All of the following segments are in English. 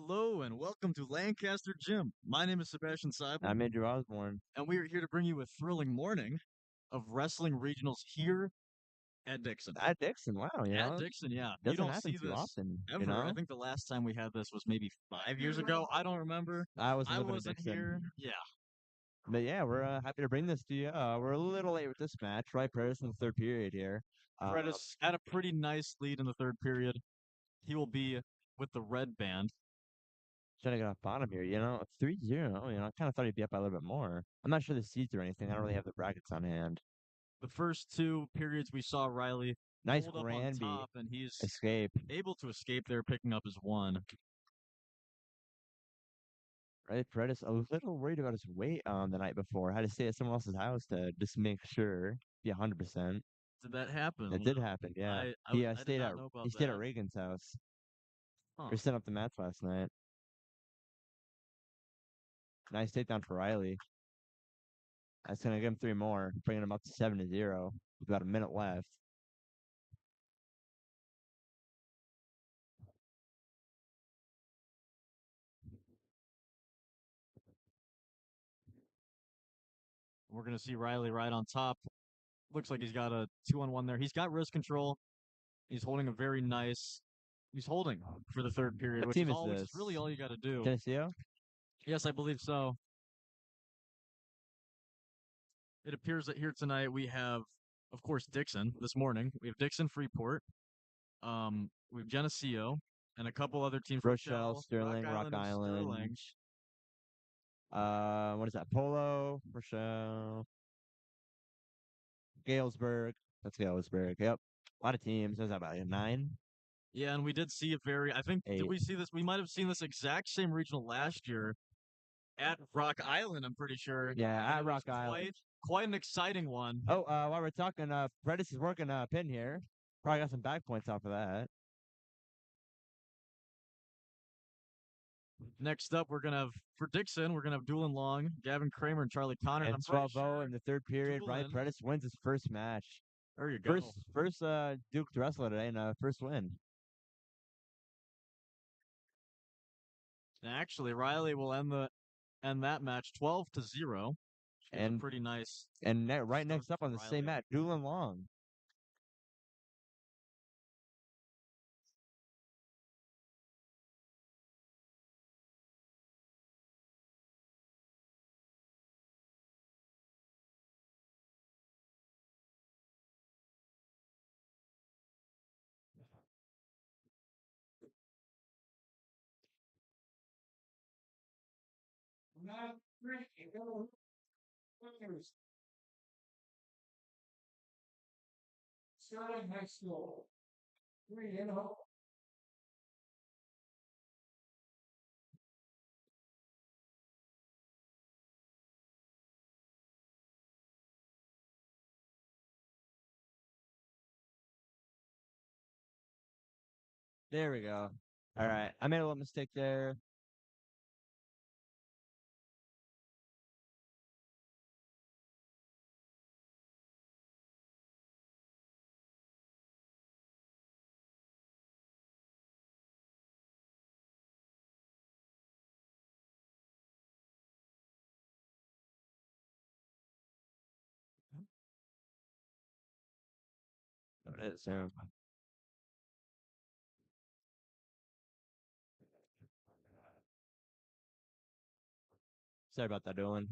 Hello and welcome to Lancaster Gym. My name is Sebastian Seibel, I'm Andrew Osborne. and we are here to bring you a thrilling morning of wrestling regionals here at Dixon. At Dixon, wow, At Dixon, yeah. You doesn't don't happen see too this often, ever. I think the last time we had this was maybe 5 years ago. I don't remember. I wasn't I living in wasn't Dixon. here. Yeah. But yeah, we're happy to bring this to you. We're a little late with this match, right? Prentice in the third period here. Fredis had a pretty nice lead in the third period. He will be with the red band. Trying to get off bottom here, 3-0. I kind of thought he'd be up by a little bit more. I'm not sure the seeds or anything. I don't really have the brackets on hand. The first two periods we saw Riley Nice hold up on Granby top, and he's escape. able to escape there, picking up his one. Right, Prentice a little worried about his weight the night before. Had to stay at someone else's house to just make sure, be 100%. Did that happen? That did happen, yeah. I did not know about He stayed at that. Reagan's house. Huh. Or set up the mats last night. Nice takedown for Riley. That's gonna give him three more, bringing him up to 7-0 with about a minute left. We're gonna see Riley right on top. Looks like he's got a 2-on-1 there. He's got wrist control. He's holding a very nice. He's holding for the third period, What which team is is which is this? really all you got to do. Geneseo? Yes, I believe so. It appears that here tonight we have, of course, Dixon. This morning we have Dixon, Freeport. We have Geneseo and a couple other teams. Rochelle, Sterling, Rock Island. Sterling. What is that? Polo, Rochelle, Galesburg. That's Galesburg. Yep. A lot of teams. There's about 9. Yeah, and we did see a very. I think 8. did we see this? We might have seen this exact same regional last year at Rock Island. I'm pretty sure. Yeah, at Rock Island. Quite an exciting one. Oh, while we're talking, Prentice is working a pin here. Probably got some back points off of that. Next up, we're gonna have for Dixon. We're gonna have Doolin Long, Gavin Kramer, and Charlie Connor. And 12-0 in the third period. Doolin, Riley Prentice wins his first match. There you go. First Duke wrestler today and first win. Actually, Riley will end that match 12-0. And pretty nice. And right next up on the same mat, Doolin Long. Starting high school. There we go. All right. I made a little mistake there. So sorry about that, Doolin.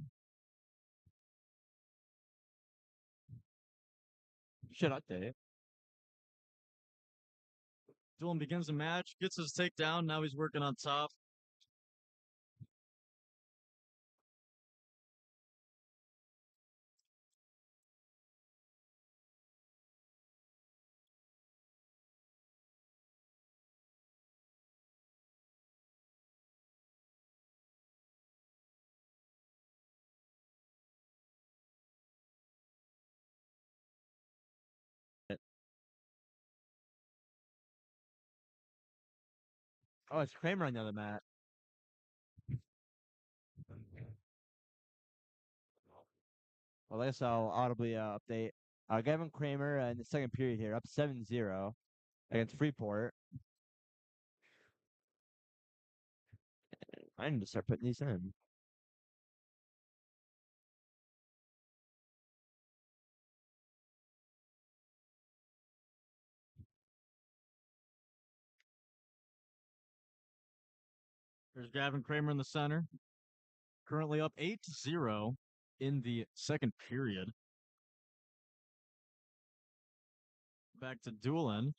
Should update. Doolin begins the match, gets his takedown. Now he's working on top. Oh, it's Kramer on the other mat. Well, I guess I'll audibly update. Gavin Kramer in the second period here, up 7-0 against Freeport. I need to start putting these in. There's Gavin Kramer in the center. Currently up 8-0 in the second period. Back to Doolin.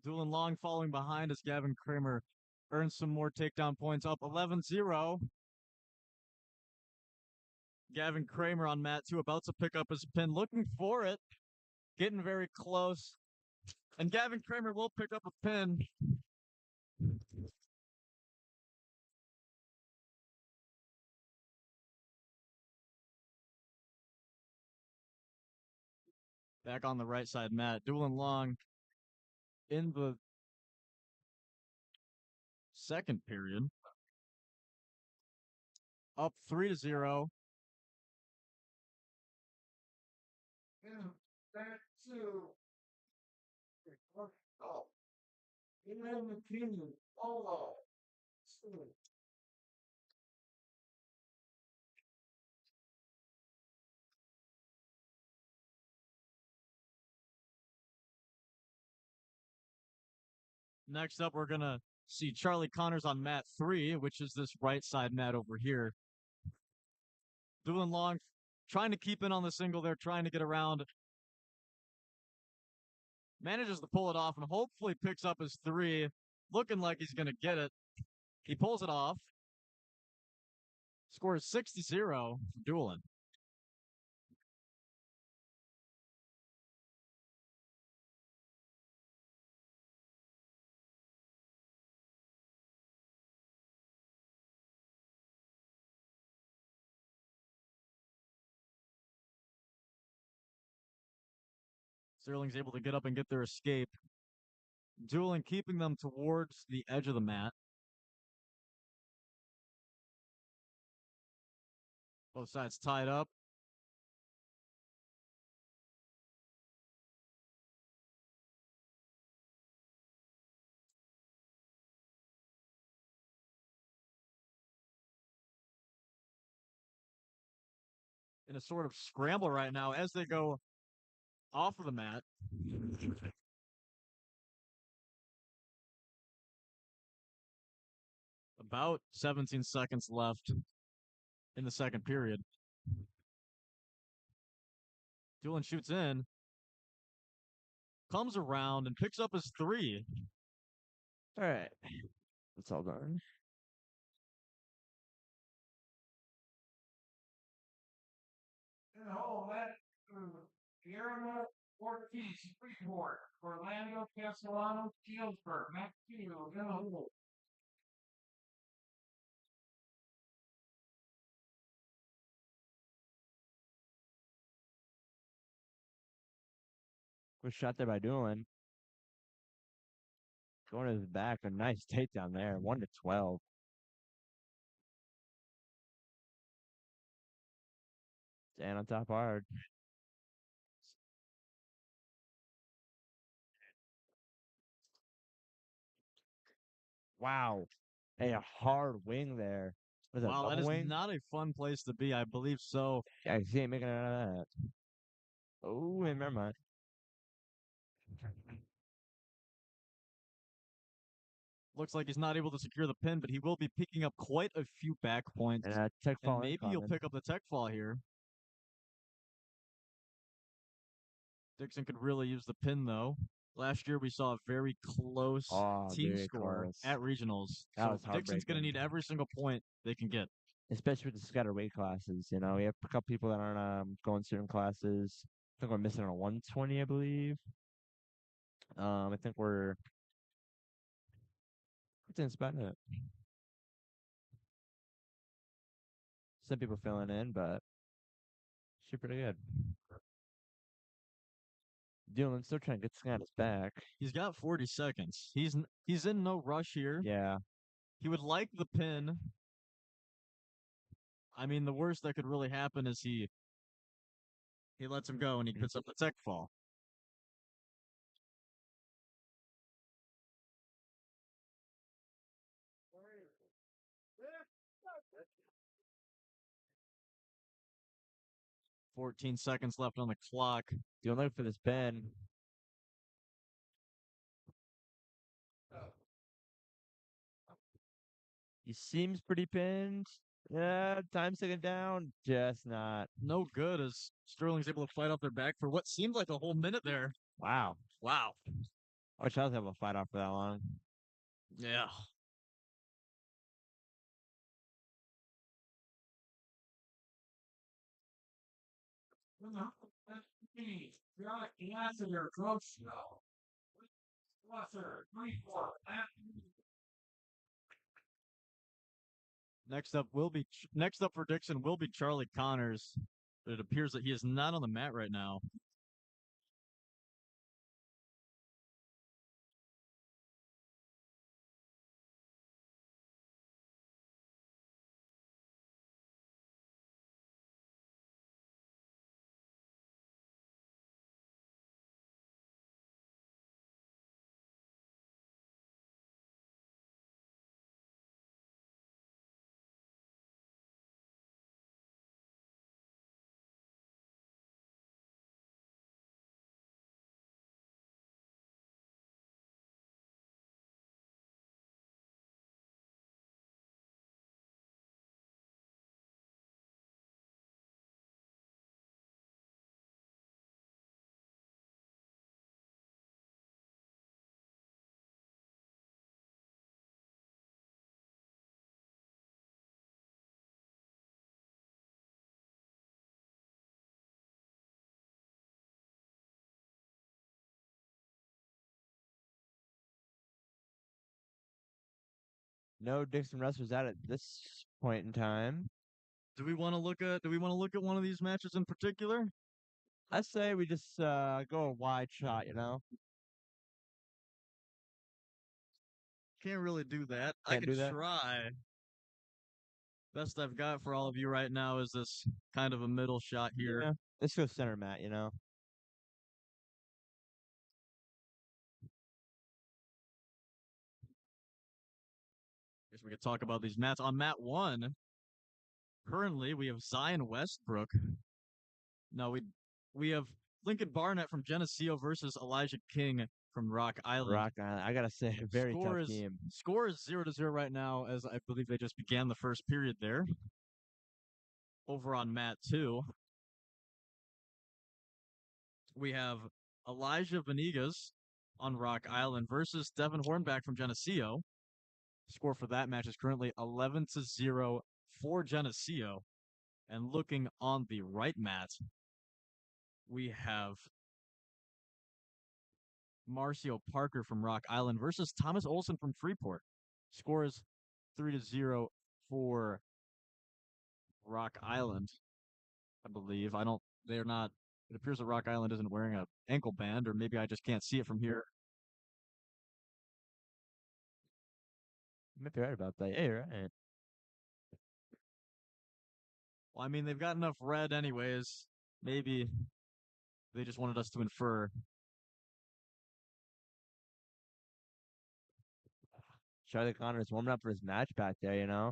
Doolin long following behind as Gavin Kramer earns some more takedown points, up 11-0. Gavin Kramer on mat 2, about to pick up his pin, looking for it, getting very close. And Gavin Kramer will pick up a pin. Back on the right side mat, Doolin long in the second period. Up 3-0. Back to. Oh. In the opinion. Oh. Next up, we're going to see Charlie Connors on mat 3, which is this right side mat over here. Doolin long, trying to keep in on the single there, trying to get around. Manages to pull it off and hopefully picks up his 3. Looking like he's going to get it. He pulls it off. Scores 6-0 for Doolin. Sterling's able to get up and get their escape. Doolin keeping them towards the edge of the mat. Both sides tied up. In a sort of scramble right now as they go off of the mat. About 17 seconds left in the second period. Doolin shoots in, comes around and picks up his 3. All right. That's all done. Oh, that. Guillermo Ortiz, Freeport, Orlando, Castellano, Galesburg, McField, no. Good shot there by Doolin. Going to his back. A nice takedown there. 1-12. Stand on top hard. Wow. Hey, a hard wing there. Was it a Wow, that double is wing? not a fun place to be. I believe so. Yeah, he ain't making it out of that. Oh, never mind. Looks like he's not able to secure the pin, but he will be picking up quite a few back points. And tech And fall maybe he'll incoming. pick up the tech fall here. Dixon could really use the pin, though. Last year, we saw a very close team very score close. at regionals. That was Dixon's going to heartbreaking. need every single point they can get. Especially with the scatter weight classes. You know, we have a couple people that aren't going certain classes. I think we're missing a 120, I believe. I think I think that's about it. Some people filling in, but she's pretty good. Dylan's still trying to get this guy on his back. He's got 40 seconds. He's in no rush here. Yeah. He would like the pin. I mean, the worst that could really happen is he lets him go and he puts up the tech fall. Wait. 14 seconds left on the clock. Don't look for this Ben. He seems pretty pinned. Yeah, time's ticking down. Just not. No good as Sterling's able to fight off their back for what seemed like a whole minute there. Wow. Wow. I wish I was able to fight off for that long. Yeah. You're not answering your coach now. Lesser, 3-4. Next up for Dixon will be Charlie Connors. But it appears that he is not on the mat right now. No Dixon wrestlers at it this point in time. Do we want to look at one of these matches in particular? I say we just go a wide shot, you know? Can't really do that. I Can't could do that. try. Best I've got for all of you right now is this kind of a middle shot here. Yeah. Let's go center mat, you know? Guess we could talk about these mats. On mat 1, currently we have Zion Westbrook. No, we have Lincoln Barnett from Geneseo versus Elijah King from Rock Island. Rock Island. I gotta say, a very tough game. Score is 0-0 right now, as I believe they just began the first period there. Over on mat 2, we have Elijah Venegas on Rock Island versus Devin Hornback from Geneseo. Score for that match is currently 11-0 for Geneseo. And looking on the right mat, we have Marcio Parker from Rock Island versus Thomas Olson from Freeport. Score is 3-0 for Rock Island, I believe. They're not, it appears that Rock Island isn't wearing a ankle band, or maybe I just can't see it from here. You might be right about that. Yeah, you're right. Well, I mean, they've got enough red anyways. Maybe they just wanted us to infer. Charlie Connors warming up for his match back there, you know?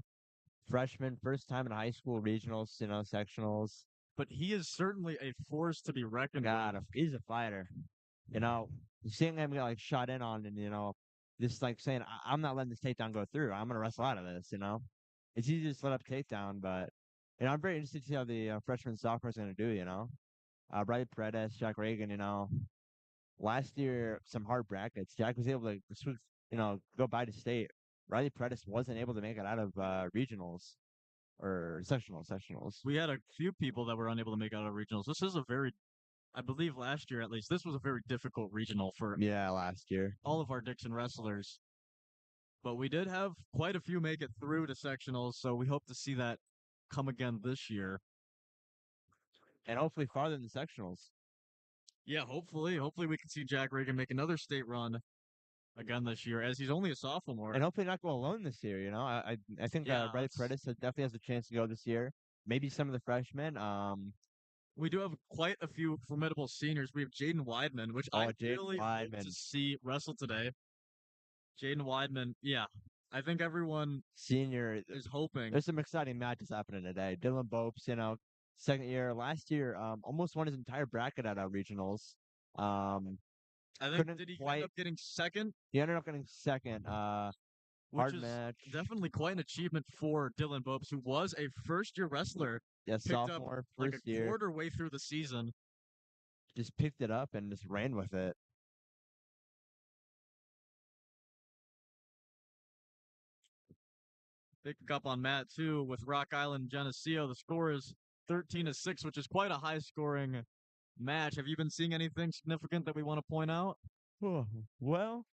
Freshman, first time in high school regionals, you know, sectionals. But he is certainly a force to be reckoned God, with. he's a fighter. You know, seeing him get like shot in on and, you know, just like saying, I'm not letting this takedown go through. I'm going to wrestle out of this, you know? It's easy to just let up takedown, but, you know, I'm very interested to see how the freshman sophomore is going to do, you know? Riley Paredes, Jack Reagan, you know, last year, some hard brackets. Jack was able to, you know, go by to state. Riley Paredes wasn't able to make it out of regionals or sectionals. We had a few people that were unable to make out of regionals. This is a very, I believe last year at least, this was a very difficult regional for Yeah, last year. all of our Dixon wrestlers. But we did have quite a few make it through to sectionals, so we hope to see that come again this year. And hopefully farther than the sectionals. Yeah, hopefully we can see Jack Reagan make another state run again this year, as he's only a sophomore. And hopefully not go alone this year, you know? I think Yeah, Riley Paredes definitely has a chance to go this year. maybe some of the freshmen. We do have quite a few formidable seniors. We have Jaden Weidman, which I Jaden really hope to Weidman, see wrestle today. Jaden Weidman, yeah. I think everyone senior. is hoping. There's some exciting matches happening today. Dylan Bopes, second year. Last year, almost won his entire bracket at our regionals. Um, I think couldn't did he end quite. up getting second? He ended up getting second. Which Hard is match. definitely quite an achievement for Dylan Bopes, who was a first-year wrestler, Yeah, picked up sophomore, like first a year. quarter way through the season. Just picked it up and just ran with it. Pick up on Matt too with Rock Island Geneseo. The score is 13-6, which is quite a high-scoring match. Have you been seeing anything significant that we want to point out? Oh, well,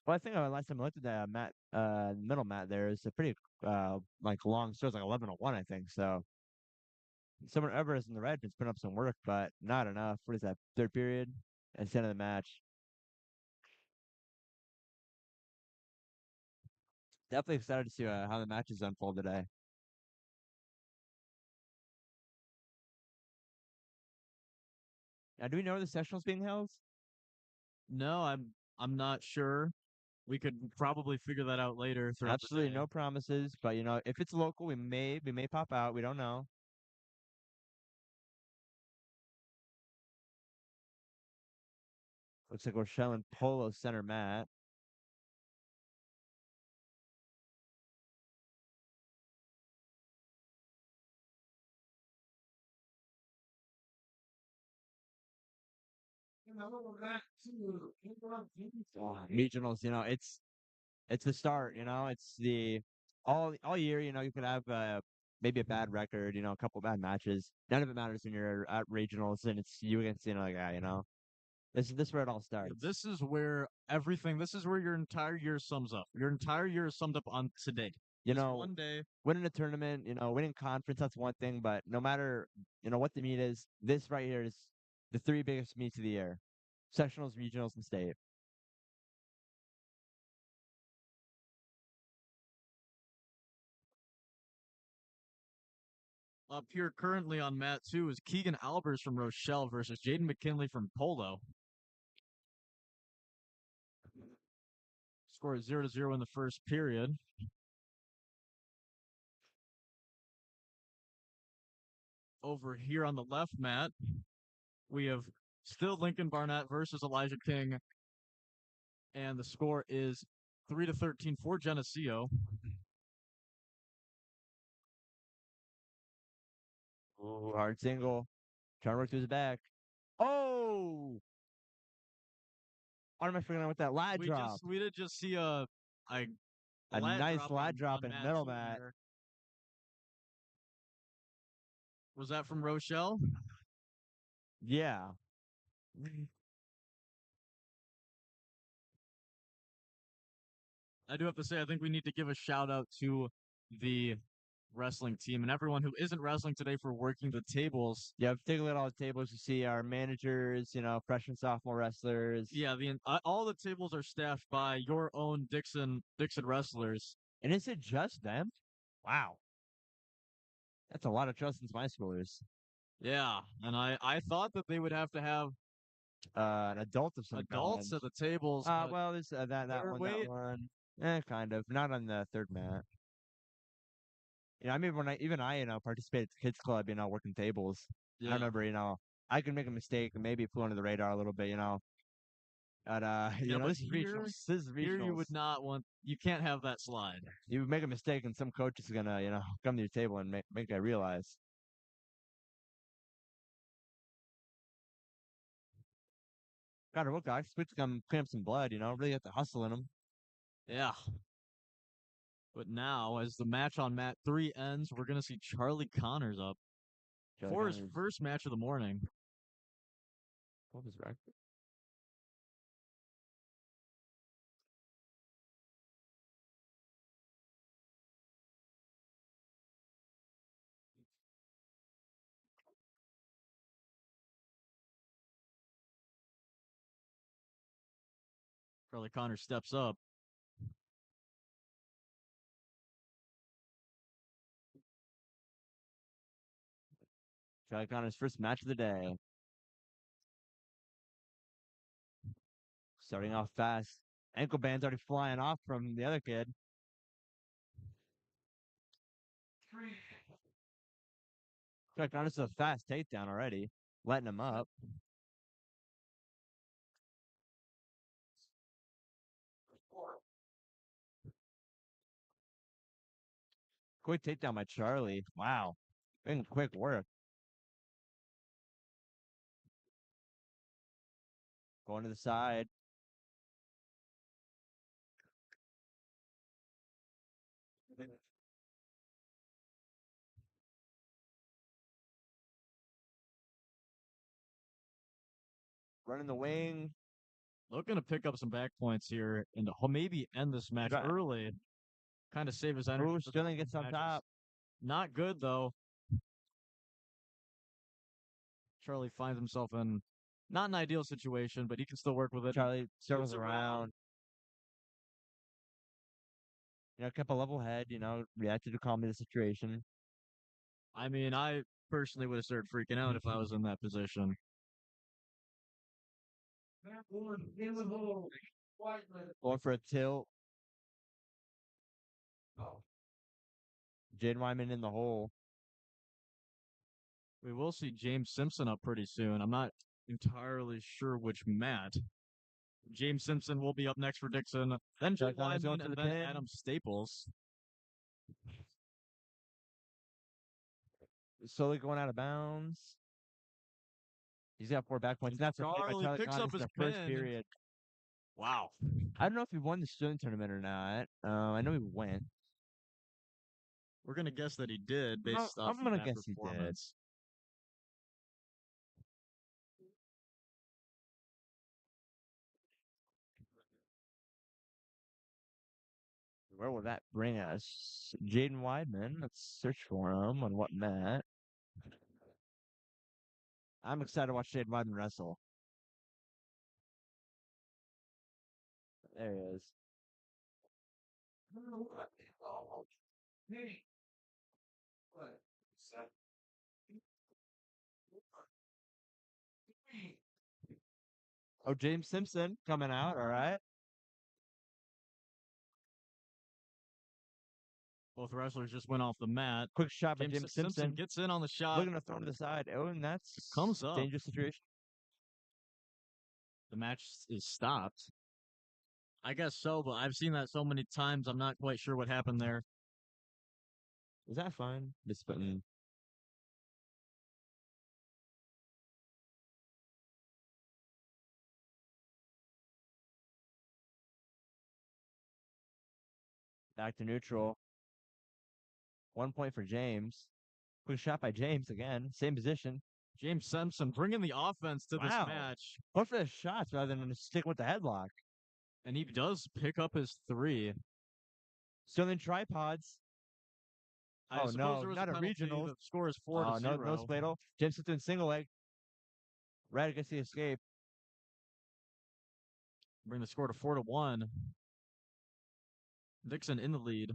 I think last time I looked at that mat, middle mat there is a pretty like long. So it's like 11-1, I think. So someone ever is in the red has put up some work, but not enough. What is that? Third period, at the end of the match. Definitely excited to see how the matches unfold today. Now, do we know where the sectional's being held? No, I'm not sure. We could probably figure that out later throughout the Absolutely day. no promises, but if it's local, we may pop out. We don't know. Looks like we're showing Polo center mat. Regionals, it's the start, it's the all year, you could have maybe a bad record, a couple bad matches. None of it matters when you're at regionals and it's you against another guy, This is where it all Yeah, starts. this is where your entire year sums up. Your entire year is summed up on today. You This know, one day. winning a tournament, winning conference, that's one thing, but no matter, what the meet is, this right here is the three biggest meets of the year. Sectionals, regionals, and state. Up here currently on mat 2 is Keegan Albers from Rochelle versus Jaden McKinley from Polo. Score is 0-0 in the first period. Over here on the left mat, we have still Lincoln Barnett versus Elijah King. And the score is 3-13 for Geneseo. Ooh, hard single. Trying to work through his back. Oh! What am I forgetting with that lat drop? We did just see a A lat nice drop lat drop on in mat middle 2 mat. here. Was that from Rochelle? Yeah. I do have to say, I think we need to give a shout out to the wrestling team and everyone who isn't wrestling today for working the tables. Yeah, particularly at all the tables, you see our managers, freshman, sophomore wrestlers. Yeah, all the tables are staffed by your own Dixon wrestlers. And is it just them? Wow. That's a lot of trust in my schoolers. Yeah, and I thought that they would have to have An adult of some adults kind. at the tables, but Well, there's that one. Kind of. Not on the third mat. I mean, when I participated at the kids club, working tables. I yeah, remember, I could make a mistake and maybe flew under the radar a little bit, But yeah, but this is regionals. This is here you regionals. would not want, you can't have that slide. You would make a mistake, and some coach is gonna, come to your table and make I realize. Got to look, guys. Switch come clean up some blood. Really have to hustle in them. Yeah. But now, as the match on mat 3 ends, we're gonna see Charlie Connors up for his first match of the morning. What was record? Charlie Connors steps up. Charlie Connor's first match of the day. Starting off fast. Ankle band's already flying off from the other kid. Charlie Connor's a fast takedown already. Letting him up. Quick takedown by Charlie. Wow. Big quick work. Going to the side. Running the wing. Looking to pick up some back points here and maybe end this match Right. early. Kind of save his energy. Ooh, for Sterling the gets on matches. top. Not good though. Charlie finds himself in not an ideal situation, but he can still work with it. Charlie circles Gets around. Kept a level head, reacted to calmly the situation. I mean, I personally would have started freaking out if I was in that position. Going for a tilt. Jade Wyman in the hole. We will see James Simpson up pretty soon. I'm not entirely sure which mat. James Simpson will be up next for Dixon, then Jade Connor's going Wyman, for and the then pin. Adam Staples. Slowly going out of bounds. He's got 4 back points. And that's a fight by Charlie Charlie picks Connors up in his the first pin. period. Wow. I don't know if he won the Sterling tournament or not. I know he went. We're going to guess that he did based off I'm gonna that guess he did. performance. Where will that bring us? Jaden Weidman. Let's search for him on what mat. I'm excited to watch Jaden Weidman wrestle. There he is. Oh, James Simpson coming out. All right. Both wrestlers just went off the mat. Quick shot by James Simpson. Gets in on the shot. Looking to throw to the side. Oh, and that's comes up. dangerous situation. The match is stopped. I guess so, but I've seen that so many times. I'm not quite sure what happened there. Is that fine? Just putting. Back to neutral. 1 point for James. Quick shot by James again. Same position. James Simpson bringing the offense to this match. Going for the shots rather than stick with the headlock. And he does pick up his 3. Sterling tripods. I suppose no, there was not a penalty. regional. The score is 4-0. No spladle. James Simpson single leg. Right against the escape. Bring the score to 4-1. Dixon in the lead.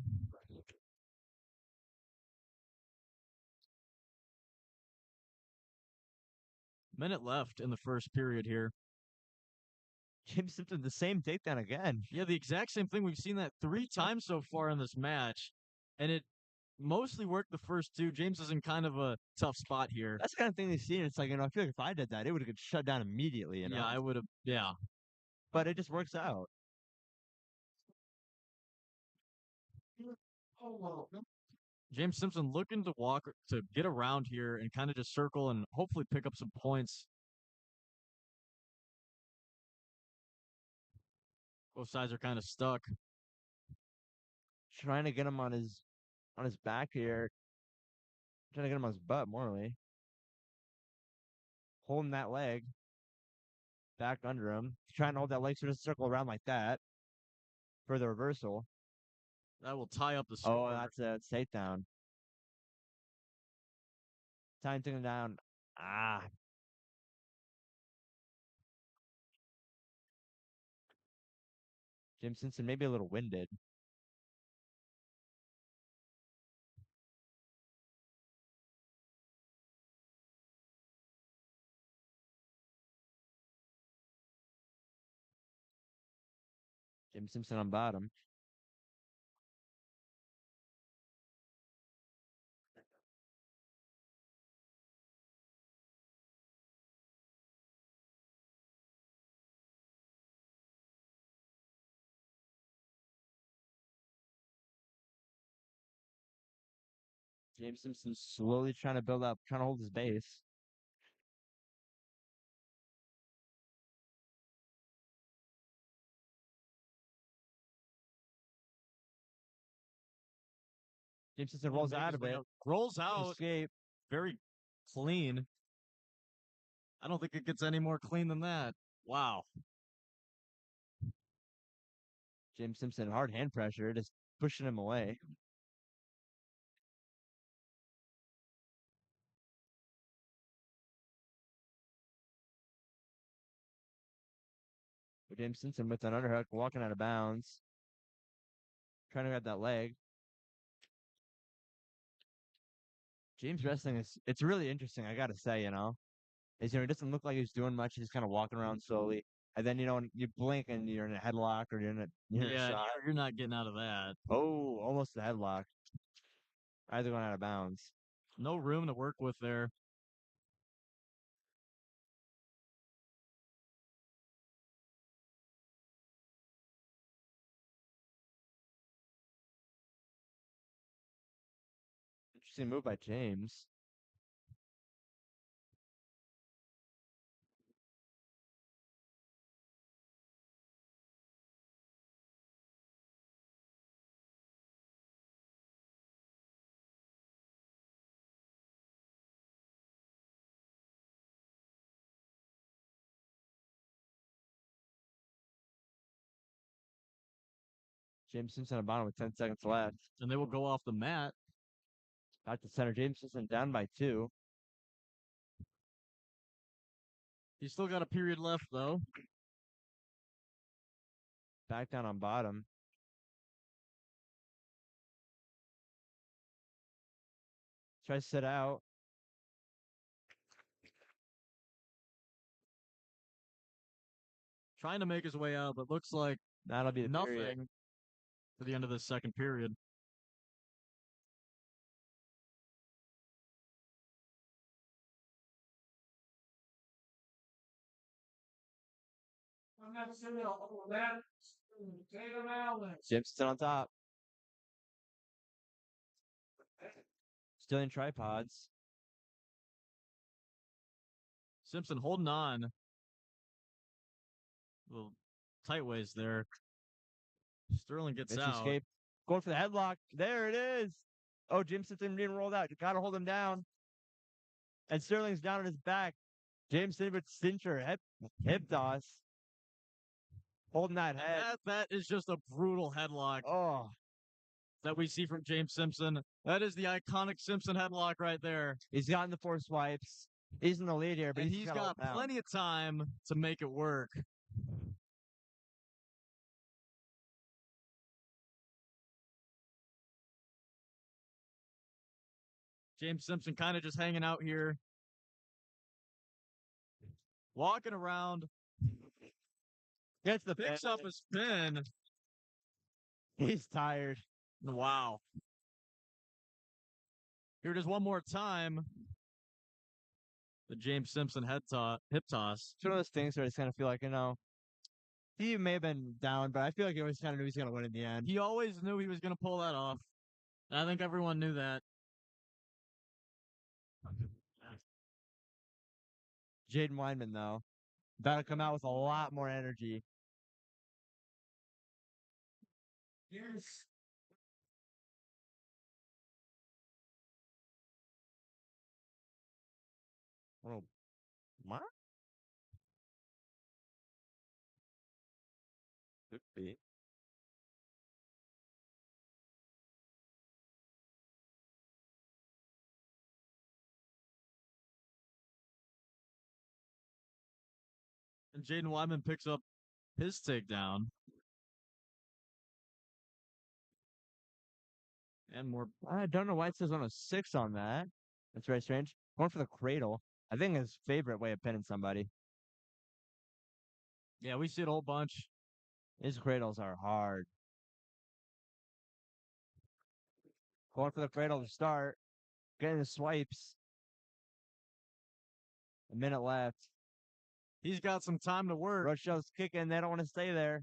Minute left in the first period here. James Simpson, the same takedown again. Yeah, the exact same thing. We've seen that 3 times so far in this match, and it mostly worked the first 2. James is in kind of a tough spot here. That's the kind of thing they've seen. It's like, I feel like if I did that, it would have got shut down immediately, Yeah, I would have. Yeah. But it just works out. James Simpson looking to get around here and kind of just circle and hopefully pick up some points. Both sides are kind of stuck. Trying to get him on his back here. Trying to get him on his butt, morally. Holding that leg. Back under him. Trying to hold that leg so it doesn't circle around like that. For the reversal. That will tie up the score. Oh, that's a takedown. Tying things down. Jim Simpson maybe a little winded. James Simpson on bottom. James Simpson slowly trying to build up, trying to hold his base. James Simpson rolls Make out his of way it. out. Rolls out. Escape. Very clean. I don't think it gets any more clean than that. Wow. James Simpson, hard hand pressure, just pushing him away. James Simpson with an underhook, walking out of bounds. Trying to grab that leg. James wrestling it's really interesting, I gotta say, Is he doesn't look like he's doing much, he's kind of walking around slowly. And then, you blink and you're in a headlock or you're in a Yeah, shot. you're not getting out of that. Oh, almost a headlock. Either going out of bounds. No room to work with there. Interesting move by James. James Simpson on bottom with 10 seconds left. And they will go off the mat. Back to center. James Simpson down by 2. He's still got a period left, though. Back down on bottom. Try to sit out. Trying to make his way out, but looks like That'll be the nothing period. to the end of the second period. I'm not sitting on that. Tatum Allen. James still on top. Still in tripods. Simpson holding on. Little tight ways there. Sterling gets Mitch out. escape. Going for the headlock. There it is. Oh, James Simpson didn't roll out. You gotta hold him down. And Sterling's down on his back. James Simpson with cincher. Hip toss. Holding that head. That is just a brutal headlock Oh, that we see from James Simpson. That is the iconic Simpson headlock right there. he's gotten the 4 swipes. He's in the lead here, but And he's he's got plenty of time to make it work. James Simpson kind of just hanging out here. Walking around. Gets the Picks pin. up his pin. He's tired. Wow. Here it is one more time. The James Simpson hip toss. It's one of those things where I just kind of feel like, he may have been down, but I feel like he always kind of knew he was going to win in the end. He always knew he was going to pull that off. And I think everyone knew that. Jaden Weinman, though, about to come out with a lot more energy. Yes. Oh, what? Could be. And Jaden Wyman picks up his takedown. And more. I don't know why it says 106 on that. That's very strange. Going for the cradle. I think his favorite way of pinning somebody. Yeah, we see it a whole bunch. His cradles are hard. Going for the cradle to start. Getting the swipes. A minute left. He's got some time to work. Rochelle's kicking. They don't want to stay there.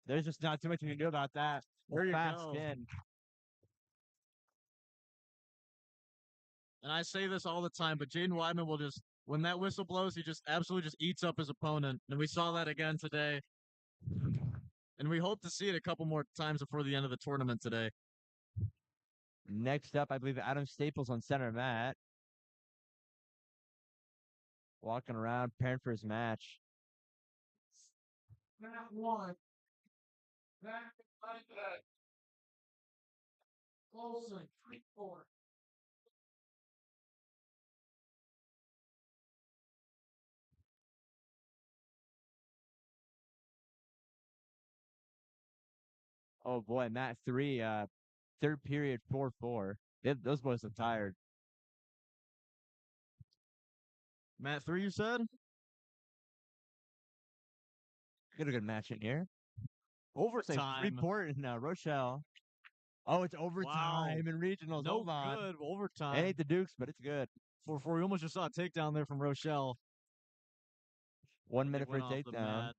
There's just not too much you can do about that. There you Fast go. spin. And I say this all the time, but Jaden Weidman will just, when that whistle blows, he just absolutely just eats up his opponent. And we saw that again today. And we hope to see it a couple more times before the end of the tournament today. Next up, I believe Adam Staples on center mat. Walking around, preparing for his match. Mat 1. Back like that. Closing. 3-4. Oh boy, mat 3, third period 4-4. Those boys are tired. Mat 3, you said? Get a good match in here. Overtime. Freeport and Rochelle. Oh, it's overtime in regionals. No Hold on. good It overtime. ain't the Dukes, but it's good. 4-4. We almost just saw a takedown there from Rochelle. 1 minute for a Went off the takedown. mat.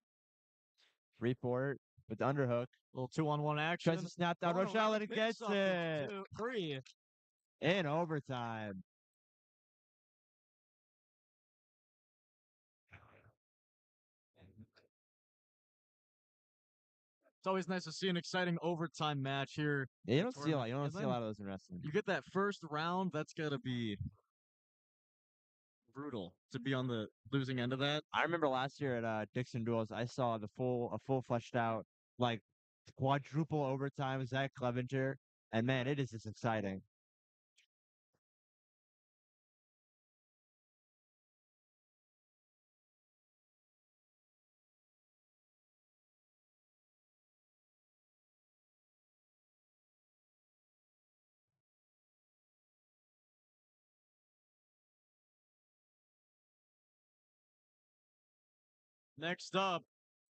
Freeport with the underhook. Little 2-on-1 action. Tries to snap down Going Rochelle around, and it picks gets something. it. 3. In overtime. It's always nice to see an exciting overtime match here. Yeah, you don't see a lot. tournament. You don't And see a then lot of those in wrestling. You get that first round, that's gotta be brutal to be on the losing end of that. I remember last year at Dixon Duels, I saw a full fleshed out like quadruple overtime Zach Clevenger, and man, it is just exciting. Next up,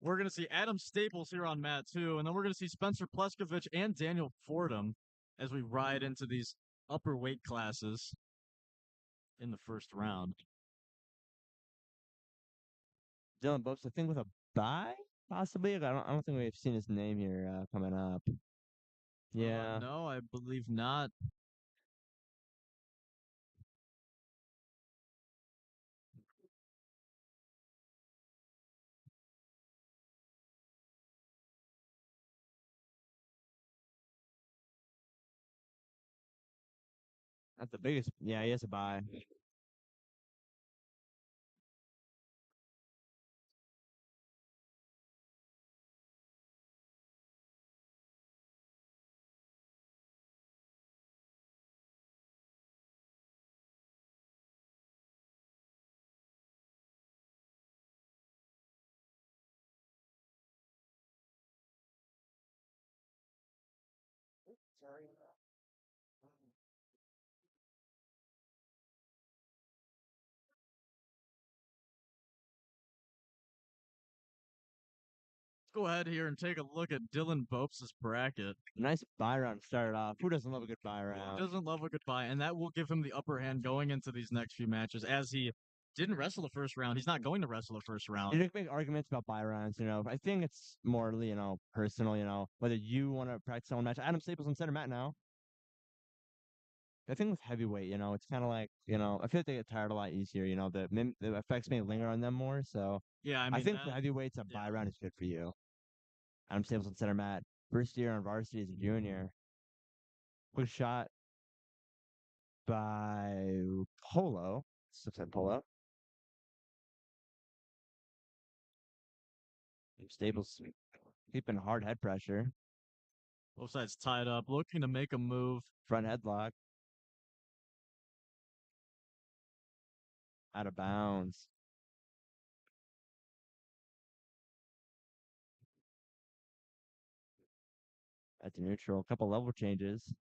we're going to see Adam Staples here on mat 2, and then we're going to see Spencer Pleskovich and Daniel Fordham as we ride into these upper weight classes in the first round. Dylan Bopes, I think with a bye, possibly. I don't think we've seen his name here coming up. Yeah. No, I believe not. Not the biggest. Yeah, he has a bye. Sorry. Let's go ahead here and take a look at Dylan Bopes' bracket. Nice bye round started off. Who doesn't love a good bye round? Doesn't love a good bye, and that will give him the upper hand going into these next few matches as he didn't wrestle the first round. He's not going to wrestle the first round. You can make arguments about bye rounds, I think it's more, personal, whether you want to practice on match. Adam Staples on center mat now. I think with heavyweight, it's kind of like, I feel like they get tired a lot easier, the effects may linger on them more. So Yeah, I think for heavyweights, a bye round is good for you. Adam Staples on center mat. First year on varsity as a junior. Quick shot by Polo. Subset Polo. Staples keeping hard head pressure. Both sides tied up, looking to make a move. Front headlock. Out of bounds. At the neutral. A couple level changes.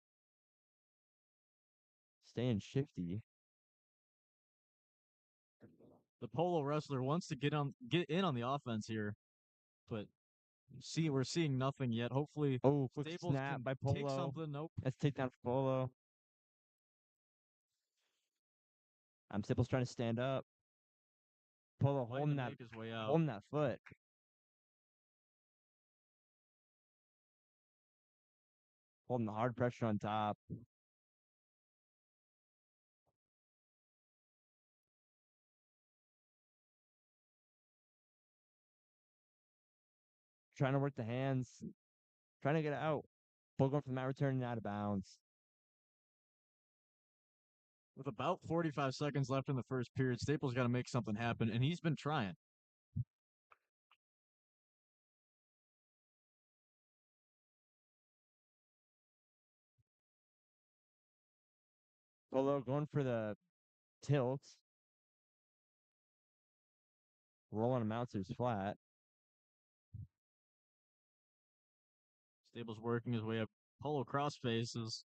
Staying shifty. The Polo wrestler wants to get in on the offense here, but we're seeing nothing yet. Hopefully Oh, quick Staples snap can by take Polo. something. Nope. Let's take down for Polo. Staples trying to stand up. Polo Trying to make his way out. holding that foot. Holding the hard pressure on top. Trying to work the hands. Trying to get it out. Polo going for the mat, returning out of bounds. With about 45 seconds left in the first period, Staples got to make something happen, and he's been trying. Polo going for the tilt. Rolling him out so he's flat. Staples working his way up. Polo cross faces.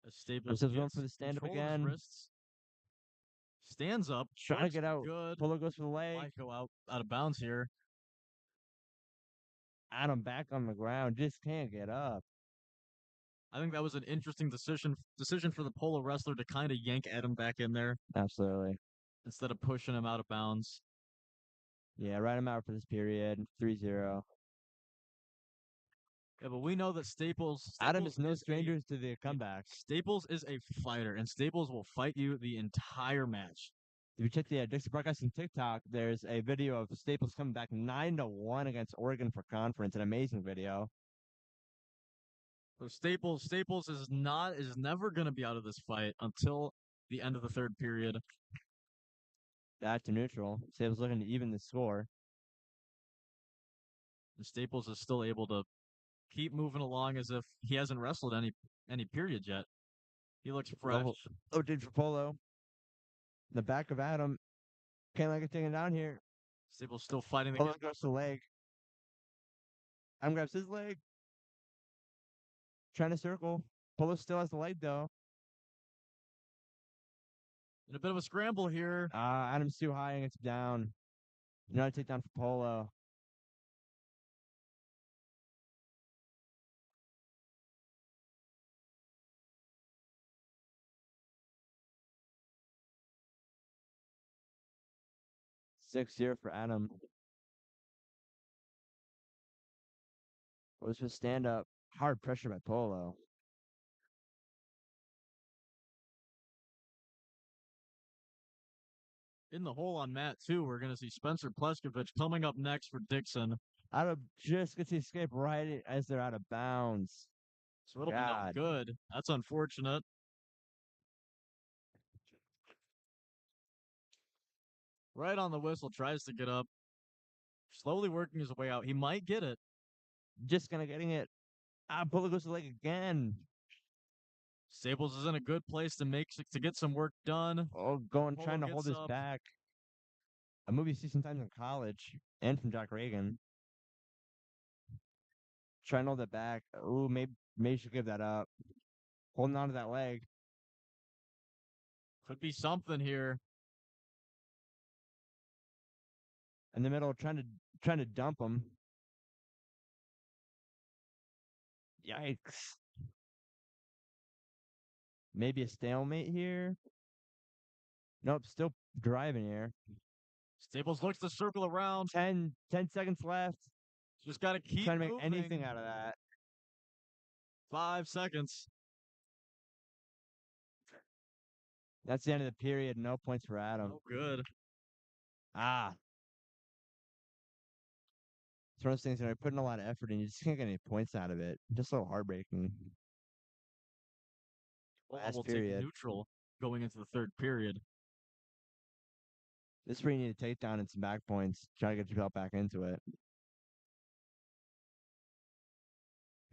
As Staples Going for the stand up again. His wrists. Stands up. Trying to get out. Good. Polo goes for the leg. Might go out of bounds here. Adam back on the ground. Just can't get up. I think that was an interesting decision for the Polo wrestler to kind of yank Adam back in there. Absolutely. Instead of pushing him out of bounds. Yeah, write him out for this period. 3-0. Yeah, but we know that Staples Adam is no stranger to the comeback. Staples is a fighter, and Staples will fight you the entire match. If you check the Dixon broadcast on TikTok, there's a video of Staples coming back 9-1 against Oregon for conference. An amazing video. So Staples is never going to be out of this fight until the end of the third period. Back to neutral. Staples looking to even the score. And Staples is still able to keep moving along as if he hasn't wrestled any period yet. He looks fresh. Oh, did for Polo. The back of Adam. Can't let it taken down here. Staples still fighting the Polo goes to the leg. Adam grabs his leg. Trying to circle. Polo still has the leg though. In a bit of a scramble here. Adam's too high and gets down. Another takedown for Polo. Six here for Adam. Was just stand up. Hard pressure by Polo. In the hole on mat 2, we're going to see Spencer Pleskovich coming up next for Dixon. Adam just gets the escape right as they're out of bounds. So it'll be no good. That's unfortunate. Right on the whistle, tries to get up. Slowly working his way out. He might get it. Just kind of getting it. Polo goes to the leg again. Staples is in a good place to get some work done. Oh, trying to hold his back. A movie you see sometimes in college and from Jack Reagan. Trying to hold it back. Oh, maybe you should give that up. Holding on to that leg. Could be something here. In the middle, trying to dump him. Yikes. Maybe a stalemate here. Nope, still driving here. Staples looks to circle around. 10 seconds left. Just got to keep trying to make moving. anything out of that. 5 seconds. That's the end of the period. No points for Adam. Oh, good. It's one of those things that are putting a lot of effort in. You just can't get any points out of it. Just so heartbreaking. Last period. Take neutral going into the third period. This is where you need to take down and some back points. Try to get yourself back into it.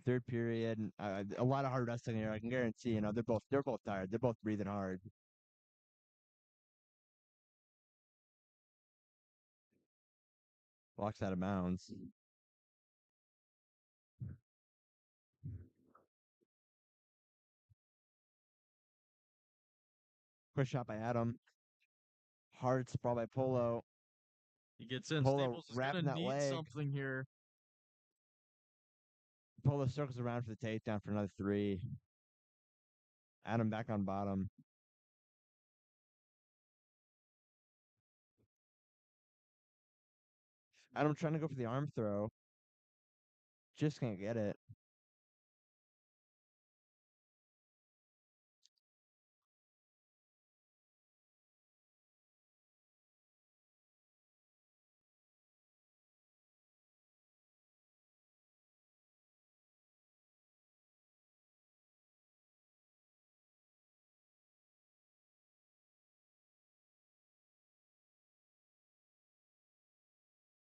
Third period, a lot of hard wrestling here. I can guarantee. They're both tired. They're both breathing hard. Walks out of bounds. Quick shot by Adam. Hard sprawl by Polo. He gets in. Polo Staples is going wrapping to that need leg. something here. Polo circles around for the takedown for another 3. Adam back on bottom. Adam trying to go for the arm throw. Just can't get it.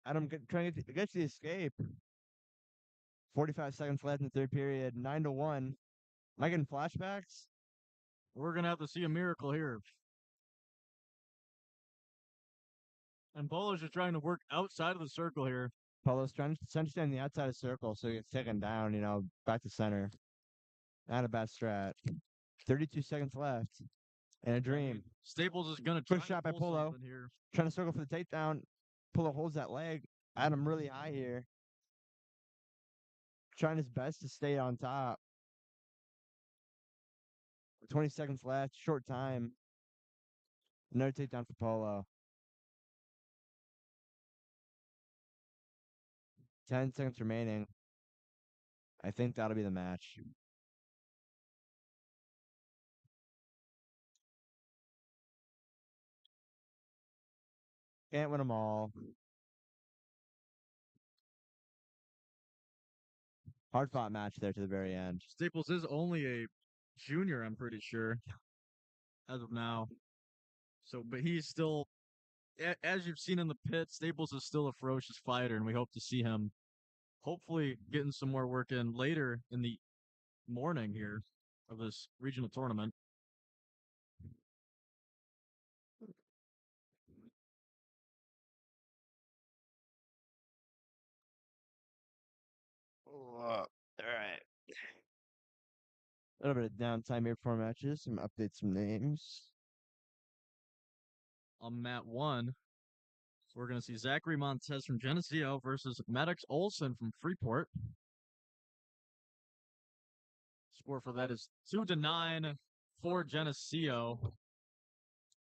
Adam trying to get to the escape. 45 seconds left in the third period. 9-1. Am I getting flashbacks? We're going to have to see a miracle here. And Polo's just trying to work outside of the circle here. Polo's trying to stay on the outside of the circle so he gets taken down, back to center. Not a bad strat. 32 seconds left. And a dream. Staples is going to try Quick shot to by pull Polo. something here. Trying to circle for the takedown. Polo holds that leg. Adam really high here. Trying his best to stay on top. 20 seconds left. Short time. Another takedown for Polo. 10 seconds remaining. I think that'll be the match. Can't win them all. Hard fought match there to the very end. Staples is only a junior, I'm pretty sure, as of now. So, but he's still, as you've seen in the pit, Staples is still a ferocious fighter, and we hope to see him hopefully getting some more work in later in the morning here of this regional tournament. All right. A little bit of downtime here before matches. Some update some names. On mat 1, we're going to see Zachary Montez from Geneseo versus Maddox Olson from Freeport. Score for that is 2-9 for Geneseo.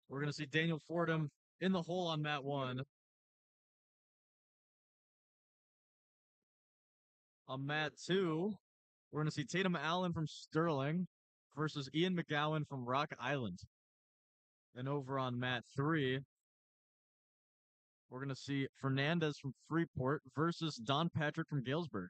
We're going to see Daniel Fordham in the hole on mat 1. On mat 2, we're going to see Tatum Allen from Sterling versus Ian McGowan from Rock Island. And over on mat 3, we're going to see Fernandez from Freeport versus Don Patrick from Galesburg.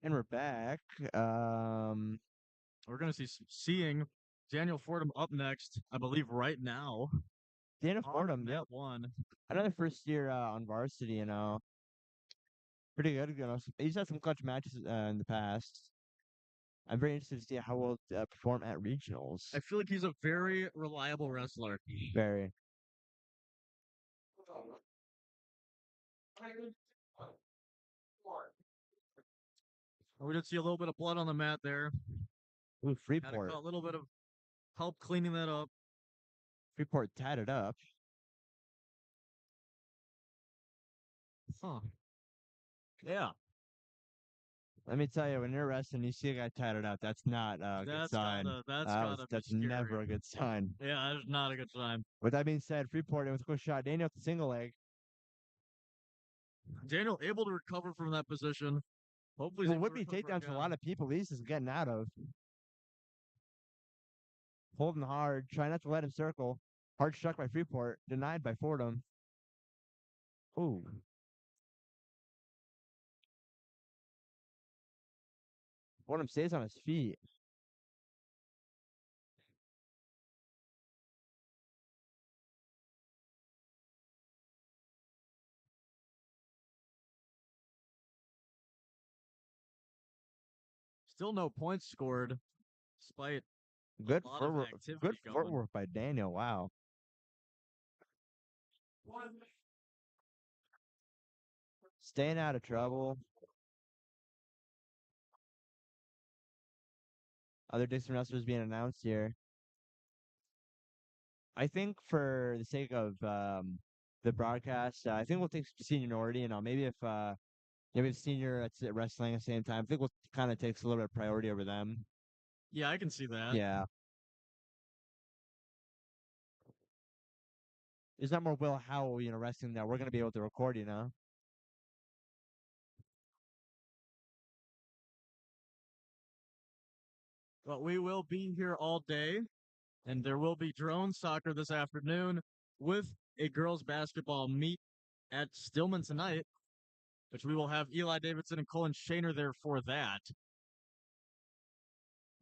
And we're back. We're gonna seeing Daniel Fordham up next, I believe, right now Dana on Fordham, yep. mat one. Another first year on varsity, pretty good. He's had some clutch matches in the past. I'm very interested to see how we'll perform at regionals. I feel like he's a very reliable wrestler. Very. We did see a little bit of blood on the mat there. Ooh, Had Freeport. a little bit of help cleaning that up. Freeport tatted up. Huh. Yeah. Let me tell you, when you're wrestling, you see a guy tatted up. That's not a good sign. That's gotta be That's scary. never a good sign. Yeah, that's not a good sign. With that being said, Freeport in with a quick shot. Daniel with the single leg. Daniel able to recover from that position. Hopefully, he's Well, able to would be recover takedowns for a again. lot of people. These is getting out of. Holding hard, trying not to let him circle. Hard struck by Freeport, denied by Fordham. Ooh. Fordham stays on his feet. Still no points scored, despite Good a lot of footwork. Good activity going. footwork by Daniel. Wow. Staying out of trouble. Other Dixon wrestlers being announced here. I think for the sake of the broadcast, I think we'll take seniority. Maybe if we have senior that's at wrestling at the same time, I think we'll kind of takes a little bit of priority over them. Yeah, I can see that. Yeah. There's not more Will Howell, wrestling that we're gonna be able to record. But we will be here all day, and there will be drone soccer this afternoon with a girls' basketball meet at Stillman tonight, which we will have Eli Davidson and Colin Shaner there for that.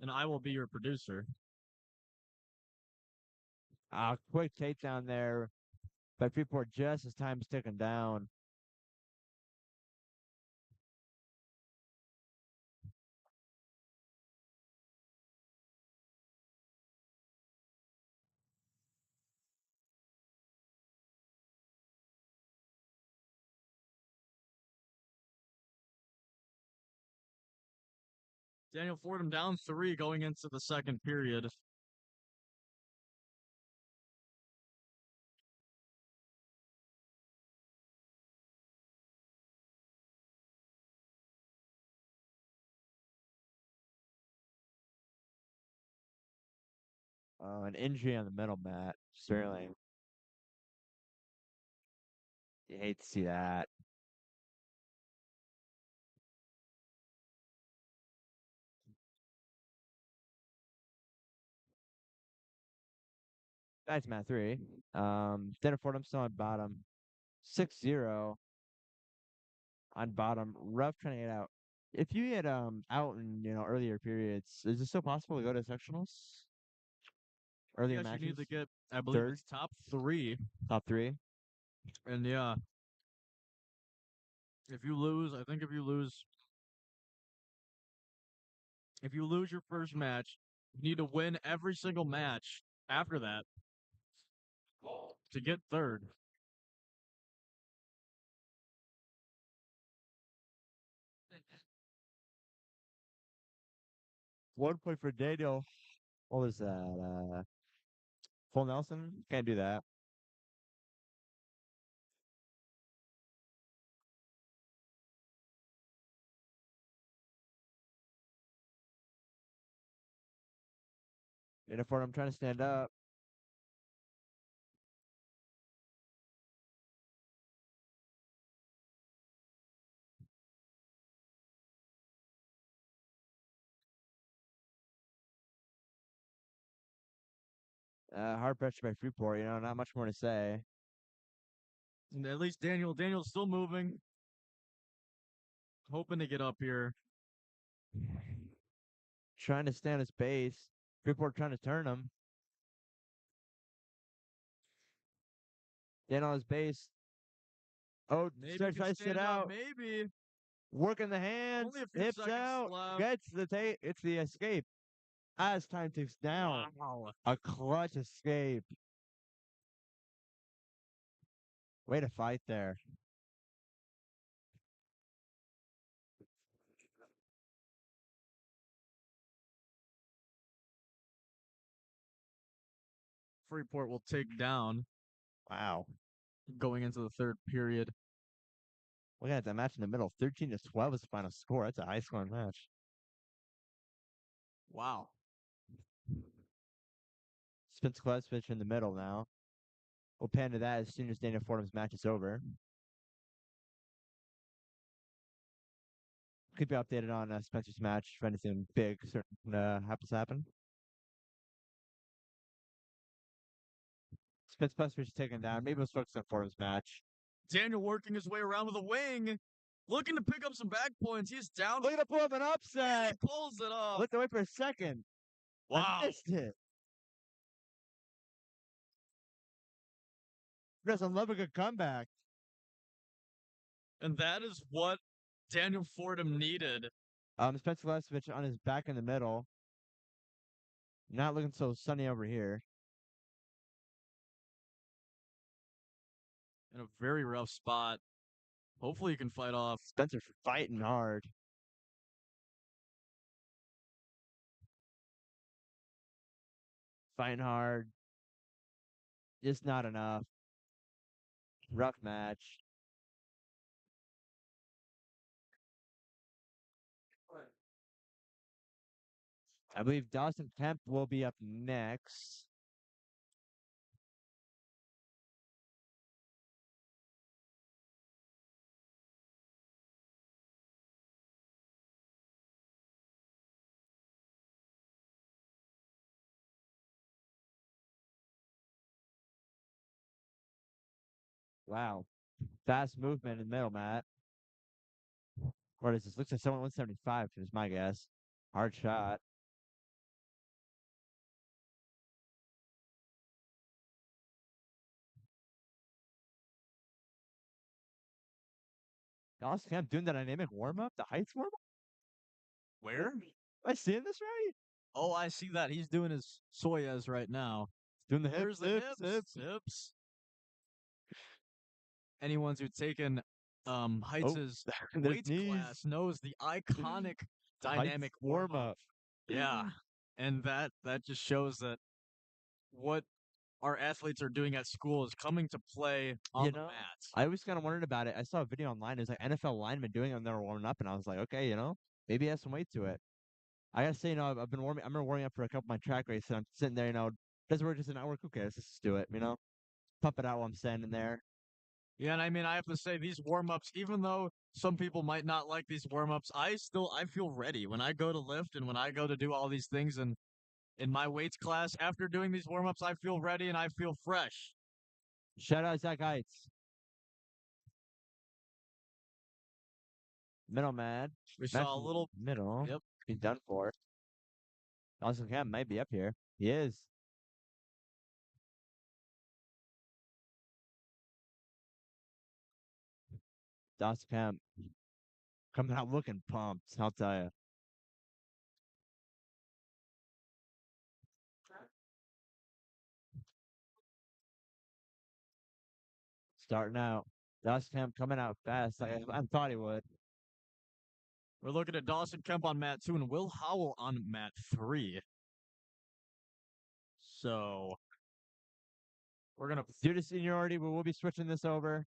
And I will be your producer. Quick takedown there by Freeport just as time's ticking down. Daniel Fordham down 3 going into the second period. An injury on the middle mat. Sterling. You hate to see that. That's mat 3. Dinner Fordham still on bottom. 6-0 on bottom. Rough trying to get out. If you get out in earlier periods, is it still possible to go to sectionals? Earlier Yes, you matches? need to get, I believe Third? it's top 3. Top 3? And yeah, if you lose, I think if you lose your first match, you need to win every single match after that to get third. 1 point for Daniel. What was that? Full Nelson? Can't do that. Dinner Fordham trying to stand up. Hard pressure by Freeport. Not much more to say. And at least Daniel's still moving, hoping to get up here. Trying to stand his base. Freeport trying to turn him. Stand on his base. Oh, Maybe try can to sit stand up. out. Maybe. Working the hands. Only a few Hips seconds out. left. Gets the It's the escape. As time ticks down. Wow. A clutch escape. Way to fight there. Freeport will take down Wow. going into the third period. Looking at that match in the middle, 13-12 is the final score. That's a high scoring match. Wow. Spence Klesvich in the middle now. We'll pan to that as soon as Daniel Fordham's match is over. Keep you updated on Spencer's match if anything big happens to happen. Spence Klesvich is taken down. Maybe we'll focus on Fordham's match. Daniel working his way around with a wing. Looking to pick up some back points. He's down. Look at the pull up an upset. He pulls it off. Looked away for a second. Wow. I missed it. Doesn't love a good comeback. And that is what Daniel Fordham needed. Spencer Klesvich on his back in the middle. Not looking so sunny over here. In a very rough spot. Hopefully he can fight off. Spencer fighting hard. Fighting hard. Just not enough. Rough match. I believe Dawson Kemp will be up next. Wow. Fast movement in the middle, Matt. What is this? Looks like someone 175 is my guess. Hard shot. Dawson Kemp doing the dynamic warm up, the heights warm up. Where? Am I seeing this right? Oh, I see that. He's doing his Soyas right now. Doing the There's hips, the hips. Anyone's who's taken Heights' there's weights knees. class knows the iconic dynamic warm up. Yeah. And that just shows that what our athletes are doing at school is coming to play on the mats. I always kind of wondered about it. I saw a video online. It was like NFL linemen doing it when they were warming up, and I was like, okay, maybe it has some weight to it. I gotta say, I've been warming up for a couple of my track races. And I'm sitting there, doesn't work just an hour. Who cares? Let's just do it, Pump it out while I'm standing there. Yeah, and I mean, I have to say these warm-ups, even though some people might not like these warm-ups, I feel ready when I go to lift and when I go to do all these things and in my weights class. After doing these warm-ups, I feel ready and I feel fresh. Shout out Zach Heights. Middle man. We saw a little middle. Yep. He's done for. Dawson Kemp might be up here. He is. Dawson Kemp coming out looking pumped, I'll tell you. Starting out. Dawson Kemp coming out fast like I thought he would. We're looking at Dawson Kemp on mat 2 and Will Howell on mat 3. So we're gonna due to seniority, we will be switching this over.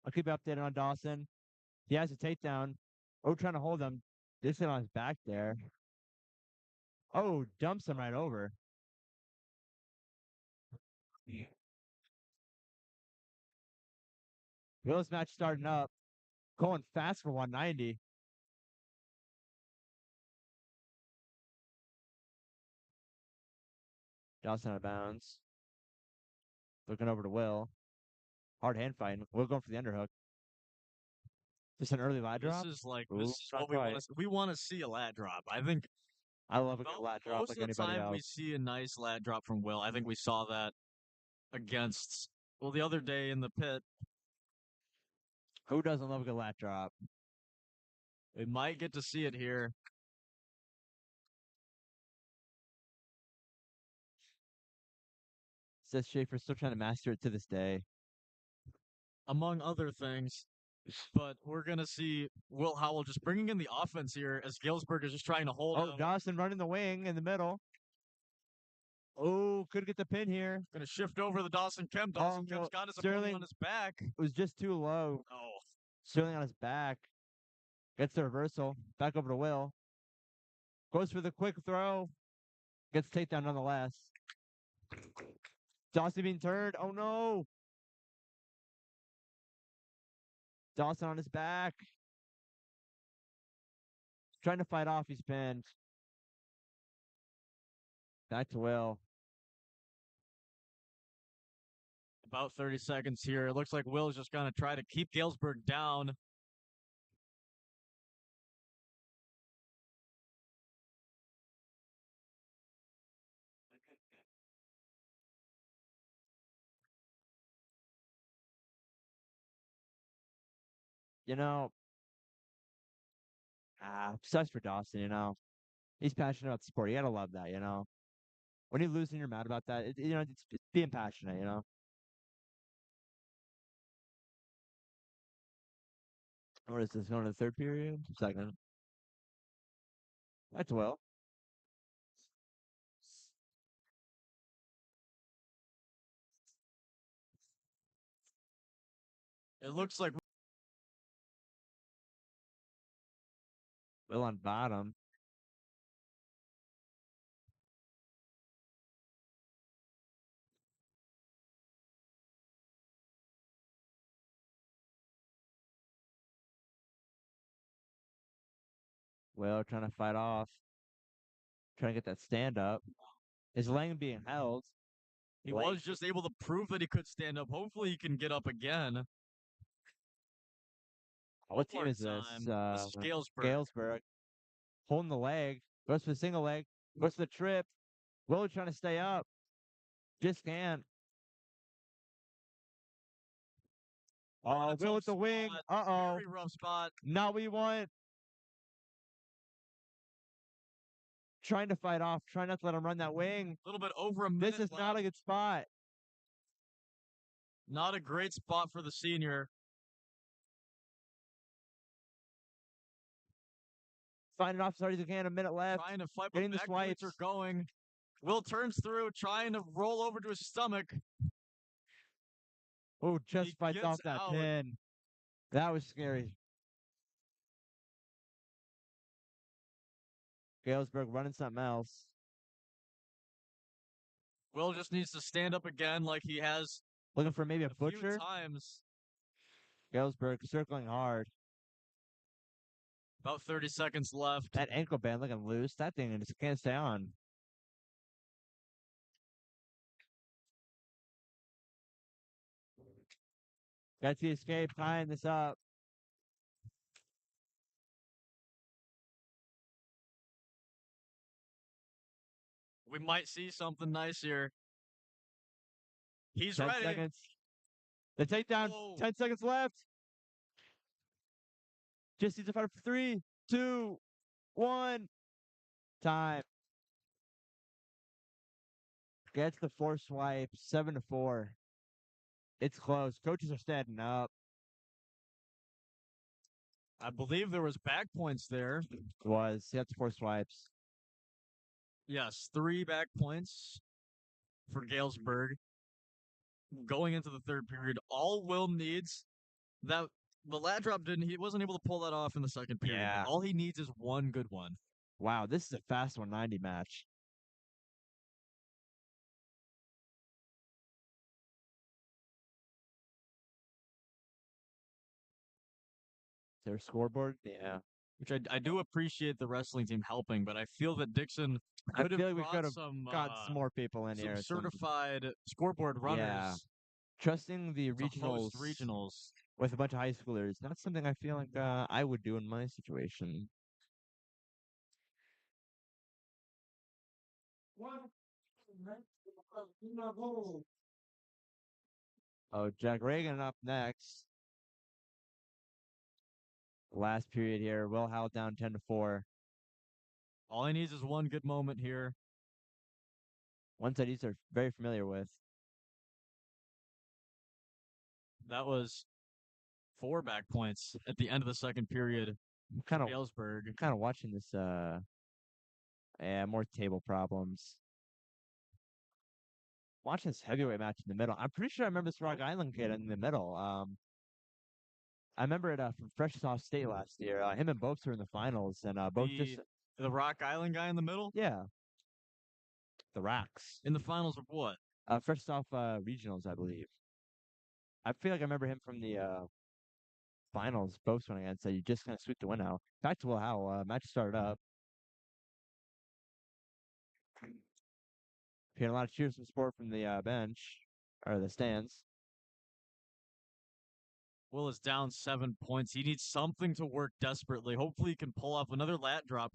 I'll keep you updated on Dawson. He has a takedown. Oh, trying to hold him. Dixon on his back there. Oh, dumps him right over. Will's match starting up. Going fast for 190. Dawson out of bounds. Looking over to Will. Hard hand fighting. Will going for the underhook. Just an early lat This drop. is like Ooh, this is not what we want quite. to. We want to see a lat drop. I think I love a good lat drop most like of the anybody time we else. see a nice lat drop from Will. I think we saw that against the other day in the pit. Who doesn't love a good lat drop? We might get to see it here. Says Schaefer's still trying to master it to this day. Among other things. But we're gonna see Will Howell just bringing in the offense here as Galesburg is just trying to hold Oh, out. Dawson running the wing in the middle. Oh, could get the pin here. Gonna shift over the Dawson Kemp. Dawson no. Kemp's got his opponent Sterling on his back. It was just too low. Oh, Sterling on his back. Gets the reversal. Back over to Will. Goes for the quick throw. Gets takedown nonetheless. Dawson being turned. Oh no. Dawson on his back. Trying to fight off. He's pinned. Back to Will. about 30 seconds here. It looks like Will's just gonna try to keep Galesburg down. You know, sucks for Dawson, you know. He's passionate about the sport. You gotta love that, you know. When you lose and you're mad about that, it's being passionate, you know. What is this, going to the third period? Second. That's Will. It looks like Will on bottom. Will trying to fight off. Trying to get that stand up. His leg being held. he Blake. was just able to prove that he could stand up. Hopefully, he can get up again. What team One is more this? time. This is Galesburg. Galesburg. Holding the leg. Goes for the single leg. Goes for the trip. Will trying to stay up. Just can't. Oh, Will with the wing. Uh-oh. Very rough spot. Not what you want. Trying to fight off. Trying not to let him run that wing. A little bit over a minute This is not a good spot. Not a great spot for the senior. Fighting off as hard as he can. A minute left. Trying to fight, Getting but the back swipes. are going. Will turns through, trying to roll over to his stomach. Oh, just He fights off gets that out. pin. That was scary. Galesburg running something else. Will just needs to stand up again like he has Looking for maybe a few butcher. times. Galesburg circling hard. About 30 seconds left. That ankle band looking loose. That thing just can't stay on. Got the escape, tying this up. We might see something nice here. He's 10 ready. seconds. The takedown. Whoa. 10 seconds left. Just needs to fight for 3, 2, 1. Time. Gets the 4 swipe. 7-4. It's close. Coaches are standing up. I believe there was back points there. Was. He had the 4 swipes. Yes, 3 back points for Galesburg. Going into the third period, all Will needs that the lat drop he wasn't able to pull that off in the second period. Yeah. All he needs is one good one. Wow, this is a fast 190 match. Their scoreboard? Yeah. Which I do appreciate the wrestling team helping, but I feel that Dixon I could feel have like we brought could have some got some more people in some here. certified scoreboard runners. Yeah. Trusting the to host regionals. regionals. with a bunch of high schoolers. Not something I feel like I would do in my situation. One. In the hole. Oh, Jack Reagan up next. Last period here. Will Howell down 10-4. All he needs is one good moment here. One side he's very familiar with. That was 4 back points at the end of the second period. Kind of Galesburg. watching this more table problems. Watching this heavyweight match in the middle. I'm pretty sure I remember this Rock Island kid in the middle. I remember it from Fresh Off State last year. Him and Bopes were in the finals, and both just The Rock Island guy in the middle? yeah, the Rocks In the finals of what? Fresh Off regionals, I believe. I feel like I remember him from the finals. Bopes went against. So you just kind of sweep the win out. Back to Will Howell. Match started up. Hearing a lot of cheers and support from the bench or the stands. Will is down 7 points. He needs something to work desperately. Hopefully, he can pull off another lat drop.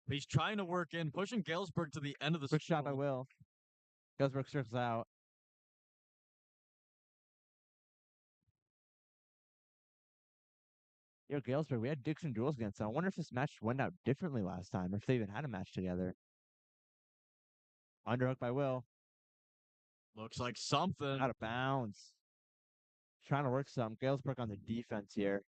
He's trying to work in, pushing Galesburg to the end of the Quick shot by circle. Will. Galesburg circles out. Yo, Galesburg, we had Dixon duels against them. I wonder if this match went out differently last time, or if they even had a match together. Underhook by Will. Looks like something. Out of bounds. Trying to work some. Galesburg on the defense here.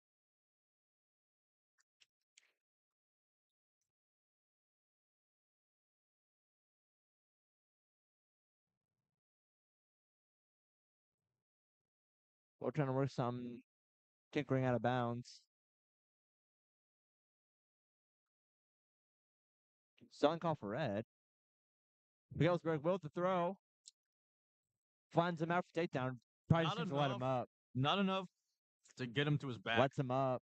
We're trying to work some tinkering out of bounds. Selling call for red. Galesburg will to throw. Finds him out for takedown. Probably just needs to let him up. Not enough to get him to his back. Lets him up.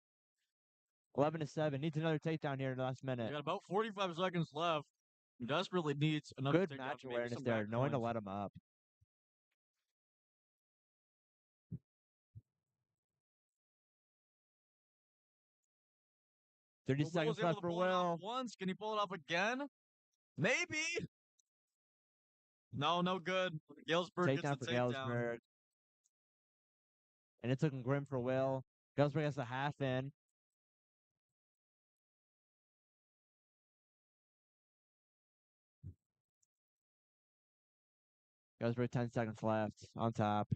11-7. Needs another takedown here in the last minute. He got about 45 seconds left. He desperately needs another Good takedown match to maybe awareness some there, back knowing to points. let him up. Will 30 was seconds able left to for pull it off Will. once. Can he pull it off again? Maybe. No, no good. Galesburg gets Takedown the for takedown. Galesburg. And it's looking grim for Will. Galesburg has the half in. Galesburg 10 seconds left on top.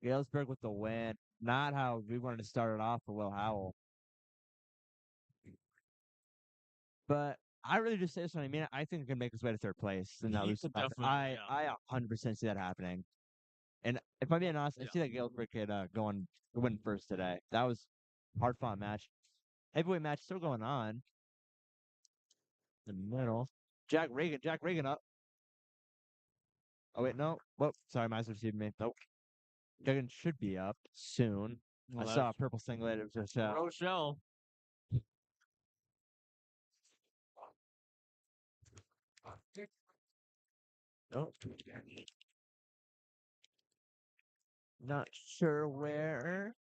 Galesburg with the win. Not how we wanted to start it off for Will Howell. But I really just say this one. I mean, I think he can make his way to third place and not He lose the could fight. definitely, I 100% see that happening. And if I'm being honest, I see that Galesburg could win first today. That was hard fought match. Heavyweight match still going on. In the middle. Jack Reagan up. Oh wait, no. Whoa, sorry, my eyes received me. Nope. Duggan should be up soon. Well, I saw a purple singlet. It was just Rochelle. oh. Not sure where.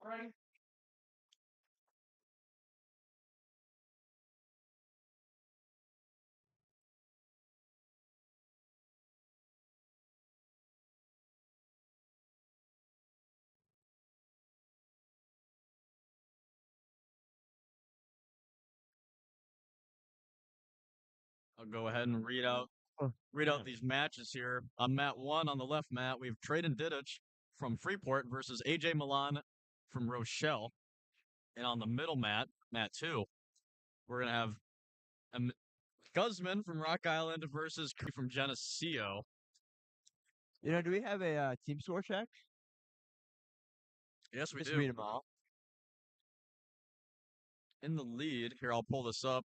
Right. I'll go ahead and read out these matches here. On mat 1 on the left mat, we have Traden Didich from Freeport versus AJ Milan from Rochelle. And on the middle mat, mat 2, we're going to have Guzman from Rock Island versus from Geneseo. Do we have a team score check? Yes, we Just do. read them all. In the lead, here, I'll pull this up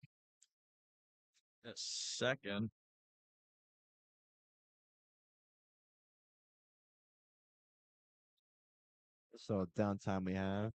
in a second. So downtime we have.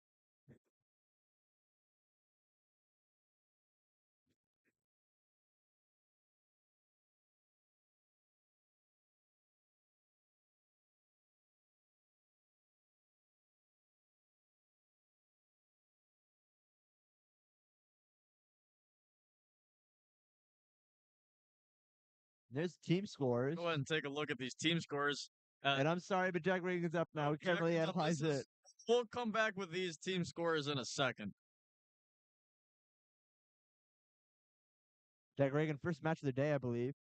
There's team scores. Go ahead and take a look at these team scores. And I'm sorry, but Jack Reagan's up now. We can't really analyze it. We'll come back with these team scores in a second. Jack Reagan, first match of the day, I believe.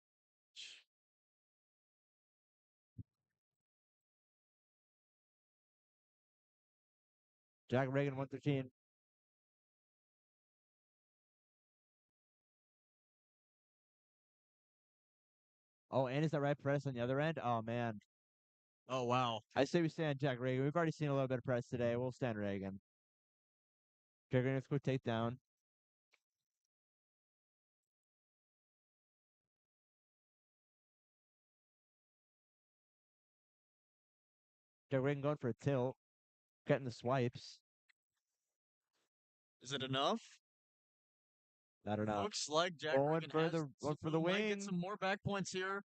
Jack Reagan 113. Oh, and is that right press on the other end? Oh man. Oh wow. I say we stand Jack Reagan. We've already seen a little bit of press today. We'll stand Reagan. Jack Reagan's quick takedown. Jack Reagan going for a tilt. Getting the swipes. Is it enough? Not enough. Looks like Jack Going Reagan for has the for the might wing. get some more back points here.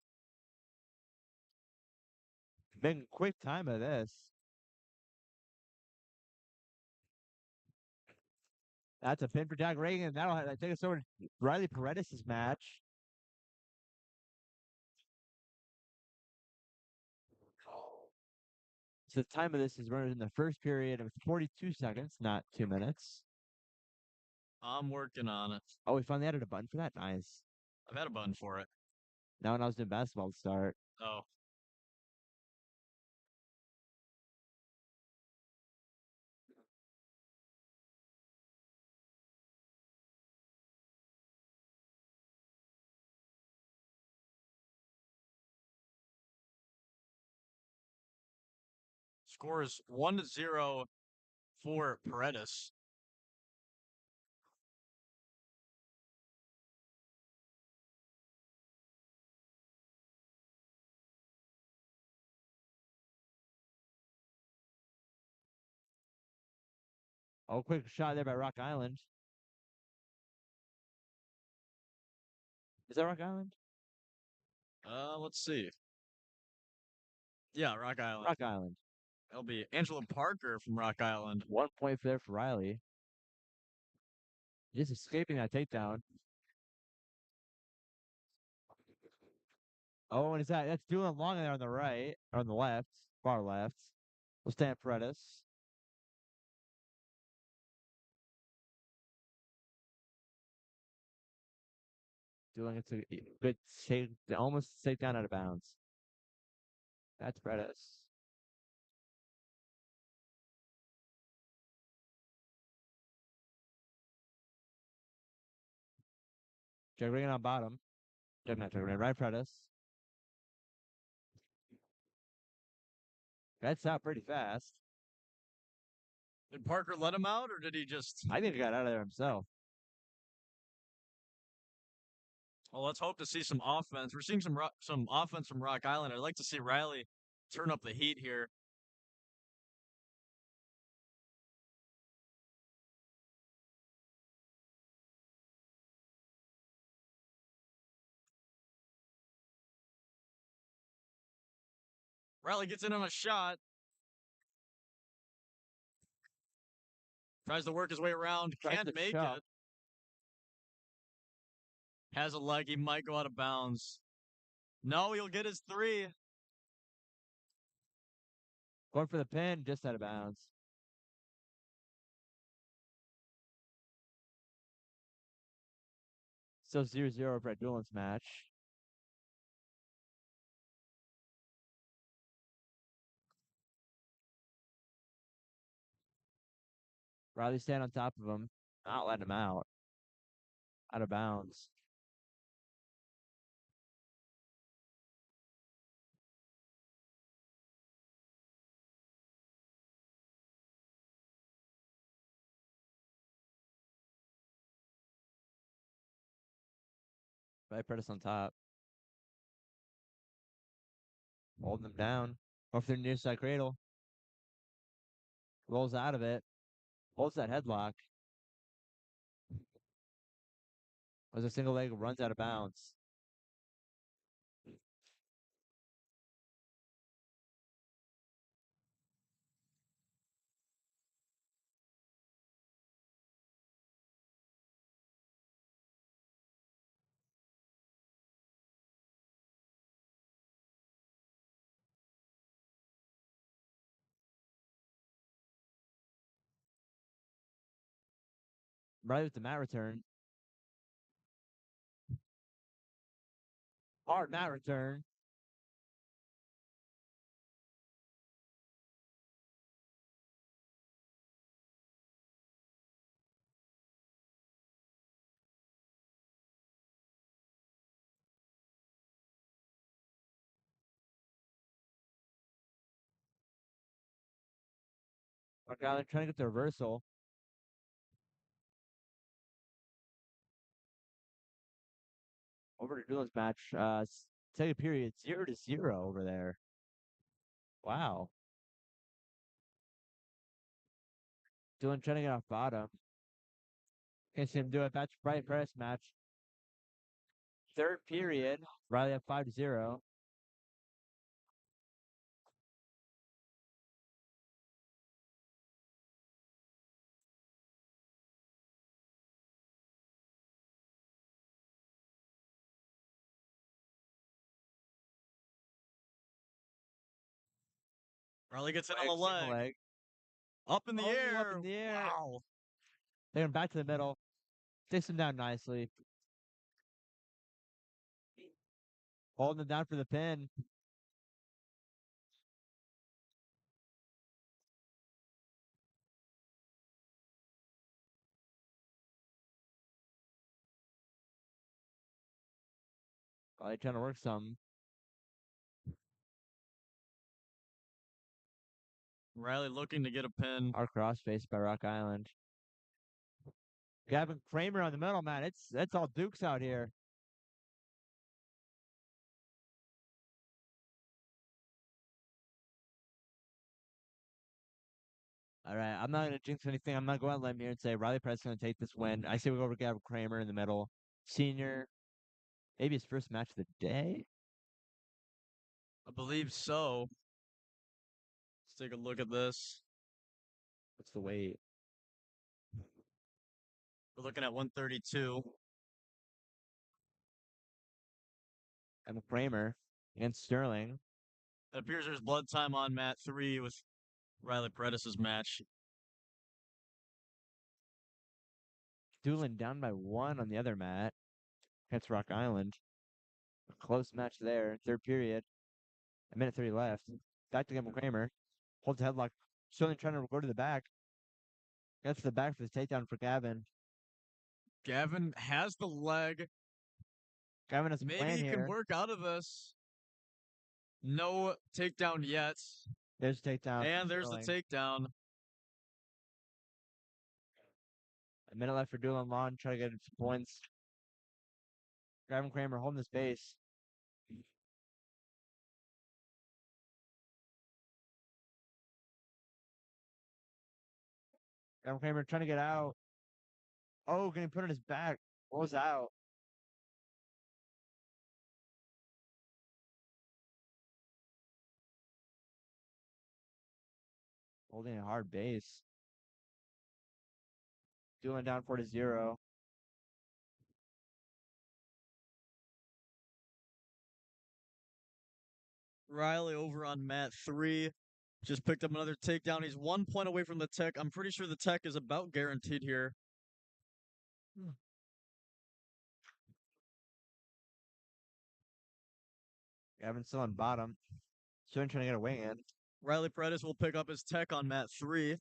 Making quick time of this. That's a pin for Jack Reagan. That'll take us over to Riley Paredes' match. So the time of this is running in the first period of 42 seconds, not 2 minutes. I'm working on it. Oh, we finally added a button for that? Nice. I've had a button for it. Now when I was doing basketball to start. Oh. Score is 1-0 for Paredes. Oh, quick shot there by Rock Island. Is that Rock Island? Let's see. Yeah, Rock Island. Rock Island. That'll be Angela Parker from Rock Island. 1 point there for Riley. Just escaping that takedown. Oh, and is that's doing long there on the right, or on the left, far left. We'll stand Paredes. Doing it's a good take, almost take down out of bounds. That's Paredes. Jack Reagan on bottom. Jack Reagan, right Paredes. That's out pretty fast. Did Parker let him out, or did he just? I think he got out of there himself. Well, let's hope to see some offense. We're seeing some offense from Rock Island. I'd like to see Riley turn up the heat here. Riley gets in on a shot. Tries to work his way around. Can't make it. Has a leg. He might go out of bounds. No, he'll get his 3. Going for the pin, just out of bounds. Still 0-0 Brett Doolin's match. Riley stand on top of him. Not letting him out. Out of bounds. Right Paredes on top. Holding them down. Off their near side cradle. Rolls out of it. Holds that headlock. As a single leg runs out of bounds. Right with the mat return. Hard mat return. Okay, they're trying to get the reversal. Over to Dylan's match. Second period, 0-0 over there. Wow. Dylan trying to get off bottom. Can't see him do it. That's right press match. Third period, Riley up 5-0. Riley gets it on the Single leg. Up in the air. Up in the air. Wow. They're back to the middle. Takes him down nicely. Holding him down for the pin. Probably trying to work some. Riley looking to get a pin. Our crossface by Rock Island. Gavin Kramer on the middle, man. It's all Dukes out here. All right, I'm not gonna jinx anything. I'm not going to limb here and say Riley Price is gonna take this win. I say we go over Gavin Kramer in the middle. Senior, maybe his first match of the day. I believe so. Let's take a look at this. What's the weight? We're looking at 132. Gavin Kramer against Sterling. It appears there's blood time on mat 3 with Riley Paredes' match. Doolin down by 1 on the other mat. Against Rock Island. A close match there. Third period. A minute 30 left. Back to Gavin Kramer. Holds the headlock. Sterling trying to go to the back. Gets to the back for the takedown for Gavin. Gavin has the leg. Gavin has a Maybe plan he here. can work out of this. No takedown yet. There's a takedown. And there's the takedown. A minute left for Doolin Long. Try to get some points. Gavin Kramer holding the space. Gavin Kramer trying to get out. Oh, getting put on his back. Rolls out. Holding a hard base. Doolin down 4-0. Riley over on mat 3. Just picked up another takedown. He's 1 point away from the tech. I'm pretty sure the tech is about guaranteed here. Gavin's still on bottom. Sterling trying to get a weigh in. Riley Paredes will pick up his tech on mat 3.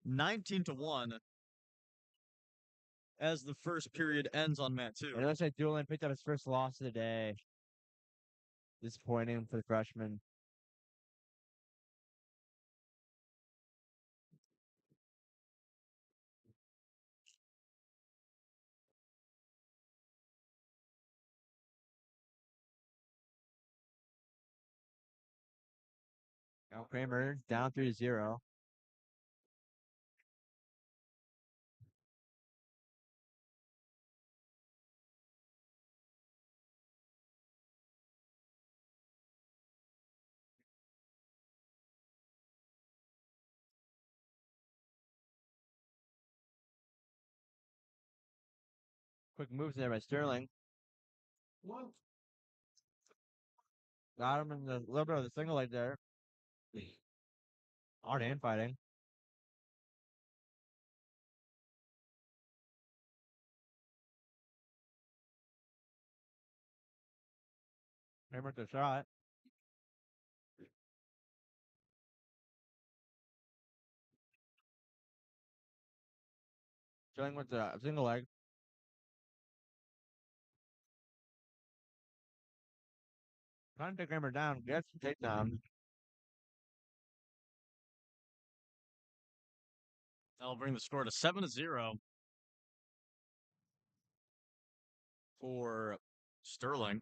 19-1. As the first period ends on mat 2. And it looks like Doolin picked up his first loss of the day. Disappointing for the freshman. Now Kramer down 3-0. Quick moves there by Sterling. What? Got him in the little bit of the single leg there. Hard hand fighting. Kramer with the shot. Sterling with the single leg. Trying to take Kramer down. Gets the takedown. That'll bring the score to 7-0 for Sterling.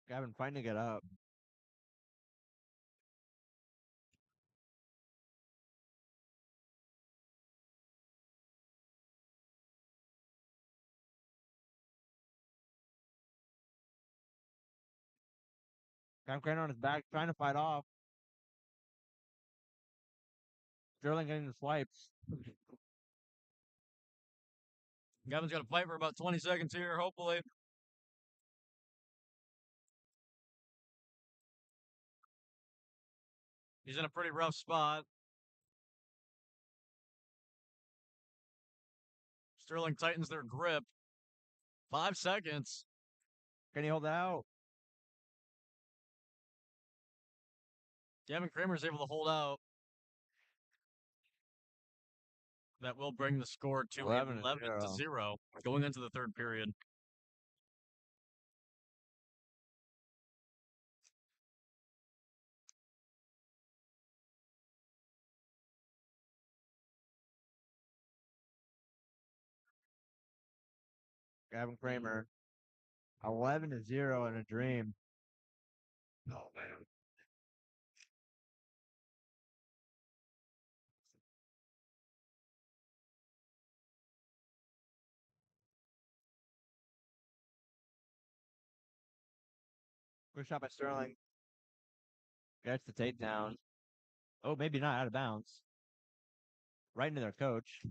Gavin fighting to get up. Gavin Kramer on his back, trying to fight off. Sterling getting the swipes. Gavin's got to fight for about 20 seconds here, hopefully. He's in a pretty rough spot. Sterling tightens their grip. 5 seconds. Can he hold it out? Gavin Kramer's able to hold out. That will bring the score to 11-0 going into the third period. Gavin Kramer. 11-0 in a dream. Oh, man. Good shot by Sterling. Gets the takedown. Oh, maybe not, out of bounds. Right into their coach.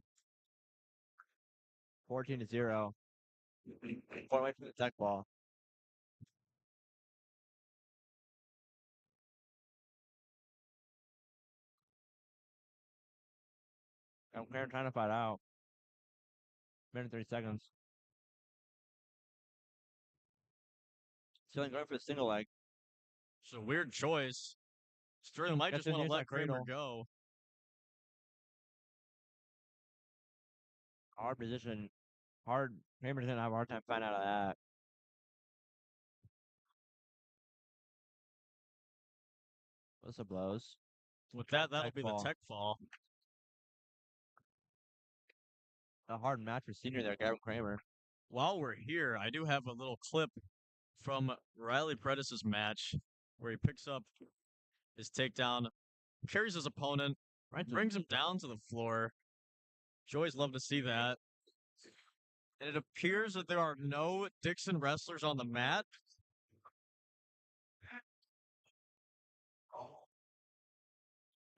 14-0. 4 away from the tech ball. I'm trying to fight out. Minute 30 seconds. Sterling going for the single leg. It's a weird choice. Sterling might just want to let Kramer go. Hard position. Hard. Kramer's going to have a hard time finding out of that. What's the blows? With that, that'll be the tech fall. A hard match for senior there, Gavin Kramer. While we're here, I do have a little clip from Riley Predis' match where he picks up his takedown, carries his opponent, brings him down to the floor. Joey's love to see that. And it appears that there are no Dixon wrestlers on the mat.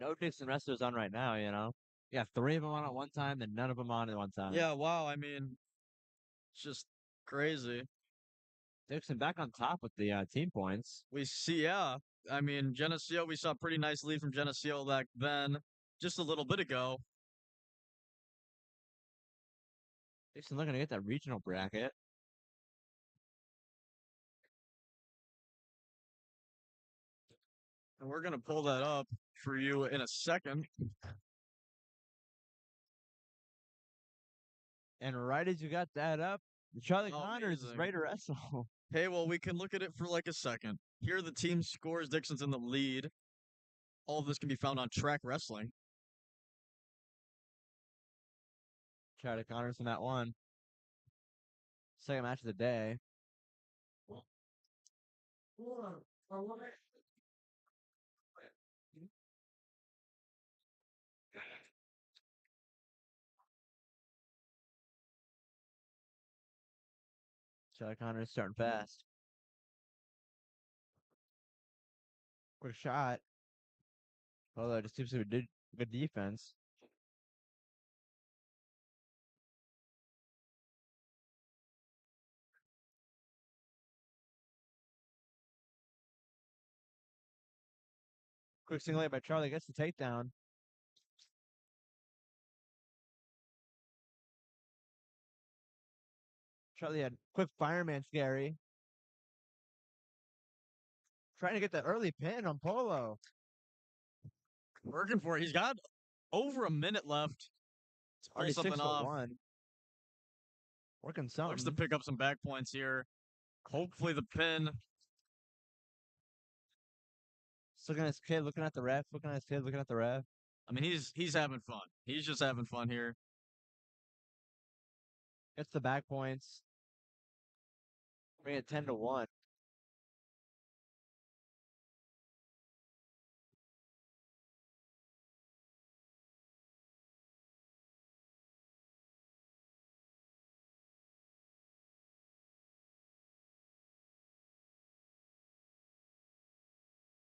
No Dixon wrestlers on right now, you know? Yeah, 3 of them on at one time and none of them on at one time. Yeah, wow. I mean, it's just crazy. Dixon back on top with the team points. We see, yeah. I mean, Geneseo, we saw a pretty nice lead from Geneseo back then, just a little bit ago. Dixon looking to get that regional bracket. And we're going to pull that up for you in a second. And right as you got that up, Charlie Connors is ready to wrestle. Hey, well, we can look at it for like a second. Here are the team scores. Dixon's in the lead. All of this can be found on Track Wrestling. Charlie Connors in that one. Second match of the day. Charlie Connors starting fast. Quick shot. Although it just seems to be good defense. Quick single leg by Charlie. Gets the takedown. Charlie had quick fireman scary. Trying to get the early pin on Polo. Working for it. He's got over a minute left to pull Already something 6 to off. 1. Working Looks to something. pick up some back points here. Hopefully the pin. Just looking at his kid, looking at the ref, looking at his kid, looking at the ref. I mean, he's having fun. He's just having fun here. Gets the back points. Bring it 10 to 1.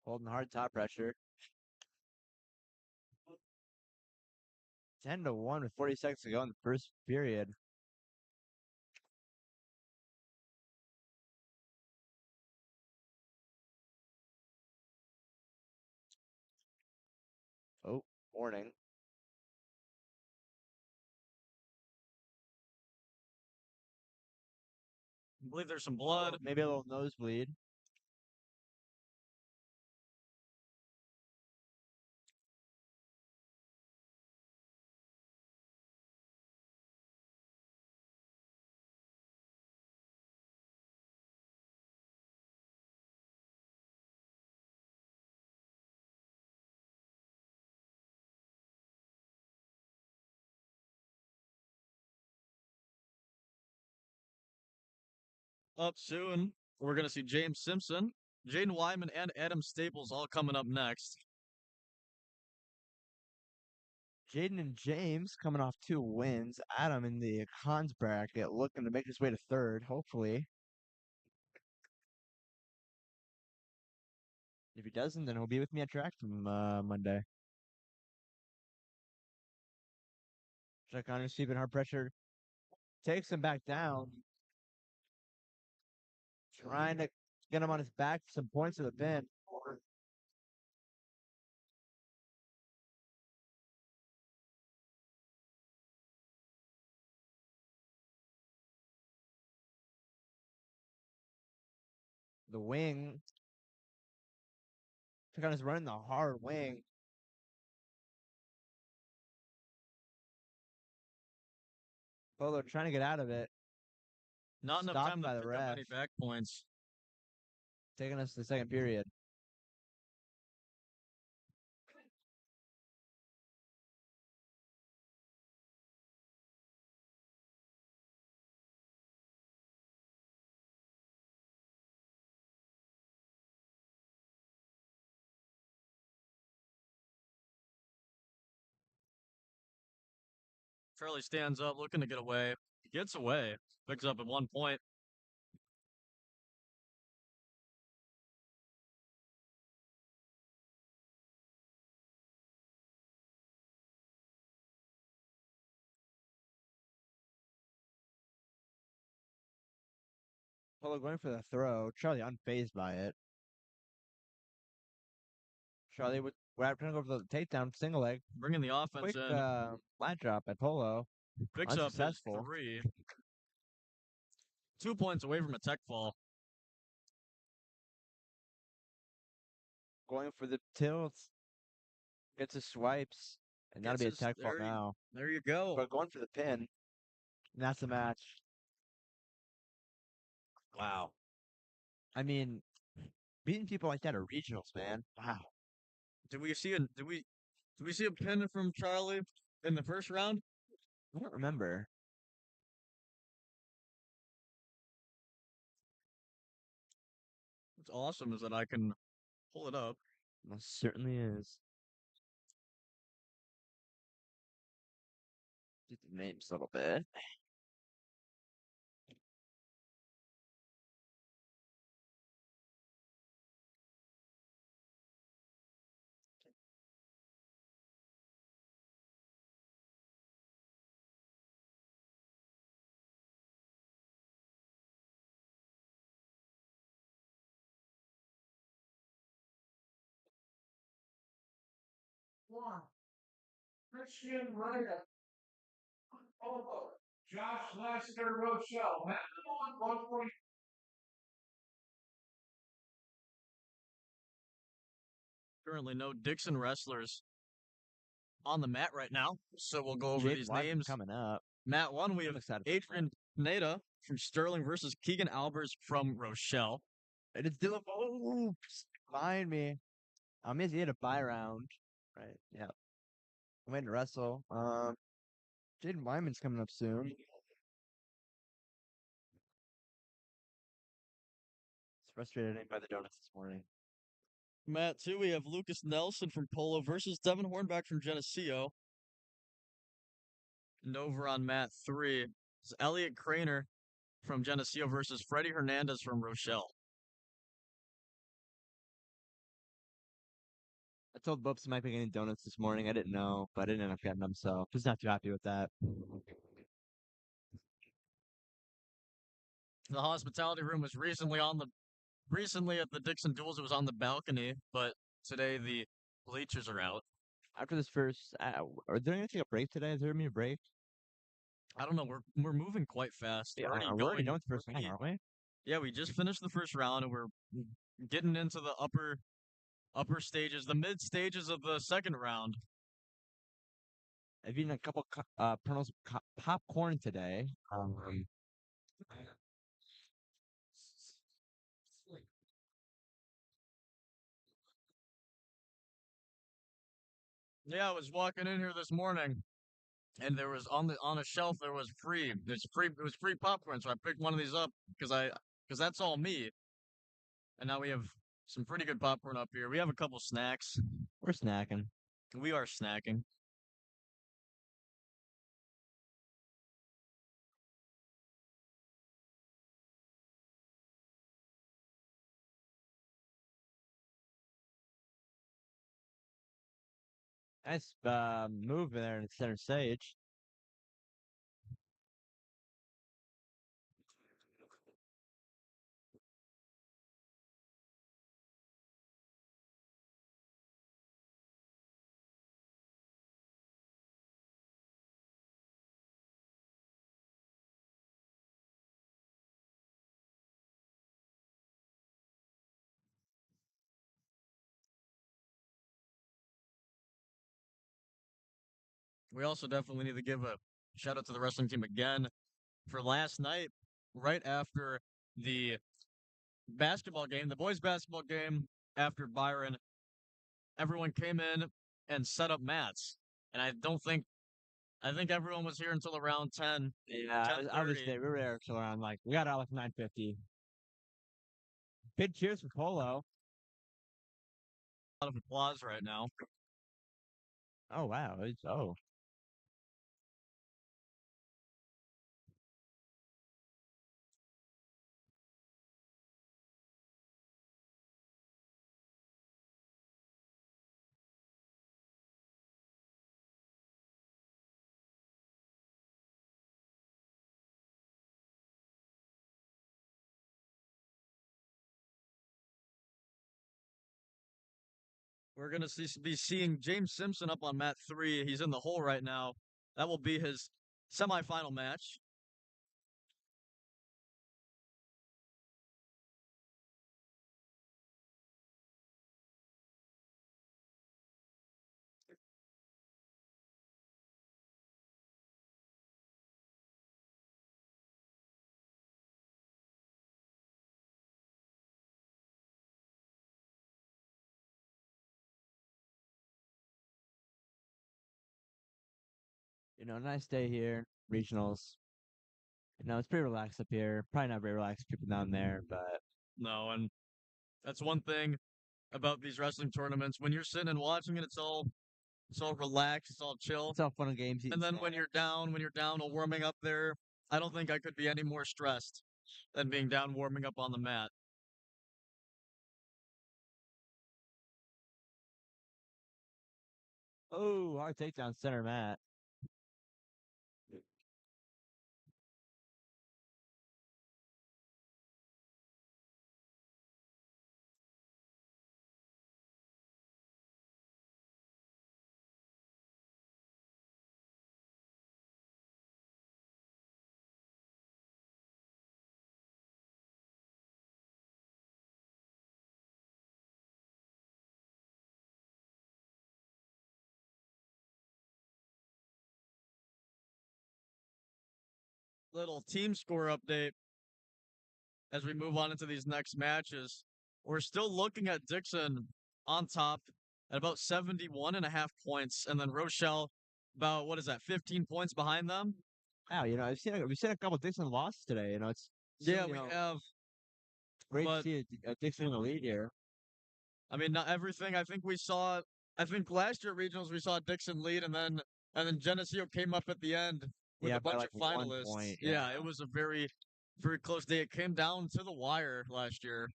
Holding hard top pressure. 10 to 1 with 40 seconds to go in the first period. Oh, warning. I believe there's some blood. Maybe a little nosebleed. Up soon, we're going to see James Simpson, Jaden Wyman, and Adam Staples all coming up next. Jaden and James coming off 2 wins. Adam in the cons bracket looking to make his way to third, hopefully. If he doesn't, then he'll be with me at track from Monday. Chuck Connors keeping hard pressure. Takes him back down. Trying to get him on his back for some points of the pin. The wing. Chuck Connors running the hard wing. Polo trying to get out of it. Not enough Stopped time to by the pick up ref. any back points. Taking us to the second period. Charlie stands up, looking to get away. Gets away. Picks up at 1 point. Polo going for the throw. Charlie unfazed by it. Charlie we're trying to go for the takedown single leg. Bringing the offense Quick in. flat drop at Polo. Picks up his Unsuccessful. 3. 2 points away from a tech fall. Going for the tilts. Gets his swipes. And that'll be a tech fall now. There you go. But going for the pin. And that's the match. Wow. I mean, beating people like that are regionals, man. Wow. Did we see a pin from Charlie in the first round? I don't remember. What's awesome is that I can pull it up. Most certainly is. Get the names a little bit. One. Christian Ryder. Polo. Josh Lester Rochelle. Matt 140. Currently, no Dixon wrestlers on the mat right now, so we'll go over Jaden these Wyman's names. coming up. Mat 1, we I'm have excited for Adrian Pineda from Sterling versus Keegan Albers from Rochelle. that. It's Dylan. Oh, find me. He had a bye round. Right. Yeah. I'm waiting to wrestle. Jaden Wyman's coming up soon. It's frustrated by the donuts this morning. Mat 2, we have Lucas Nelson from Polo versus Devin Hornback from Geneseo. And over on mat 3 is Elliot Craner from Geneseo versus Freddie Hernandez from Rochelle. I told Bubs he might be getting donuts this morning. I didn't know, but I didn't end up getting them, so just not too happy with that. The hospitality room was recently at the Dixon duels. It was on the balcony, but today the bleachers are out. After this first, are they going to take a break today? Is there going to be a break? I don't know. We're moving quite fast. Yeah, we're already done with the first round, aren't we? Yeah, we just finished the first round, and we're getting into the upper stages, the mid stages of the second round. I've eaten a couple kernels of popcorn today. Yeah, I was walking in here this morning, and there was on a shelf there was free. It was free popcorn, so I picked one of these up because that's all me. And now we have some pretty good popcorn up here. We have a couple snacks. We're snacking. We are snacking. Nice move there in the center stage. We also definitely need to give a shout out to the wrestling team again for last night, right after the basketball game, the boys' basketball game after Byron. Everyone came in and set up mats, and I think everyone was here until around 10. Yeah, I was there. We were there till around we got out like 9:50. Big cheers for Polo. A lot of applause right now. Oh wow! Oh. We're gonna be seeing James Simpson up on mat 3. He's in the hole right now. That will be his semifinal match. Nice day here. Regionals. It's pretty relaxed up here. Probably not very relaxed people down there, but No, and that's one thing about these wrestling tournaments. When you're sitting and watching it, it's all relaxed, it's all chill. it's all fun and games. And then when you're down or warming up there, I don't think I could be any more stressed than being down warming up on the mat. Oh, hard takedown center mat. little team score update as we move on into these next matches. We're still looking at Dixon on top at about 71.5 points, and then Rochelle about, what is that, 15 points behind them? Wow, we've seen a couple Dixon losses today. It's Yeah, still, we have. great to But see a Dixon in the lead here. I mean, not everything. I think last year at regionals we saw Dixon lead, and then Geneseo came up at the end with Yeah, a by bunch like of 1 finalists. point. Yeah, it was a very, very close day. It came down to the wire last year.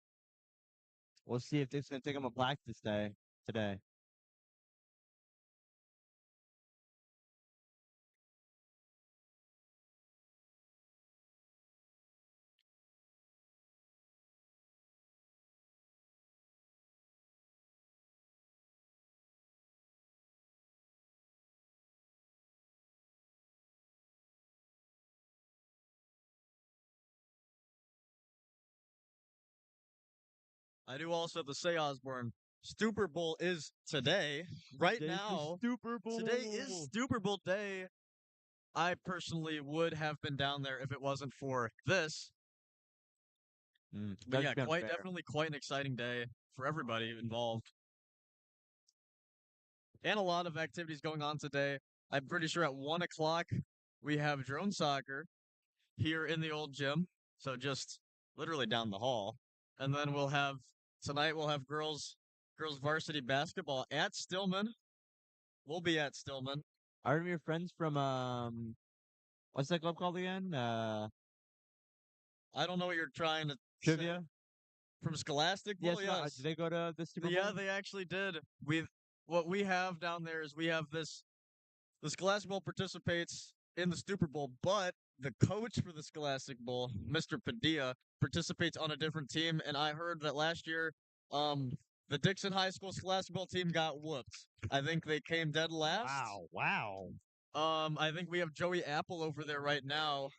We'll see if Dixon can take him a black today. I do also have to say, Osborne, Super Bowl is today, right now. Super Bowl. Today is Super Bowl day. I personally would have been down there if it wasn't for this. But yeah, definitely quite an exciting day for everybody involved. And a lot of activities going on today. I'm pretty sure at 1 o'clock we have drone soccer here in the old gym. So just literally down the hall. And then tonight we'll have girls varsity basketball at Stillman. We'll be at Stillman. Are your friends from what's that club called again? I don't know what you're trying to Trivia? say. From Scholastic Yes. Bowl, yes. Did they go to the Super Bowl? Yeah, they actually did. What we have down there is we have this. The Scholastic Bowl participates in the Super Bowl, but the coach for the Scholastic Bowl, Mr. Padilla, participates on a different team. And I heard that last year, the Dixon High School Scholastic Bowl team got whooped. I think they came dead last. Wow. I think we have Joey Apple over there right now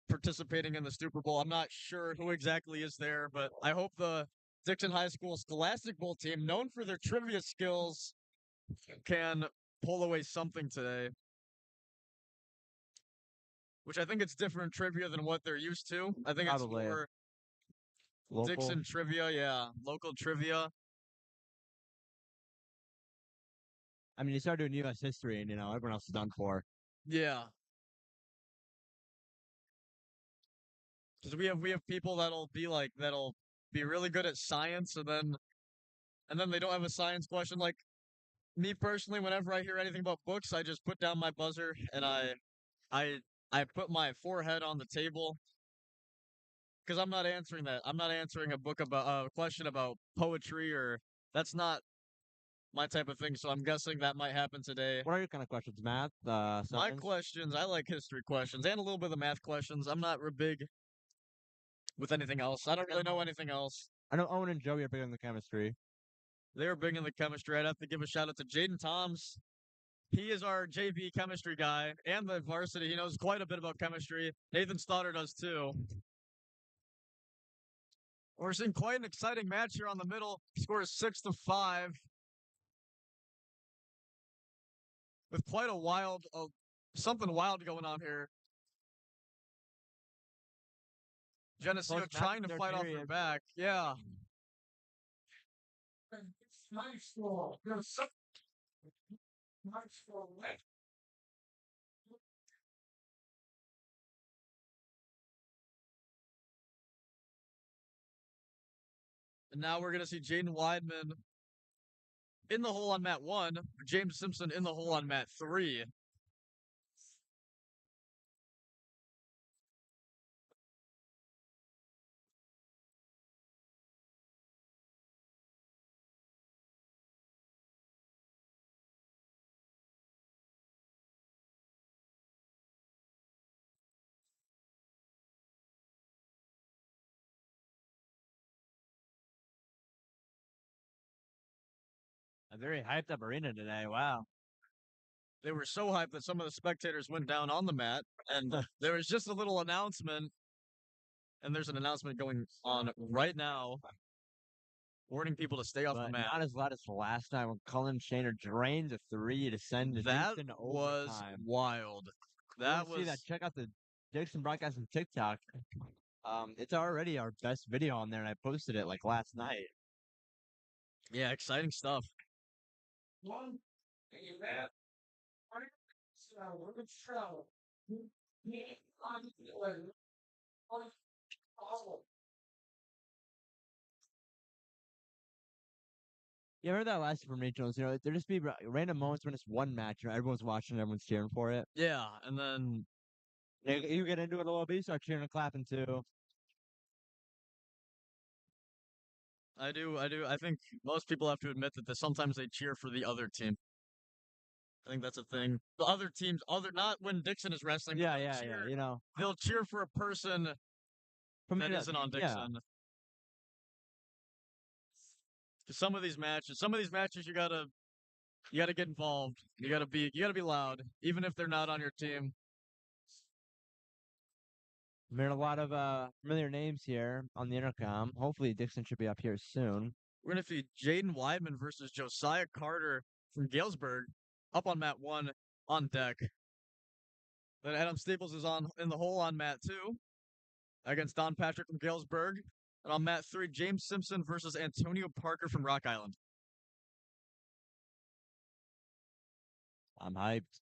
participating in the Super Bowl. I'm not sure who exactly is there, but I hope the Dixon High School Scholastic Bowl team, known for their trivia skills, can pull away something today. Which I think it's different trivia than what they're used to. I think Probably. It's more Local? Dixon trivia, yeah. Local trivia. I mean, you start doing U.S. history, and everyone else is done for. Yeah. Because we have people that'll be really good at science, and then they don't have a science question. Like me personally, whenever I hear anything about books, I just put down my buzzer and I put my forehead on the table. Because I'm not answering that. I'm not answering a question about poetry, or that's not my type of thing. So I'm guessing that might happen today. What are your kind of questions? Math? My Science? questions, I like history questions and a little bit of the math questions. I'm not real big with anything else. I don't really know anything else. I know Owen and Joey are big on the chemistry. They were big in the chemistry. I'd have to give a shout out to Jaden Toms. He is our JV chemistry guy and the varsity. He knows quite a bit about chemistry. Nathan Stoddard does too. We're seeing quite an exciting match here on the middle. Score is 6-5. With quite a something wild going on here. Geneseo trying to fight off their back. Yeah. Nice ball. Nice ball. And now we're going to see Jaden Weidman in the hole on mat 1. James Simpson in the hole on mat 3. A very hyped up arena today. Wow. They were so hyped that some of the spectators went down on the mat, and there was just a little announcement, and there's an announcement going on right now, warning people to stay off the mat. Not as loud as the last time when Cullen Shaner drained a 3 to send That Dixon was overtime. wild. That was. See that? Check out the Dixon broadcasting TikTok. It's already our best video on there, and I posted it like last night. Yeah, exciting stuff. One, and that. So, we're going to show. You heard that last from regionals? You know, there just be random moments when it's one match, and everyone's watching, everyone's cheering for it. Yeah, and then You get into it a little bit, you start cheering and clapping too. I do. I think most people have to admit that sometimes they cheer for the other team. I think that's a thing. The other teams, not when Dixon is wrestling. Yeah, But yeah, yeah. You know, they'll cheer for a person from that isn't on yeah. Dixon. Some of these matches, you gotta get involved. You gotta be loud, even if they're not on your team. I'm hearing a lot of familiar names here on the intercom. Hopefully, Dixon should be up here soon. We're gonna see Jaden Weidman versus Josiah Carter from Galesburg up on mat 1 on deck. Then Adam Staples is on in the hole on mat 2 against Don Patrick from Galesburg. And on mat 3, James Simpson versus Antonio Parker from Rock Island. I'm hyped.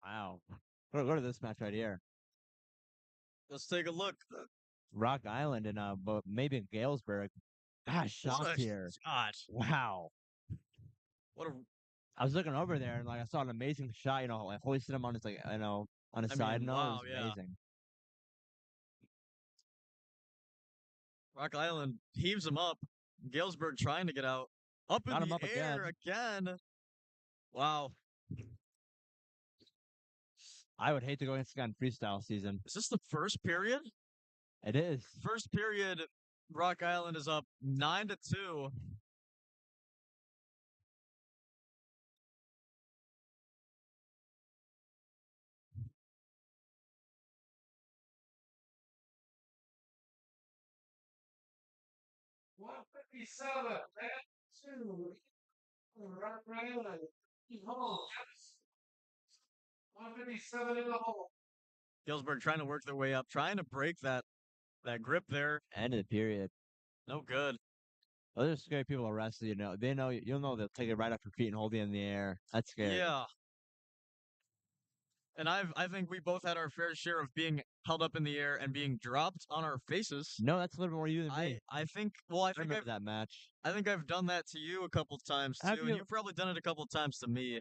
Wow. Go to this match right here. Let's take a look. Rock Island and but maybe in Galesburg. Gosh, shocked here. Gosh, Wow. what a I was looking over there and like I saw an amazing shot, you know, like hoisted him on his like on his side note. wow, It was yeah. amazing. Rock Island heaves him up. Galesburg trying to get out. Up in Got him the up air again. Wow. I would hate to go against this guy in freestyle season. Is this the first period? It is. First period, Rock Island is up 9-2. One 57. That two. Right. Hole. 157 in the hole. Galesburg trying to work their way up, trying to break that grip there. End of the period. No good. Those are scary people to wrestle, you know. They know you'll know they'll take it right off your feet and hold you in the air. That's scary. Yeah. And I think we both had our fair share of being held up in the air and being dropped on our faces. No, that's a little bit more you than me. I think I think remember that match. I think I've done that to you a couple times too, and you've probably done it a couple times to me.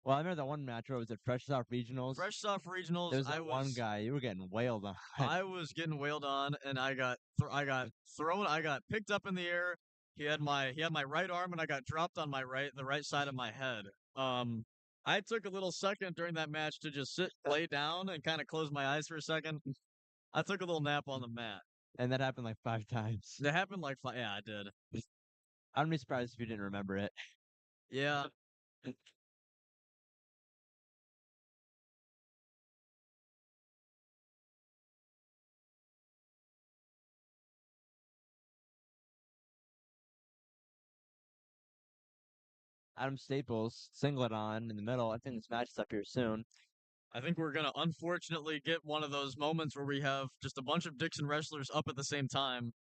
Well, I remember that one match where it was at Fresh Off Regionals. Fresh Off Regionals. There was that one guy you were getting wailed on. I was getting wailed on, and I got thrown. I got picked up in the air. He had my right arm, and I got dropped on the right side of my head. I took a little second during that match to just lay down, and kind of close my eyes for a second. I took a little nap on the mat. And that happened like 5 times. It happened like 5. Yeah, I did. I'd be surprised if you didn't remember it. Yeah. Adam Staples, singlet on in the middle. I think this match is up here soon. I think we're gonna unfortunately get one of those moments where we have just a bunch of Dixon wrestlers up at the same time.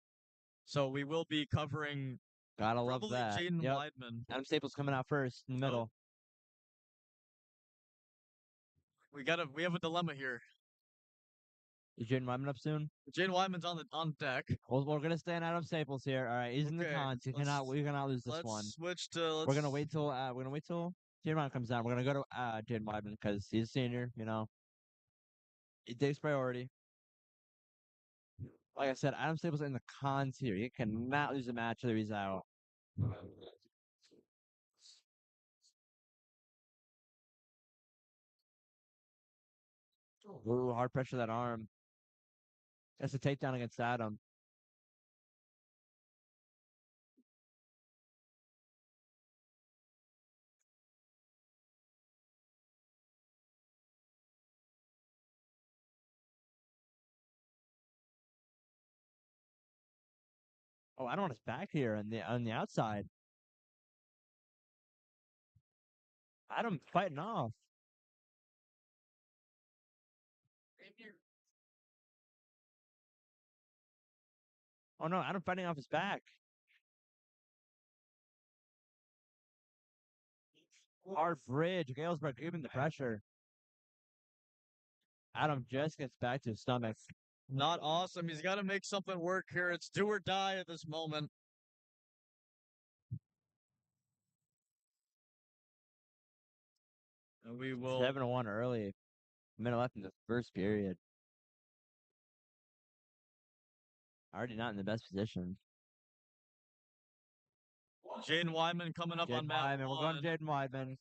So we will be covering Gotta love probably that. Jaden Yep. Weidman. Adam Staples coming out first in the middle. We have a dilemma here. Is Jaden Wyman up soon? Jaden Weidman's on deck. Well, we're gonna stay on Adam Staples here. All right, he's in the cons. We cannot lose this one. Switch to. We're gonna wait till Jaden Wyman comes down. We're gonna go to Jaden Wyman because he's a senior. You know, it takes priority. Like I said, Adam Staples in the cons here. He cannot lose a match or he's out. Ooh, hard pressure that arm. That's a takedown against Adam. Oh, I don't want his back here on the outside. Adam fighting off. Oh no, Adam fighting off his back. Hard bridge. Galesburg keeping the pressure. Adam just gets back to his stomach. Not awesome. He's got to make something work here. It's do or die at this moment. And we will 7-1 early. Minute left in the first period. Already not in the best position. Jaden Wyman coming up on Jaden mat Wyman. We're going one. to Jaden Wyman.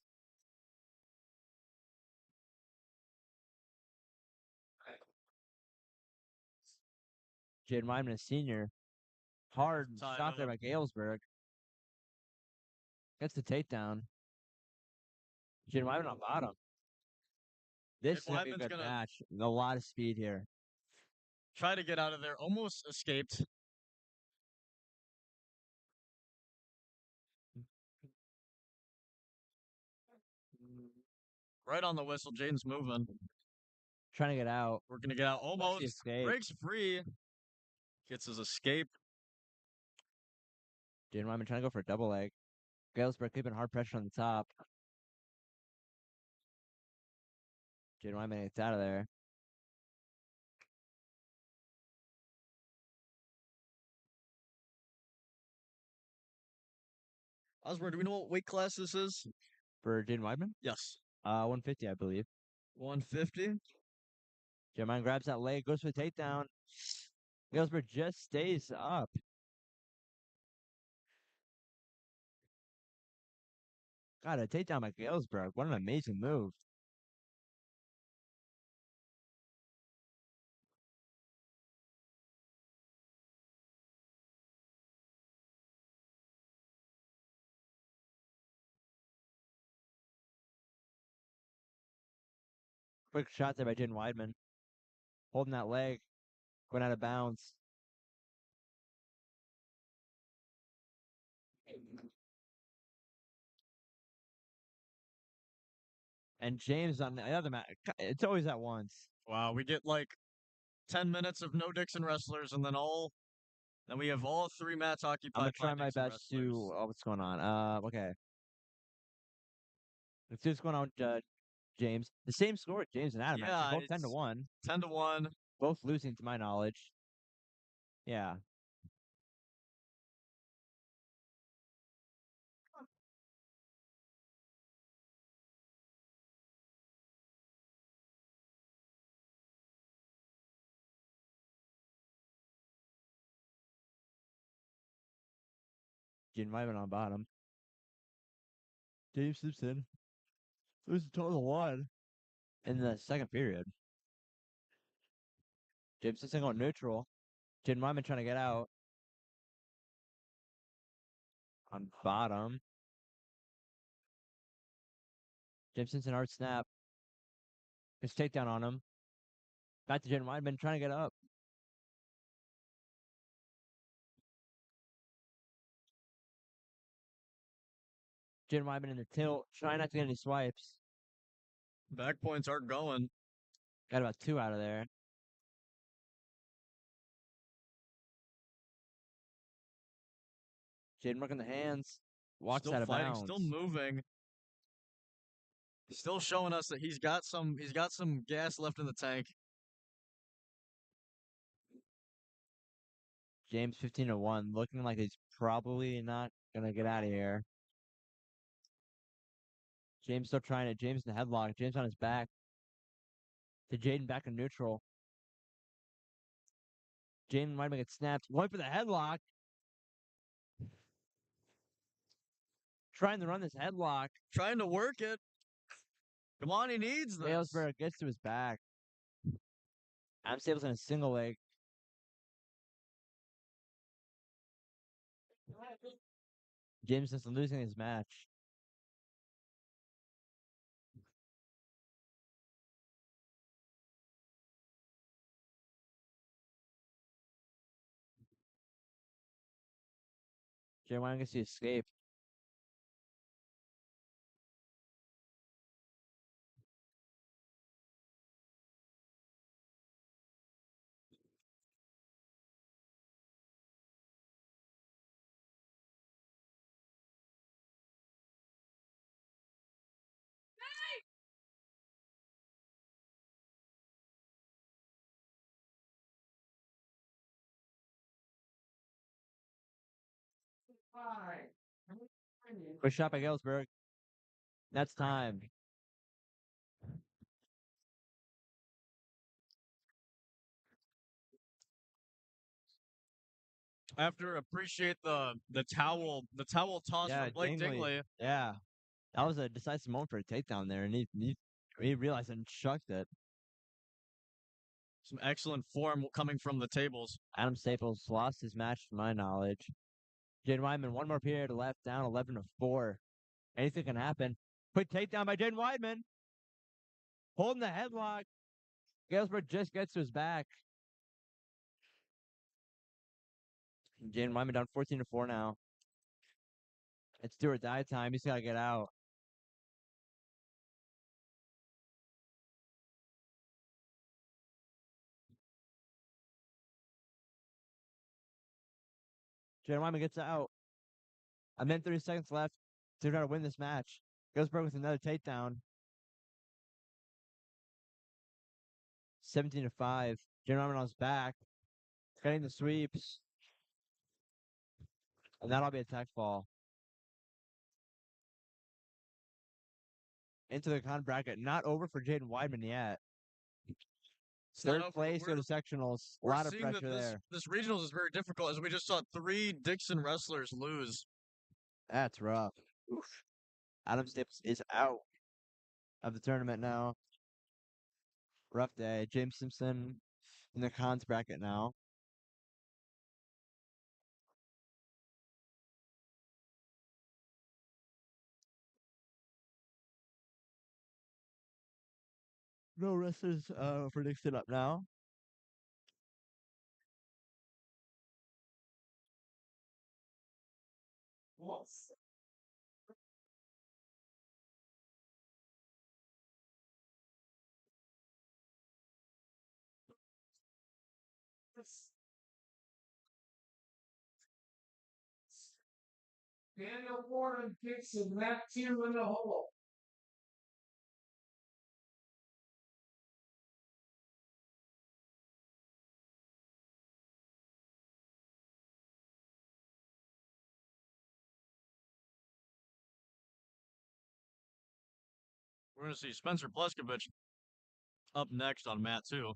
Jaden Wyman, a senior. Hard Tied shot there up. by Galesburg. Gets the takedown. Jaden Wyman on bottom. This is going to be a Wyman's good gonna match. A lot of speed here. try to get out of there. Almost escaped. Right on the whistle. Jaden's moving. Trying to get out. We're gonna get out. Almost escape. breaks free. Gets his escape. Jaden Wyman trying to go for a double leg. Galesburg keeping hard pressure on the top. Jaden Wyman gets out of there. Osborne, do we know what weight class this is? For Jaden Wyman? Yes. 150, I believe. 150. Jaden Wyman grabs that leg, goes for the takedown. Galesburg just stays up. God, a takedown by Galesburg. What an amazing move. Quick shot there by Jaden Weidman. Holding that leg. Going out of bounds. And James on the other mat. It's always at once. Wow, we get like 10 minutes of no Dixon wrestlers, and then we have all three mats occupied I'm gonna by try my Dixon best to. wrestlers. Oh, what's going on? Okay. Let's see what's going on with James. The same score with James and Adam. Yeah, Actually, both 10 to it's 1. 10 to 1. Both losing to my knowledge. Yeah. Jaden Wyman on bottom. Dave Simpson. It was a total of 1 in the second period. James Simpson going neutral. Jaden Wyman trying to get out. On bottom. James Simpson hard snap. His takedown on him. Back to Jaden Wyman trying to get up. Jaden Wyman in the tilt. Trying not to get any swipes. Back points aren't going. Got about 2 out of there. Jaden working the hands. Walks Still out of fighting, bounds. still moving. Still showing us that he's got some gas left in the tank. James 15 to 1. Looking like he's probably not gonna get out of here. James still trying it. James in the headlock. James on his back. To Jaden back in neutral. Jaden might make it snapped. Going for the headlock. Trying to run this headlock. Trying to work it. Come on, he needs this. Galesburg gets to his back. Adam Staples in a single leg. James is losing his match. Jay Wyman gets the escape. Five. Quick shot by Galesburg. That's time. After appreciate the towel toss Yeah, from Blake Dingley. Dingley. Yeah. That was a decisive moment for a takedown there, and he realized and chucked it. Some excellent form coming from the tables. Adam Staples lost his match, to my knowledge. Jaden Weidman, one more period left, down 11-4. Anything can happen. Quick takedown by Jaden Weidman. Holding the headlock. Galesburg just gets to his back. Jaden Weidman down 14-4 now. It's do or die time. He's got to get out. Jaden Wyman gets out. And then 30 seconds left to try to win this match. Galesburg with another takedown. 17-5. Jaden Wyman on his back. Getting the sweeps. And that'll be a tech fall. Into the con bracket. Not over for Jaden Weidman yet. Third place, go to sectionals. A We're lot of seeing that pressure there. this regionals is very difficult, as we just saw 3 Dixon wrestlers lose. That's rough. Oof. Adam Staples is out of the tournament now. Rough day. James Simpson in the cons bracket now. No wrestlers for Dixon up now. What's this? Daniel Ward and Dixon, that two in the hole. We're going to see Spencer Pleskovich up next on mat 2.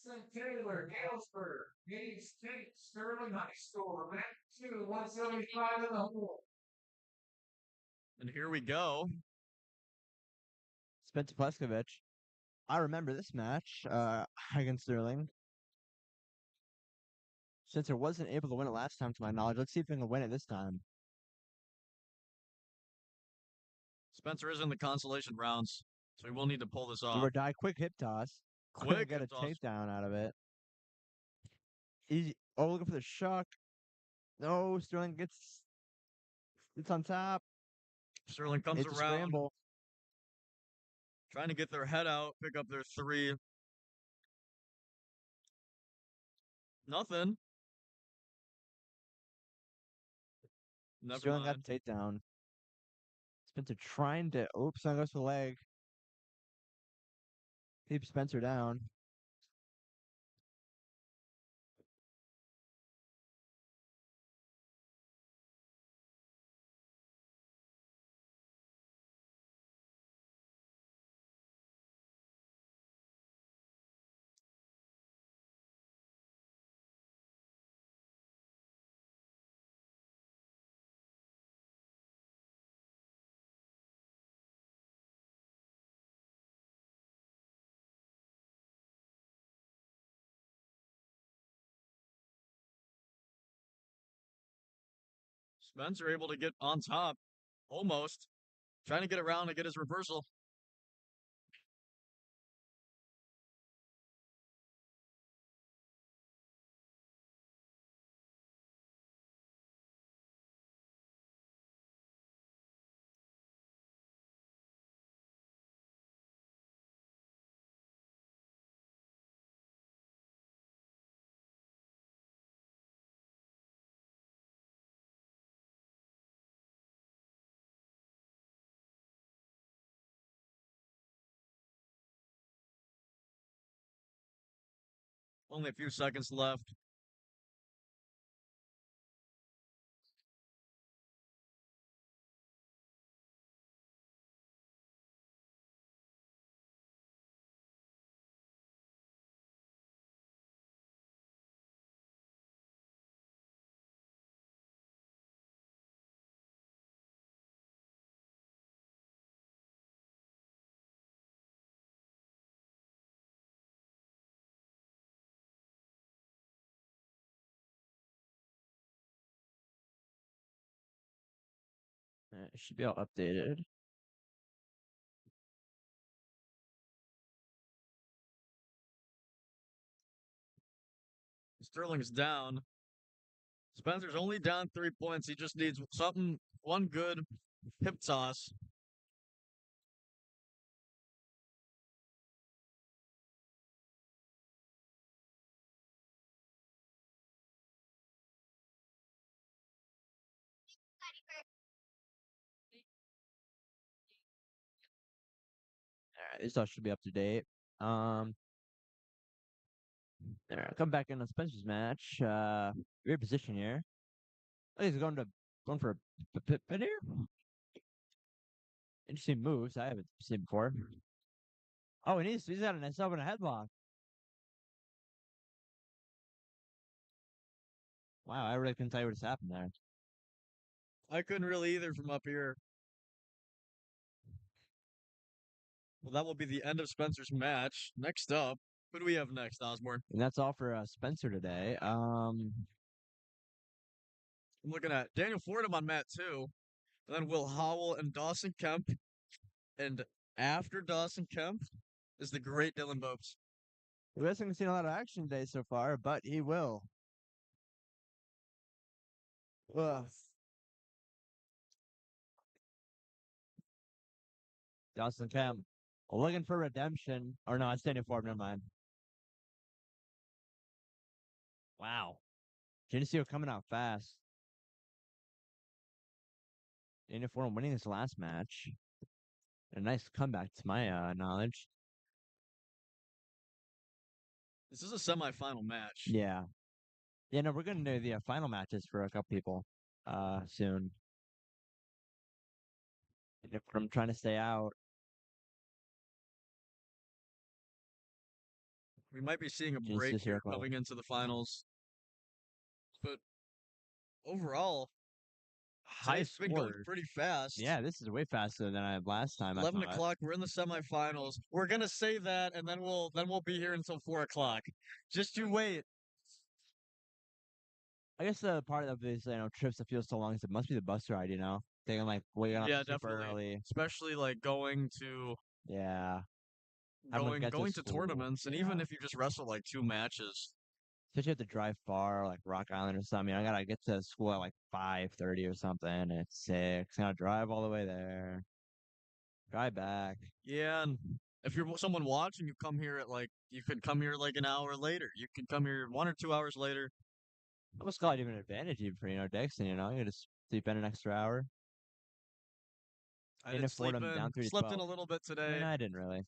St. Taylor, Galesburg, Gage State, Sterling High School, Matt 2, 175 in the hole. And here we go. Spencer Pleskovich. I remember this match against Sterling. Spencer wasn't able to win it last time, to my knowledge. Let's see if he can win it this time. Spencer is in the consolation rounds, so he will need to pull this Do off. or die. Quick hip toss. Quick Get a hip toss. takedown out of it. Easy. Oh, looking for the shuck. No, Sterling gets it's on top. Sterling comes It's a around, scramble. trying to get their head out, pick up their 3. Nothing. Never Sterling got mind. the takedown. Spencer trying to. Oops, on goes for the leg. Keep Spencer down. Spencer able to get on top, almost. Trying to get around to get his reversal. Only a few seconds left. It should be all updated. Sterling's down. Spencer's only down 3 points. He just needs one good hip toss. All right, this all should be up to date. All right, come back into Spencer's match. Weird position here. Oh, he's going for a pin here. Interesting moves I haven't seen before. Oh, and he's got a nice up and a headlock. Wow, I really couldn't tell you what just happened there. I couldn't really either from up here. Well, that will be the end of Spencer's match. Next up, who do we have next, Osborne? And that's all for Spencer today. I'm looking at Daniel Fordham on mat 2, and then Will Howell and Dawson Kemp. And after Dawson Kemp is the great Dylan Bopes. He hasn't seen a lot of action today so far, but he will. Ugh. Dawson Kemp looking for redemption. Or no, it's Daniel Fordham. Never mind. Wow. Gymnasium coming out fast. Daniel Fordham winning his last match. A nice comeback to my knowledge. This is a semifinal match. Yeah. Yeah, no, we're going to do the final matches for a couple people soon. And if I'm trying to stay out. We might be seeing a Genesis break here Circle. coming into the finals. But overall, High today's been going scores. pretty fast. Yeah, this is way faster than I had last time. 11 o'clock, we're in the semifinals. We're gonna say that, and then we'll be here until 4 o'clock. Just you wait. I guess the part of these trips that feels so long is it must be the bus ride, Taking like waking up Yeah, super definitely. early. Especially like going to Yeah. Having to going to school. tournaments, and even if you just wrestle like 2 matches. Especially if you have to drive far, like Rock Island or something. I gotta get to school at like 5:30 or something. It's 6. I gotta drive all the way there. Drive back. Yeah, and if you're someone watching, you could come here like an hour later. You could come here 1 or 2 hours later. I almost call it even an advantage even for Dixon. You just sleep in an extra hour. I And did if Fordham down 3 to slept in 12. a little bit I today. mean, I didn't really.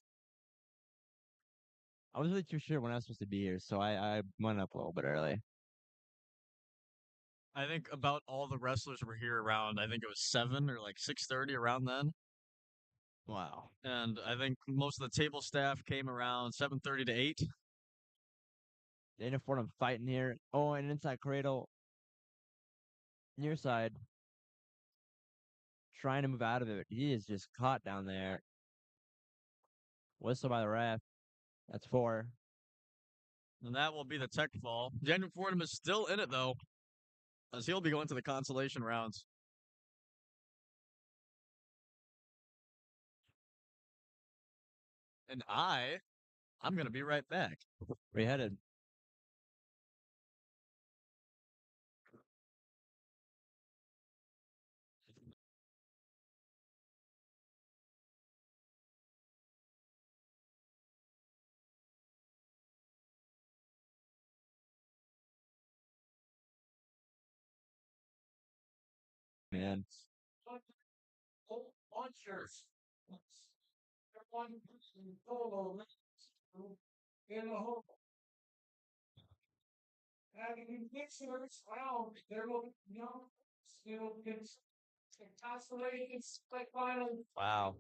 I wasn't really too sure when I was supposed to be here, so I went up a little bit early. I think about all the wrestlers were here around. I think it was 7 or like 6:30 around then. Wow. And I think most of the table staff came around 7:30 to 8. Dana Fordham fighting here. Oh, and inside cradle. Near side. Trying to move out of it. He is just caught down there. Whistle by the ref. That's 4. And that will be the tech fall. Daniel Fordham is still in it though. as he'll be going to the consolation rounds. And I'm gonna be right back. Where you headed? Man. Launchers. One solo in the hole. And Dixon round, there will be no skill against Consolation Semifinal. Wow.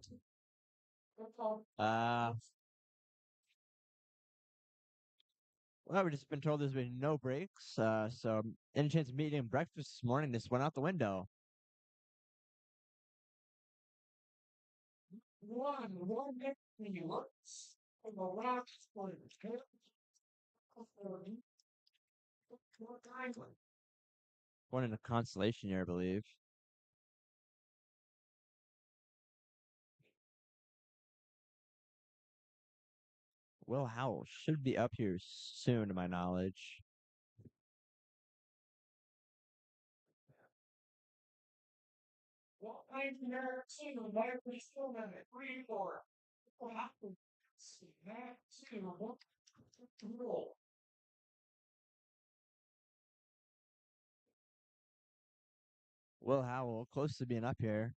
Uh, well, we've just been told there's been no breaks. So any chance of meeting breakfast this morning just went out the window. One next to you looks from the last one. Going in a consolation year, I believe. Will Howell should be up here soon, to my knowledge. Well, I'm here too. Why are we still in it? 3-4. What happened? That too. What rule? Will Howell close to being up here.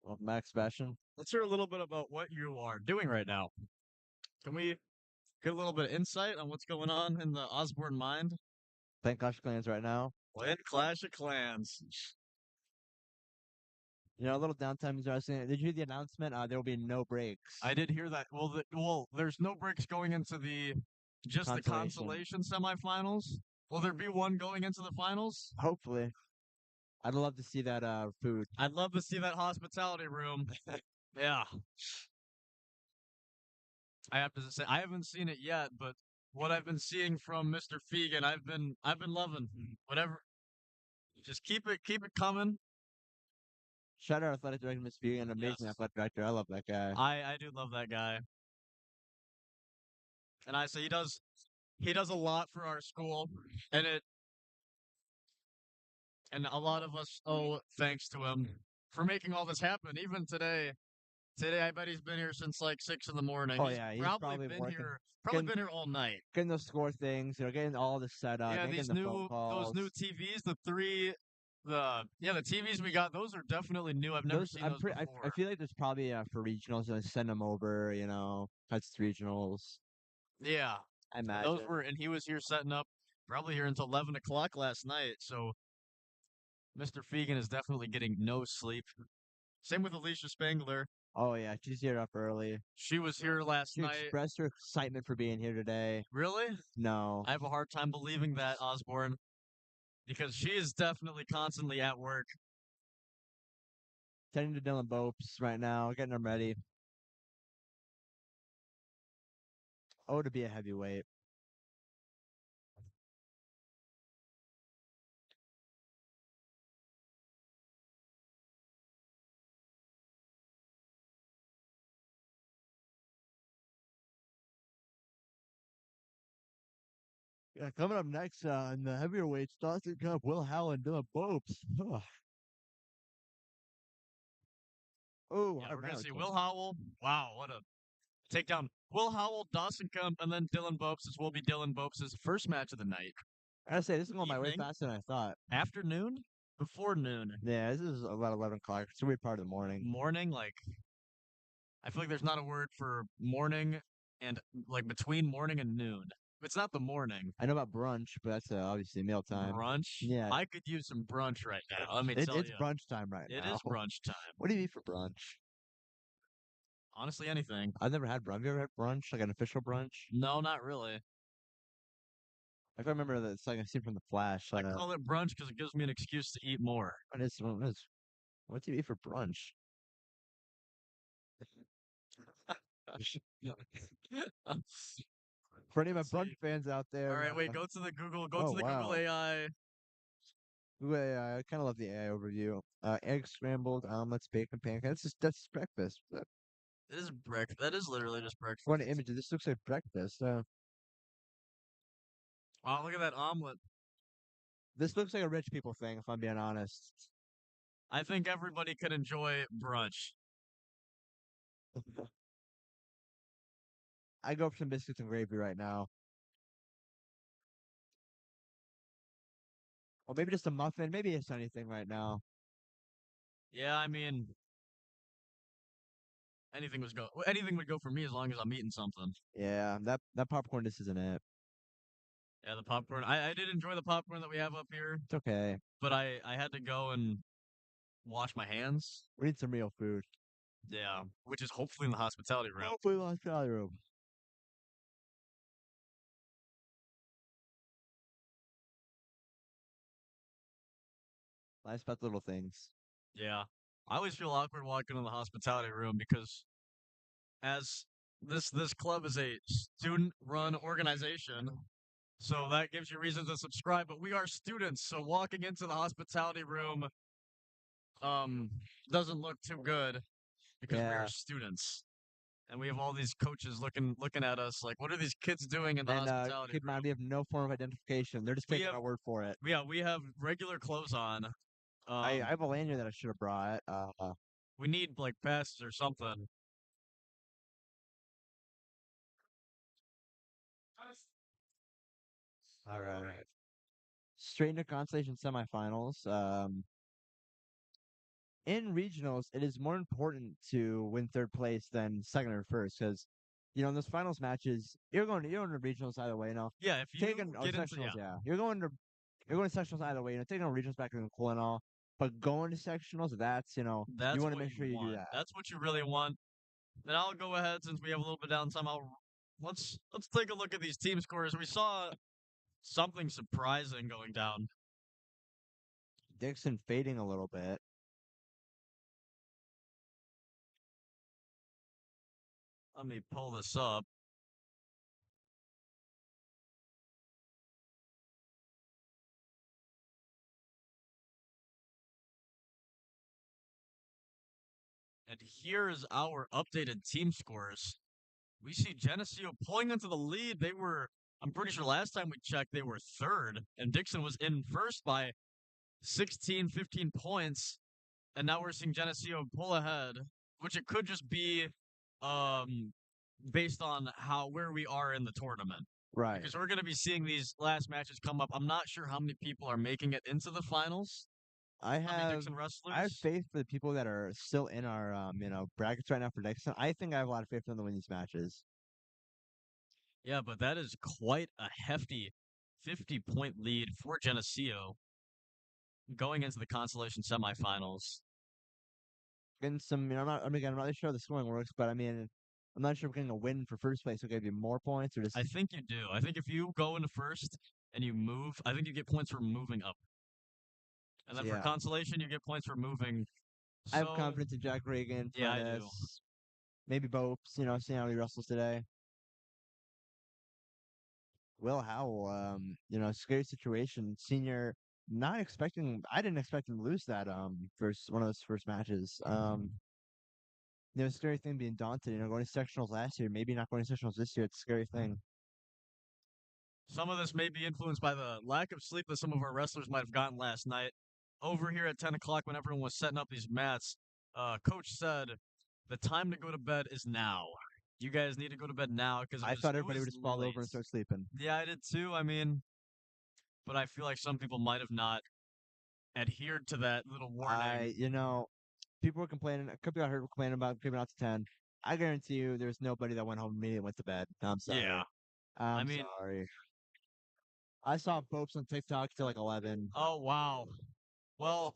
Well, Max Sebastian. Let's hear a little bit about what you are doing right now. Can we get a little bit of insight on what's going on in the Osborne mind? Playing Clash of Clans right now. Playing Clash of Clans. You know, a little downtime is interesting. Did you hear the announcement? There will be no breaks. I did hear that. Well, there's no breaks going into the consolation semifinals. Will there be one going into the finals? Hopefully. I'd love to see that food. I'd love to see that hospitality room. Yeah. I have to say I haven't seen it yet, but what I've been seeing from Mr. Fegan, I've been loving. Whatever. Just keep it coming. Shout out athletic director Miss Few, an amazing Yes. athletic director. I love that guy. I do love that guy. And I say he does a lot for our school, and a lot of us owe thanks to him for making all this happen. Even today I bet he's been here since like 6 in the morning. Oh yeah, he's probably been working, been here all night. getting those score things, you know, getting all the setup, Yeah, getting the phone calls. those new TVs, the TVs we got, those are definitely new. I've never seen those before. I feel like there's probably for regionals, send them over, you know, that's regionals. Yeah, I imagine. and he was here setting up probably here until 11 o'clock last night. So Mr. Fegan is definitely getting no sleep. Same with Alicia Spangler. Oh yeah, she's here up early. She was here last She night. expressed her excitement for being here today. Really? No. I have a hard time believing that, Osborne, because she is definitely constantly at work. Tending to Dylan Bopes right now, getting him ready. Oh, to be a heavyweight. Yeah, coming up next in the heavyweights, Dawson Cup, Will Howell and Dylan Bopes. Oh, Yeah, we're gonna see Will Howell. Wow, what a takedown. Will Howell, Dawson Kemp, and then Dylan Bopes. This will be Dylan Bopes' first match of the night. I gotta say, this is going my way Evening. faster than I thought. Afternoon? Before noon. Yeah, this is about 11 o'clock. It's a weird part of the morning. Morning, like, I feel like there's not a word for morning and, like, between morning and noon. It's not the morning. I know about brunch, but that's obviously mealtime. Brunch? Yeah. I could use some brunch right now. Let me tell It's you. brunch time right now. It is brunch time. What do you eat for brunch? Honestly, anything. I've never had brunch. Have you ever had brunch? Like an official brunch? No, not really. I can remember that it's like a scene from The Flash. I Like call it brunch because it gives me an excuse to eat more. what do you eat for brunch? For any of my Let's Bug see. fans out All there, right, wait. Go to the Google. Go oh, to the Google wow. AI. I kind of love the AI overview. Egg scrambled, omelets, bacon, pancakes. That's breakfast. It is breakfast. That is literally just breakfast. What an image. This looks like breakfast. Wow, look at that omelet. This looks like a rich people thing, if I'm being honest. I think everybody could enjoy brunch. I go for some biscuits and gravy right now. Or maybe just a muffin. Maybe it's anything right now. Yeah, I mean, anything would go for me as long as I'm eating something. Yeah, that popcorn just isn't it. Yeah, the popcorn. I did enjoy the popcorn that we have up here, It's okay. but I had to go and wash my hands. We need some real food. Yeah, which is hopefully in the hospitality room. Hopefully, lost salary room. Life's about the little things. Yeah, I always feel awkward walking in the hospitality room because as this club is a student-run organization, so that gives you reason to subscribe. But we are students, so walking into the hospitality room um doesn't look too good because we are Yeah. students. And we have all these coaches looking at us like, what are these kids doing in the And hospitality keep in mind, room? we have no form of identification. They're just We taking have our word for it. yeah, we have regular clothes on. I have a lanyard that I should have brought. We need like vests or something. All right. Straight into Consolation semifinals. In regionals, it is more important to win third place than second or first because, in those finals matches, you're going to regionals either way. Yeah, if you Taking get into sectionals, yeah, you're going to sectionals either way. Taking on regionals back in cool and all, but going to sectionals, that's you that's want to what make you sure you do want. that. That's what you really want. Then I'll go ahead since we have a little bit of downtime. Let's take a look at these team scores. We saw something surprising going down. Dixon fading a little bit. Let me pull this up. And here's our updated team scores. We see Geneseo pulling into the lead. I'm pretty sure last time we checked, they were third, and Dixon was in first by 16, 15 points. And now we're seeing Geneseo pull ahead, which it could just be um, based on where we are in the tournament. Right. Because we're going to be seeing these last matches come up. I'm not sure how many people are making it into the finals. I How many have Dixon I have wrestlers? faith for the people that are still in our brackets right now for Dixon. I think I have a lot of faith in them to win these matches. Yeah, but that is quite a hefty 50-point lead for Geneseo going into the Consolation semifinals. Getting some, I'm not really sure how the scoring works, but I mean, I'm not sure if we're getting a win for first place will give you more points or just. I think you do. I think if you go into first and you move, I think you get points for moving up. And then for Yeah. Consolation, you get points for moving. I have So, confidence in Jack Reagan, yeah, I do. Fredis, maybe Bopes, seeing how he wrestles today. Will Howell, scary situation. Senior, not expecting. I didn't expect him to lose that first one of those first matches. Scary thing being daunted. Going to sectionals last year, maybe not going to sectionals this year. It's a scary thing. Some of this may be influenced by the lack of sleep that some of our wrestlers might have gotten last night. Over here at 10 o'clock, when everyone was setting up these mats, Coach said, the time to go to bed is now. You guys need to go to bed now because I thought it everybody was would just fall over and late. start sleeping. Yeah, I did too. I mean, but I feel like some people might have not adhered to that little warning. People were complaining. A couple people I heard were complaining about giving out to 10. I guarantee you, there's nobody that went home immediately and went to bed. I'm sorry. Yeah. I I'm mean, sorry. I saw Popes on TikTok till like 11. oh, wow. Well,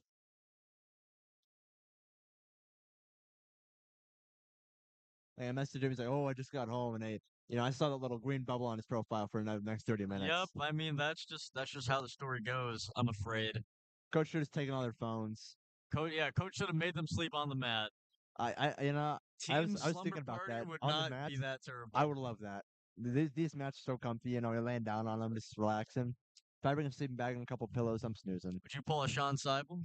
Like, I messaged him. He's like, "Oh, I just got home and ate." I saw that little green bubble on his profile for the next 30 minutes. yep. I mean, that's just how the story goes. I'm afraid. Coach should have taken all their phones. Coach should have made them sleep on the mat. I Team I was Slumber thinking about Party that would on the not match. be that I terrible. would love that. These mats are so comfy, you know, you're laying down on them, just relaxing. If I bring a sleeping bag and a couple pillows, I'm snoozing. Would you pull a Sean Seibel?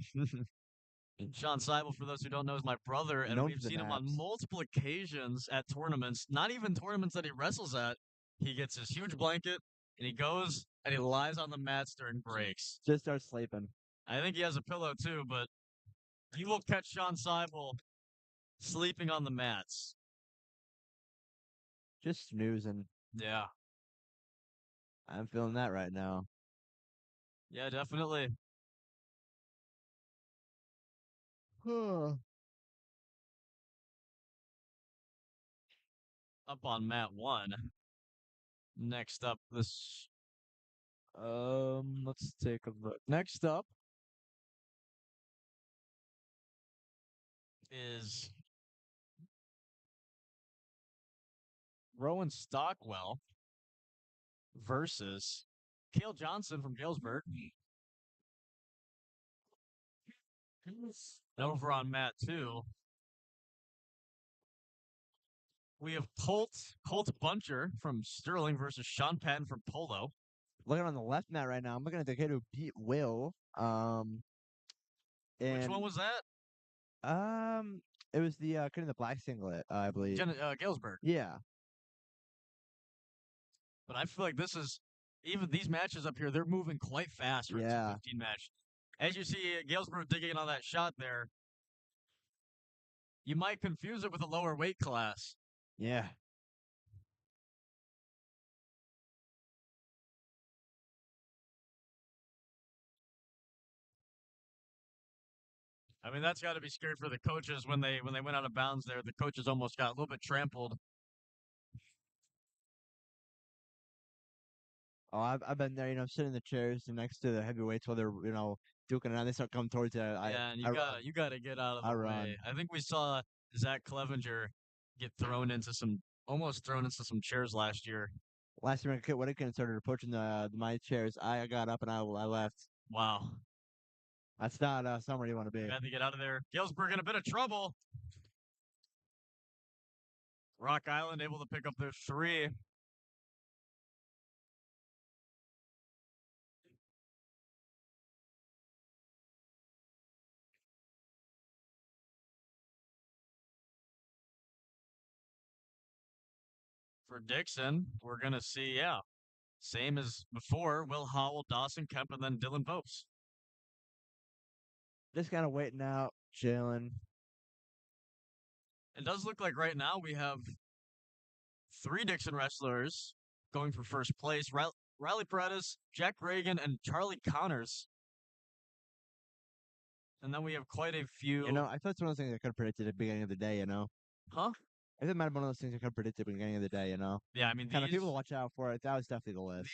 Sean Seibel, for those who don't know, is my brother, and Known we've for the seen him on naps. multiple occasions at tournaments, not even tournaments that he wrestles at. He gets his huge blanket, and he goes and he lies on the mats during breaks. Just start sleeping. I think he has a pillow too, but you will catch Sean Seibel sleeping on the mats. Just snoozing. Yeah. I'm feeling that right now. Yeah, definitely. Up on mat 1. Next up, let's take a look. Next up is Rowan Stockwell versus Cale Johnson from Galesburg. And over on mat 2, we have Colt Buncher from Sterling versus Sean Patton from Polo. Looking on the left mat right now, I'm looking at the kid who beat Will. Which one was that? Um, it was the kid in the black singlet, I believe. Galesburg. Yeah. But I feel like this is, even these matches up here, they're moving quite fast for a 215 match. As you see Galesburg digging on that shot there, you might confuse it with a lower weight class. Yeah. I mean, that's got to be scary for the coaches when they went out of bounds there. The coaches almost got a little bit trampled. Oh, I've been there, you know, sitting in the chairs next to the heavyweights while they're, you know, duking around. They start coming towards you. Yeah, and I run. you gotta get out of I the run. way. I think we saw Zach Clevenger get almost thrown into some chairs last year. Last year when Kit Whitaker started approaching my chairs, I got up and I left. Wow. That's not somewhere you want to be. Had to get out of there. Galesburg in a bit of trouble. Rock Island able to pick up their 3. For Dixon, we're going to see, same as before, Will Howell, Dawson Kemp, and then Dylan Vopes. Just kind of waiting out, chilling. It does look like right now we have 3 Dixon wrestlers going for first place. Riley Paredes, Jack Reagan, and Charlie Connors. And then we have quite a few. You know, I thought it's one of those things I could have predicted at the beginning of the day, you know? Huh? I think it might have been one of those things I could have predicted at the beginning of the day, you know? Yeah, I mean, Kind of people to watch out for it. That was definitely the list.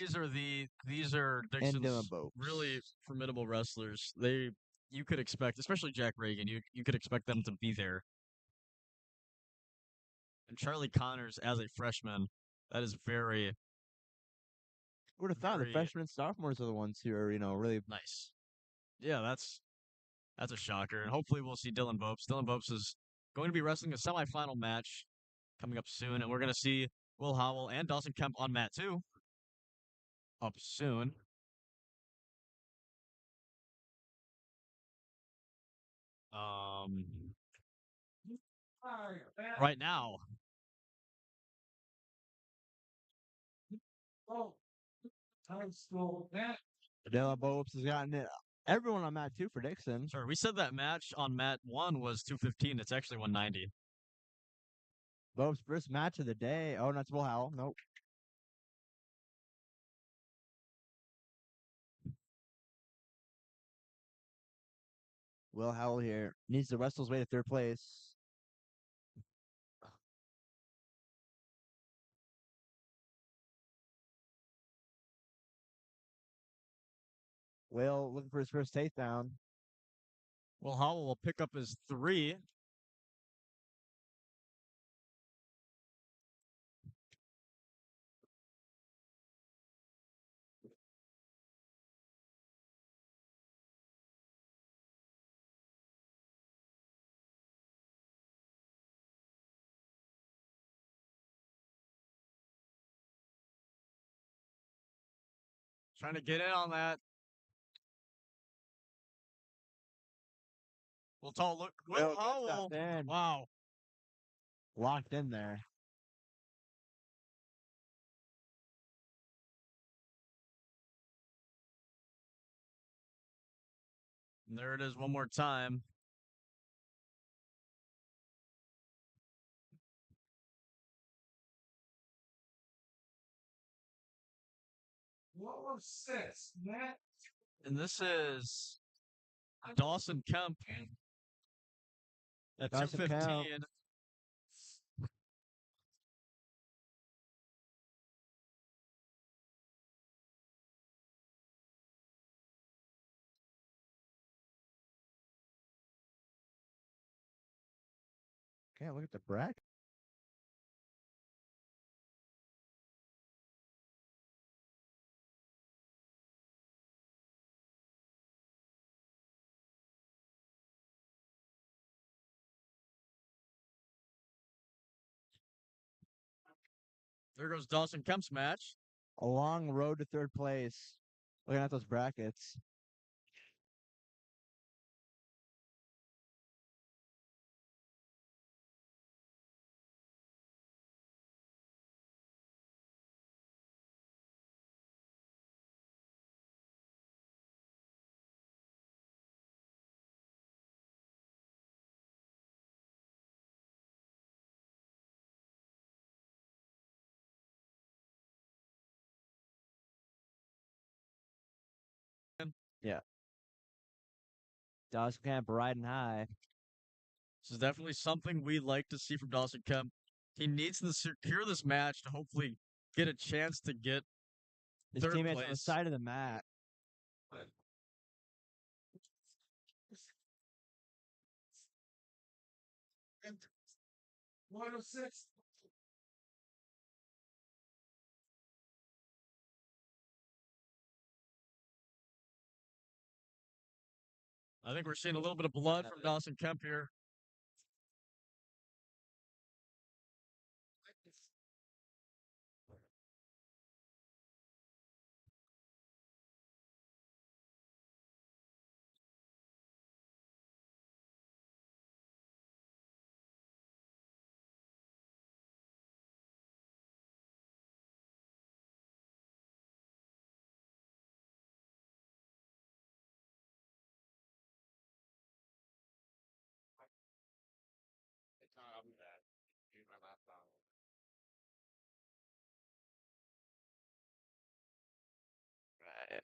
these are Dixon's Dylan Vopes. really formidable wrestlers. You could expect, especially Jack Reagan, you could expect them to be there. And Charlie Connors as a freshman, that is very Would have thought the very freshmen and sophomores are the ones who are, you know, really. nice. Yeah, that's a shocker. And hopefully we'll see Dylan Vopes. Dylan Vopes is going to be wrestling a semifinal match coming up soon, and we're going to see Will Howell and Dawson Kemp on mat 2 up soon. Right now, Dylan Vopes has gotten it. Everyone on mat 2 for Dixon. sorry, we said that match on mat 1 was 215. It's actually 190. Vopes' first match of the day. Oh, that's Will Howell. Nope. Will Howell here needs to wrestle his way to third place. Will looking for his first takedown. Will Howell will pick up his 3. Trying to get in on that. Will Tall look. Will Oh, got in. wow. Locked in there. And there it is one more time. What was six? Matt. And this is Dawson Kemp at Dawson Kemp. 215. Can't look at the bracket. There goes Dawson Kemp's match. A long road to third place. Looking at those brackets. Yeah. Dawson Camp riding high. This is definitely something we like to see from Dawson Kemp. He needs to secure this match to hopefully get a chance to get His third teammates on the place. side of the mat. And 106. I think we're seeing a little bit of blood from Dawson Kemp here. Right.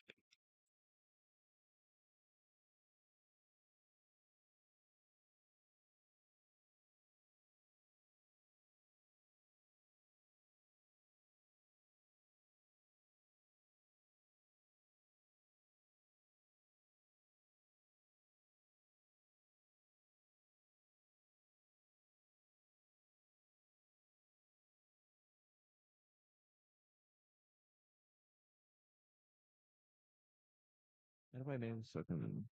Anyway, man, so can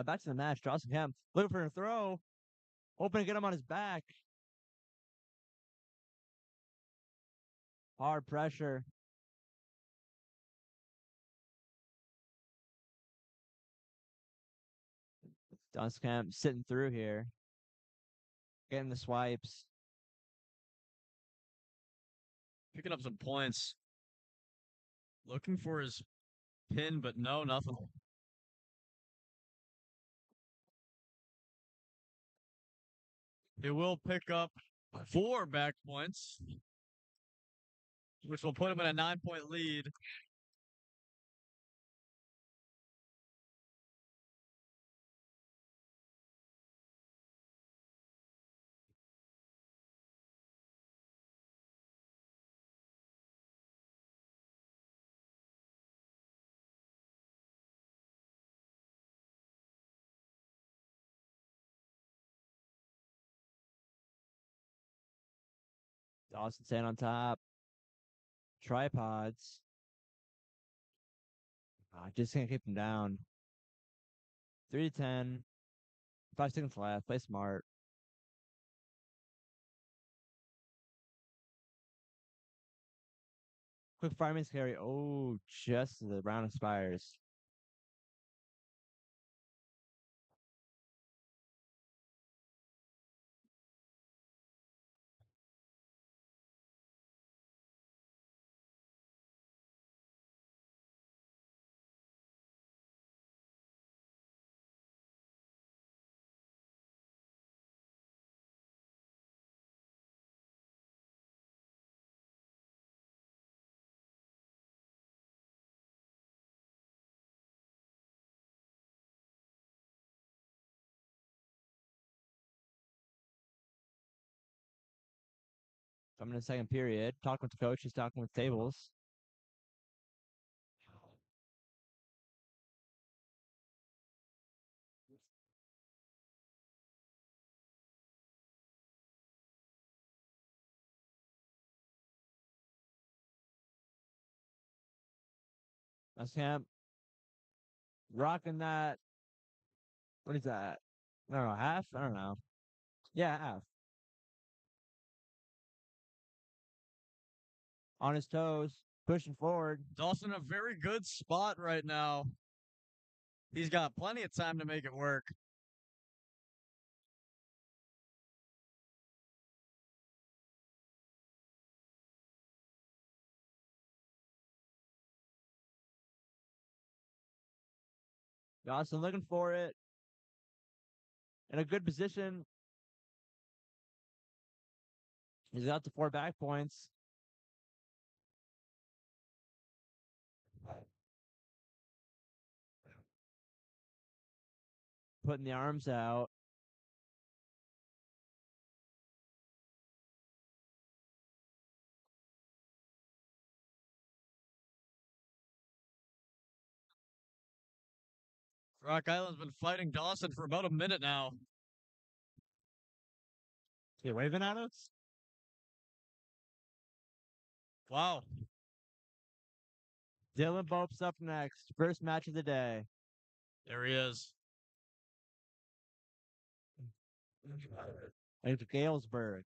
back to the match. Dawson Camp looking for a throw. Hoping to get him on his back. Hard pressure. Dawson Camp sitting through here. Getting the swipes. Picking up some points. Looking for his pin, but no, nothing. He will pick up 4 back points, which will put him in a 9-point lead. Dawson staying on top. Tripods. Just gonna keep him down. 3 to 10. 5 seconds left. Play smart. Quick fireman's carry. Oh, just as the round expires. Coming in the second period. Talking with the coach. He's talking with tables. That's him. Rocking that. What is that? I don't know. Half? I don't know. Yeah, half. On his toes. Pushing forward. Dawson in a very good spot right now. He's got plenty of time to make it work. Dawson looking for it. In a good position. He's out to 4 back points. Putting the arms out. Rock Island's been fighting Dawson for about a minute now. He waving at us? Wow. Dylan Bope's up next. First match of the day. There he is. It's Galesburg.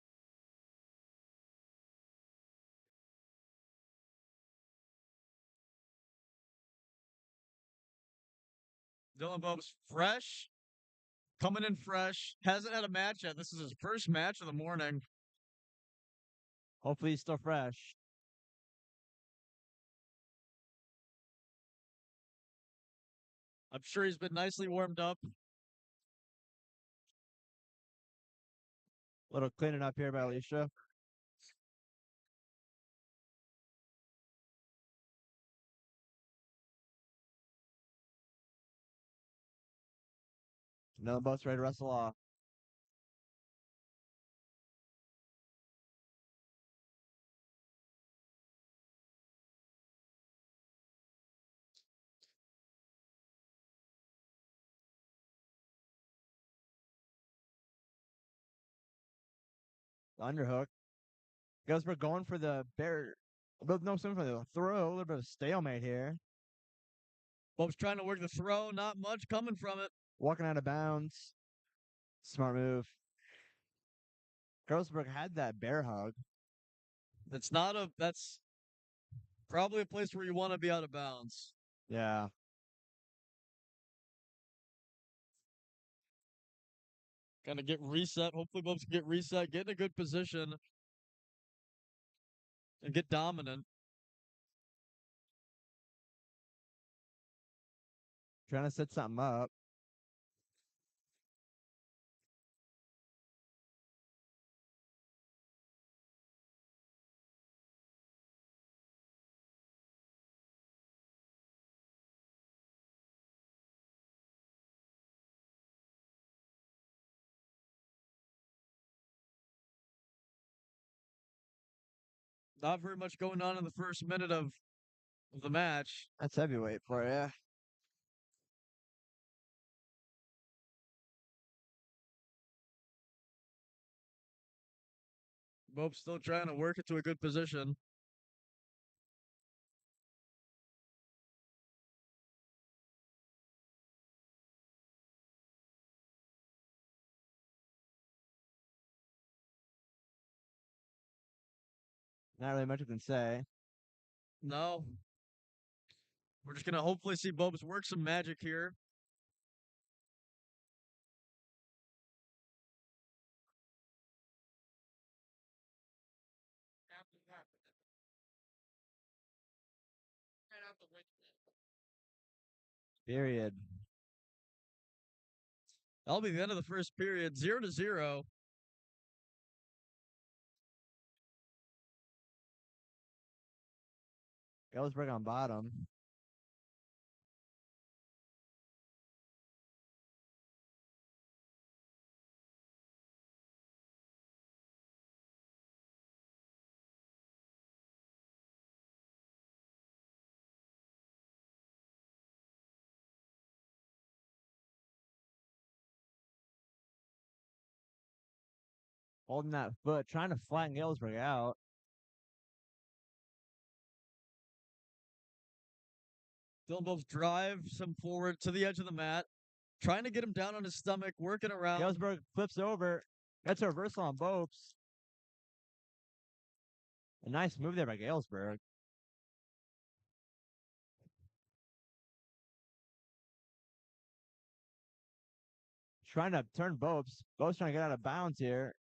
Dylan Bope's fresh, coming in fresh. Hasn't had a match yet. This is his first match of the morning. Hopefully he's still fresh. I'm sure he's been nicely warmed up. Little cleaning up here by Alicia. Dylan Bope's ready to wrestle off. Underhook. Galesburg going for the bear. No, something for the throw. A little bit of stalemate here. Bope's trying to work the throw. Not much coming from it. Walking out of bounds. Smart move. Galesburg had that bear hug. That's probably a place where you want to be out of bounds. Yeah. Kind of get reset. Hopefully Bopes can get reset, get in a good position, and get dominant. Trying to set something up. Not very much going on in the first minute of the match. That's heavyweight for you. Both still trying to work it to a good position. Not really much you can say. No. We're just going to hopefully see Bobes work some magic here. Period. That'll be the end of the first period, 0-0. Galesburg on bottom. Holding that foot, trying to flatten Galesburg out. Dylan Bobes drives him forward to the edge of the mat, trying to get him down on his stomach, working around. Galesburg flips over. That's a reversal on Bopes. A nice move there by Galesburg. Trying to turn Bopes. Bopes trying to get out of bounds here.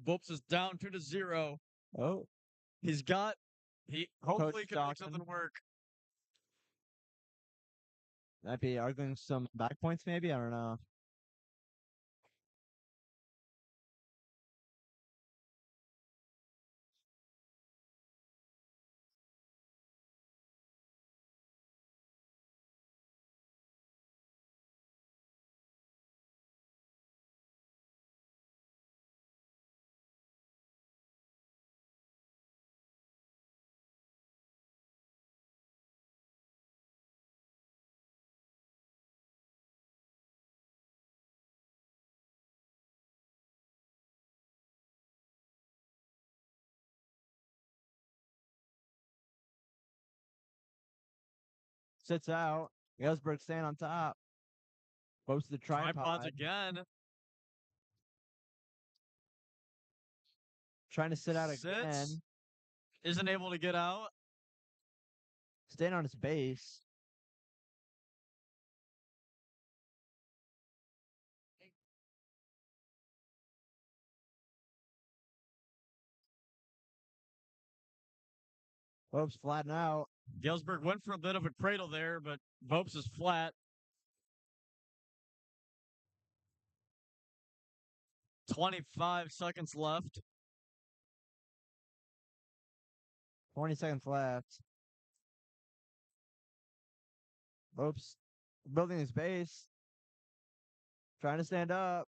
Bopes is down 2-0. Oh, He hopefully can make Stockton. something work. Might be arguing some back points, maybe. I don't know. Sits out. Galesburg staying on top. Bopes to the Tripods tripod. again. Trying to sit out Sits. again. Isn't able to get out. Staying on his base. Bopes flatten out. Galesburg went for a bit of a cradle there, but Bopes is flat. 25 seconds left. 20 seconds left. Bopes building his base. Trying to stand up.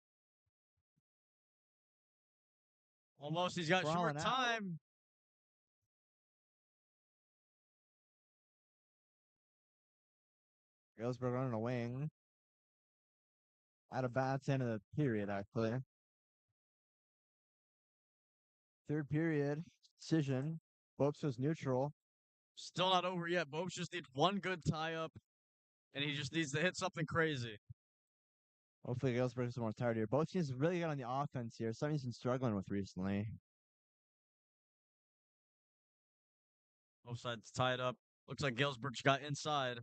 Almost. He's got Crawling short out. time. Galesburg running a wing. Out of bounds, end of the period, actually. Third period. Decision. Bopes was neutral. Still not over yet. Bopes just needs one good tie up, and he just needs to hit something crazy. Hopefully, Galesburg is more tired here. Both teams really good on the offense here. Something he's been struggling with recently. Both sides tied up. Looks like Galesburg's got inside.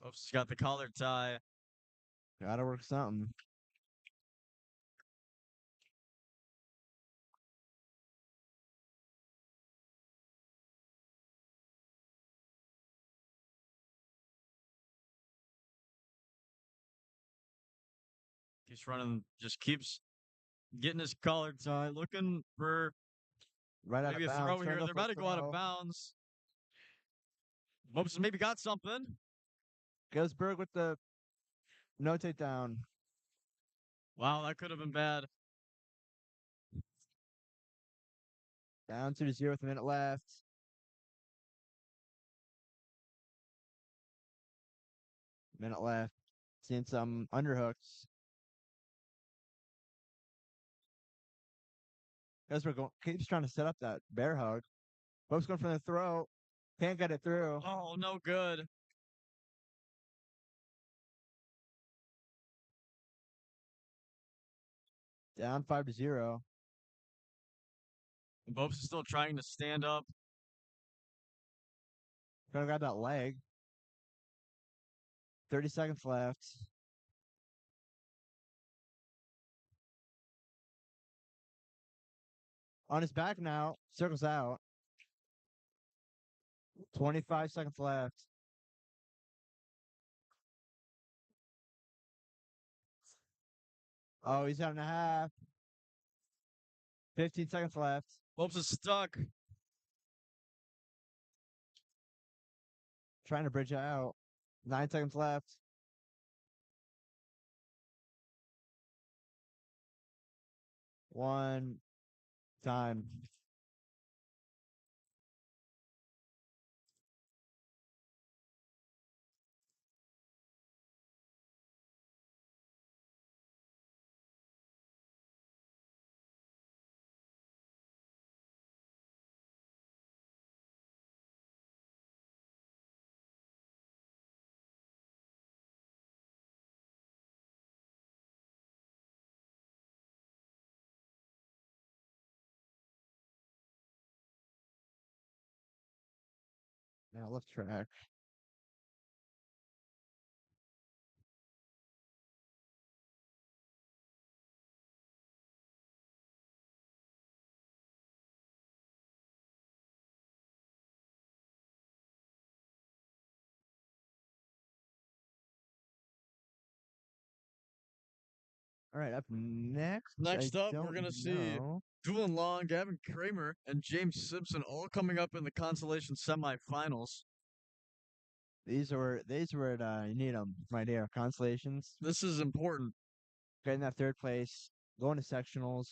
Bope's got the collar tie. Gotta work something. He's running, just keeps getting his collar tie, looking for Right out maybe of a bounds. throw here. Turned They're up for a about to go out of throw. bounds. Bopes maybe got something. Galesburg with the no takedown. Wow, that could have been bad. Down 2-0 with a minute left. Minute left. Seeing some underhooks. Galesburg keeps trying to set up that bear hug. Both going for the throat. Can't get it through. Oh, no good. Down 5-0. Bopes is still trying to stand up. Gonna grab that leg. 30 seconds left. On his back now. Circles out. 25 seconds left. Oh, he's out and a half. 15 seconds left. Bopes is stuck. Trying to bridge out. 9 seconds left. One time. Now left track. All right, up next. Next I up, we're don't going to see know. Doolin Long, Gavin Kramer, and James Simpson all coming up in the Consolation semifinals. These are you need them right here. Consolations. This is important. Getting that third place. Going to sectionals.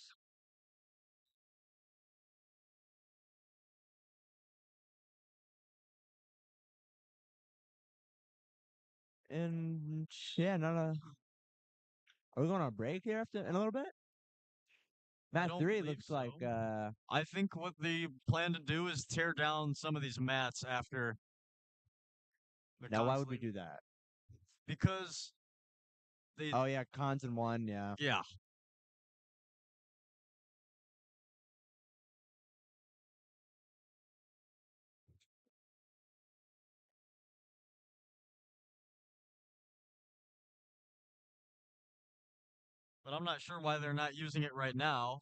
And yeah, are we going on a break here after in a little bit? I Mat don't 3 believe looks so. like I think what they plan to do is tear down some of these mats after the now why would we consolation. do that? Because they, Oh yeah, cons in one, yeah. yeah. But I'm not sure why they're not using it right now.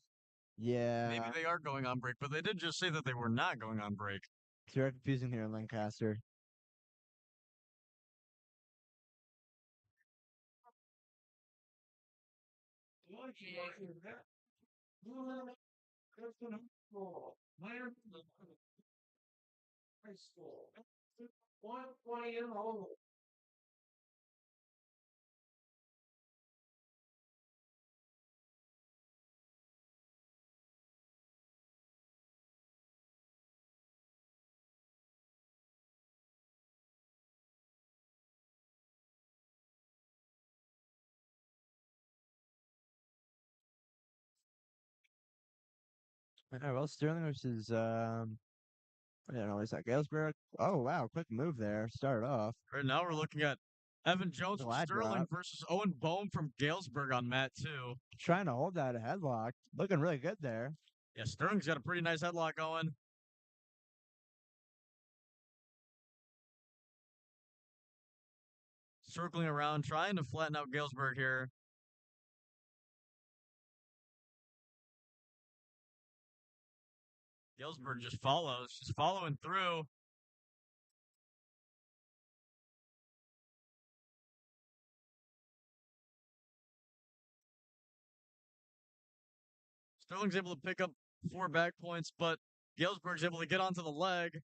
Maybe Yeah. they are going on break, but they did just say that they were not going on break. It's very confusing here in Lancaster. High school. 120 in all. All right, well, Sterling versus I don't know, is that Galesburg? Oh wow, quick move there. Started off. Right now, we're looking at Evan Jones from Glad Sterling drop. versus Owen Bohm from Galesburg on mat 2. Trying to hold that headlock. Looking really good there. Yeah, Sterling's got a pretty nice headlock going. Circling around, trying to flatten out Galesburg here. Galesburg just follows, just following through. Sterling's able to pick up 4 back points, but Galesburg's able to get onto the leg.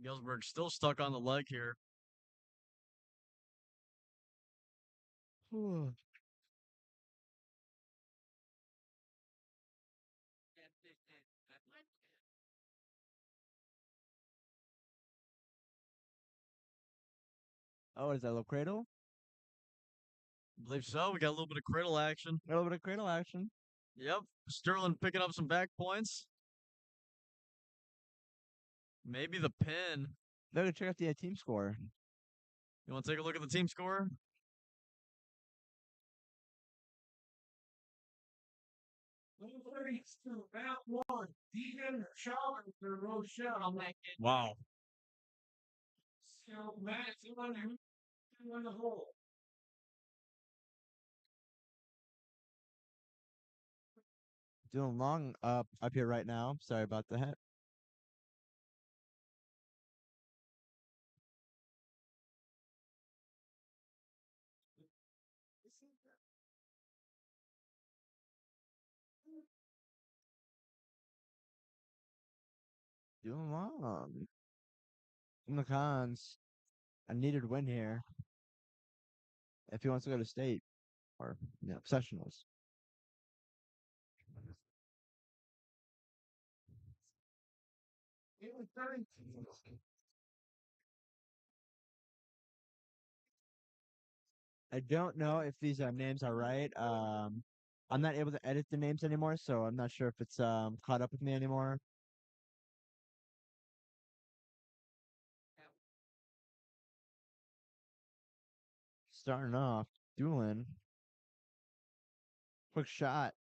Gilsberg still stuck on the leg here. Oh, is that a little cradle? I believe so. We got a little bit of cradle action. A little bit of cradle action. Yep. Sterling picking up some back points. Maybe the pin. They're gonna check out the team score. You want to take a look at the team score? To about one. Deacon, Charlotte, the Rochelle. Wow. So Matt, you in the hole. Doing long up here right now. Sorry about that. Doing long. In the cons, a needed win here if he wants to go to state or professionals. It was very I don't know if these names are right. I'm not able to edit the names anymore, so I'm not sure if it's caught up with me anymore. Starting off, Doolin. Quick shot.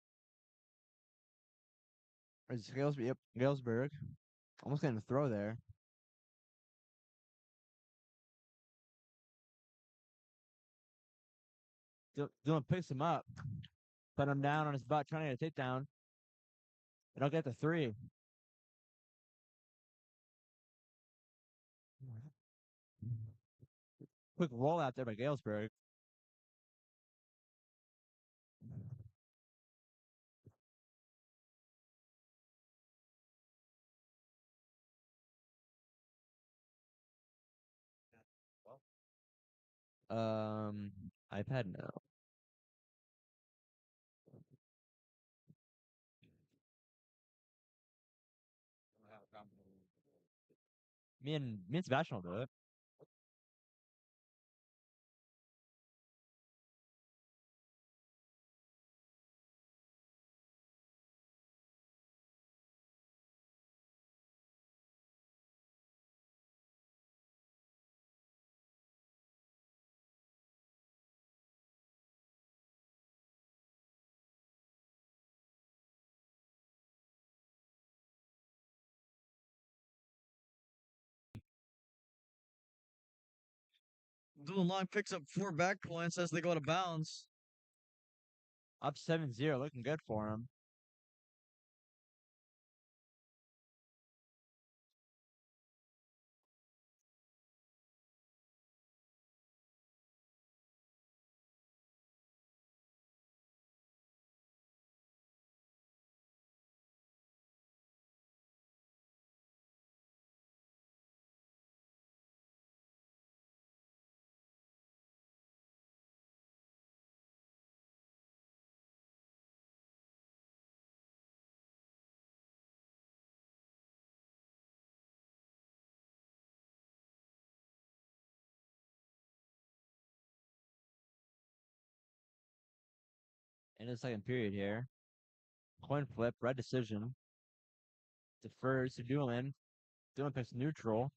It's Galesburg. Yep, Galesburg. Almost getting a throw there. Doolin picks him up, put him down on his butt, trying to get a takedown. They don't get the three. Quick roll out there by Galesburg. iPad no. Me and Sebastian will do it. Doolin Long picks up 4 back points as they go to bounds. Up 7-0, looking good for him. In the second period here. Coin flip, red decision. Defers to Doolin. Doolin picks neutral.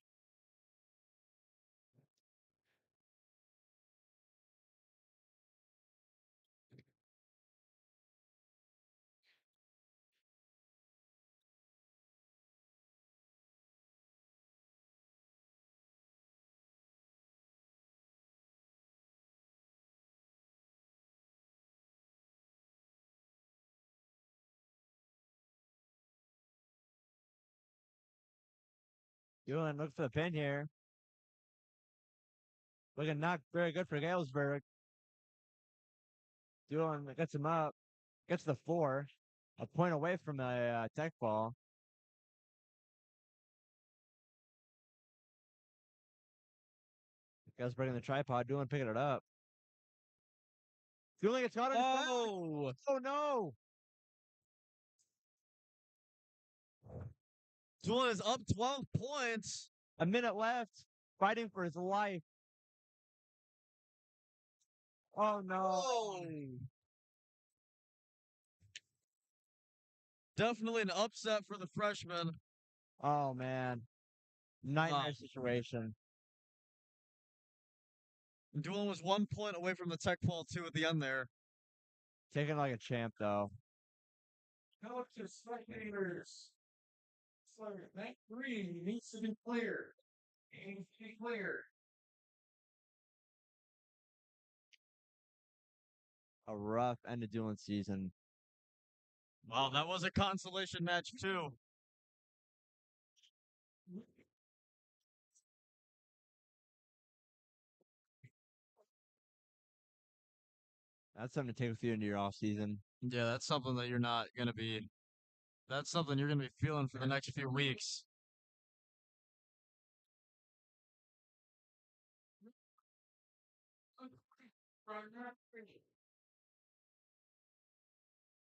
Doolin looks for the pin here. Looking not very good for Galesburg. Doolin gets him up. Gets the 4. A point away from a tech ball. Guys breaking the tripod, doing picking it up. Feeling it's got on his back. Oh, Oh no! Doolin is up 12 points. A minute left. Fighting for his life. Oh no. Oh. Definitely an upset for the freshman. Oh man. Nightmare situation. Doolin was 1 point away from the tech fall, too, at the end there. Taking like a champ though. Now to spectators. So that three needs to be cleared. It needs to be cleared. A rough end of Doolin's season. Wow, that was a consolation match, too. That's something to take with you into your off season. Yeah, that's something that you're not going to be. That's something you're going to be feeling for the next few weeks.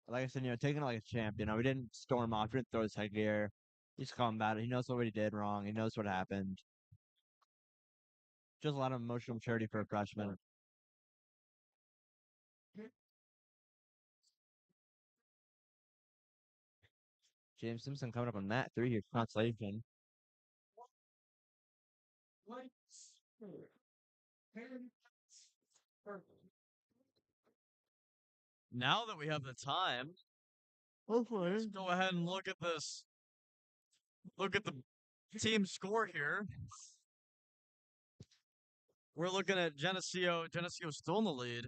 Like I said, taking it like a champ. We didn't storm off, didn't throw his headgear. He's calm about it. He knows what he did wrong. He knows what happened. Just a lot of emotional maturity for a freshman. James Simpson coming up on that 3 here. Consolation. Now that we have the time, Hopefully. let's go ahead and look at this. Look at the team score here. We're looking at Geneseo. Geneseo's still in the lead.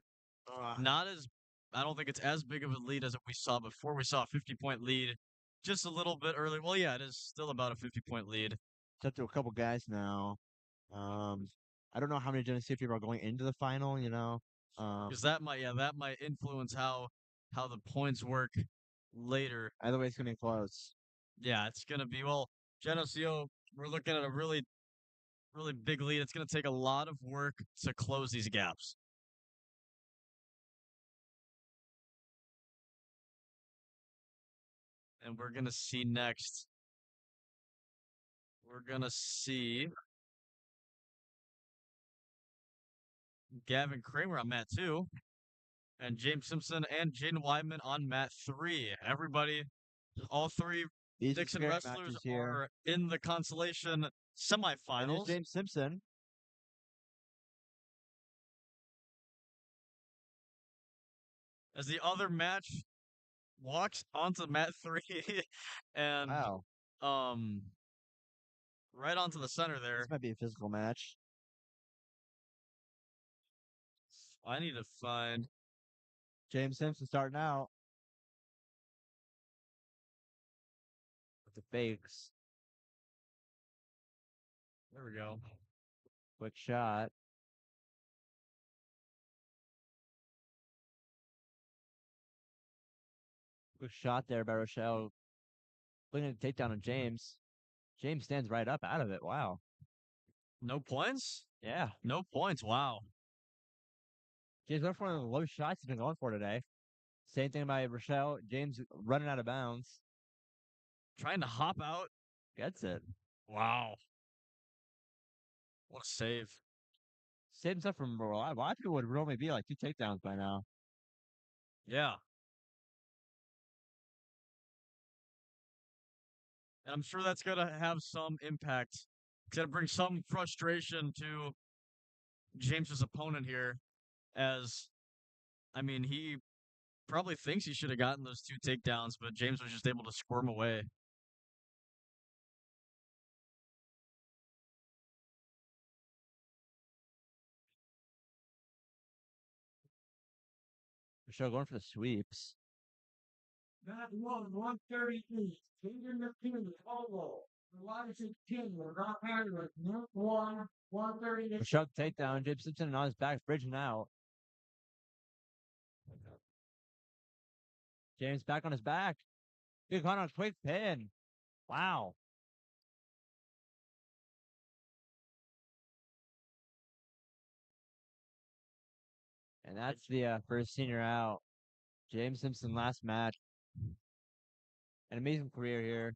Not as, I don't think it's as big of a lead as we saw before. We saw a 50-point lead just a little bit early. Well, yeah, it is still about a 50-point lead. It's up to a couple guys now. I don't know how many Geneseo people are going into the final, Because that might influence how the points work later. Either way, it's going to be close. Yeah, it's going to be, well, Geneseo, we're looking at a really, really big lead. It's going to take a lot of work to close these gaps. And we're going to see next. We're going to see Gavin Kramer on mat 2. And James Simpson and Jaden Wyman on mat 3. Everybody, all three These Dixon are wrestlers here. are in the Consolation And semifinals. there's James Simpson. As the other match walks onto mat 3 and Wow. right onto the center there. This might be a physical match. I need to find James Simpson starting out. With the fakes. There we go. Quick shot. Quick shot there by Rochelle. Bringing a takedown on James. James stands right up out of it. Wow. No points? Yeah. No points. Wow. James went for one of the lowest shots he's been going for today. Same thing by Rochelle. James running out of bounds. Trying to hop out. Gets it. Wow. What a save. Saved himself from a lot of people would normally be like 2 takedowns by now. Yeah. And I'm sure that's going to have some impact. It's going to bring some frustration to James's opponent here. As, I mean, he probably thinks he should have gotten those 2 takedowns, but James was just able to squirm away. Rochelle going for the sweeps. That one, 138. Taking the pin, Oval. Elijah King, not Harris. 138. Rochelle takedown. James Simpson on his back, bridging out. James back on his back. Good on a quick pin. Wow. That's the first senior out. James Simpson last match. An amazing career here.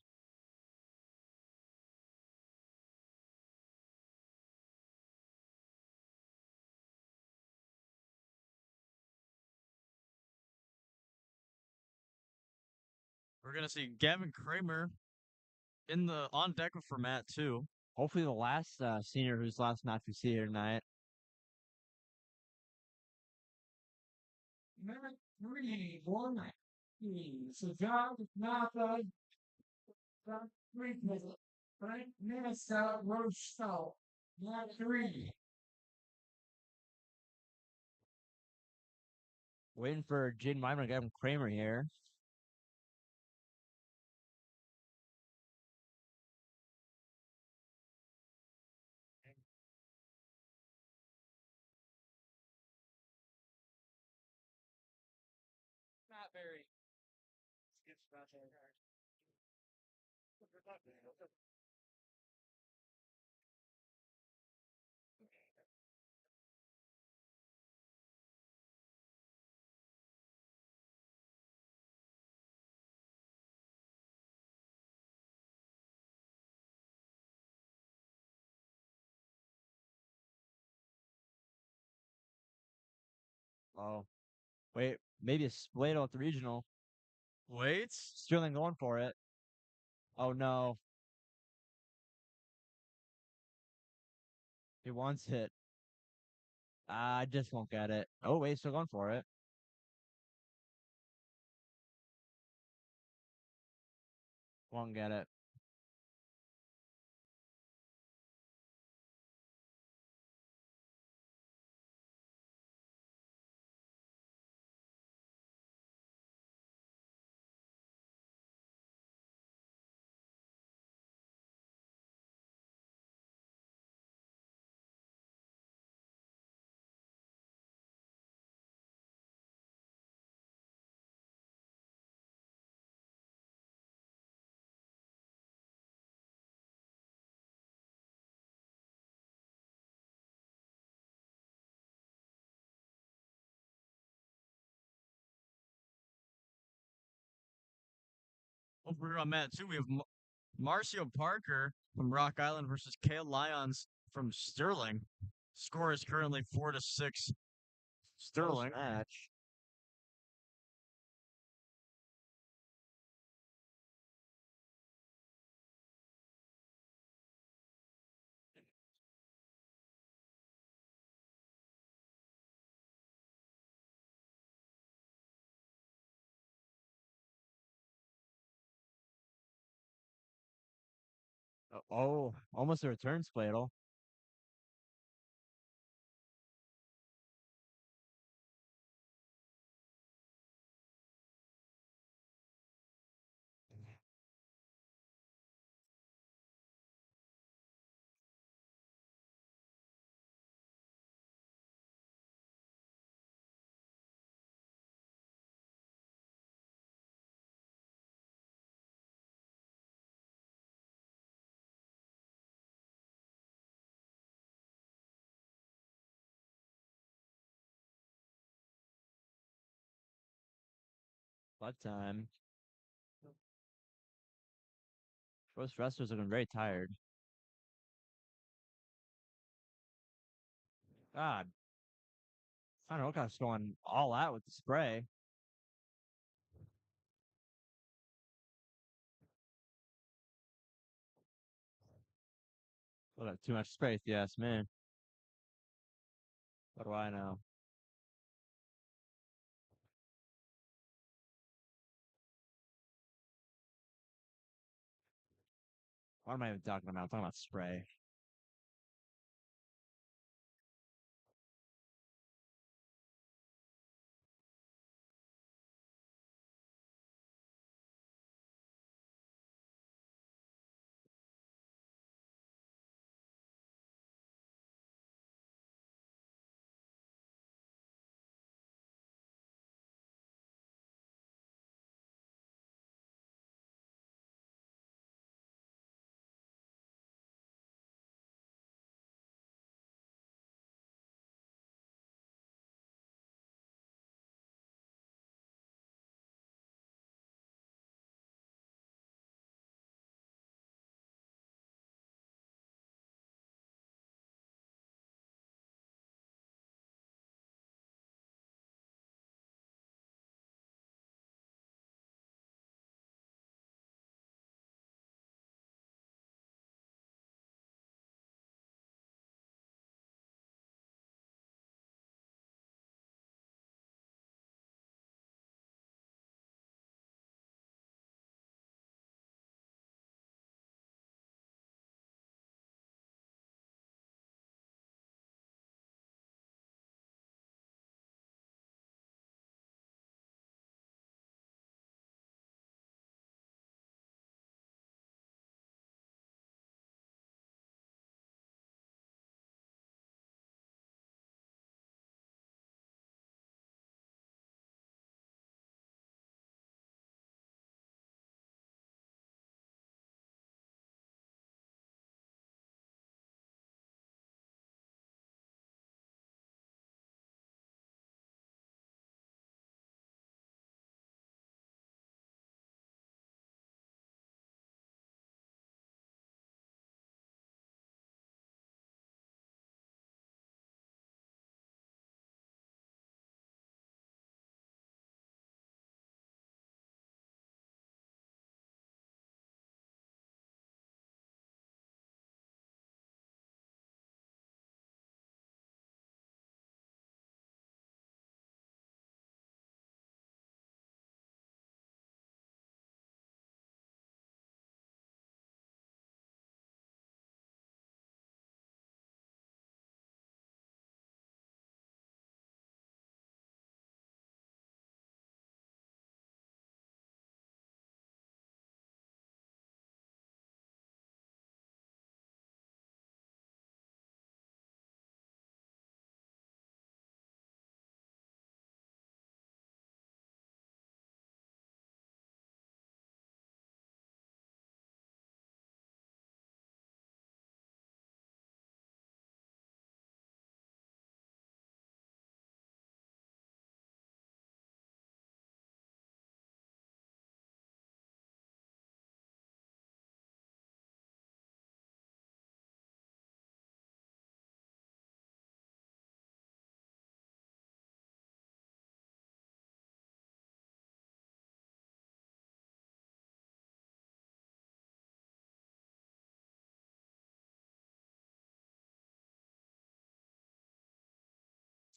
We're gonna see Gavin Kramer in the on deck for Matt too. Hopefully the last senior whose last match we see here tonight. Minute 3, 1. So John Napa, John Friedman, Frank Minnesota, Rochelle, Minute 3. Waiting for Jaden Wyman and Gavin Kramer here. Not very. Oh, wait, maybe a split at the regional. Wait. Sterling going for it. Oh no. He wants it. I just won't get it. Oh wait, still going for it. Won't get it. Over here on Matt too, we have Marcio Parker from Rock Island versus Kale Lyons from Sterling. Score is currently 4-6 Sterling. Close match. Oh, almost a return spladle. Blood time. Both wrestlers looking very tired. God. I don't know, Wilcox going all out with the spray. Well, too much spray, if you ask me. What do I know? What am I even talking about? I'm talking about spray.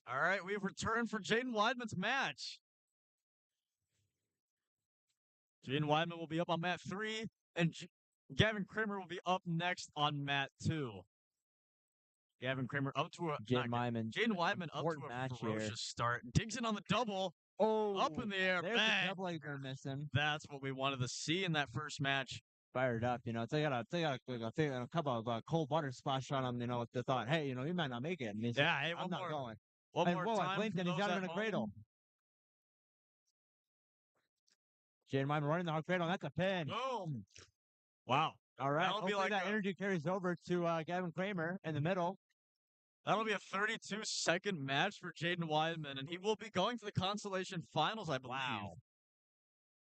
All right, we've returned for Jaden Weidman's match. Jaden Weidman will be up on mat 3, and Gavin Kramer will be up next on mat 2. Gavin Kramer up to a Jaden Wyman. Jaden Weidman up to important a match ferocious here. start. Dixon on the double. Oh, Up in the air. there's Bang. the double they're missing. That's what we wanted to see in that first match. Fired up, you know. They got a couple of cold water splash on him, you know, with the thought, hey, you know, he might not make it. And he's Yeah, hey, I'm not going. One And more whoa, I time blinked for and he's those got him at in a home. cradle. Jaden Wyman running the hard cradle. That's a pin. Boom. Wow. All right. That'll be Hopefully like that energy carries over to Gavin Kramer in the middle. That'll be a 32-second match for Jaden Weidman, and he will be going to the Consolation Finals, I believe. Wow.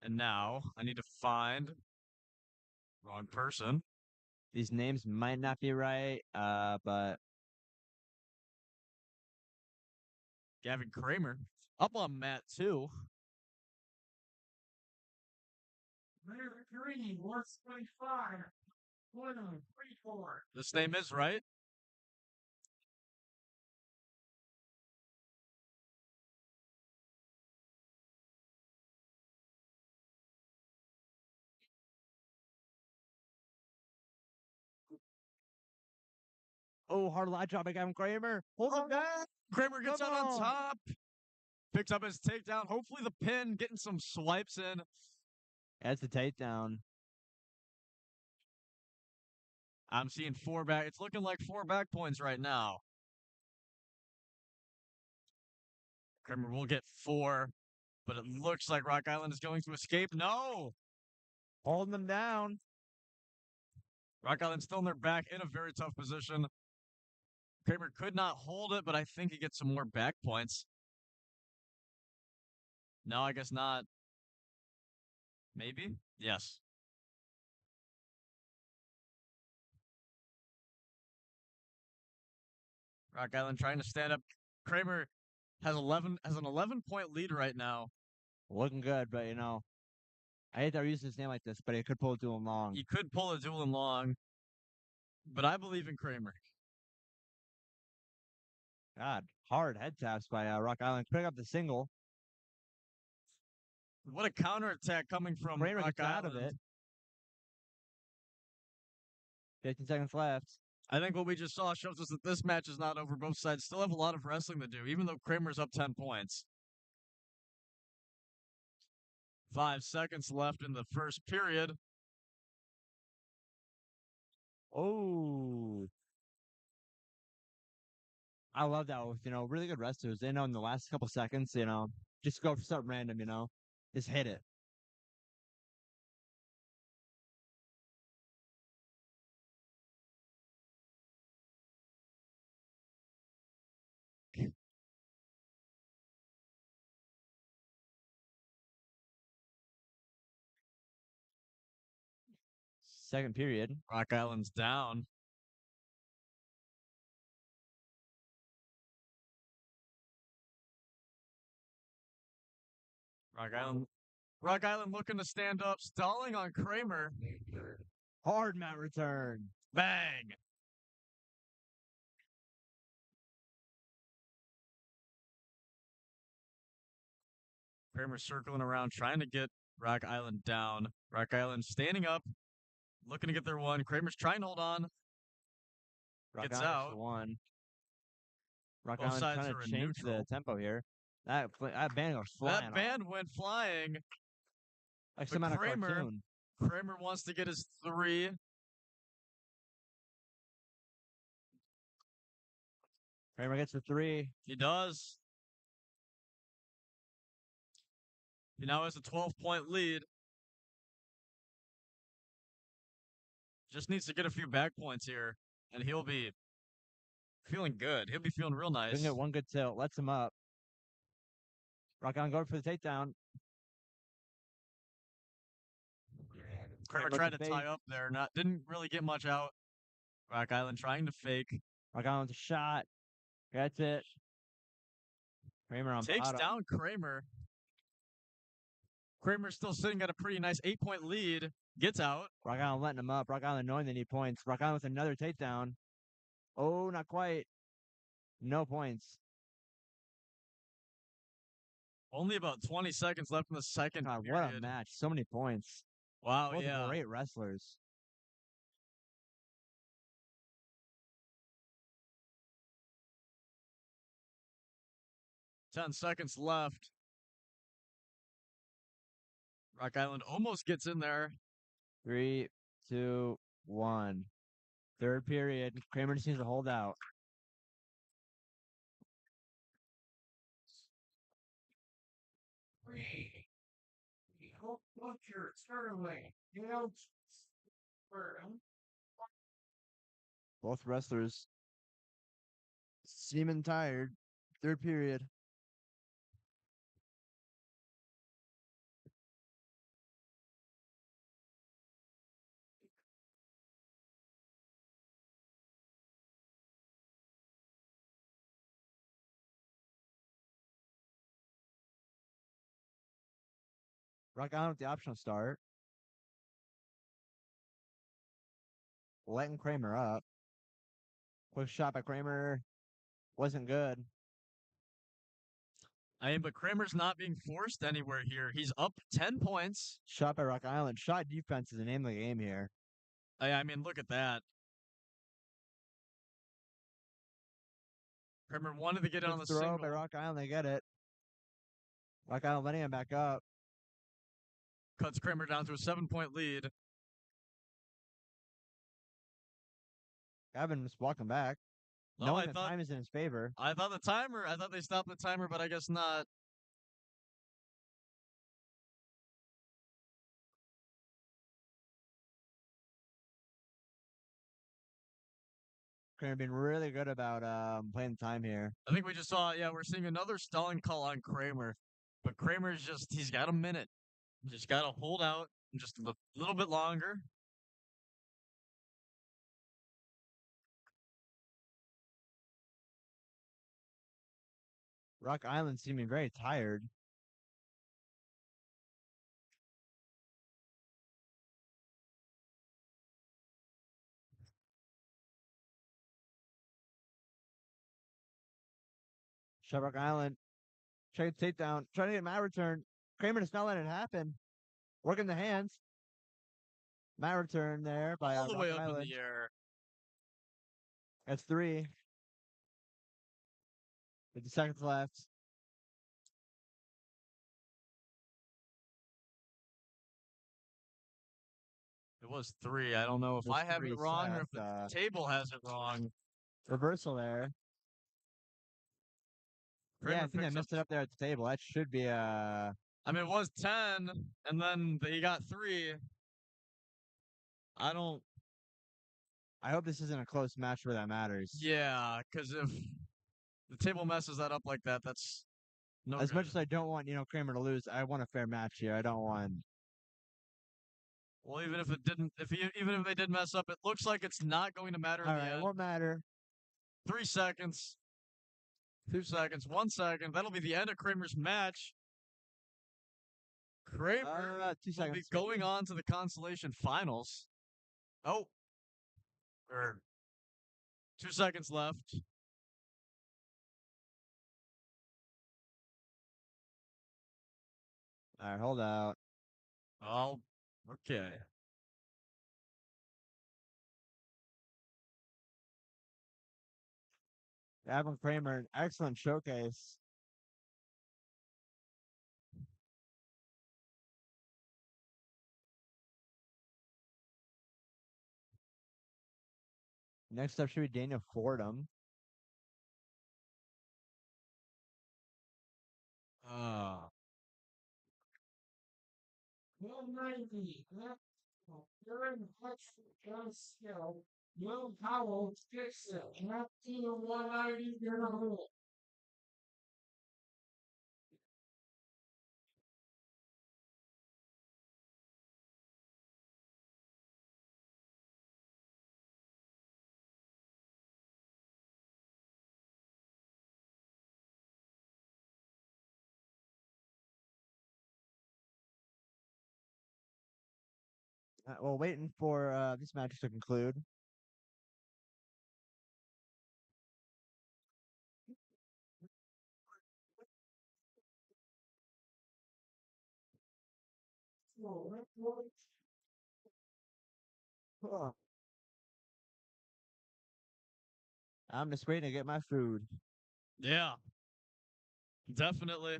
And now I need to find wrong person. These names might not be right, but Gavin Kramer up on mat 2. Number 3, 125. 134. This name is right. oh, hard line drop by Gavin Kramer. Hold him back. Kramer gets Come out on on. top. Picks up his takedown. Hopefully the pin, getting some swipes in. That's the takedown. I'm seeing 4 back. It's looking like 4 back points right now. Kramer will get 4, but it looks like Rock Island is going to escape. No! Holding them down. Rock Island still in their back in a very tough position. Kramer could not hold it, but I think he gets some more back points. No, I guess not. Maybe? Yes. Rock Island trying to stand up. Kramer has an 11-point lead right now. Looking good, but you know, I hate that we're using his name like this, but he could pull a duel long. He could pull a duel in long, but I believe in Kramer. God, hard head taps by Rock Island. Pick up the single. What a counterattack coming from Kramer Rock gets out of Island. it. 15 seconds left. I think what we just saw shows us that this match is not over. Both sides still have a lot of wrestling to do, even though Kramer's up 10 points. 5 seconds left in the first period. Oh. I love that with, you know, really good wrestlers. They know in the last couple seconds, you know, just go for something random, you know, just hit it. Second period. Rock Island's down. Rock Island looking to stand up, stalling on Kramer. Hard mat return. Bang! Kramer circling around, trying to get Rock Island down. Rock Island standing up, looking to get their one. Kramer's trying to hold on. Rock Gets Island out. for one. Rock Both Island sides trying are to in change neutral. the tempo here. That band goes flying. That band went flying. Like But some kind of Kramer- cartoon. Kramer wants to get his 3. Kramer gets the 3. He does. He now has a 12-point lead. Just needs to get a few back points here, and he'll be feeling good. He'll be feeling real nice. Doesn't get one good tilt. Lets him up. Rock Island going for the takedown. Kramer looking tried to fake. tie up there. Didn't really get much out. Rock Island trying to fake. Rock Island with a shot. That's it. Kramer on Takes bottom. down Kramer. Kramer's still sitting at a pretty nice 8-point lead. Gets out. Rock Island letting him up. Rock Island knowing they need points. Rock Island with another takedown. Oh, not quite. No points. Only about 20 seconds left in the second God, what a period. match! So many points. Wow, Both yeah. great wrestlers. Ten seconds left. Rock Island almost gets in there. 3, 2, 1. Third period. Kramer just needs to hold out. Butcher, Sterling, you know, Both wrestlers seeming tired. Third period. Rock Island with the optional start. Letting Kramer up. Quick shot by Kramer. Wasn't good. But Kramer's not being forced anywhere here. He's up 10 points. Shot by Rock Island. Shot defense is the name of the game here. Look at that. Kramer wanted to get it on the throw single. by Rock Island. They get it. Rock Island letting him back up. Cuts Kramer down to a 7-point lead. Gavin's walking back. Oh, Knowing the time is in his favor. I thought they stopped the timer, but I guess not. Kramer being really good about playing the time here. I think we just saw, we're seeing another stalling call on Kramer. But Kramer's he's got a minute. Just got to hold out just a little bit longer. Rock Island seeming very tired. Shot Rock Island. Try to take down. Trying to get mat return. Kramer does not let it happen. Working the hands. Mat return there by All the Rock way up Island. in the air. That's 3. 50 seconds left. It was 3. I don't know if I have it wrong or if the table has it wrong. Reversal there. Kramer I think I messed it up there at the table. That should be a. It was 10, and then he got 3. I hope this isn't a close match where that matters. Yeah, because if the table messes that up like that, that's no As good. much as I don't want, Kramer to lose, I want a fair match here. I don't want. Well, even if they did mess up, it looks like it's not going to matter in the end. It won't matter. 3 seconds. 2 seconds. 1 second. That'll be the end of Kramer's match. Kramer 2 will seconds. be going on to the Consolation Finals. Oh. 2 seconds left. All right, hold out. Oh, okay. Gavin Kramer, an excellent showcase. Next up should be Daniel Fordham. Will 90, Aaron Hutchinson, John Skill, Will Howell, Dixon, not team 190, you're not rule. Well, waiting for this match to conclude. I'm just waiting to get my food. Yeah, definitely.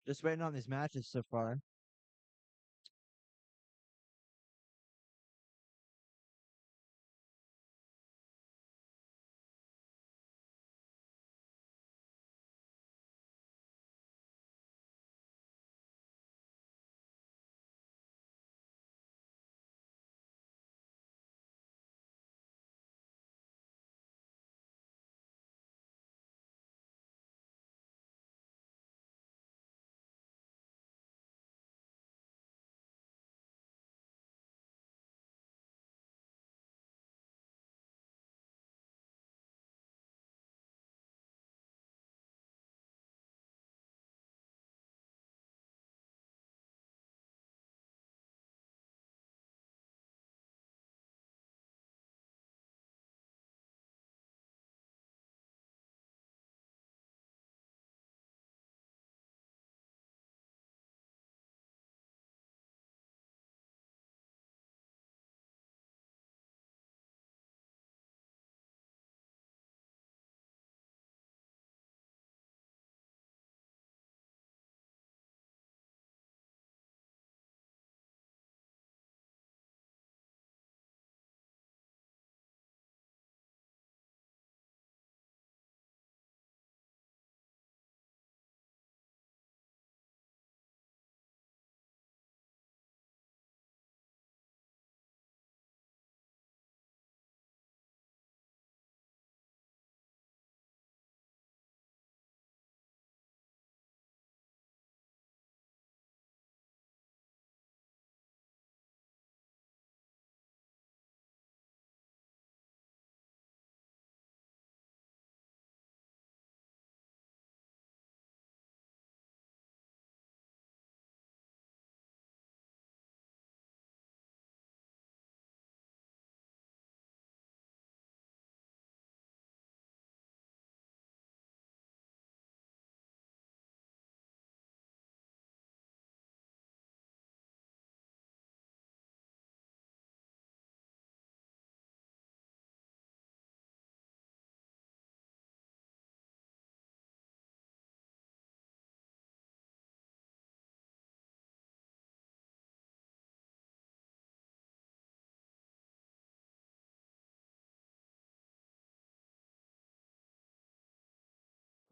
Just waiting on these matches so far.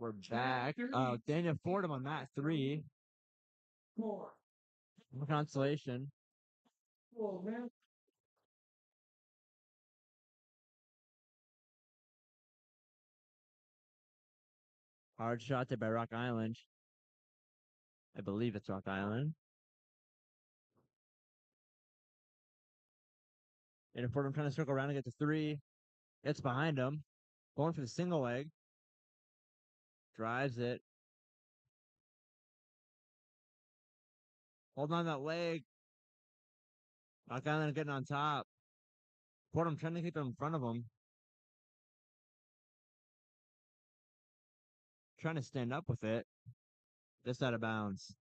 We're back. Daniel Fordham on that 3. Consolation. Hard shot there by Rock Island. I believe it's Rock Island. And Fordham trying to circle around and get to 3. Gets behind him. Going for the single leg. Drives it. Holding on that leg. Rock Island getting on top. Fordham trying to keep him in front of him. Trying to stand up with it. Just out of bounds.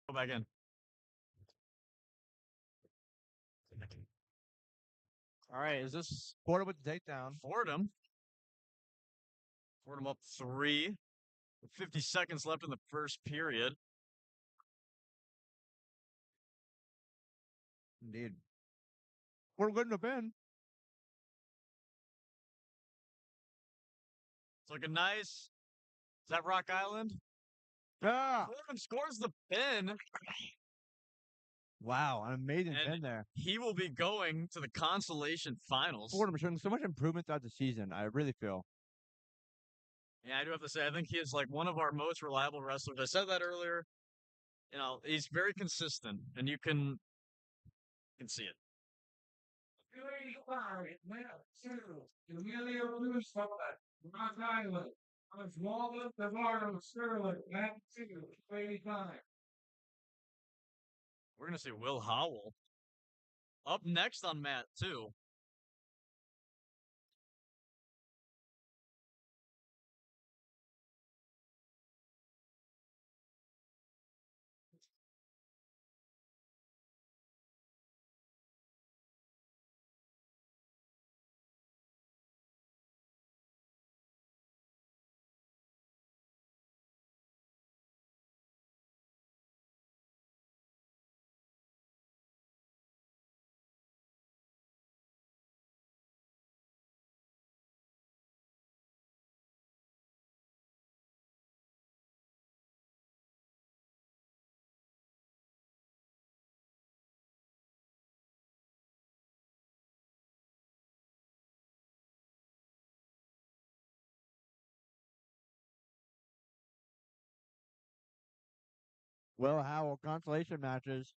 Go back in. All right, is this Fordham with the takedown. Fordham? Fordham up 3. 50 seconds left in the first period. Indeed. We're good to been. It's like a nice. Is that Rock Island? Ah, Fordham scores the pin, wow, an amazing and pin there. he will be going to the consolation finals. Fordham showing so much improvement throughout the season. I really feel. Yeah, I do have to say, I think he is like one of our most reliable wrestlers. I said that earlier. You know, he's very consistent, and you can see it. 285, Matt 2, Emilio Russo, Rock Island, Oswaldo Navarro Sterling, Matt 2, 285. We're gonna see Will Howell up next on mat 2. Will Howell consolation matches.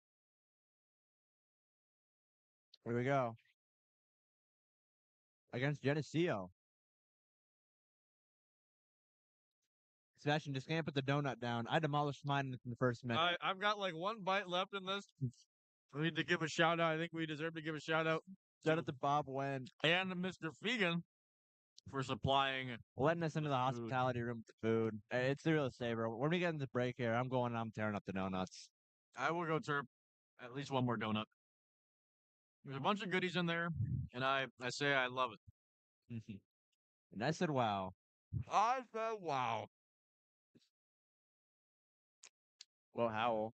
Here we go. Against Geneseo. Sebastian just can't put the donut down. I demolished mine in the first minute. I've got like one bite left in this. We need to give a shout out. I think we deserve to give a shout out Shout out to Bob Wen. and Mr. Fegan for supplying Letting us into the food. hospitality room with the food. It's the real saver. When we get in the break here, I'm tearing up the donuts. I will go Terp. At least one more donut. There's a bunch of goodies in there, and I say I love it. And I said, wow. I said wow. Will Howell.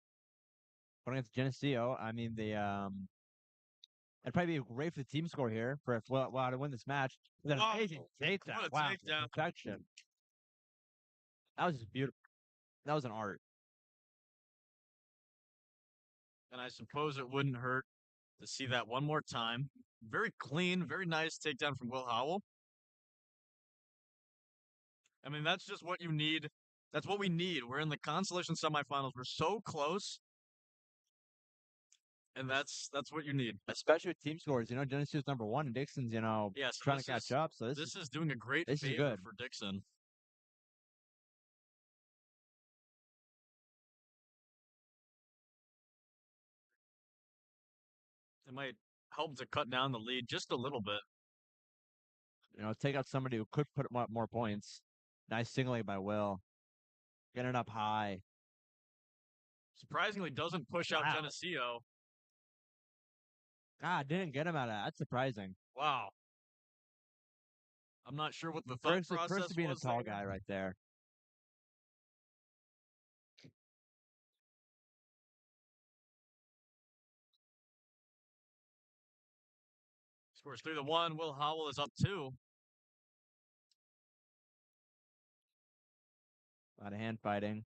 Going against Geneseo. I mean, it'd probably be great for the team score here for if Will to win this match. With an Wow. amazing takedown. What a Wow. takedown. Perfection. That was just beautiful. That was an art. And I suppose it wouldn't hurt to see that one more time. Very clean, very nice takedown from Will Howell. I mean, that's just what you need. That's what we need. We're in the consolation semifinals. We're so close. And that's what you need. Especially with team scores. Geneseo's number 1 and Dixon's, Yeah, so trying to catch up. So this is doing a great this is favor good. for Dixon. It might help to cut down the lead just a little bit. Take out somebody who could put up more points. Nice singling by Will. Getting it up high. Surprisingly, doesn't push out Wow. Geneseo. Didn't get him out of that. That's surprising. Wow. I'm not sure what the thought process First to being a was tall there. guy right there. Scores 3-1. Will Howell is up 2. A lot of hand fighting.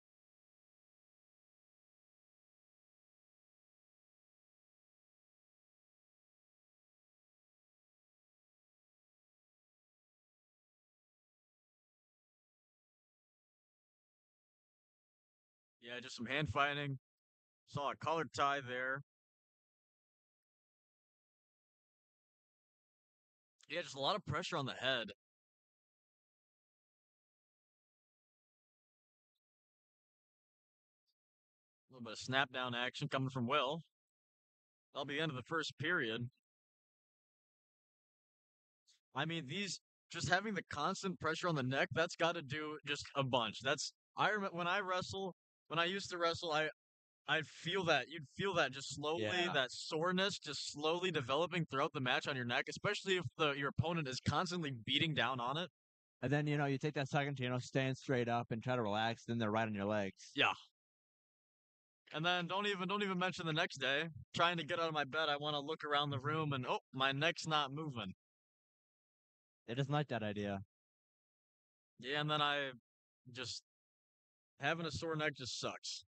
Yeah, just some hand fighting. Saw a collar tie there. Yeah, just a lot of pressure on the head. A little bit of snap down action coming from Will. That'll be the end of the first period. I mean, just having the constant pressure on the neck, that's got to do just a bunch. I remember when I used to wrestle, I'd feel that. You'd feel that just slowly, that soreness just slowly developing throughout the match on your neck, especially if your opponent is constantly beating down on it. And then, you take that second to, stand straight up and try to relax. Then they're right on your legs. Yeah. And then don't even mention the next day. Trying to get out of my bed, I want to look around the room and oh, my neck's not moving. It doesn't like that idea. Yeah, and then I just having a sore neck just sucks.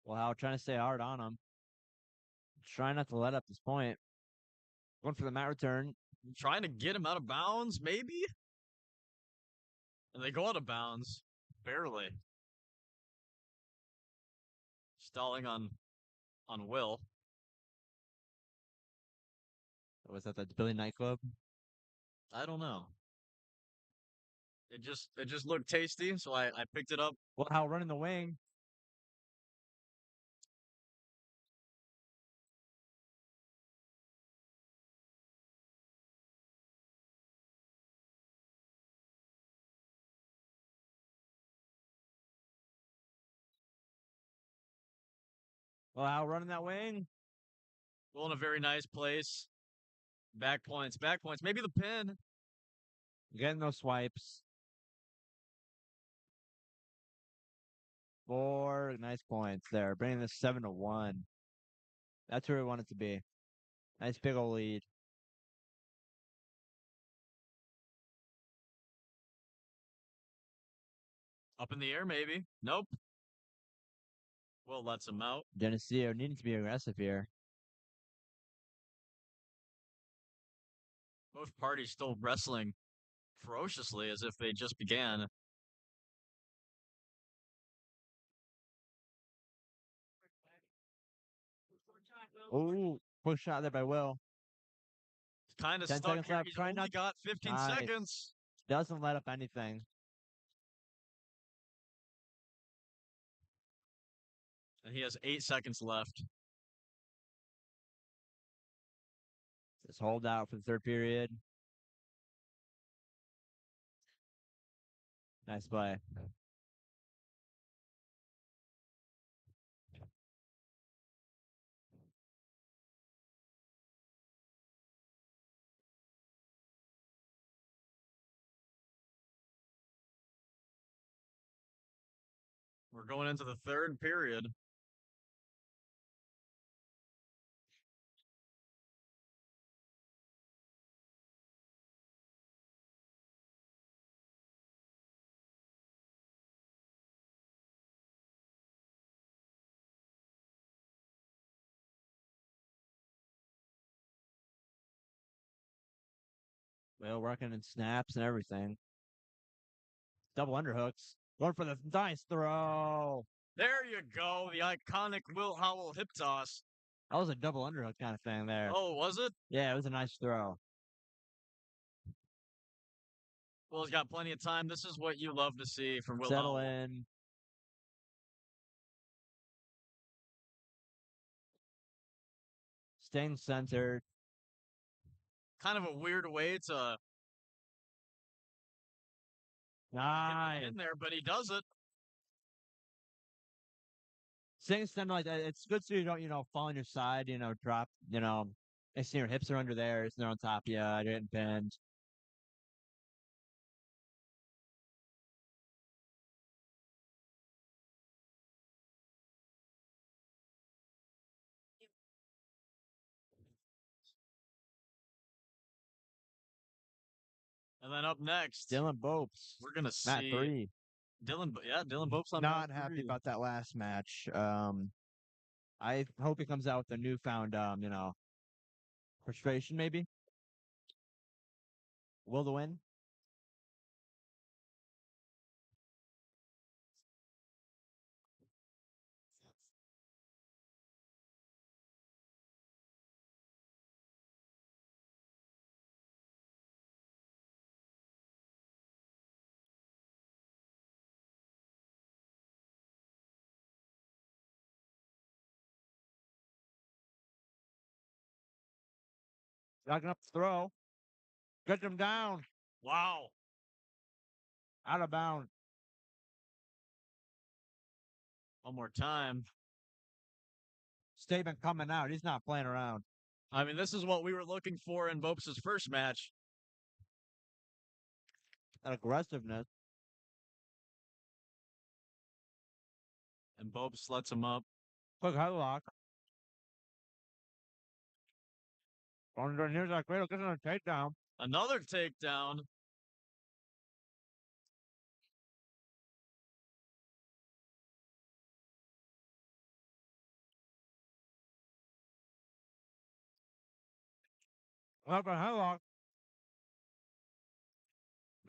Well, Hal trying to stay hard on him. Trying not to let up this point. Going for the mat return. Trying to get him out of bounds, maybe? And they go out of bounds. Barely. Stalling on Will. Was that the Billy nightclub? I don't know. It just looked tasty, so I picked it up. Well, Hal running the wing. Well, Hal running that wing. Will in a very nice place. Back points. Maybe the pin. Getting those swipes. 4 nice points there. Bringing this 7-1. That's where we want it to be. Nice big old lead. Up in the air, maybe. Nope. Will lets him out. Geneseo needing to be aggressive here. Both parties still wrestling ferociously as if they just began. Oh, push shot there by Will. Kind of 10 stuck seconds here. left. He's Trying only not. got 15 Nice. seconds. Doesn't let up anything. And he has 8 seconds left. Just hold out for the third period. Nice play. We're going into the third period. Will working in snaps and everything. Double underhooks. Going for the nice throw. There you go. The iconic Will Howell hip toss. That was a double underhook kind of thing there. Oh, was it? Yeah, it was a nice throw. Will's got plenty of time. This is what you love to see from Will Settle Howell. in. Staying centered. Kind of a weird way to Nice. get in there, but he does it. Staying centered like that. It's good so you don't, fall on your side, drop, next thing your hips are under there, they're on top of you, you're getting pinned. And then up next, Dylan Bopes. we're gonna Mat see 3. Dylan Bope's on Not mat happy 3. about that last match. I hope he comes out with a newfound, frustration maybe. Will the win? Knocking up the throw. Get him down. Wow. Out of bounds. One more time. Statement coming out. He's not playing around. I mean, this is what we were looking for in Bopes' first match. That aggressiveness. And Bobes lets him up. Quick headlock. Here's that cradle. Gets on a takedown. Another takedown. Up a headlock.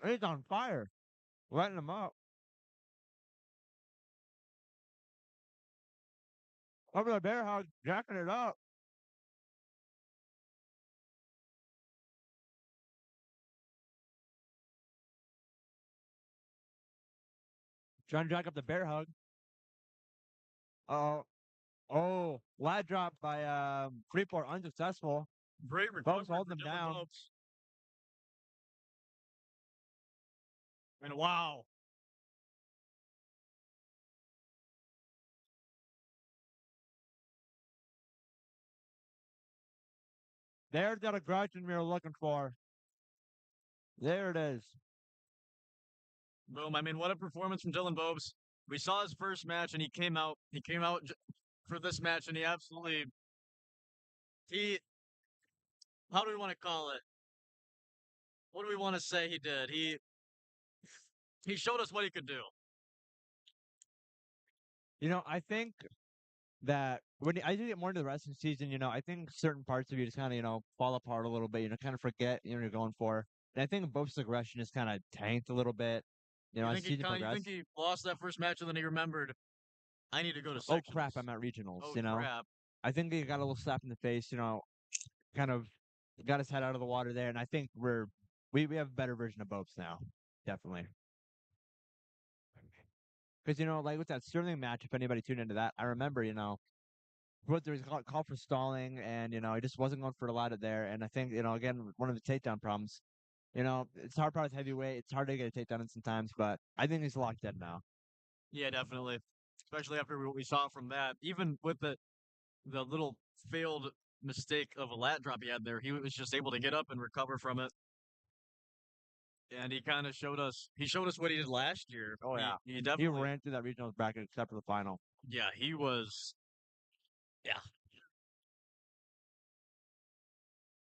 He's on fire. Letting him up. Over the bear hug. Jacking it up. Trying to jack up the bear hug. Oh, oh, lat drop by Freeport unsuccessful. Great recovery holding for him Dylan down. Bobes. And wow. There's that aggression we were looking for. There it is. Boom. I mean, what a performance from Dylan Bobes. We saw his first match and he came out for this match and he absolutely he how do we want to call it? What do we want to say he did? He showed us what he could do. You know, I think that when I do get more into the wrestling season, I think certain parts of you just kind of, fall apart a little bit, kind of forget, you're going for. And I think Bo's aggression is kind of tanked a little bit. As the season You progressed. think he lost that first match and then he remembered I need to go to Oh sectionals. crap, I'm at regionals, Oh crap. I think he got a little slap in the face, kind of got his head out of the water there, and I think we have a better version of Bopes now. Definitely. Because, like with that Sterling match, if anybody tuned into that, I remember, what there was a call for stalling, and he just wasn't going for a lot of there. And I think again one of the takedown problems. It's hard part with heavyweight. It's hard to get a takedown in sometimes, but I think he's locked in now. Yeah, definitely. Especially after what we saw from that. Even with the little failed mistake of a lat drop he had there, he was just able to get up and recover from it. And he kind of showed us what he did last year. Oh yeah, he definitely ran through that regionals bracket except for the final. Yeah, he was. Yeah.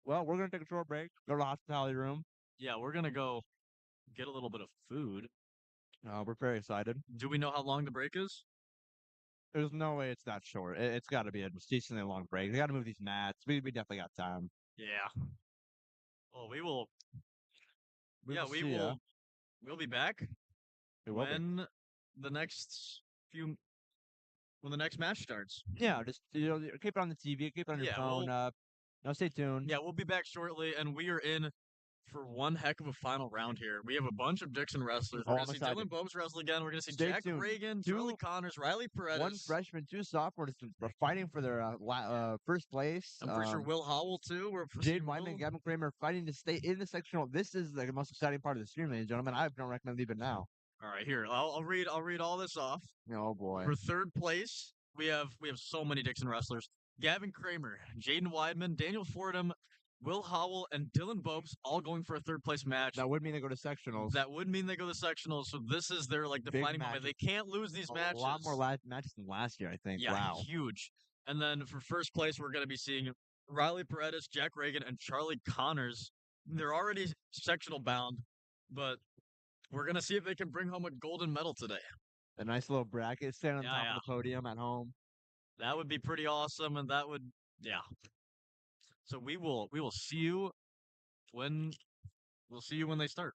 Well, we're gonna take a short break. Go to the hospitality room. Yeah, we're gonna go get a little bit of food. We're very excited. Do we know how long the break is? There's no way it's that short. It's got to be a decently long break. They got to move these mats. We definitely got time. Yeah. Well, we will. We Yeah, will we see ya. will. We'll be back We will be. when the next few when the next match starts. Yeah, just keep it on the TV, keep it on your Yeah, phone. Now stay tuned. Yeah, we'll be back shortly, and we are in for one heck of a final round here. We have a bunch of Dixon wrestlers. We're Oh, going I'm to see excited. Dylan Bobes wrestle again. We're going to see Stay Jack tuned. Reagan, Two- Charlie Connors, Riley Paredes. One freshman, two sophomores are fighting for their first place. I'm pretty sure Will Howell, too. We're Jade Wyman and Gavin Kramer fighting to stay in the sectional. This is the most exciting part of the stream, ladies and gentlemen. I don't recommend leaving now. All right, here. I'll read all this off. Oh boy. For third place, we have so many Dixon wrestlers. Gavin Kramer, Jaden Weidman, Daniel Fordham, Will Howell, and Dylan Bopes all going for a third place match. That would mean they go to sectionals. That would mean they go to sectionals. So this is their defining moment. They can't lose these matches. A lot more matches than last year, I think. Yeah, wow. Huge. And then for first place, we're going to be seeing Riley Paredes, Jack Reagan, and Charlie Connors. They're already sectional bound, but we're going to see if they can bring home a golden medal today. A nice little bracket, stand on top of the podium at home. That would be pretty awesome, and that would, yeah. So we will see you when they start.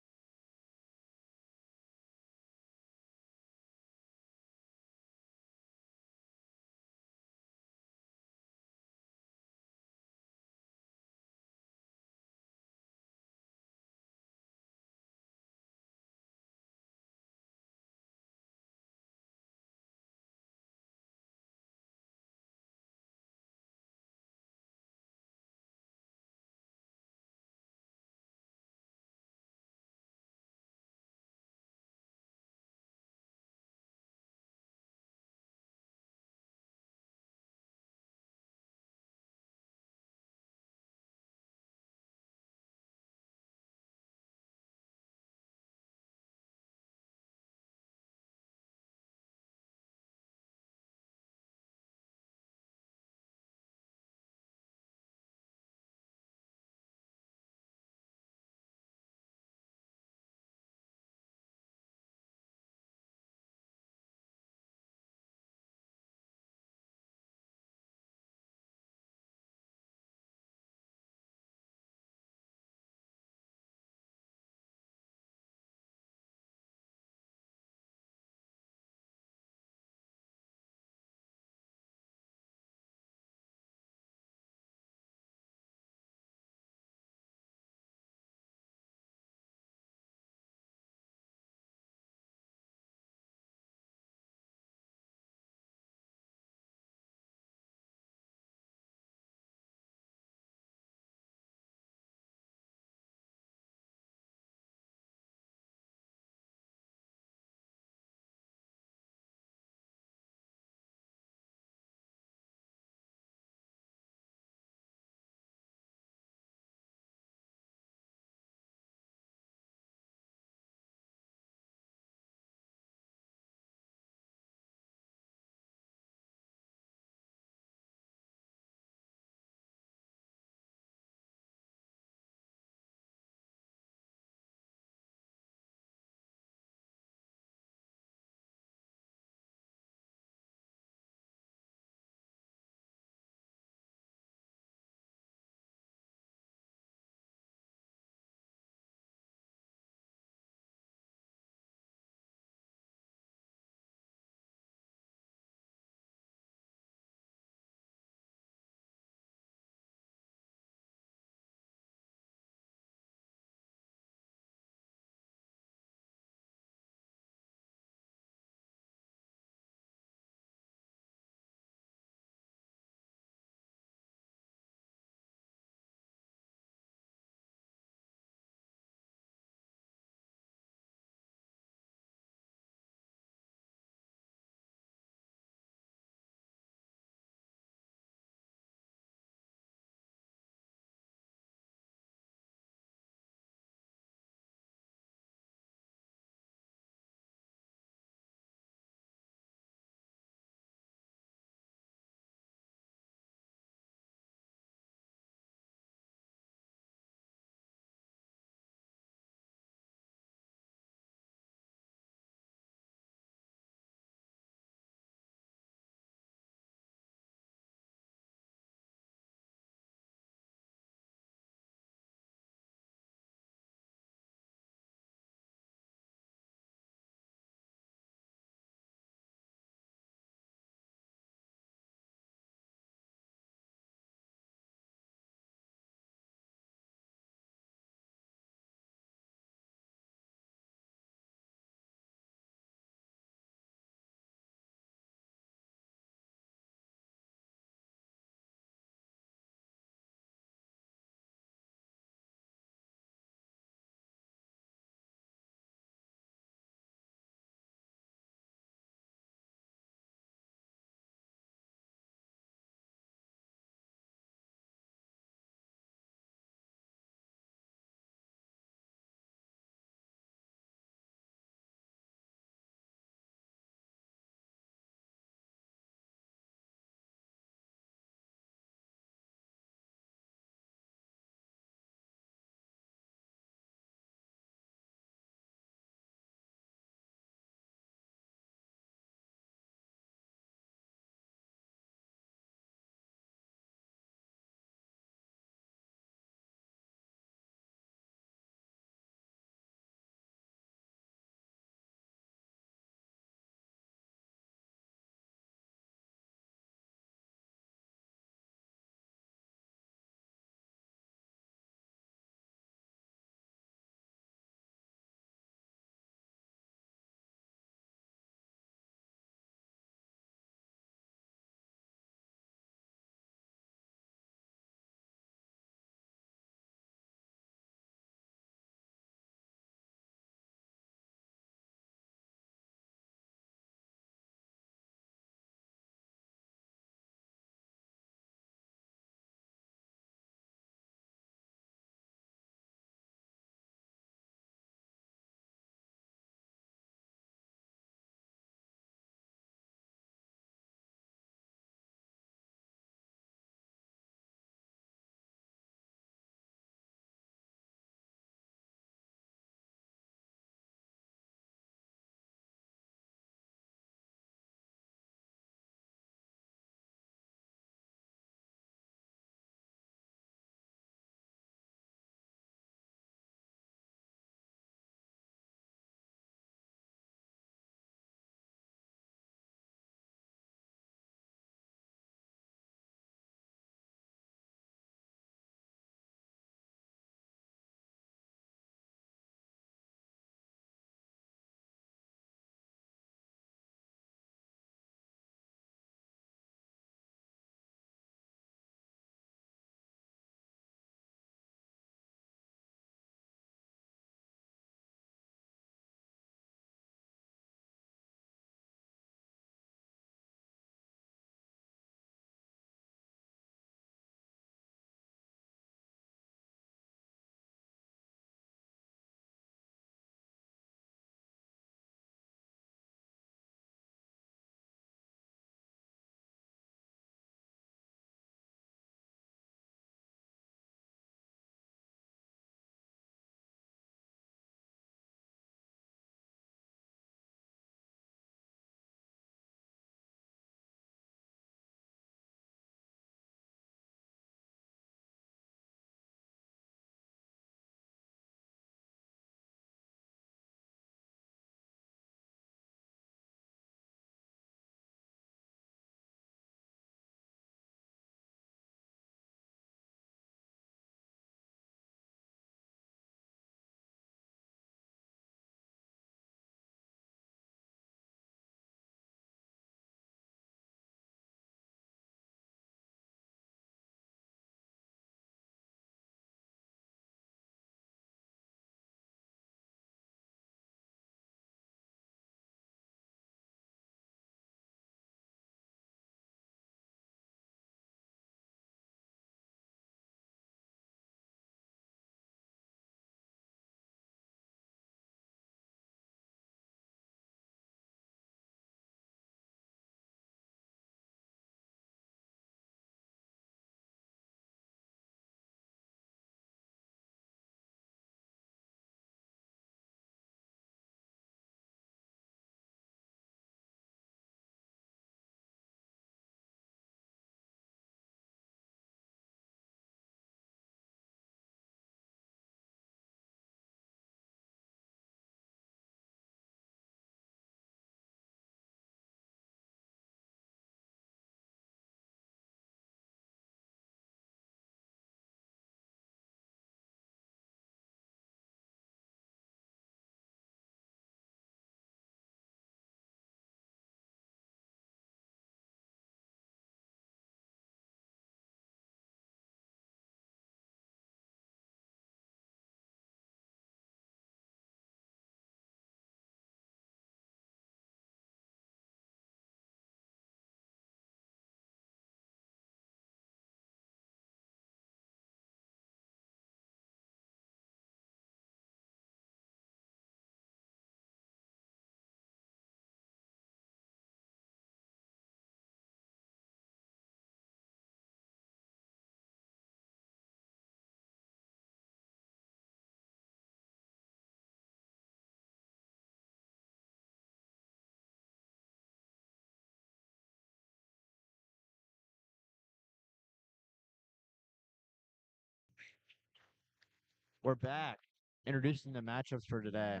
We're back, introducing the matchups for today.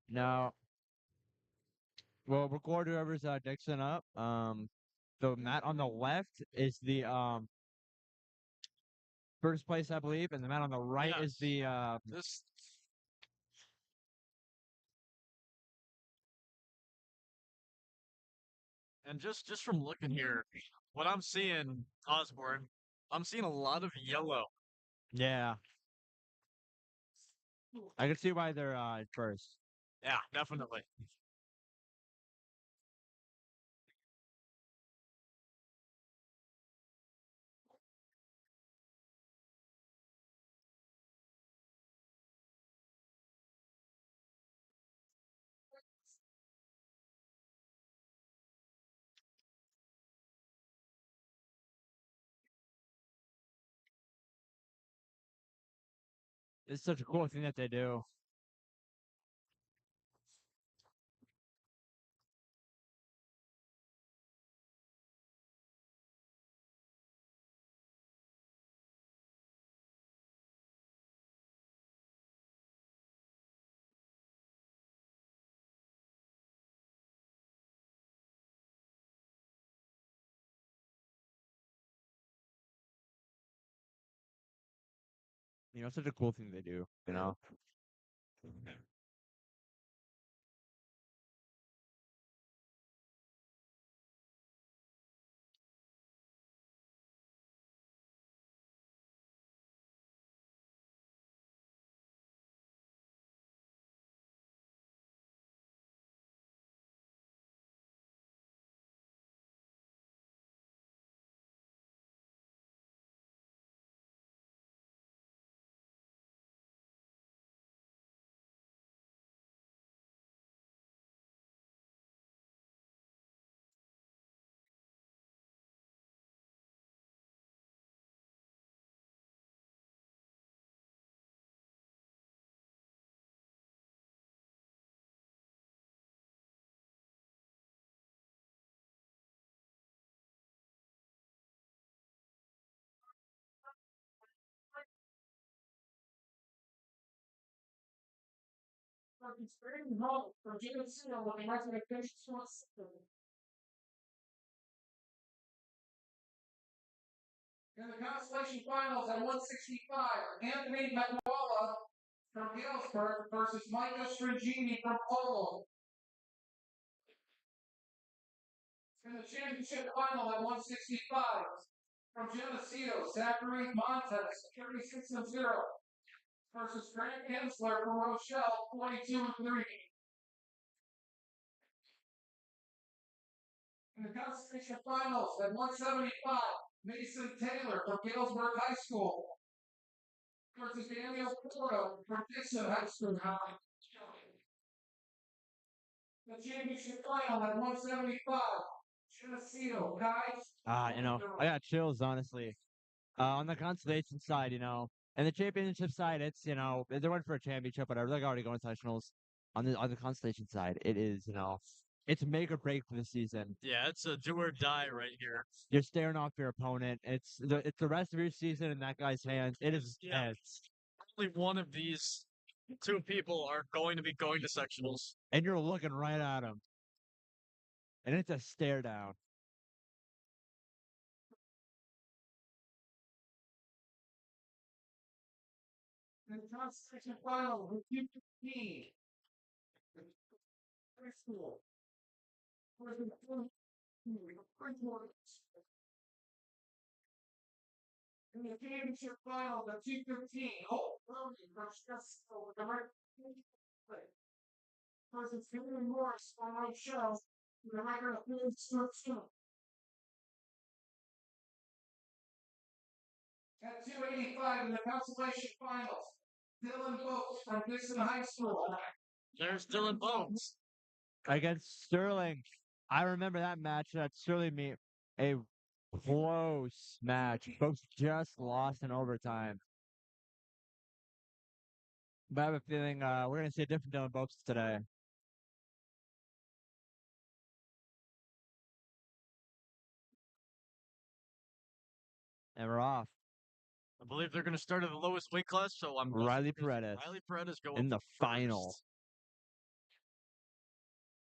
Now, we'll record whoever's Dixon up. The mat on the left is the first place, I believe, and the mat on the right is the This and just from looking here, what I'm seeing, Osborne, I'm seeing a lot of yellow. yeah. I can see why they're first. Yeah, definitely. It's such a cool thing that they do. You know, it's such a cool thing they do. You know. It's very low for Gymnasium when they have to make finishes from in the Consolation Finals at 165, Anthony Manuela from Galesburg versus Micah Strigini from Polo. In the championship final at 165, from Geneseo, Zachary Montes, 36-0, versus Grant Hensler from Rochelle, 22-3. In the Consolation Finals at 175, Mason Taylor from Galesburg High School versus Daniel Porto from Dixon High School. The championship final at 175, Geneseo guys. You know, I got chills, honestly. On the consolation side, you know, and the championship side, it's you know they went for a championship, whatever. They're already going to sectionals. On the consolation side, it is you know, it's make or break for the season. Yeah, it's a do or die right here. You're staring off your opponent. It's the rest of your season in that guy's hands. It is. Yeah. Only one of these two people are going to be going to sectionals. And you're looking right at him, and it's a stare down. In the Consolation final, with UP High School versus in the championship final, the 215, Brody versus Jessica with the right versus Henry Morris on my show with the record of 2. At 285 in the consolation finals, Dylan Boats from Dixon High School. There's Dylan Bones. Against Sterling. I remember that match. That Sterling me a close match. Folks just lost in overtime. But I have a feeling we're gonna see a different Dylan Boats today. And we're off. I believe they're going to start at the lowest weight class, so I'm Riley guessing Paredes Riley Paredes go in up the final. first.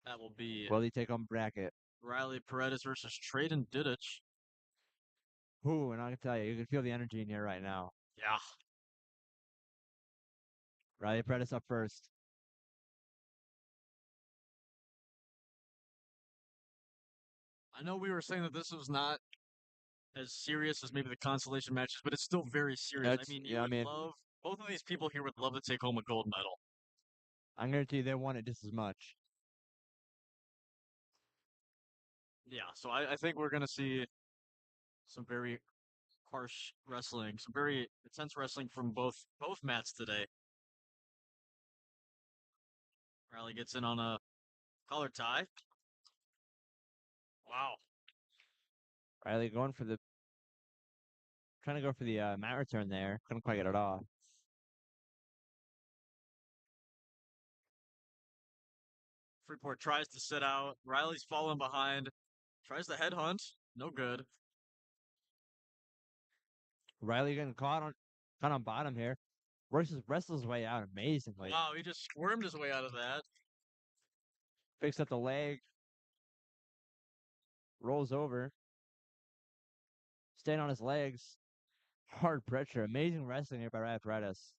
That will be Will he take home bracket? Riley Paredes versus Traden Didich. Ooh, and I can tell you, you can feel the energy in here right now. Yeah. Riley Paredes up first. I know we were saying that this was not as serious as maybe the consolation matches, but it's still very serious. I mean, you would love both of these people here would love to take home a gold medal. I'm guarantee they want it just as much. Yeah, so I think we're gonna see some very harsh wrestling, some very intense wrestling from both mats today. Riley gets in on a collar tie. Wow. Riley going for the trying to go for the mat return there. Couldn't quite get it off. Freeport tries to sit out. Riley's falling behind. Tries to headhunt. No good. Riley getting caught on bottom here. Wrestles his way out amazingly. Wow, he just squirmed his way out of that. Picks up the leg. Rolls over. Staying on his legs. Hard pressure. Amazing wrestling here by Riley Paredes.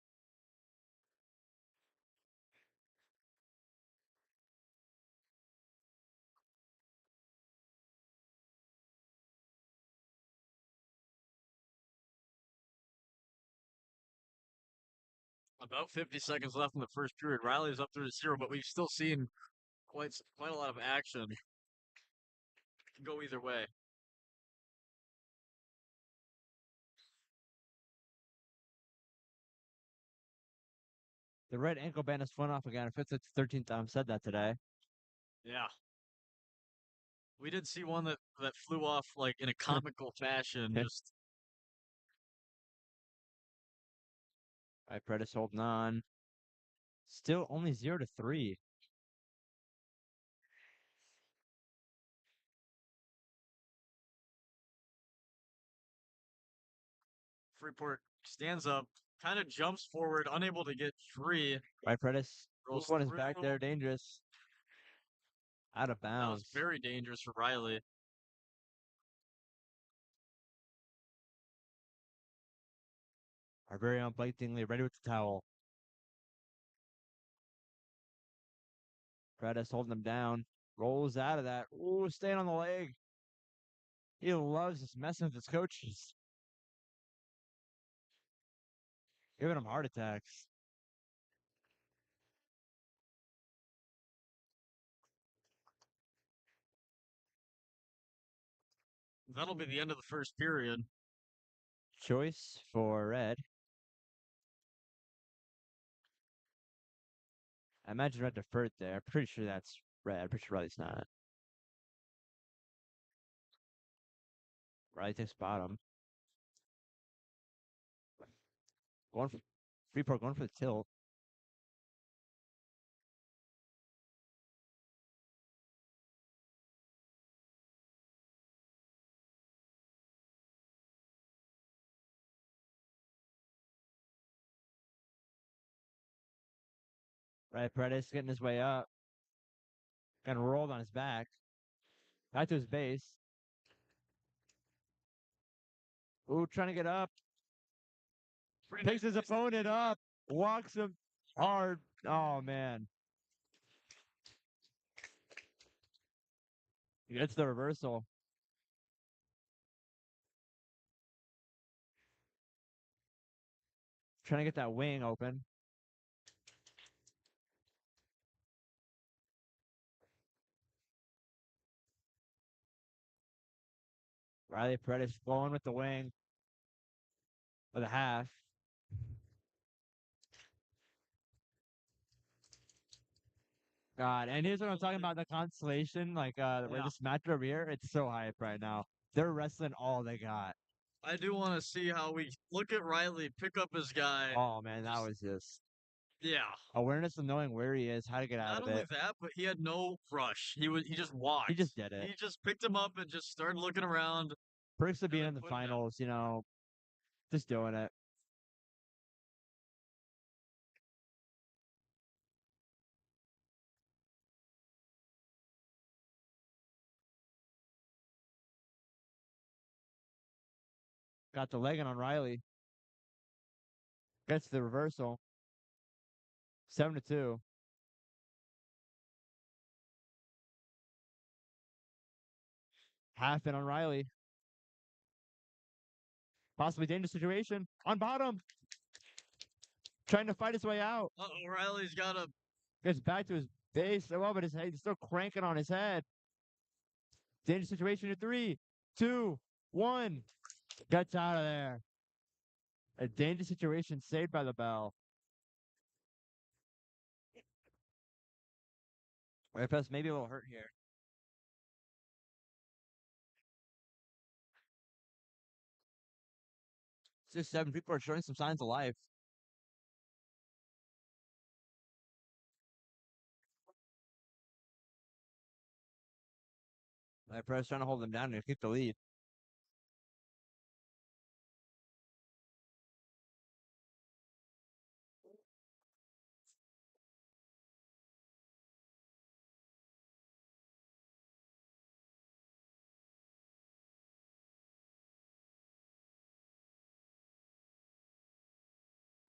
About 50 seconds left in the first period. Riley's up 3-0, but we've still seen quite a lot of action. It can go either way. The red ankle band has flown off again. If it's its 13th time said that today. Yeah. We did see one that flew off like in a comical fashion. Just Right, Paredes holding on. Still only 0-3. Freeport stands up, kind of jumps forward, unable to get free. Right, Paredes. Rolls One is back through. there, dangerous. Out of That was bounds. very dangerous for Riley. Our very own Blake Dingley ready with the towel. Paredes holding him down. Rolls out of that. Ooh, staying on the leg. He loves just messing with his coaches. Giving him heart attacks. That'll be the end of the first period. Choice for red. I imagine red deferred there. I'm pretty sure that's red. I'm pretty sure Riley's not. Riley takes bottom. Going for Freeport going for the tilt. Right, Paredes getting his way up. Kind of rolled on his back. Back to his base. Ooh, trying to get up. Picks his opponent up. Walks him hard. Oh, man. Gets the reversal. Trying to get that wing open. Riley Paredes going with the wing. For the half. God, and here's what I'm talking about, the consolation, where this match over here, it's so hype right now. They're wrestling all they got. I do want to see how we look at Riley, pick up his guy. Oh, man, that was just Yeah. awareness of knowing where he is, how to get out Not of only it. that, but he had no rush. He just walked. He just did it. He just picked him up and just started looking around. Perks of being then in the put it down. finals, Just doing it. Got the leg in on Riley. Gets the reversal. 7-2. Half in on Riley. Possibly dangerous situation. On bottom. Trying to fight his way out. Uh-oh, Riley's got a Gets back to his base. Oh, but his head, he's still cranking on his head. Dangerous situation in 3, 2, 1. Gets out of there. A dangerous situation saved by the bell. Right, plus maybe a little hurt here. 6-7. People are showing some signs of life. Right, press trying to hold them down to keep the lead.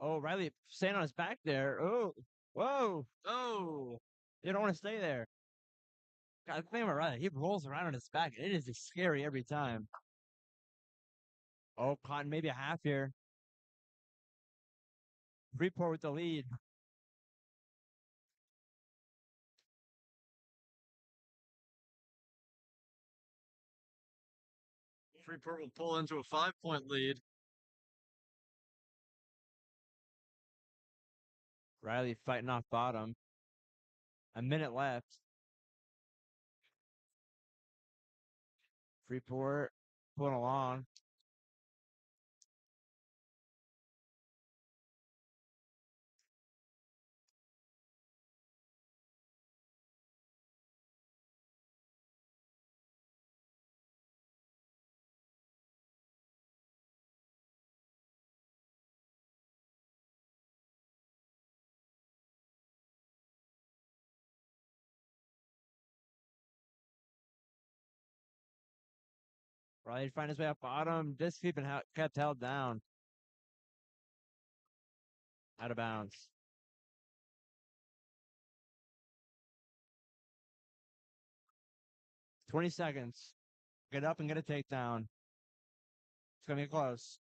Oh, Riley staying on his back there. Oh, whoa. oh. You don't want to stay there. God, the thing about Riley, he rolls around on his back. It is just scary every time. Oh, Cotton, maybe a half here. Freeport with the lead. Freeport will pull into a 5-point lead. Riley fighting off bottom. A minute left. Freeport pulling along. Riley find his way up bottom. Just keeping kept held down. Out of bounds. 20 seconds. Get up and get a takedown. It's going to be close.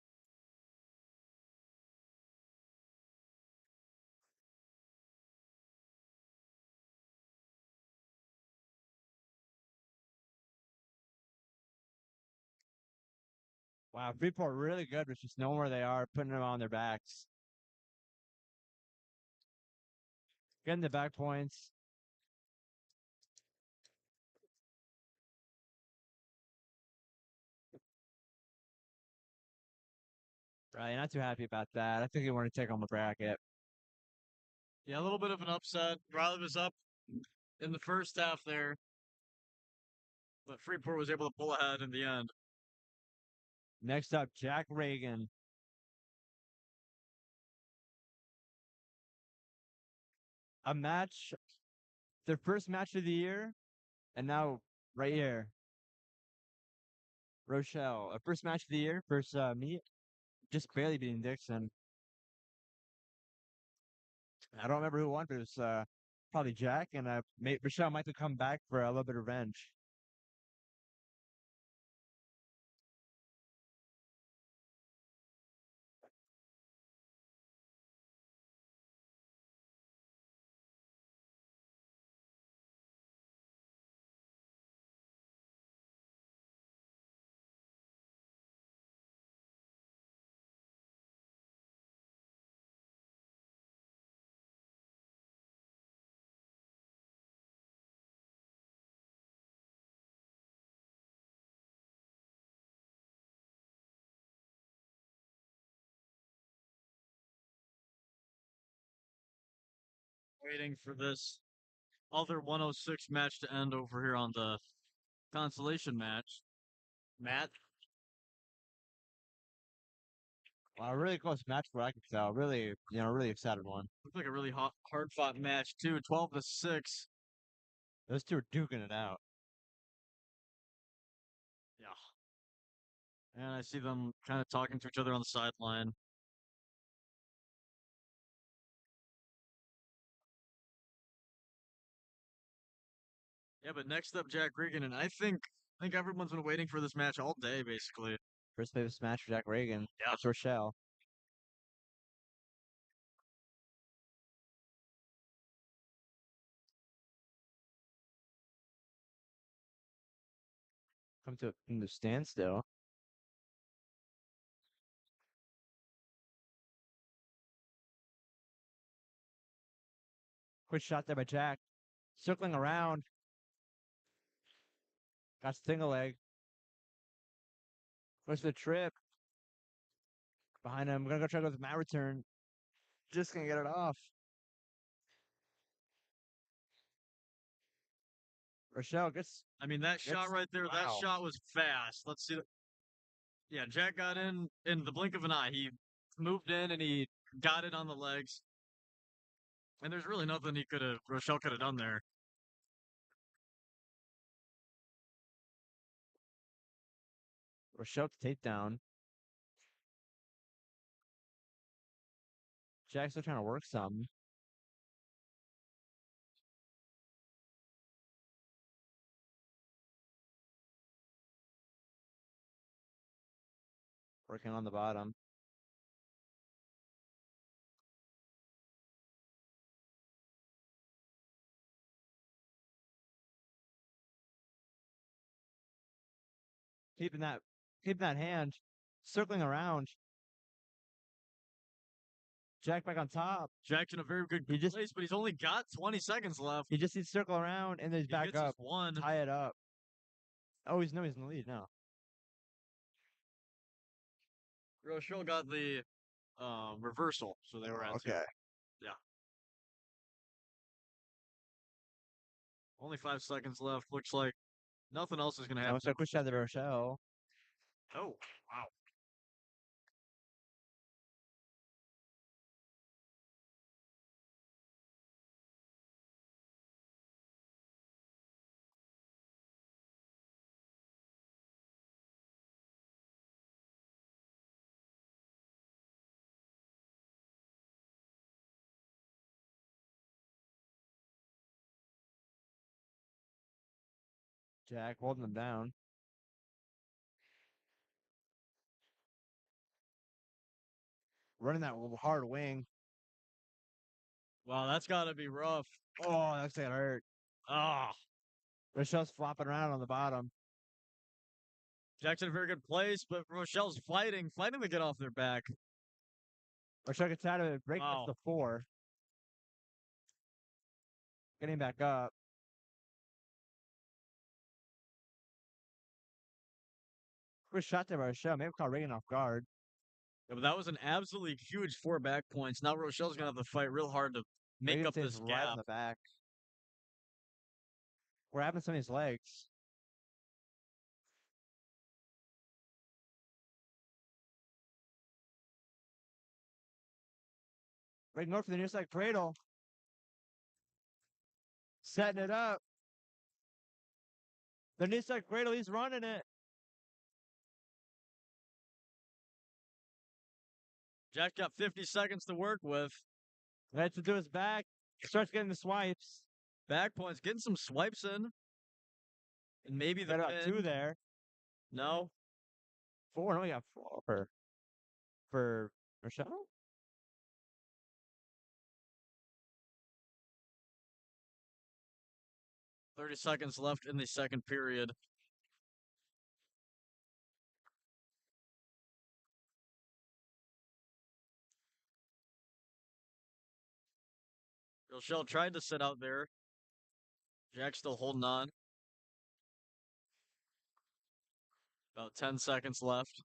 Wow, Freeport really good with just knowing where they are, putting them on their backs. Getting the back points. Right, not too happy about that. I think he wanted to take on the bracket. Yeah, a little bit of an upset. Riley was up in the first half there, but Freeport was able to pull ahead in the end. Next up, Jack Reagan. A match, their first match of the year, and now right here, Rochelle. A first match of the year, first meet, just barely beating Dixon. I don't remember who won, but it was probably Jack, and Rochelle might come back for a little bit of revenge. Waiting for this other 106 match to end over here on the consolation match. Matt, Well, a really close match, what I could tell. Really, really excited one. Looked like a really hard fought match too. 12-6. Those two are duking it out. Yeah. And I see them kind of talking to each other on the sideline. Yeah, but next up, Jack Regan, and I think everyone's been waiting for this match all day, basically. First famous match for Jack Reagan. Yeah. That's Rochelle. Come to a standstill. Quick shot there by Jack. Circling around. Got single leg. Goes to the trip. Behind him. Gonna go try to go with the mat return. Just gonna get it off. Rochelle gets. I mean, that shot right there, that wow. shot was fast. Let's see. Yeah, Jack got in the blink of an eye. He moved in and he got it on the legs. And there's really nothing Rochelle could have done there. Rochelle to takedown. Jack's still trying to work some. Working on the bottom. Keeping that hand. Circling around. Jack back on top. Jack's in a very good place, but he's only got 20 seconds left. He just needs to circle around and then he's back up. One. Tie it up. Oh, he's in the lead now. Rochelle got the reversal, so they were at two. Yeah. Only 5 seconds left. Looks like nothing else is going to happen. So quick shot the Rochelle. Oh, wow. Jack holding them down. Running that hard wing. Wow, that's got to be rough. Oh, that's gonna hurt. Ah. Rochelle's flopping around on the bottom. Jack's in a very good place, but Rochelle's fighting to get off their back. Rochelle gets out of it. Break the 4. Getting back up. Quick shot there by Rochelle. Maybe caught Reagan off guard. Yeah, but that was an absolutely huge 4 back points. Now Rochelle's going to have to fight real hard to make Reagan up this right gap. on the back. We're having some of his legs. Reagan going for the near side cradle. Setting it up. The near side cradle, he's running it. Jack got 50 seconds to work with. That's to do his back. Starts getting the swipes. Back points, getting some swipes in. And maybe the got about 2 there. No. 4. No, we got 4 for Rochelle. "30 seconds left in the second period. Rochelle tried to sit out there. Jack's still holding on. About 10 seconds left.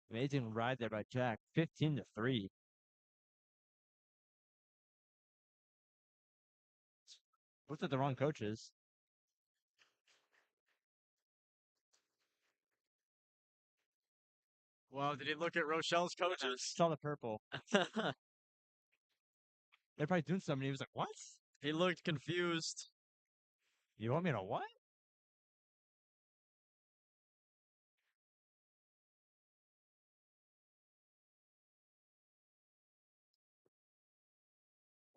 Amazing ride there by Jack. 15-3. Looked at the wrong coaches. Well, did he look at Rochelle's coaches? Saw the purple. They're probably doing something. He was like, "What? He looked confused. You want me to what?"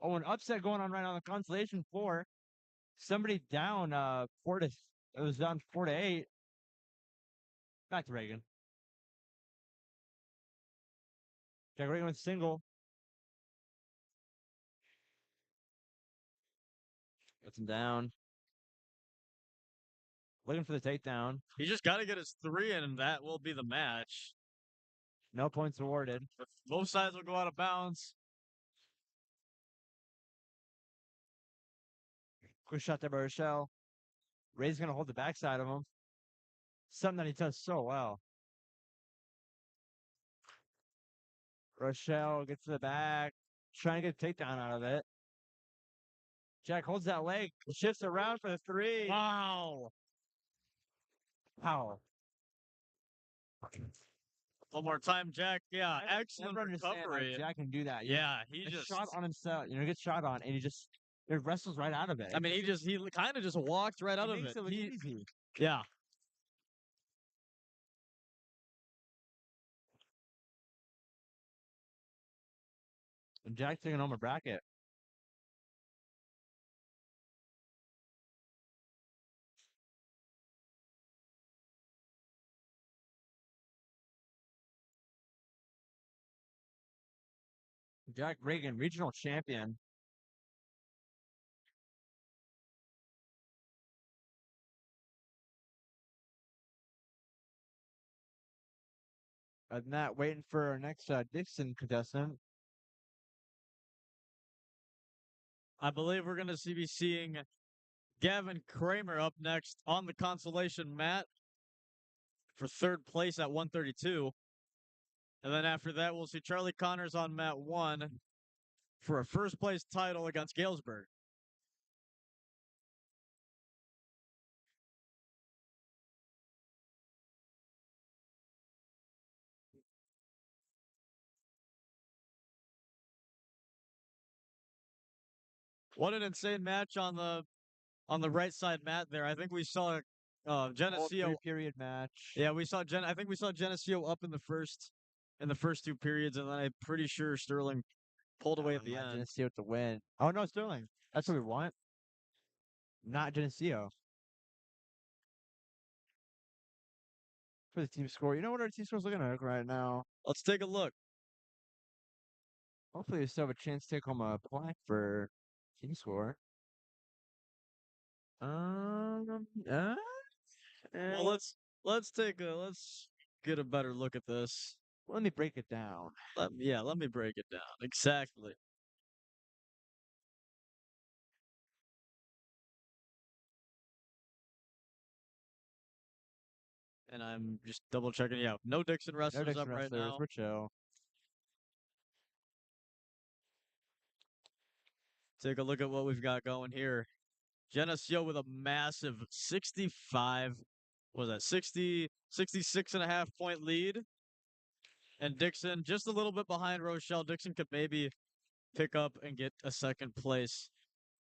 Oh, an upset going on right on the consolation floor. Somebody down 4 to. It was down 4-8. Back to Reagan. Jack Reagan with single. Gets him down. Looking for the takedown. He just got to get his 3 in, and that will be the match. No points awarded. Both sides will go out of bounds. Quick shot there by Rochelle. Ray's going to hold the backside of him. Something that he does so well. Rochelle gets to the back. Trying to get a takedown out of it. Jack holds that leg. Shifts around for the 3. Wow. Wow. One more time, Jack. Yeah, I excellent never understand how recovery. Jack can do that. Yeah, he Gets just shot on himself. Gets shot on, and it wrestles right out of it. I mean, he kind of just walked right out of makes it. it look easy. Yeah. And Jack taking home a bracket. Jack Reagan, regional champion. Other than that, waiting for our next Dixon contestant. I believe we're going to be seeing Gavin Kramer up next on the consolation mat for 3rd place at 132. And then after that, we'll see Charlie Connors on mat 1 for a 1st place title against Galesburg. What an insane match on the right side mat there. I think we saw Geneseo 3-period match. Yeah, we saw I think we saw Geneseo up in the first 2 periods, and then I'm pretty sure Sterling pulled away at the end. Geneseo to win. Oh no, Sterling. That's what we want. Not Geneseo. For the team score. You know what our team score's looking like right now? Let's take a look. Hopefully we still have a chance to take home a plaque for team score. Well, let's get a better look at this. Let me break it down. Let me break it down. Exactly. And I'm just double checking. Yeah, no Dixon No wrestlers Dixon up right wrestlers. now. We're chill. Take a look at what we've got going here. Geneseo with a massive 65, was that 66.5 point lead. And Dixon just a little bit behind Rochelle. Dixon could maybe pick up and get a 2nd place.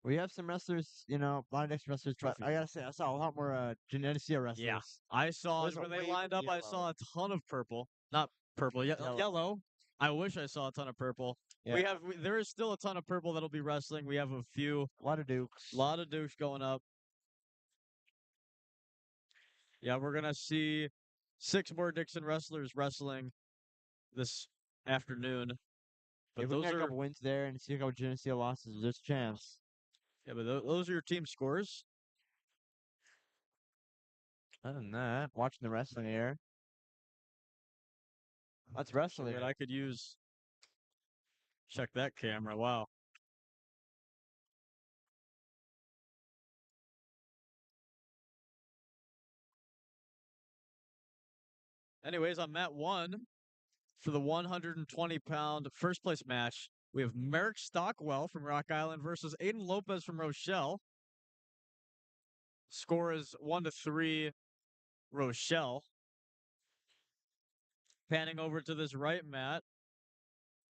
We have some wrestlers, a lot of Dixon wrestlers, but I gotta say, I saw a lot more Geneseo wrestlers. Yeah, I saw There's a when they wave lined of up, I saw a ton of purple. Not purple, yellow. I wish I saw a ton of purple. Yeah. There is still a ton of purple that'll be wrestling. We have a lot of Dukes. A lot of Dukes going up. Yeah, we're gonna see 6 more Dixon wrestlers wrestling this afternoon. But If we those get a are couple wins there and see a couple Geneseo losses, there's a chance. yeah, but those are your team scores. Other than that, watching the wrestling here. That's wrestling. That I could use. Check that camera. Wow. Anyways, on mat 1 for the 120-pound 1st place match, we have Merrick Stockwell from Rock Island versus Aiden Lopez from Rochelle. Score is 1-3 Rochelle. Panning over to this right mat,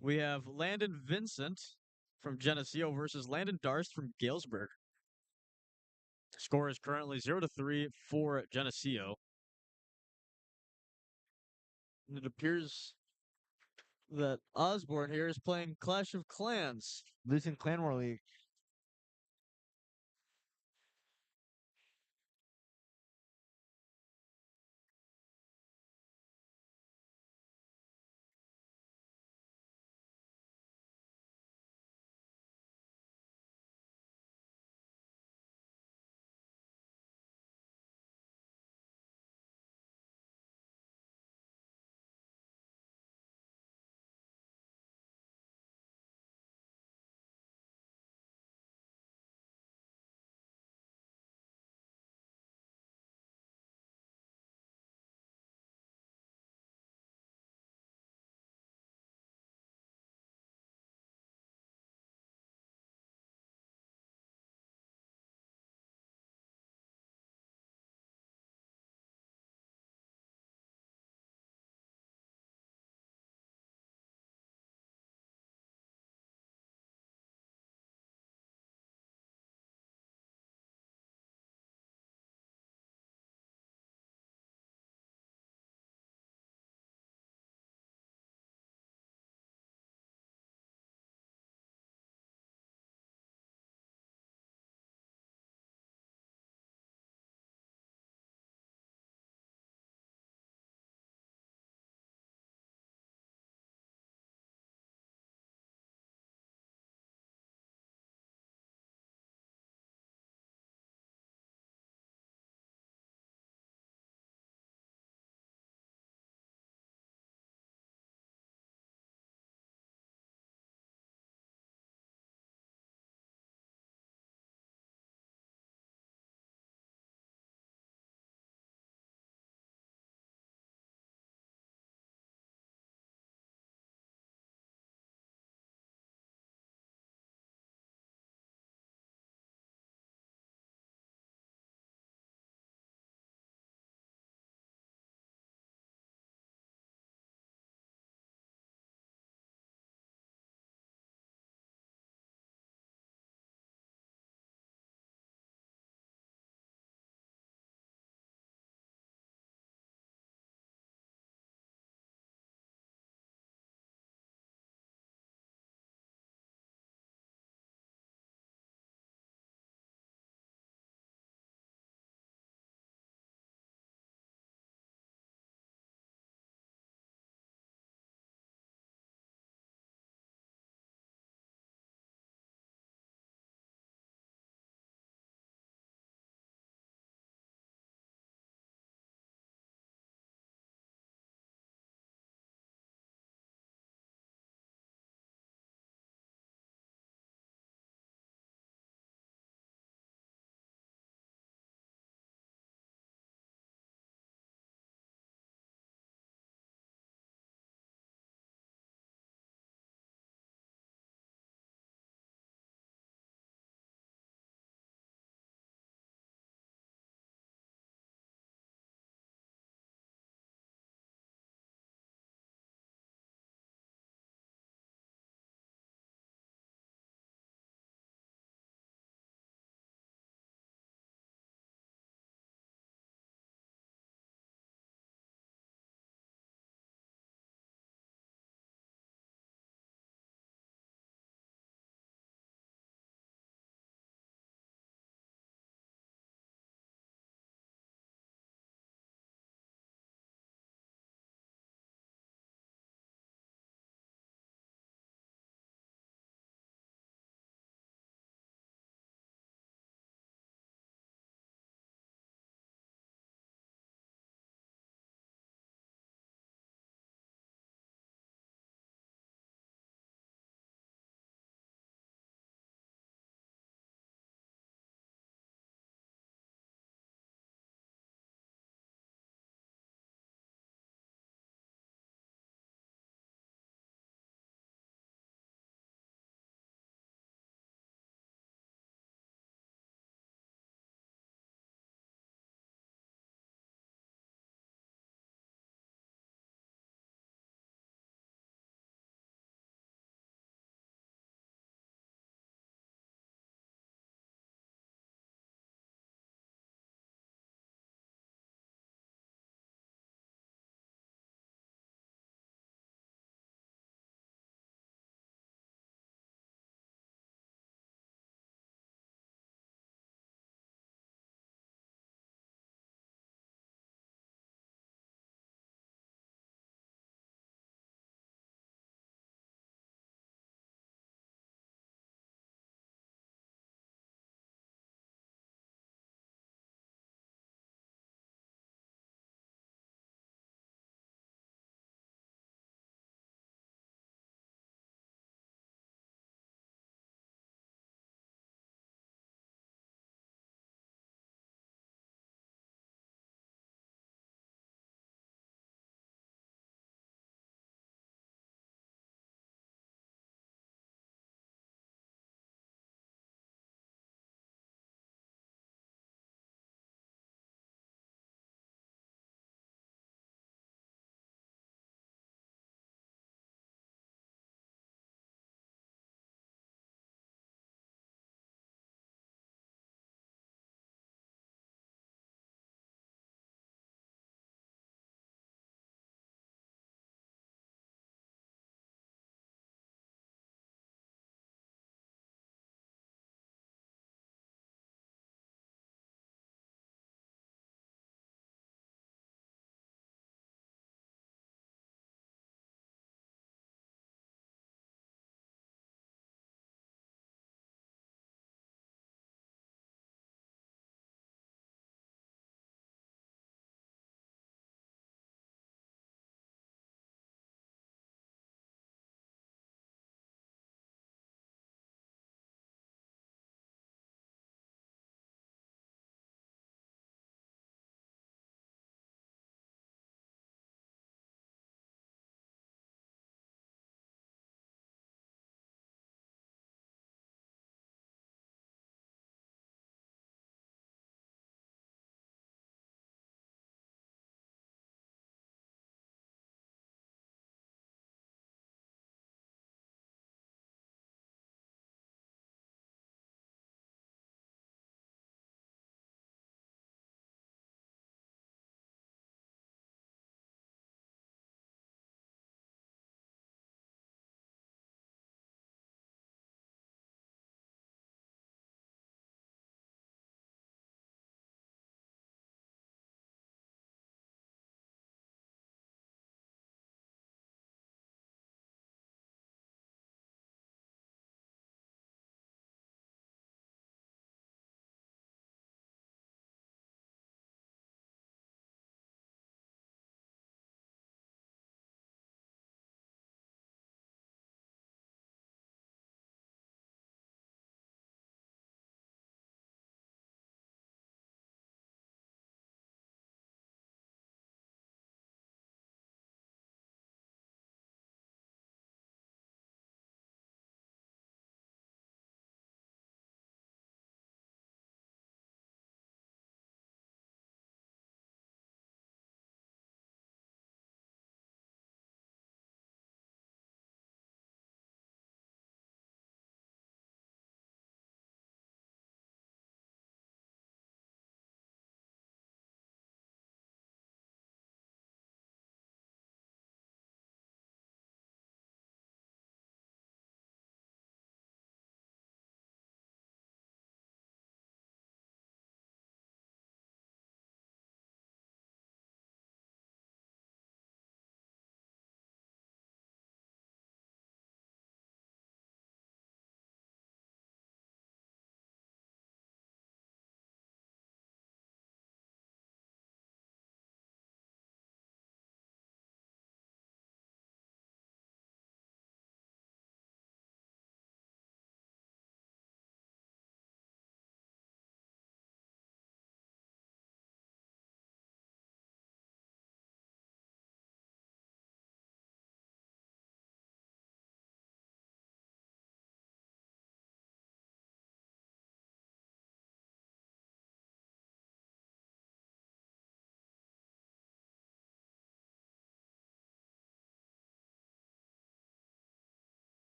we have Landon Vincent from Geneseo versus Landon Darst from Galesburg. Score is currently 0-3 for Geneseo. And it appears that Osborne here is playing Clash of Clans. Losing Clan War League.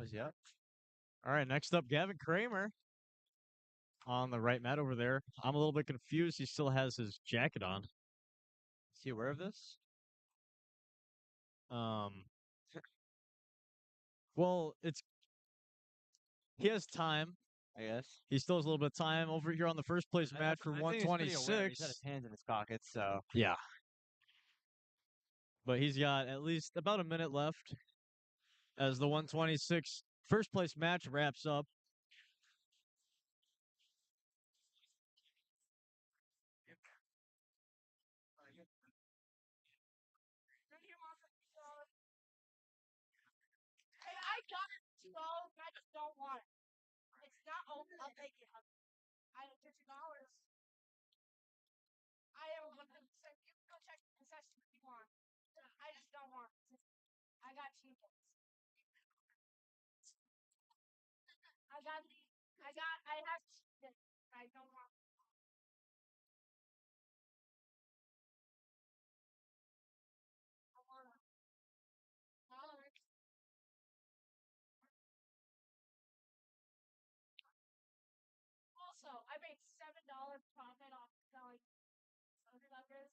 Was he up? All right, next up, Gavin Kramer on the right mat over there. I'm a little bit confused. He still has his jacket on. Is he aware of this? Um, well, he has time. I guess. He still has a little bit of time over here on the first place match for I think he's pretty aware. He's got 126. his hands in his pockets, so Yeah. But he's got at least about a minute left as the 126 first place match wraps up. Hey, I got it, $2. I just don't want it. It's not open. I'll take it. I don't get $2. I am 100%. You can go check the concession if you want. I just don't want it. I got chickens. I have chickens. I don't want. I want $1. Also, I made $7 profit off selling suckers.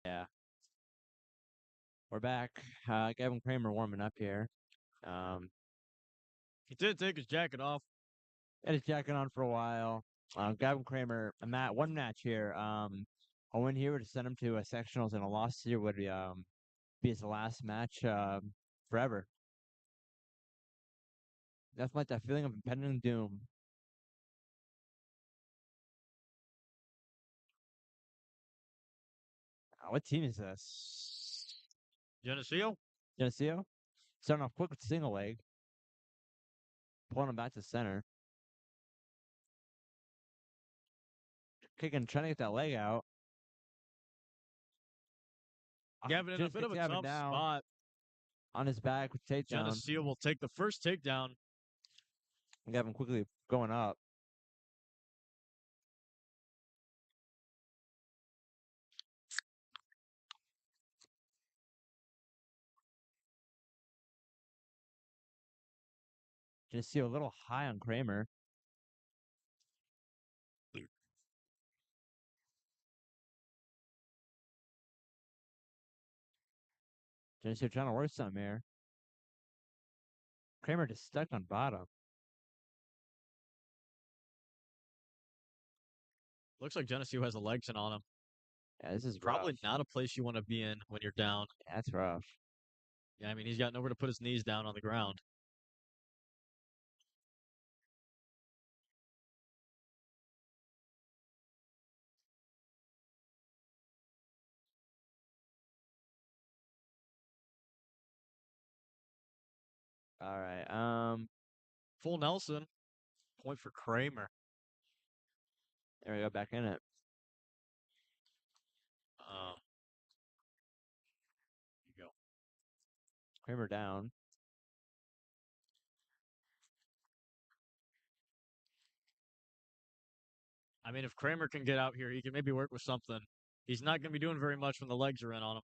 yeah. We're back. Gavin Kramer warming up here. He did take his jacket off. Had his jacket on for a while. Gavin Kramer, one match here. A win here would send him to sectionals, and a loss here would be his last match forever. That's like that feeling of impending doom. What team is this? Geneseo? Geneseo? Starting off quick with the single leg. Pulling him back to center. Kicking, trying to get that leg out. Gavin in a Just bit gets of a Gavin tough down spot. on his back with takedown. Geneseo will take the first takedown. Gavin quickly going up. Geneseo a little high on Kramer. Geneseo trying to work something here. Kramer just stuck on bottom. Looks like Geneseo has a legs in on him. Yeah, this is Probably rough. not a place you want to be in when you're down. That's rough. Yeah, I mean, he's got nowhere to put his knees down on the ground. All right. Full Nelson. Point for Kramer. There we go. Back in it. Here you go. Kramer down. I mean, if Kramer can get out here, he can maybe work with something. He's not going to be doing very much when the legs are in on him.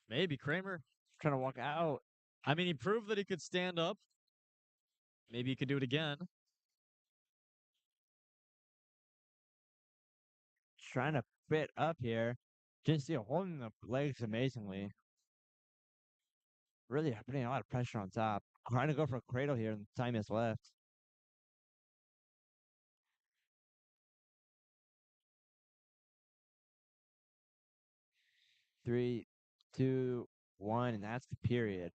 Maybe Kramer. Trying to walk out. I mean, he proved that he could stand up. Maybe he could do it again. Trying to fit up here. Geneseo holding the legs amazingly. Really putting a lot of pressure on top. Trying to go for a cradle here, and the time is left. 3, 2, 1, and that's the period.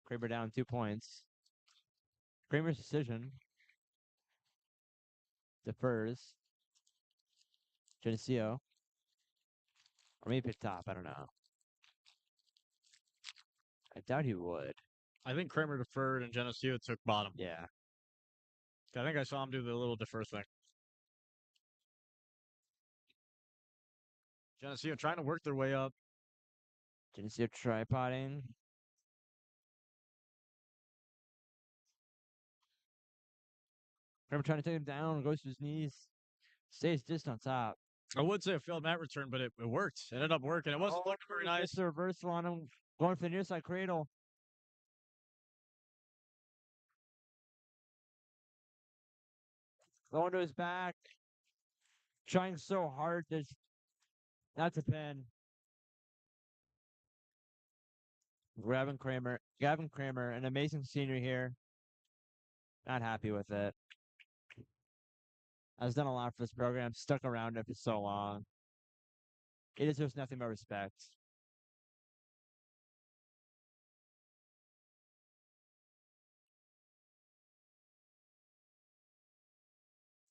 Kramer down 2 points. Kramer's decision defers. Geneseo. Or maybe pick top. I don't know. I doubt he would. I think Kramer deferred and Geneseo took bottom. Yeah. I think I saw him do the little defer thing. Geneseo trying to work their way up. Geneseo tripoding. Kramer trying to take him down. Goes to his knees. Stays just on top. I would say a failed mat return, but it worked. It ended up working. It wasn't looking very nice. Gets the reversal on him. Going for the near side cradle. Going to his back. Trying so hard. That's a pin. Gavin Kramer, an amazing senior here. Not happy with it. Has done a lot for this program. Stuck around it for so long. It deserves nothing but respect.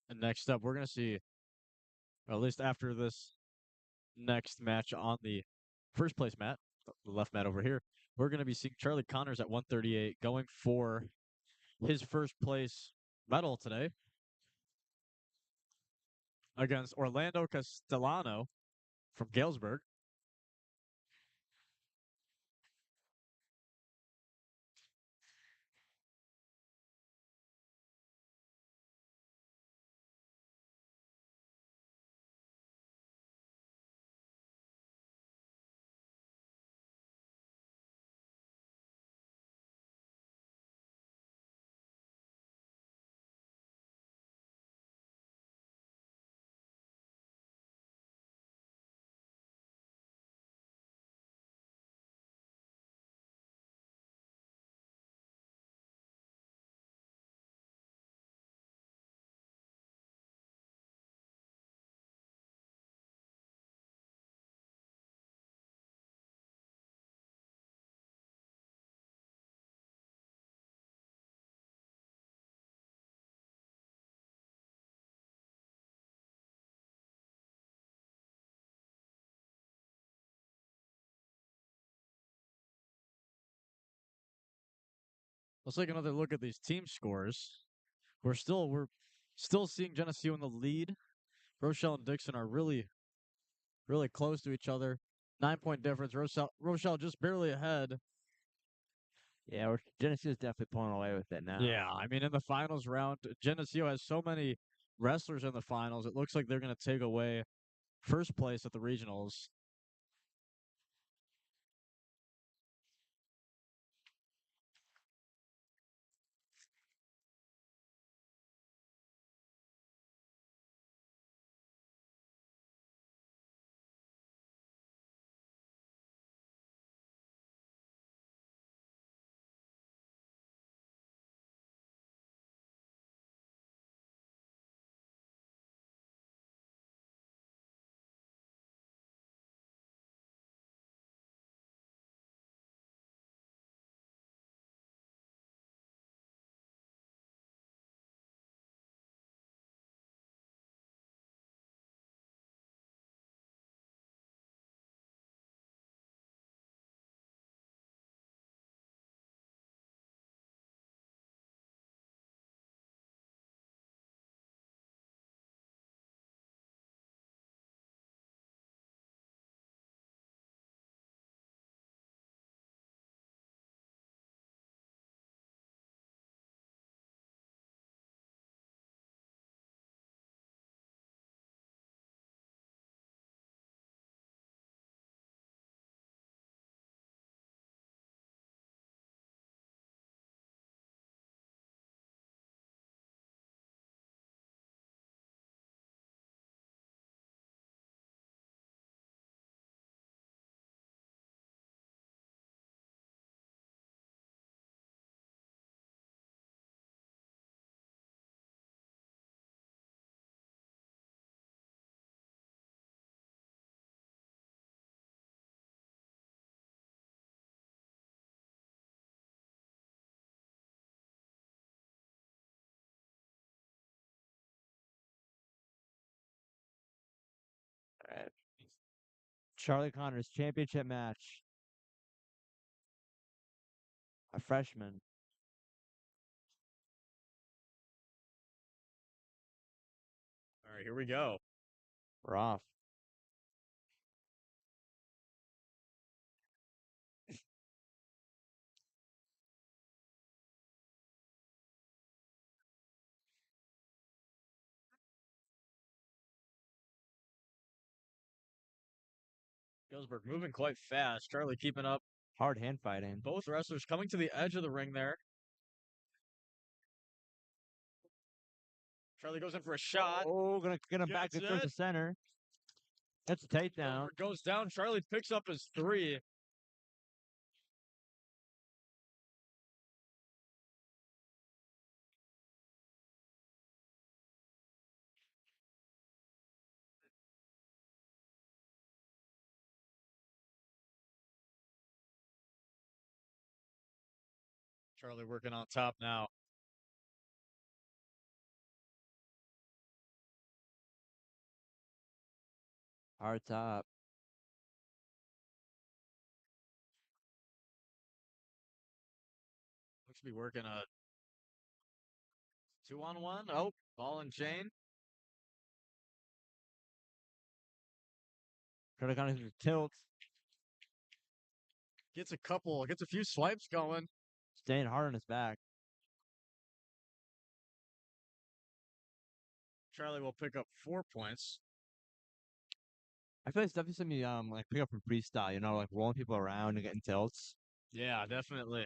And next up, we're going to see, or at least after this next match on the first place mat, the left mat over here, we're going to be seeing Charlie Connors at 138 going for his first place medal today against Orlando Castellano from Galesburg. Let's take another look at these team scores. We're still seeing Geneseo in the lead. Rochelle and Dixon are really close to each other. 9-point difference. Rochelle just barely ahead. Yeah, Geneseo is definitely pulling away with it now. Yeah, I mean, in the finals round, Geneseo has so many wrestlers in the finals. It looks like they're going to take away first place at the regionals. Charlie Connors championship match. A freshman. All right, here we go. We're off. Gilsberg moving quite fast. Charlie keeping up. Hard hand fighting. Both wrestlers coming to the edge of the ring there. Charlie goes in for a shot. Oh, gonna get him back Gets towards it. the center. That's a takedown. Gilsberg goes down. Charlie picks up his 3. Charlie working on top now. Hard top. Looks to be working a 2-on-1. Oh, ball and chain. Charlie Connors with tilts. Gets a few swipes going. Staying hard on his back. Charlie will pick up 4 points. I feel like it's definitely something you like pick up from freestyle, like rolling people around and getting tilts. Yeah, definitely.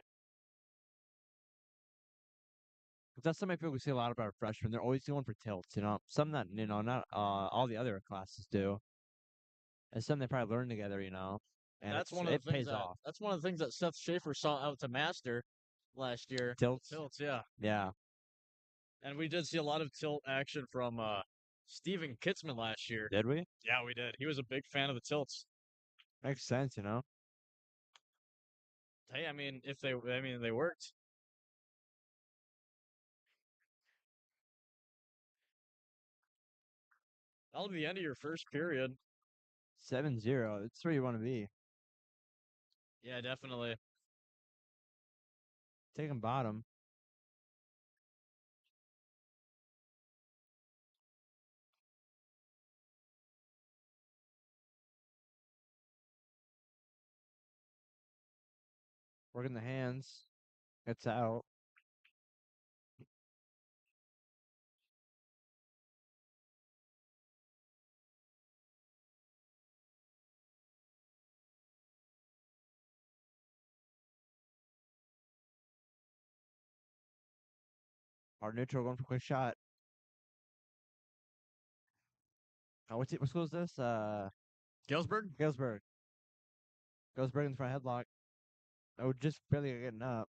But that's something I feel we see a lot about our freshmen. They're always going for tilts, Some that, not all the other classes do. It's something they probably learn together, and That's one of the it things pays off. That's one of the things that Seth Schaefer saw out to master last year. Tilts. Tilts, yeah. Yeah. And we did see a lot of tilt action from Steven Kitzman last year. Did we? Yeah, we did. He was a big fan of the tilts. Makes sense, Hey, they worked. That'll be the end of your first period. 7-0. That's where you want to be. Yeah, definitely. Taking bottom. Working the hands. It's out. Hard neutral going for a quick shot. What school is this? Galesburg? Galesburg. Galesburg in the front headlock. Oh, just barely getting up.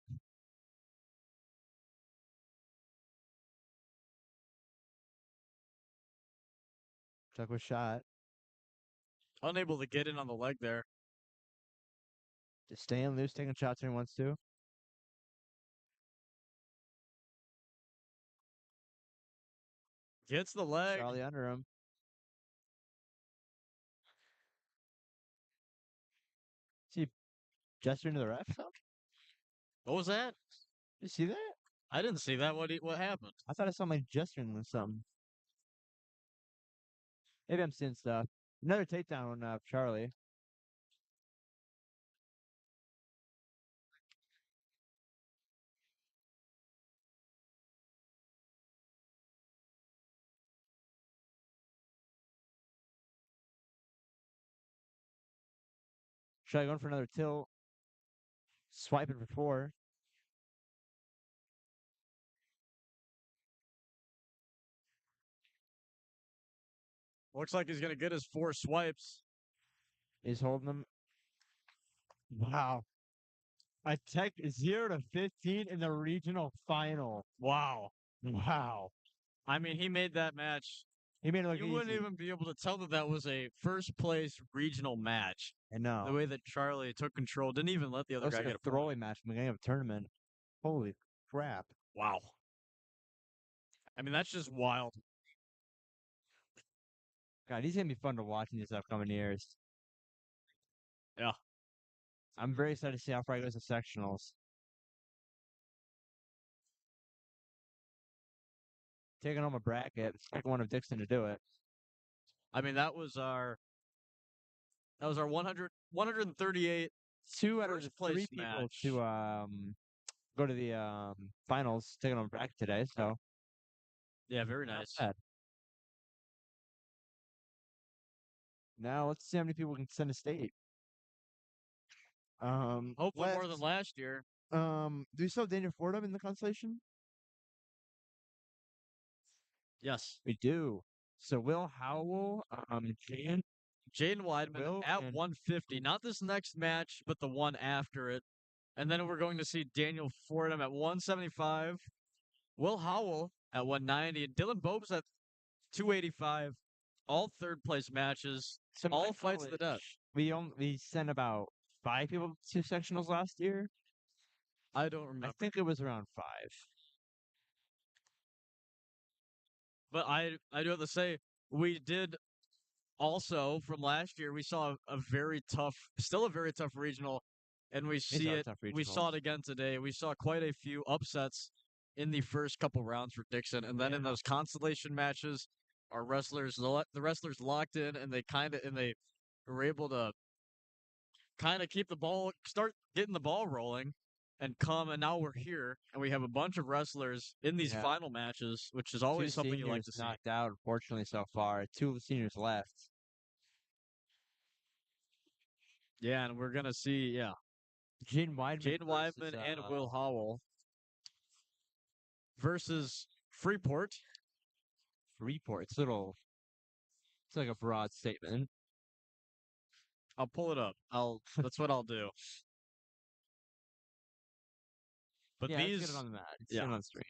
Took a shot. Unable to get in on the leg there. Just staying loose, taking shots when he wants to. Gets the leg. Charlie under him. See, gesturing to the ref. What was that? You see that? I didn't see that. What happened? I thought I saw my gesturing with something. Maybe I'm seeing stuff. Another takedown on Charlie. Charlie going for another tilt. Swiping for 4. Looks like he's gonna get his 4 swipes. He's holding them. Wow. A tech 0-15 in the regional final. Wow. Wow. I mean, he made that match. He made it look You easy. wouldn't even be able to tell that that was a first place regional match. I know. The way that Charlie took control, didn't even let the other Looks guy like get a a point. throwaway match from the beginning of a tournament. Holy crap. Wow. I mean, that's just wild. God, he's going to be fun to watch in these upcoming years. Yeah. I'm very excited to see how far he goes to sectionals. Taking home a bracket, second one of Dixon to do it. I mean, that was our 138 Two out of the first place three people match. to go to the finals taking home a bracket today, so Yeah, very not nice. bad. Now let's see how many people can send to state. Hopefully more than last year. Do you still have Daniel Fordham in the consolation? Yes. We do. So Will Howell, Jaden Weidman Will at and 150. Not this next match, but the one after it. And then we're going to see Daniel Fordham at 175. Will Howell at 190. And Dylan Bobes at 285. All third place matches. so my All fights to the death. college, we sent about 5 people to sectionals last year. I don't I remember. think it was around 5. But I do have to say, we did also from last year, we saw a very tough, still a very tough regional, and These are tough we saw it regionals. again today. We saw quite a few upsets in the first couple rounds for Dixon, and then in Yeah. those consolation matches, our wrestlers, the wrestlers locked in, and they were able to kind of keep the ball, start getting the ball rolling, and come. And now we're here, and we have a bunch of wrestlers in these Yeah. final matches, which is 2 always something you like seniors to see. knocked out, unfortunately, so far. 2 seniors left. Yeah, and we're gonna see, yeah, Jaden Weidman Jaden versus Weidman and Will Howell versus Freeport. Freeport. It's like a broad statement. I'll pull it up. That's what I'll do. But Yeah, let's get it these, on the mat. Let's yeah, get it on the screen.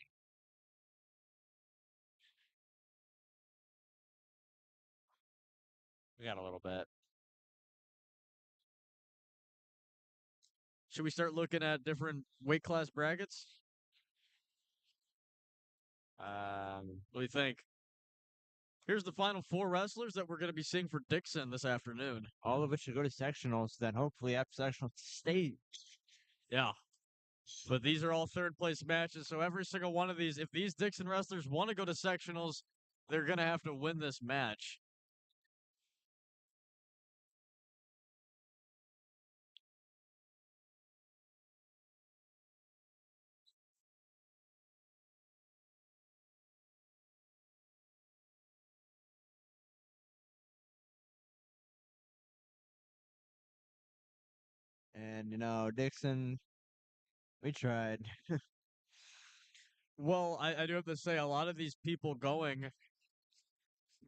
We got a little bit. should we start looking at different weight class brackets? What do you think? Here's the final 4 wrestlers that we're going to be seeing for Dixon this afternoon. All of which should go to sectionals, then hopefully after sectionals state. Yeah. But these are all third place matches. So every single one of these, if these Dixon wrestlers want to go to sectionals, they're going to have to win this match. And Dixon, we tried. Well, I do have to say, a lot of these people going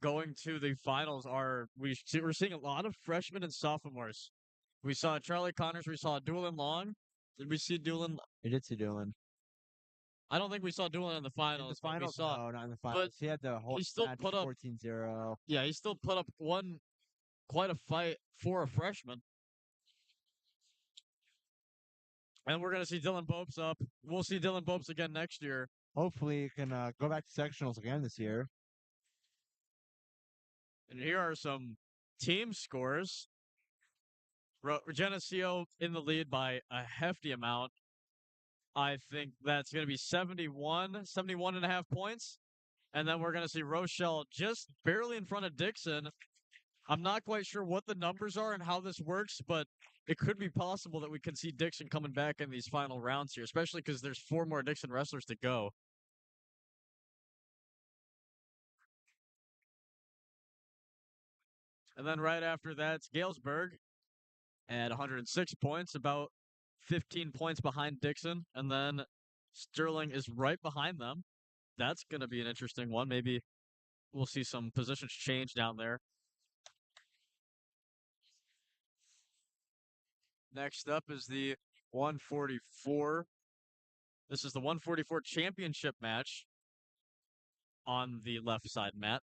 to the finals we're seeing a lot of freshmen and sophomores. We saw Charlie Connors, we saw Doolin Long. Did we see Doolin? We did see Dylan. I don't think we saw Doolin in the In the finals, but we finals, saw. no, not in the But finals. He had the whole he still match put up. 14-0. Yeah, he still put up quite a fight for a freshman. And we're gonna see Dylan Bopes up. We'll see Dylan Bopes again next year. Hopefully, he can go back to sectionals again this year. And here are some team scores. Geneseo in the lead by a hefty amount. I think that's going to be 71 and a half points. And then we're going to see Rochelle just barely in front of Dixon. I'm not quite sure what the numbers are and how this works, but it could be possible that we can see Dixon coming back in these final rounds here, especially because there's 4 more Dixon wrestlers to go. And then right after that's Galesburg at 106 points, about 15 points behind Dixon. And then Sterling is right behind them. That's going to be an interesting one. Maybe we'll see some positions change down there. Next up is the 144. This is the 144 championship match on the left side, Matt.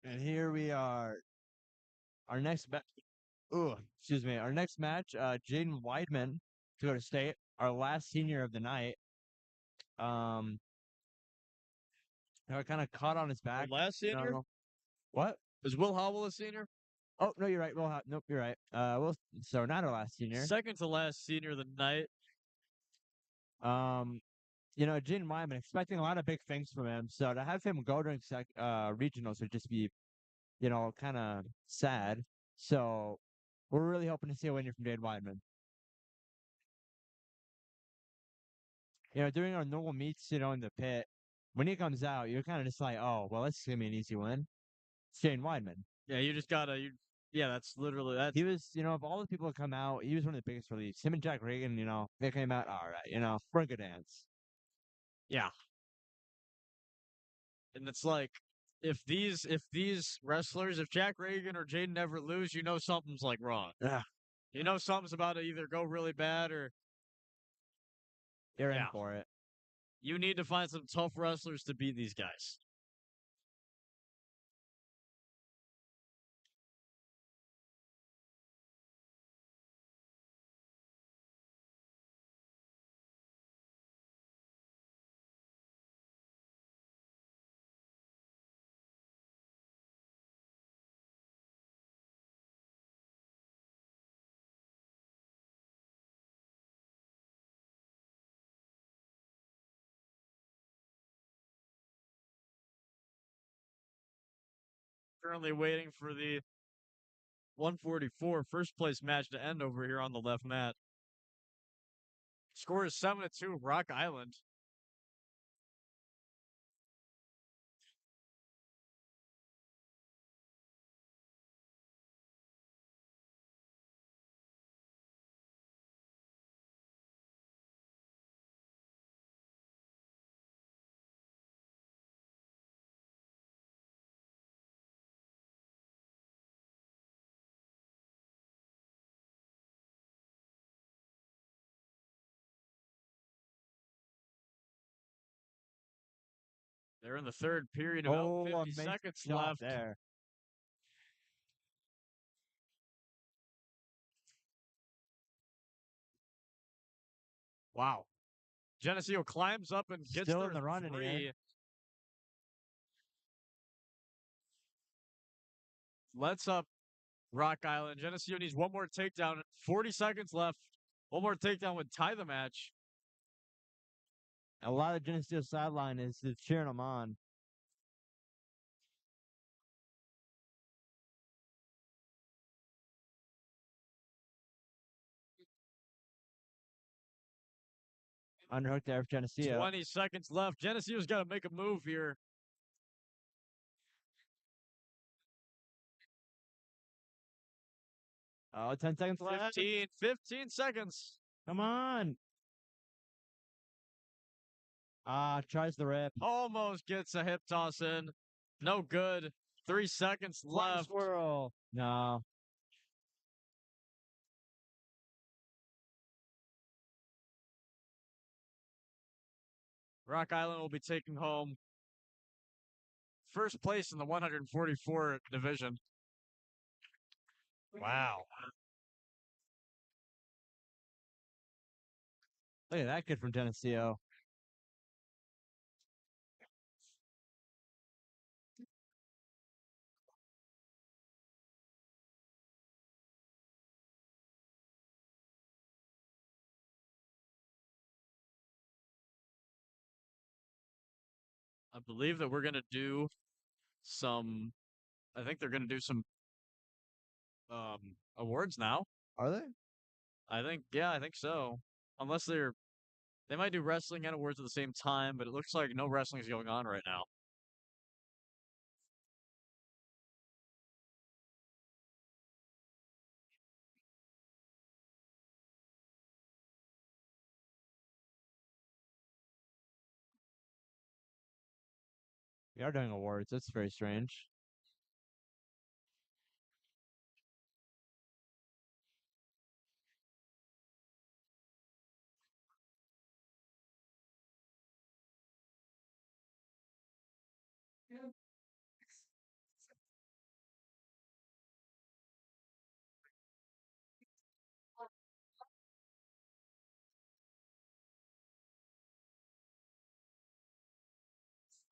And here we are. Our next match. Ooh, excuse me. Our next match, Jaden Weidman to go to state, our last senior of the night. I kind of caught on his Our back. last senior? No. What? Is Will Howell a senior? Oh no, you're right. Well, nope, you're right. So not our last senior. Second to last senior of the night. Jaden Wyman, expecting a lot of big things from him. So to have him go during regionals would just be, kind of sad. So we're really hoping to see a winner from Jaden Weidman. During our normal meets, in the pit, when he comes out, you're kind of just like, oh, well, this is gonna be an easy win. It's Jaden Weidman. Yeah, you just gotta. Yeah, that's literally that. He was, of all the people that come out, he was one of the biggest reliefs. Him and Jack Reagan, they came out all right. For a good dance. Yeah, and it's like if these wrestlers, if Jack Reagan or Jaden never lose, you know something's like wrong. Yeah, You know something's about to either go really bad or they're in yeah. for it. You need to find some tough wrestlers to beat these guys. Currently waiting for the 144 first place match to end over here on the left mat. Score is 7-2, Rock Island. They're in the third period, about 50 amazing seconds shot left. there. Wow. Geneseo climbs up and gets Still their in the running three. here. Lets up Rock Island. Geneseo needs one more takedown. 40 seconds left. One more takedown would tie the match. A lot of Geneseo sideline is cheering them on. Underhook there for Geneseo. 20 seconds left. Geneseo's got to make a move here. Oh, 10 seconds left. 15 seconds. Come on. Tries the rip. Almost gets a hip toss in. No good. 3 seconds Flying left. swirl. No. Rock Island will be taking home first place in the 144 division. Wow. Look at that kid from Geneseo. I believe that we're going to do some, I think they're going to do some awards now. Are they? I think so. Unless they might do wrestling and awards at the same time, but it looks like no wrestling is going on right now. We are doing awards. That's very strange.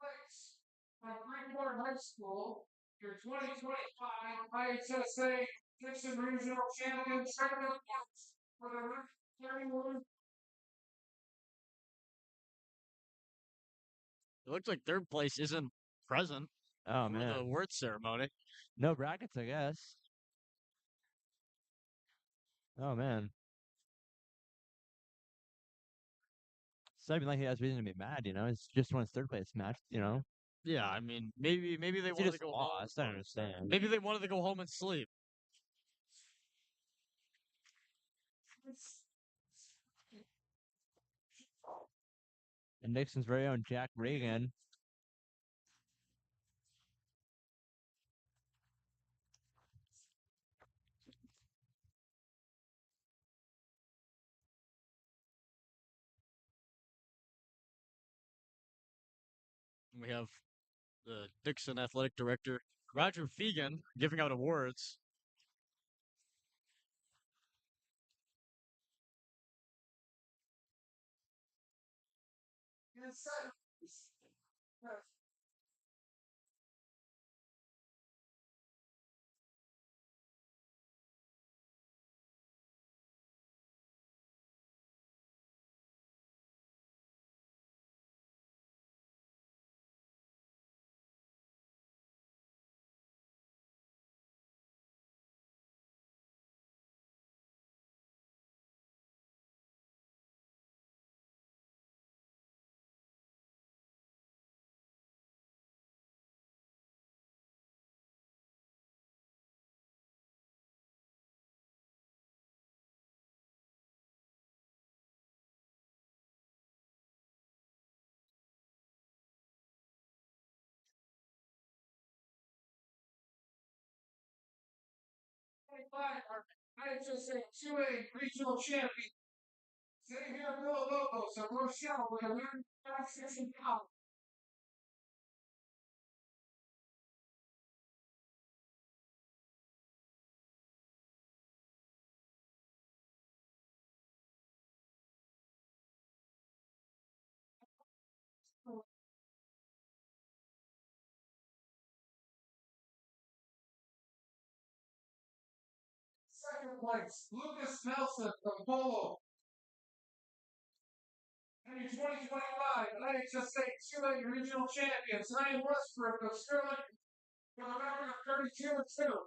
place from Greenport High School, your 2025 IHSA Dixon Regional Champion Tournament points for the 31. It looks like third place isn't present Oh for man, the award ceremony. no brackets, I guess. Oh man, so I mean, like he has reason to be mad. It's just won his third place match. Yeah, I mean, maybe they He wanted to just go home. lost. I don't understand. Maybe they wanted to go home and sleep. And Nixon's very own Jack Reagan. We have the Dixon athletic director, Roger Fegan, giving out awards. IHSA 2A Regional Champion. Xavier Villalobos of Rochelle with a 9.6 power. Second place, Lucas Nelson from Polo. And your 2025 IHSA 2A Regional Champions, Ryan Westbrook of Sterling, with a record of 32-2.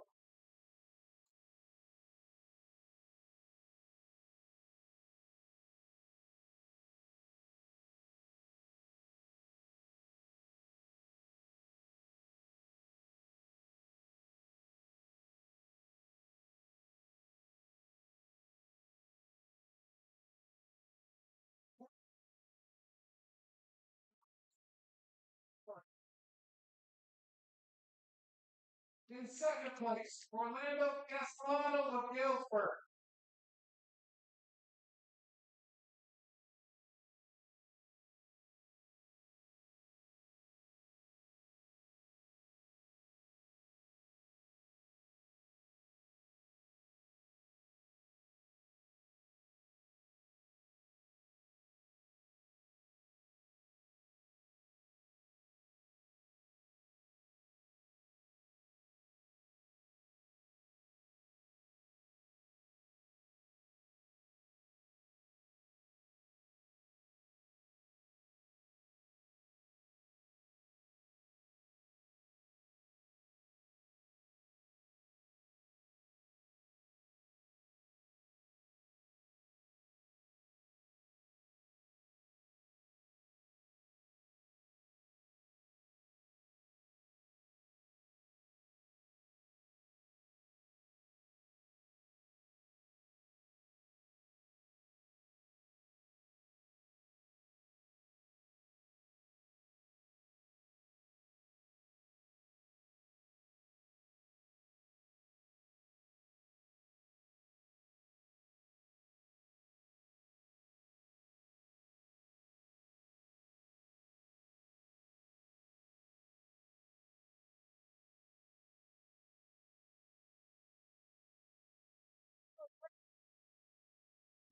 In second place, Orlando Castellano of Galesburg.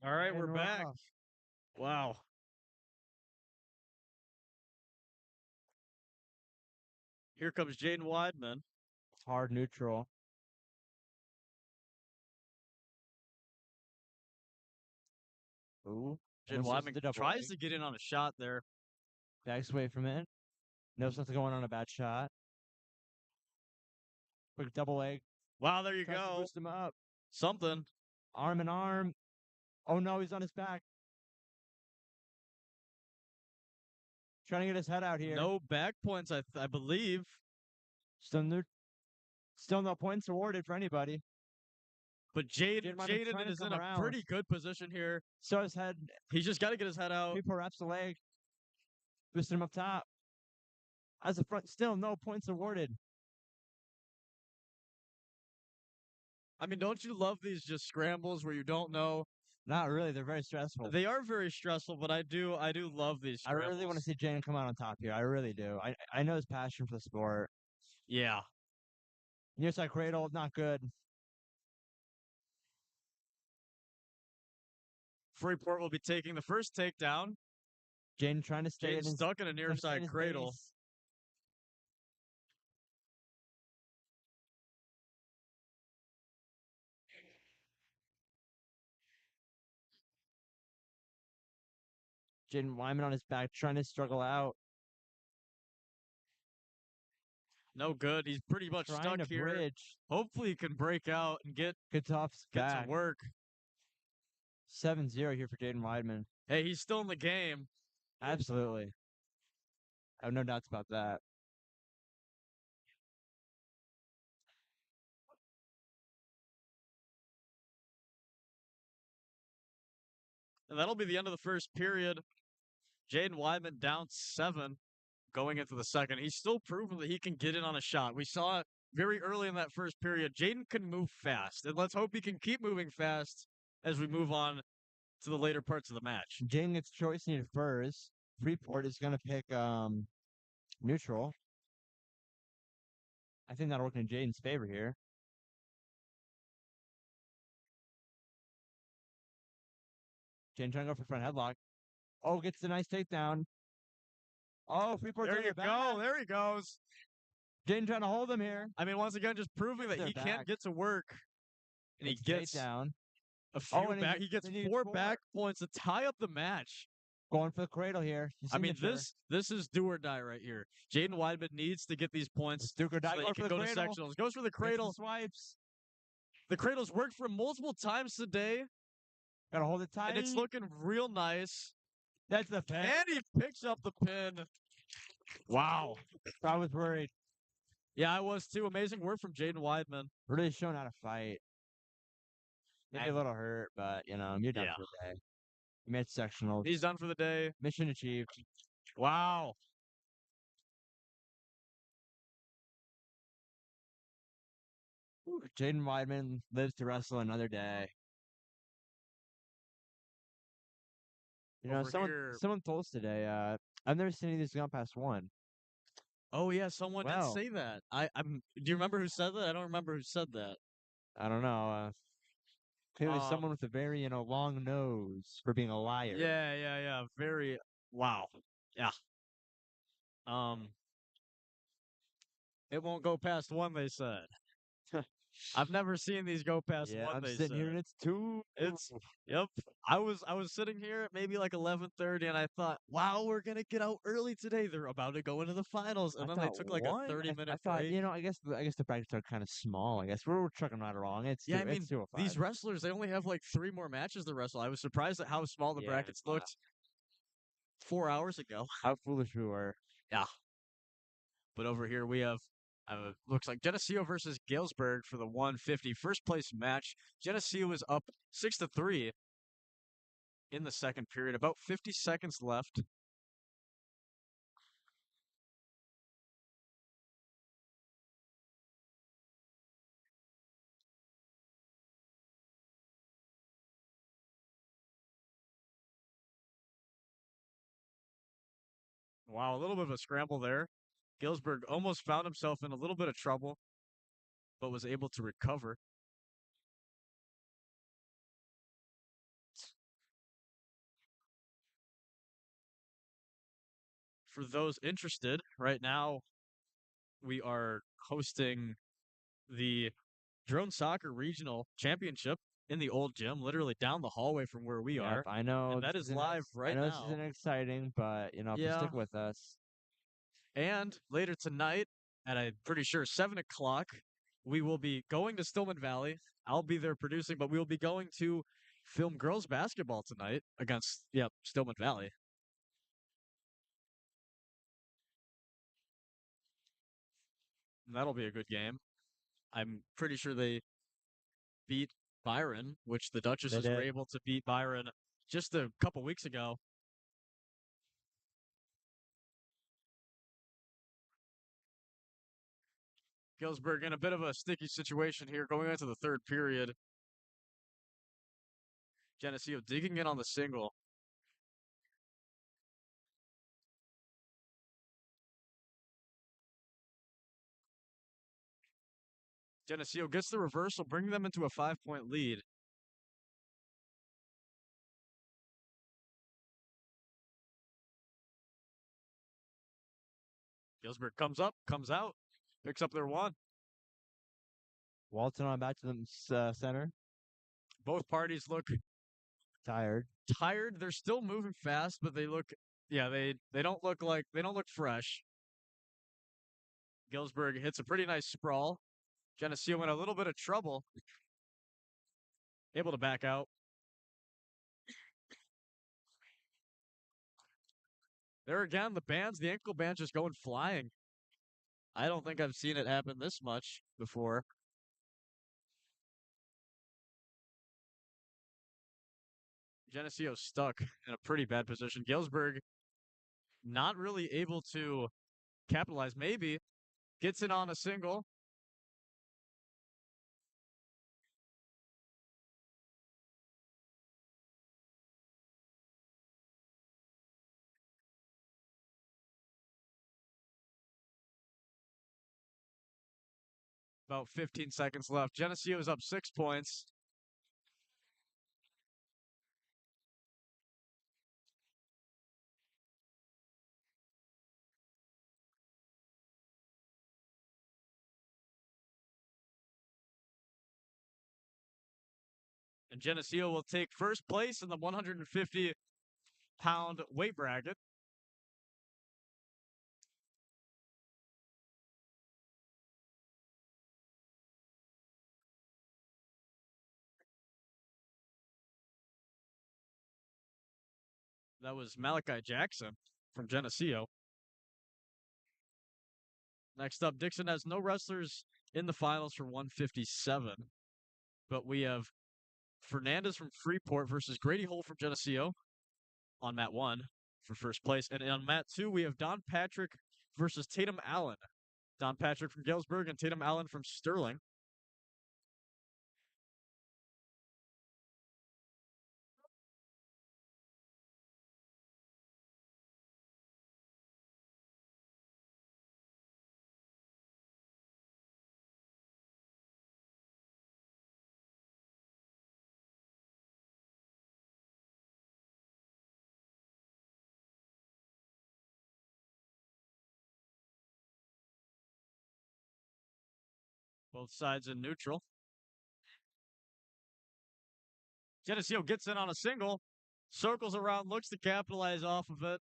All right, And we're back. off. Wow. Here comes Jaden Weidman. Hard neutral. Ooh. Jaden Almost misses Weidman the double tries leg. to get in on a shot there. Backs away from it. Knows something going on a bad shot. Quick double leg. Wow, there you Tries to go. boost him up. Something. Arm in arm. Oh no, he's on his back. Trying to get his head out here. No back points, I believe. Still no points awarded for anybody. But Jaden Weidman trying Jaden to is come in a around. pretty good position here. So his head. He's just got to get his head out. People wraps the leg. Boosting him up top. As a front, still no points awarded. I mean, don't you love these just scrambles where you don't know? Not really. They're very stressful. They are very stressful, but I do love these I scrambles. really want to see Jaden come out on top here. I really do. I know his passion for the sport. Yeah. Near side cradle, not good. Freeport will be taking the first takedown. Jaden trying to stay Jaden's stuck in a near side cradle. Base. Jaden Wyman on his back, trying to struggle out. No good. He's pretty much Trying stuck to here. bridge. Hopefully he can break out and get Katoff's back. some work. 7-0 here for Jaden Weidman. Hey, he's still in the game. Absolutely. I have no doubts about that. And that'll be the end of the first period. Jaden Weidman down 7 going into the second. He's still proven that he can get in on a shot. We saw it very early in that first period. Jaden can move fast, and let's hope he can keep moving fast as we move on to the later parts of the match. Jaden gets choice and he defers. Freeport is going to pick neutral. I think that'll work in Jaden's favor here. Jaden trying to go for front headlock. Oh, gets a nice takedown. Oh, Freeport's There on you the go. back. There he goes. Jaden trying to hold him here. I mean, once again, just proving that They're he back. can't get to work. And he gets down. a few and back. He gets 4 back points to tie up the match. Going for the cradle here. I mean, this is do or die right here. Jaden Weidman needs to get these points do or die. so that he can go to sectionals. Goes for the cradle. Swipes. The cradle's worked for him multiple times today. Gotta hold it tight. And it's looking real nice. That's the pin. And he picks up the pin. Wow. I was worried. Yeah, I was too. Amazing work from Jaden Weidman. Really showing how to fight. Maybe a little hurt, but, you're done for the day. You made sectionals. He's done for the day. Mission achieved. Wow. Jaden Weidman lives to wrestle another day. You know, someone told us today, I've never seen any of these gone past 1. Oh yeah, someone did say that. Do you remember who said that? I don't remember who said that. I don't know. Clearly someone with a very, long nose for being a liar. Yeah. Very wow. Yeah. It won't go past 1, they said. I've never seen these go past 1. I'm they sitting said. here and it's 2. Yep. I was sitting here at maybe like 11:30, and I thought, wow, we're gonna get out early today. They're about to go into the finals, and then they took like a 30-minute I thought, break. I guess the brackets are kind of small. I guess we're trucking right along. It's it's 205. These wrestlers, they only have like 3 more matches to wrestle. I was surprised at how small the brackets looked 4 hours ago. How foolish we were. Yeah. But over here we have looks like Geneseo versus Galesburg for the 150 first place match. Geneseo is up 6-3 in the second period. About 50 seconds left. Wow, a little bit of a scramble there. Galesburg almost found himself in a little bit of trouble, but was able to recover. For those interested, right now, we are hosting the drone soccer regional championship in the old gym, literally down the hallway from where we Yep, are. I know And that this is isn't live I right know this now. isn't exciting, but if you Yeah. stick with us, And later tonight, at I'm pretty sure 7 o'clock, we will be going to Stillman Valley. I'll be there producing, but we will be going to film girls basketball tonight against, yep, Stillman Valley. And that'll be a good game. I'm pretty sure they beat Byron, which the they Duchesses were did. able to beat Byron just a couple weeks ago. Galesburg in a bit of a sticky situation here going into the third period. Geneseo digging in on the single. Geneseo gets the reversal, bringing them into a 5-point lead. Galesburg comes up, comes out, picks up their one. Walton on back to the center. Both parties look Tired. tired. They're still moving fast, but they look, yeah, they don't look like they don't look fresh. Galesburg hits a pretty nice sprawl. Geneseo in a little bit of trouble, able to back out. There again, the ankle band just going flying. I don't think I've seen it happen this much before. Geneseo stuck in a pretty bad position. Galesburg not really able to capitalize. Maybe gets it on a single. About 15 seconds left. Geneseo is up 6 points. And Geneseo will take first place in the 150-pound weight bracket. That was Malachi Jackson from Geneseo. Next up, Dixon has no wrestlers in the finals for 157, but we have Fernandez from Freeport versus Grady Holt from Geneseo on mat 1 for first place. And on mat 2, we have Don Patrick versus Tatum Allen. Don Patrick from Galesburg and Tatum Allen from Sterling. Both sides in neutral. Geneseo gets in on a single, circles around, looks to capitalize off of it.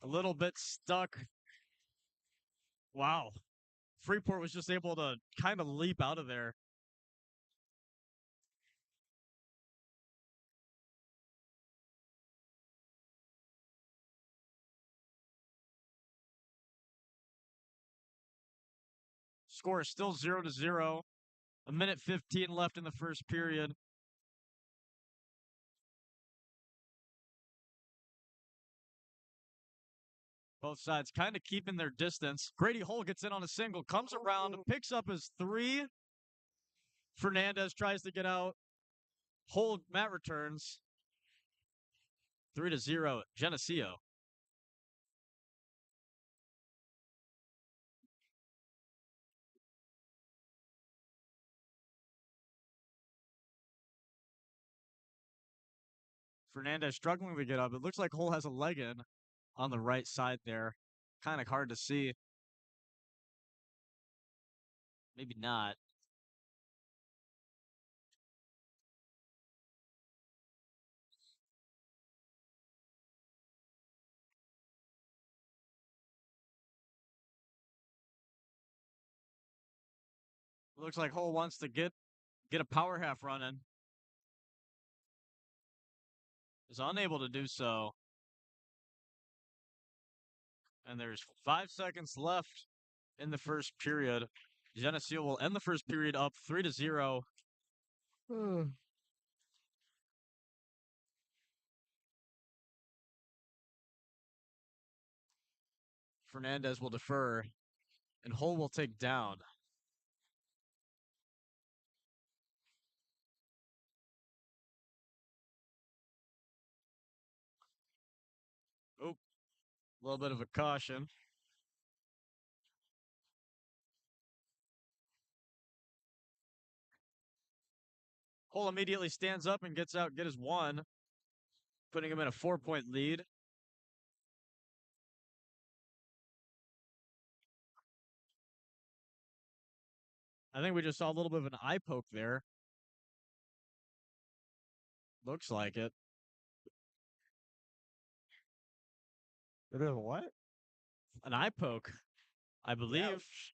A little bit stuck. Wow. Freeport was just able to kind of leap out of there. Score is still 0-0. A minute 15 left in the first period. Both sides kind of keeping their distance. Grady Holt gets in on a single, comes around, picks up his three. Fernandez tries to get out. Holt, Matt returns. 3-0, Geneseo. Fernandez struggling to get up. It looks like Holt has a leg in on the right side there. kind of hard to see. Maybe not. Looks like Hole wants to get a power half running. Is unable to do so. And there's 5 seconds left in the first period. Geneseo will end the first period up 3-0. Fernandez will defer, and Hole will take down. Oop, a little bit of a caution. Hole immediately stands up and gets out, get his one, putting him in a 4-point lead. I think we just saw a little bit of an eye poke there. Looks like it. Bit of what? An eye poke, I believe. Ouch.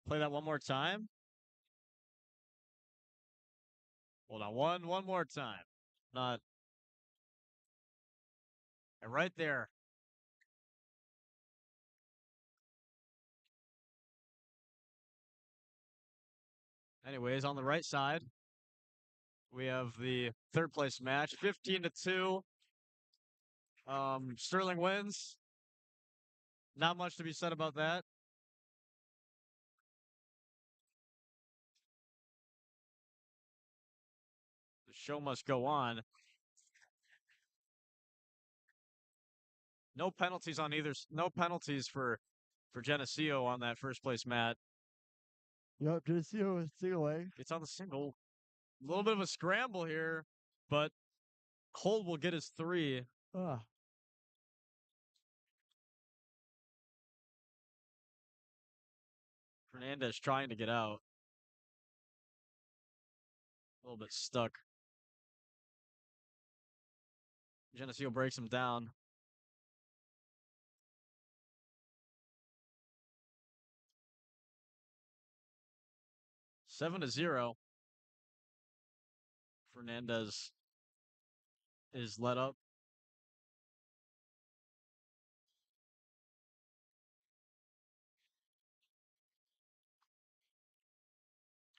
Play that one more time. Hold on, one more time. Not. And right there. Anyways, on the right side, we have the third place match, 15-2. Sterling wins. Not much to be said about that. The show must go on. No penalties on either. No penalties for Geneseo on that first place mat. Yep, Geneseo was single leg. It's on the single. A little bit of a scramble here, but Hole will get his 3. Ah. Fernandez trying to get out. A little bit stuck. Geneseo breaks him down. Seven to 0. Fernandez is let up.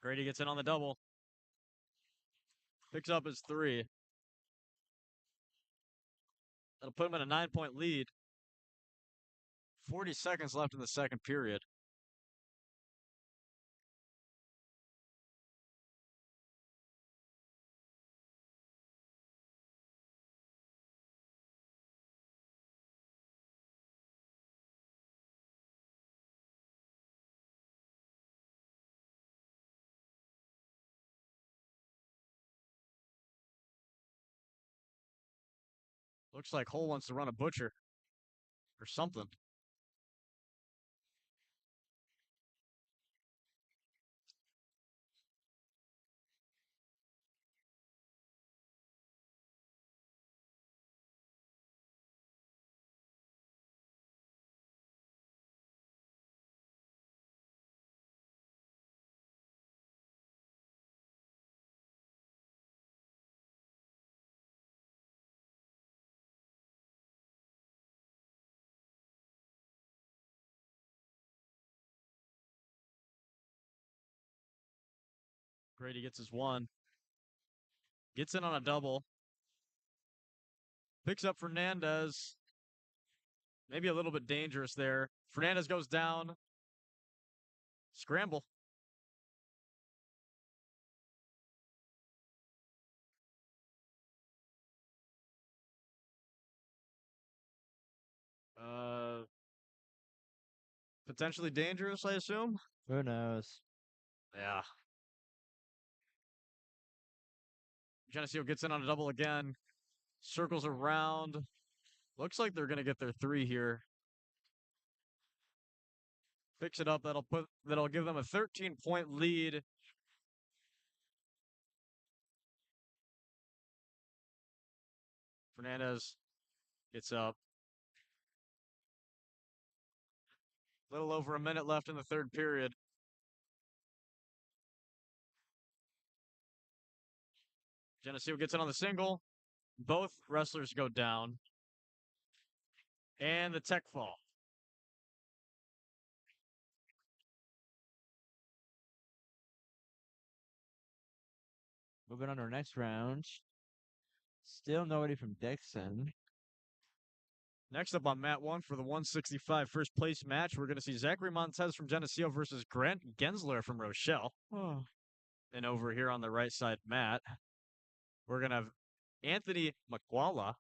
Grady gets in on the double. Picks up his 3. That'll put him in a 9-point lead. 40 seconds left in the second period. Looks like Hole wants to run a butcher or something. Grady gets his 1. Gets in on a double. Picks up Fernandez. Maybe a little bit dangerous there. Fernandez goes down. Scramble. Potentially dangerous, I assume. Who knows? Yeah. Geneseo gets in on a double again. Circles around. Looks like they're gonna get their three here. Fix it up. That'll give them a 13-point lead. Fernandez gets up. Little over a minute left in the third period. Geneseo gets it on the single. Both wrestlers go down. And the tech fall. Moving on to our next round. Still nobody from Dixon. Next up on mat 1 for the 165 first place match, we're going to see Zachary Montez from Geneseo versus Grant Gensler from Rochelle. Oh. And over here on the right side mat, we're going to have Anthony McWalla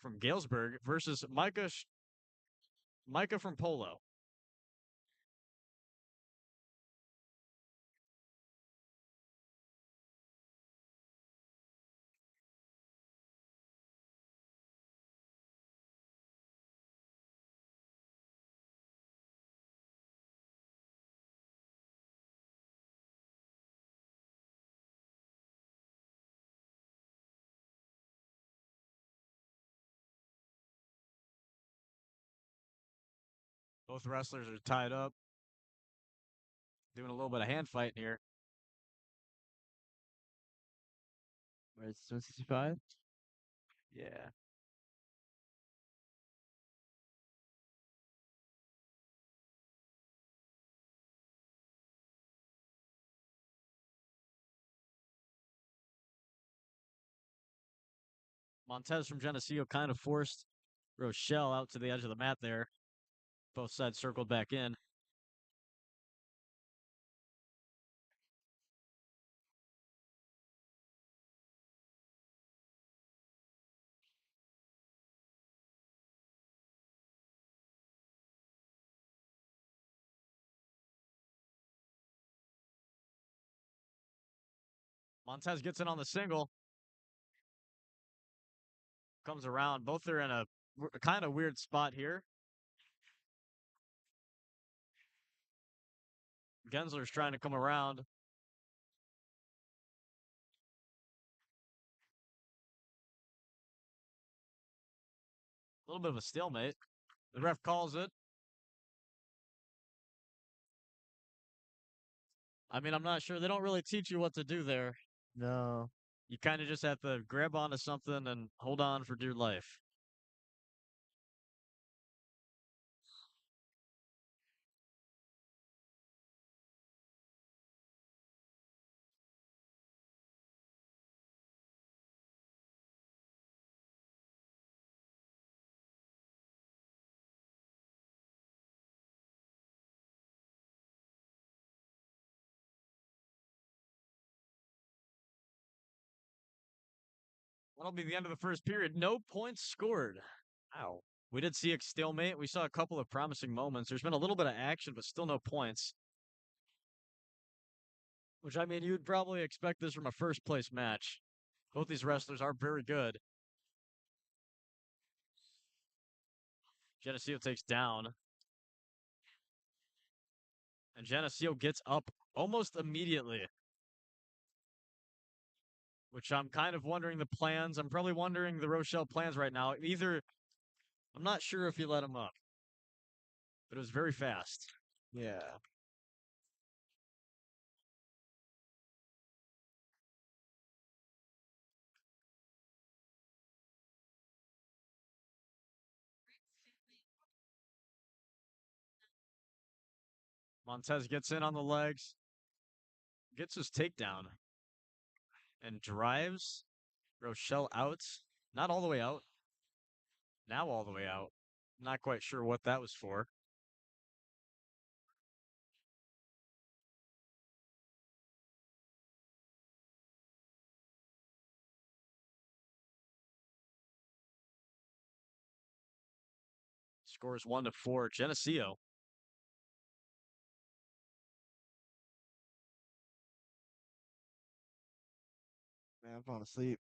from Galesburg versus Micah from Polo. Both wrestlers are tied up. Doing a little bit of hand fighting here. Where's 165? Yeah. Montez from Geneseo kind of forced Rochelle out to the edge of the mat there. Both sides circled back in. Montez gets in on the single. Comes around. Both are in a kind of weird spot here. Gensler's trying to come around. A little bit of a stalemate. The ref calls it. I mean, I'm not sure. They don't really teach you what to do there. No. You kind of just have to grab onto something and hold on for dear life. That'll be the end of the first period. No points scored. Wow. We did see a stalemate. We saw a couple of promising moments. There's been a little bit of action, but still no points. Which, I mean, you'd probably expect this from a first place match. Both these wrestlers are very good. Geneseo takes down. And Geneseo gets up almost immediately. Which I'm kind of wondering the plans. I'm probably wondering the Rochelle plans right now. Either, I'm not sure if he let him up. But it was very fast. Yeah. Montez gets in on the legs. Gets his takedown. And drives Rochelle out. Not all the way out. Now all the way out. Not quite sure what that was for. Scores 1-4. Geneseo. Man, I'm falling asleep.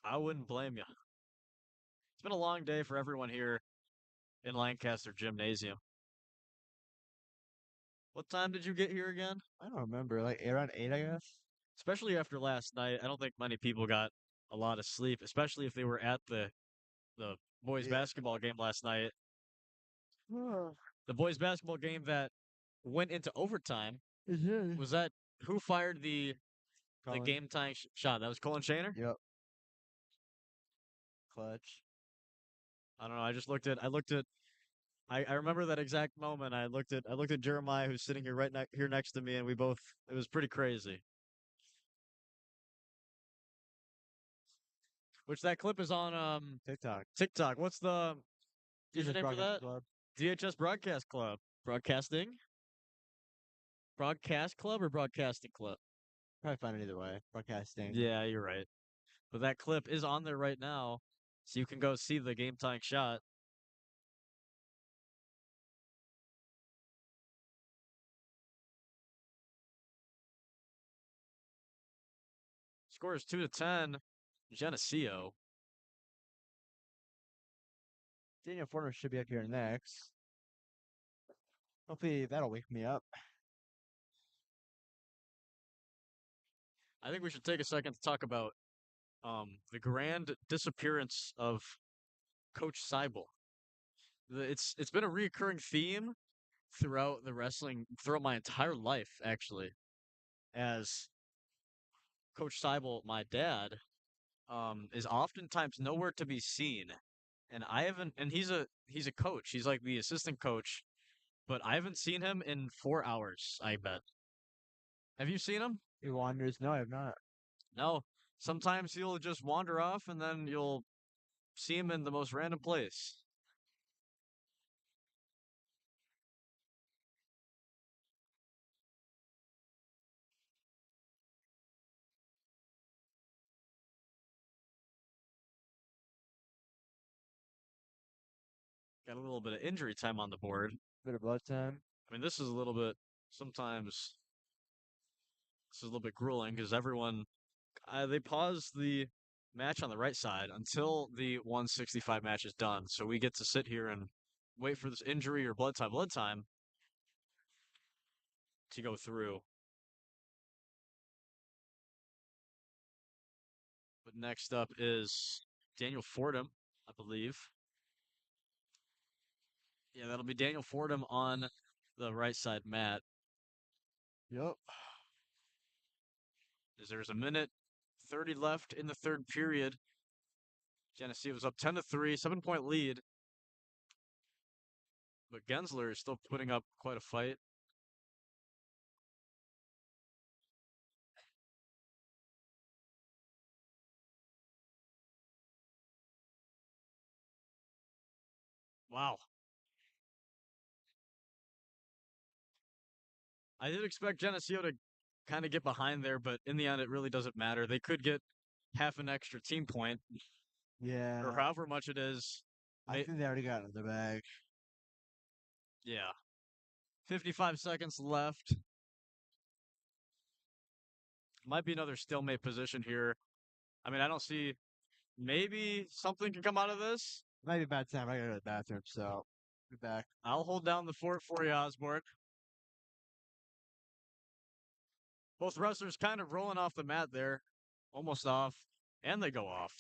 I wouldn't blame you. It's been a long day for everyone here in Lancaster Gymnasium. What time did you get here again? I don't remember, like around 8, I guess. Especially after last night, I don't think many people got a lot of sleep, especially if they were at the boys Yeah. basketball game last night. Oh, The boys basketball game that went into overtime. is it? Was that who fired the Colin. game tying shot? That was Colin Shaner? Yep. Clutch. I don't know. I remember that exact moment. I looked at Jeremiah who's sitting here here next to me, and it was pretty crazy. Which that clip is on TikTok. TikTok. What's the Jesus username for Broadcast that? Club. DHS Broadcast Club. Broadcasting? Broadcast Club or Broadcasting Club? Probably find it either way. Broadcasting. Yeah, you're right. But that clip is on there right now, so you can go see the game tying shot. Score is 2-10. Geneseo. Daniel Forner should be up here next. Hopefully that'll wake me up. I think we should take a second to talk about the grand disappearance of Coach Seibel. It's been a recurring theme throughout throughout my entire life, actually, as Coach Seibel, my dad, is oftentimes nowhere to be seen. And I haven't and he's a coach. He's like the assistant coach, but I haven't seen him in 4 hours, I bet. Have you seen him? He wanders. No, I have not. No. Sometimes he'll just wander off and then you'll see him in the most random place. Got a little bit of injury time on the board. Bit of blood time. I mean, sometimes this is a little bit grueling because everyone, they pause the match on the right side until the 165 match is done. So we get to sit here and wait for this injury or blood time to go through. But next up is Daniel Fordham, I believe. Yeah, that'll be Daniel Fordham on the right side mat. Yep. As there's a minute 30 left in the third period. Geneseo was up 10-3, 7-point lead. But Gensler is still putting up quite a fight. Wow. I did expect Geneseo to kind of get behind there, but in the end, it really doesn't matter. They could get half an extra team point, Yeah. or however much it is. I think they already got it in the bag. Yeah. 55 seconds left. Might be another stalemate position here. I mean, I don't see. Maybe something can come out of this. Might be a bad time. I gotta go to the bathroom, so be back. I'll hold down the fort for you, Osborne. Both wrestlers kind of rolling off the mat there, almost off, and they go off.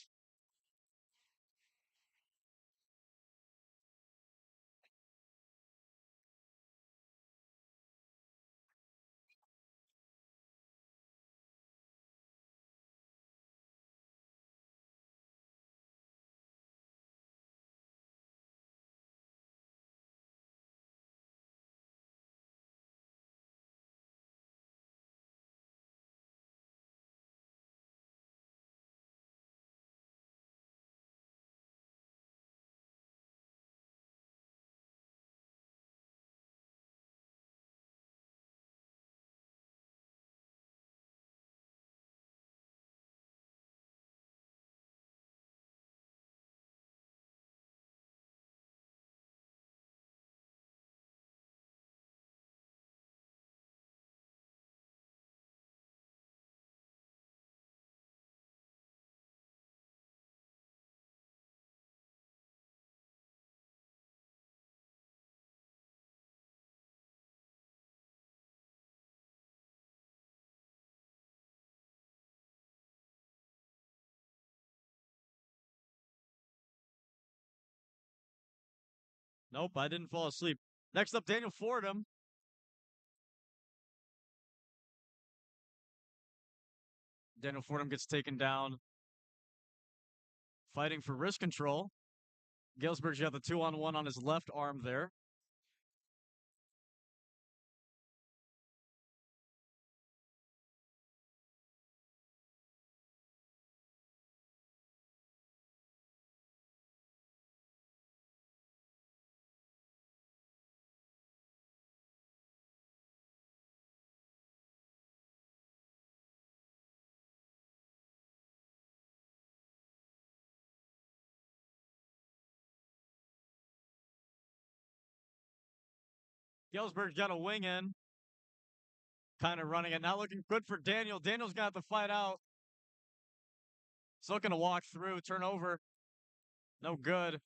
Nope, I didn't fall asleep. Next up, Daniel Fordham. Daniel Fordham gets taken down, fighting for wrist control. Galesburg's got the 2-on-1 on his left arm there. Galesburg's got a wing in, kind of running it. Not looking good for Daniel. Daniel's got the fight out. He's looking to walk through, turn over. No good.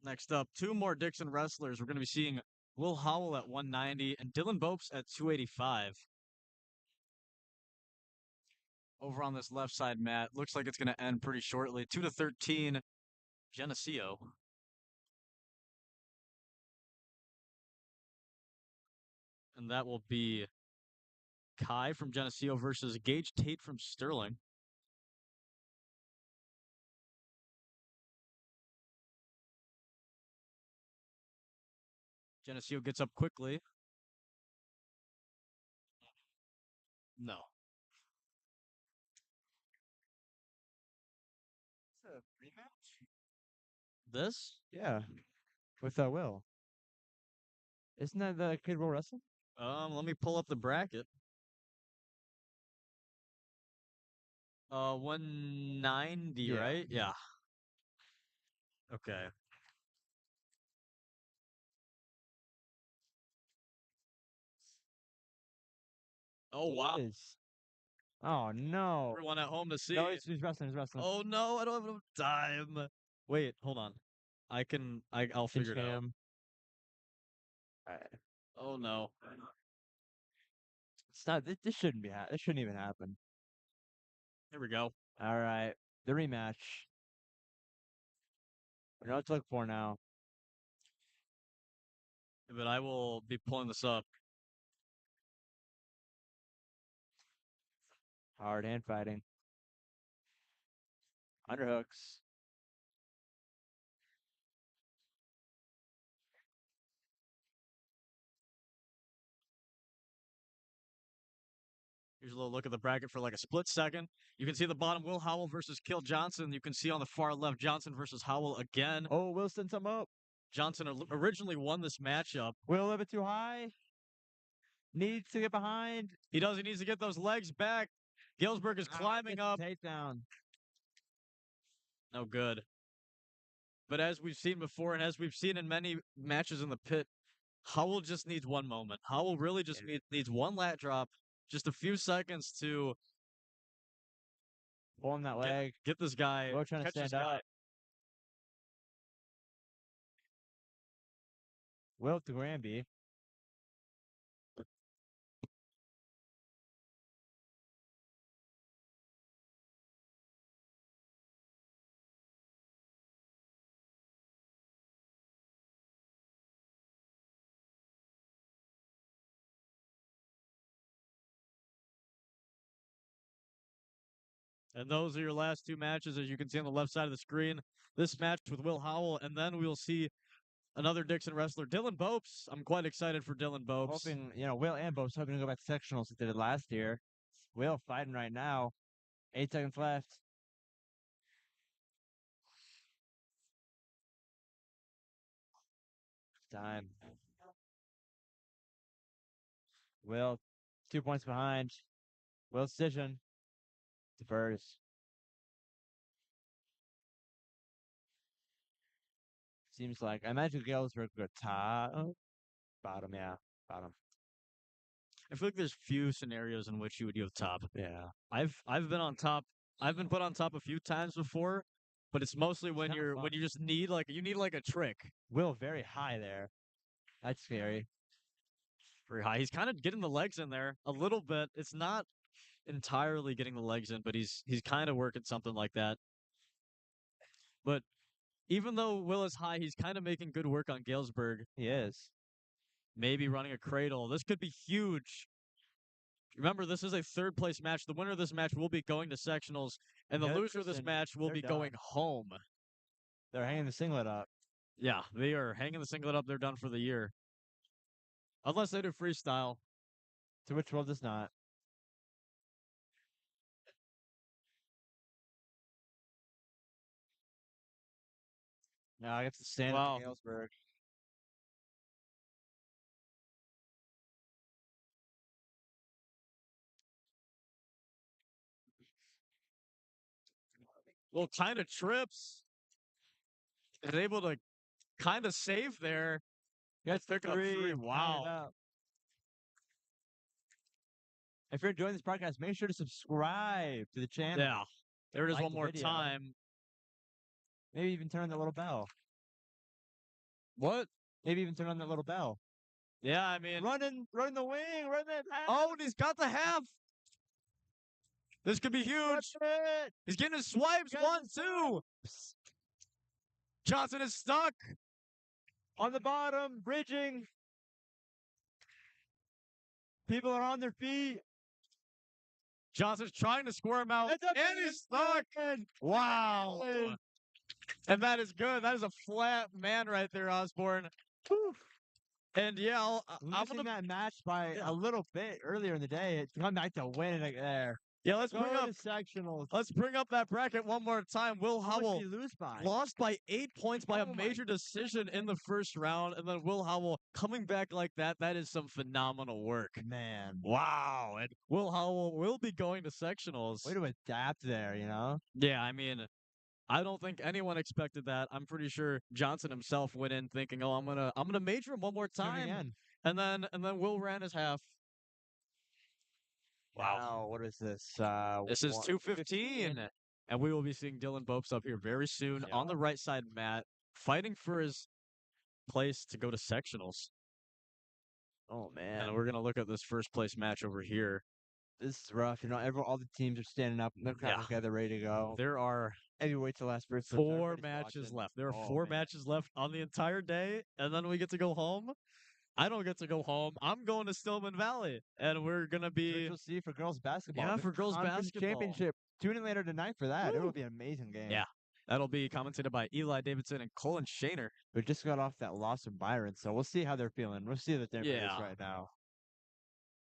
Next up, two more Dixon wrestlers. We're going to be seeing Will Howell at 190 and Dylan Bopes at 285. Over on this left side mat, looks like it's going to end pretty shortly. 2-13, Geneseo. And that will be Kai from Geneseo versus Gage Tate from Sterling. Geneseo gets up quickly. No. It's a rematch? This? Yeah, with Will. Isn't that the Kid Will Wrestle? Let me pull up the bracket. 190, Yeah. right? Yeah. Okay. Oh wow. Oh no. Everyone at home to see. No, he's wrestling. He's wrestling. Oh no, I don't have enough time. Wait, hold on. I'll figure it out. Him. Oh no. It's not. This shouldn't be. This shouldn't even happen. Here we go. All right, the rematch. We know what to look for now. But I will be pulling this up. Hard hand fighting. Underhooks. Here's a little look at the bracket for like a split second. You can see the bottom, Will Howell versus Kill Johnson. You can see on the far left, Johnson versus Howell again. Oh, Wilson, some up. Johnson originally won this matchup. Will a little bit too high. Needs to get behind. He does. He needs to get those legs back. Galesburg is climbing up. Takedown. No good. But as we've seen before, and as we've seen in many matches in the pit, Howell just needs one moment. Howell really just needs one lat drop, just a few seconds to Pulling that leg. get this guy. Will trying to stand up. Will to Granby. And those are your last two matches, as you can see on the left side of the screen. This match with Will Howell, and then we'll see another Dixon wrestler, Dylan Bopes. I'm quite excited for Dylan Bopes. Hoping, Will and Bo's hoping to go back to sectionals like they did last year. Will fighting right now. 8 seconds left. Time. Will, 2 points behind. Will's decision. Defers. Seems like I imagine Galesburg go top. Bottom, yeah. Bottom. I feel like there's few scenarios in which you would go top. Yeah. I've been on top. I've been put on top a few times before, but it's mostly when not you're fun. when you just need like a trick. Will very high there. That's scary. Very high. He's kind of getting the legs in there a little bit. It's not entirely getting the legs in, but he's kind of working something like that. But even though Will is high, he's kind of making good work on Galesburg. He is. Maybe running a cradle. This could be huge. Remember, this is a third place match. The winner of this match will be going to sectionals, and the Heather loser of this Christen, match will they're be done. going home. They're hanging the singlet up. Yeah, they are hanging the singlet up. They're done for the year. Unless they do freestyle. To which Will does not. Now I get to stand Wow. at Galesburg. Well, kind of trips. Is able to kind of save there. Gets Pick up three. Wow. If you're enjoying this podcast, make sure to subscribe to the channel. Yeah. There it is Like one the more video. time. Maybe even turn on that little bell. What? Maybe even turn on that little bell. Yeah, I mean. Run the wing, run that half. Oh, and he's got the half. This could be huge. He's getting his swipes. 1, 2. Johnson is stuck. On the bottom, bridging. People are on their feet. Johnson's trying to squirm out. And he's stuck. Wow. And that is good. That is a flat man right there, Osborne. Whew. And yeah, I'm losing that match by a little bit earlier in the day. It's come back to win it there. Yeah, let's bring up sectionals. Let's bring up that bracket one more time. Will Howell lose by? Lost by 8 points by a major decision in the first round, and then Will Howell coming back like that. That is some phenomenal work. Man. Wow. And Will Howell will be going to sectionals. Way to adapt there, Yeah, I mean, I don't think anyone expected that. I'm pretty sure Johnson himself went in thinking, "Oh, I'm gonna major him one more time," and then Will ran his half. Wow. Now, what is this? This is 2:15, and we will be seeing Dylan Bopes up here very soon on the right side mat, fighting for his place to go to sectionals. Oh man! And we're gonna look at this first place match over here. This is rough. All the teams are standing up. They're kind of together, ready to go. There are wait till last verse. 4 matches left. There are 4 matches left on the entire day, and then we get to go home. I don't get to go home. I'm going to Stillman Valley, and we're gonna be. You'll see for girls basketball. Yeah, for girls basketball championship. Tune in later tonight for that. Woo. It will be an amazing game. Yeah, that'll be commentated by Eli Davidson and Colin Shaner. We just got off that loss from Byron, so we'll see how they're feeling. We'll see that they're right now.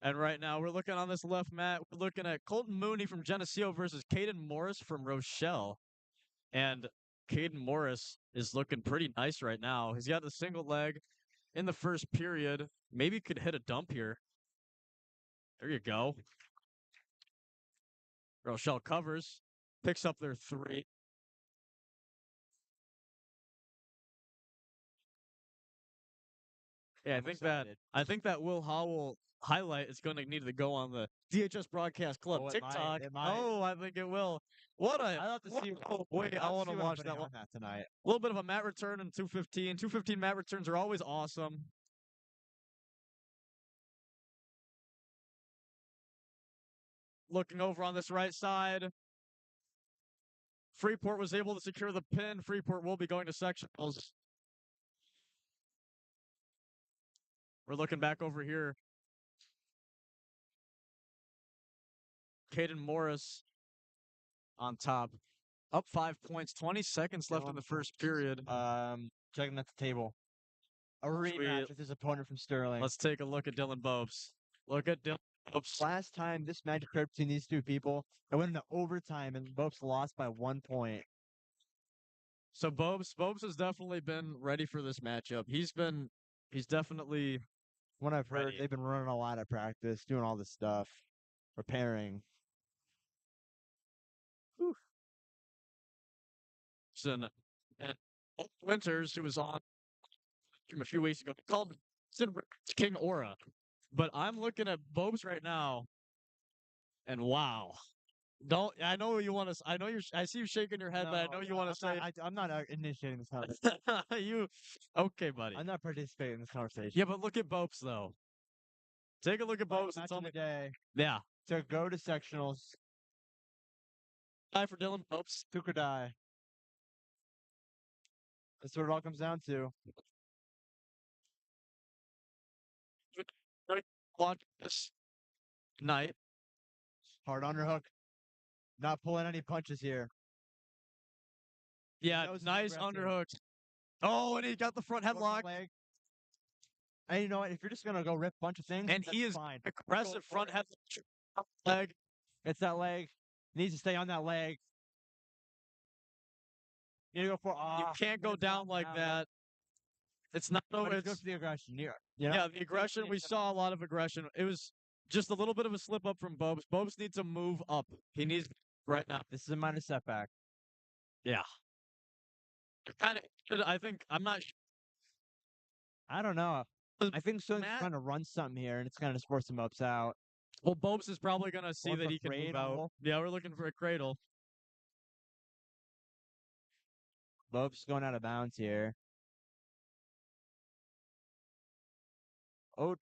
And right now, we're looking on this left mat. We're looking at Colton Mooney from Geneseo versus Caden Morris from Rochelle. And Caden Morris is looking pretty nice right now. He's got a single leg in the first period. Maybe could hit a dump here. There you go. Rochelle covers, picks up their 3. Yeah, I think that Will Howell highlight is going to need to go on the DHS Broadcast Club TikTok. Oh, I think it will. I love to see. Wait, I want to watch that one tonight. A little bit of a mat return in 2:15. 2:15 mat returns are always awesome. Looking over on this right side. Freeport was able to secure the pin. Freeport will be going to sectionals. We're looking back over here. Caden Morris on top. Up 5 points, 20 seconds left in the first period. Checking at the table. A Sweet. rematch with his opponent from Sterling. Let's take a look at Dylan Bopes. Look at Dylan Bopes. Last time this match occurred between these two people, it went into overtime and Bopes lost by 1 point. So Bopes has definitely been ready for this matchup. He's definitely When I've heard, ready. they've been running a lot of practice, doing all this stuff, preparing. And Winters, who was on a few weeks ago, called King Aura. But I'm looking at Bopes right now, and wow. Don't I know you want to? I know I see you shaking your head, but I know you want to say. I'm not initiating this conversation. Okay, buddy? I'm not participating in this conversation. Yeah, but look at Bopes though. Take a look at Bopes and tell me. Yeah. To go to sectionals. Die for Dylan Bopes. Took or die. That's what it all comes down to. Watch this night. Hard underhook. Not pulling any punches here. Yeah, nice underhook. Oh, and he got the front headlock. And you know what? If you're just gonna go rip a bunch of things, And he is fine. aggressive front headlock. Leg. It's that leg. Needs to stay on that leg. You need to go for. You can't go down like that. It's not. No, it's good for the aggression. Yeah, the aggression. We saw a lot of aggression. It was just a little bit of a slip up from Bopes. Bopes needs to move up. He needs right now. This is a minor setback. Yeah. Kind of. I think I'm not. I don't know. I think Sterling's trying to run something here, and it's going to force him ups out. Well, Bopes is probably going to see that he can move out. Yeah, we're looking for a cradle. Bopes going out of bounds here. Oh,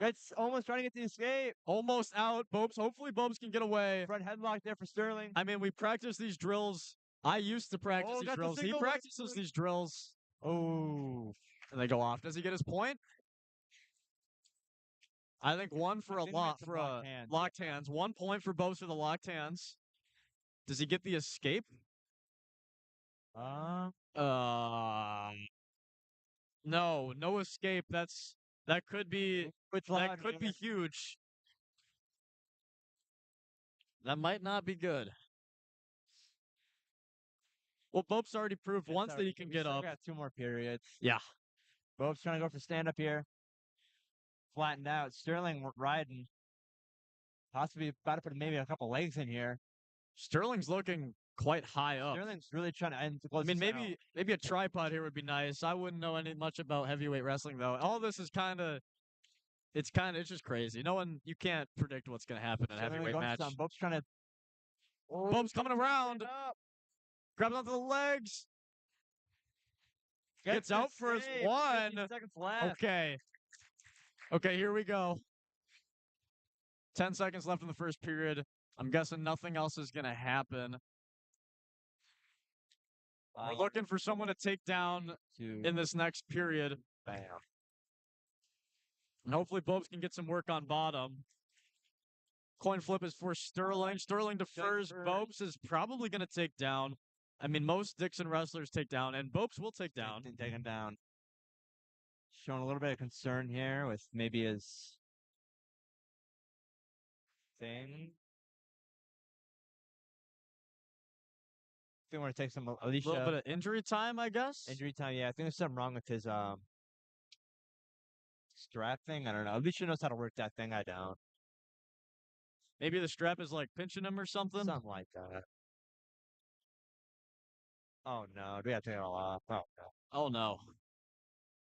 that's almost trying to get the escape. Almost out. Bopes. Hopefully, Bopes can get away. Front headlock there for Sterling. I mean, we practice these drills. I used to practice these drills. He practices these drills. Oh. And they go off. Does he get his point? I think one for locked hands. 1 point for Bopes for the locked hands. Does he get the escape? No escape. That could be huge. That might not be good. Well, Bopes already proved once that he can get up. Got 2 more periods. Yeah. Bopes trying to go for stand up here. Flattened out. Sterling riding. Possibly about to put maybe a couple legs in here. Sterling's looking quite high up. Sterling's really trying to end the I mean, maybe a tripod here would be nice. I wouldn't know much about heavyweight wrestling though. All this is it's just crazy. You can't predict what's gonna happen in a heavyweight match. Bopes trying to. Bopes coming around. Grabs onto the legs. Gets out for his one. Seconds left. Okay, here we go. 10 seconds left in the first period. I'm guessing nothing else is going to happen. We're looking for someone to take down in this next period. Bam. And hopefully Bopes can get some work on bottom. Coin flip is for Sterling. Sterling defers. Bopes is probably going to take down. I mean, most Dixon wrestlers take down, and Bopes will take down. Taken down. Showing a little bit of concern here with maybe his thing. I think we're going to take some Alicia. A little bit of injury time, I guess? Injury time, yeah. I think there's something wrong with his strap thing. I don't know. Alicia knows how to work that thing. I don't. Maybe the strap is like pinching him or something? Something like that. Oh no, we have to take it all off. Oh no. Oh no.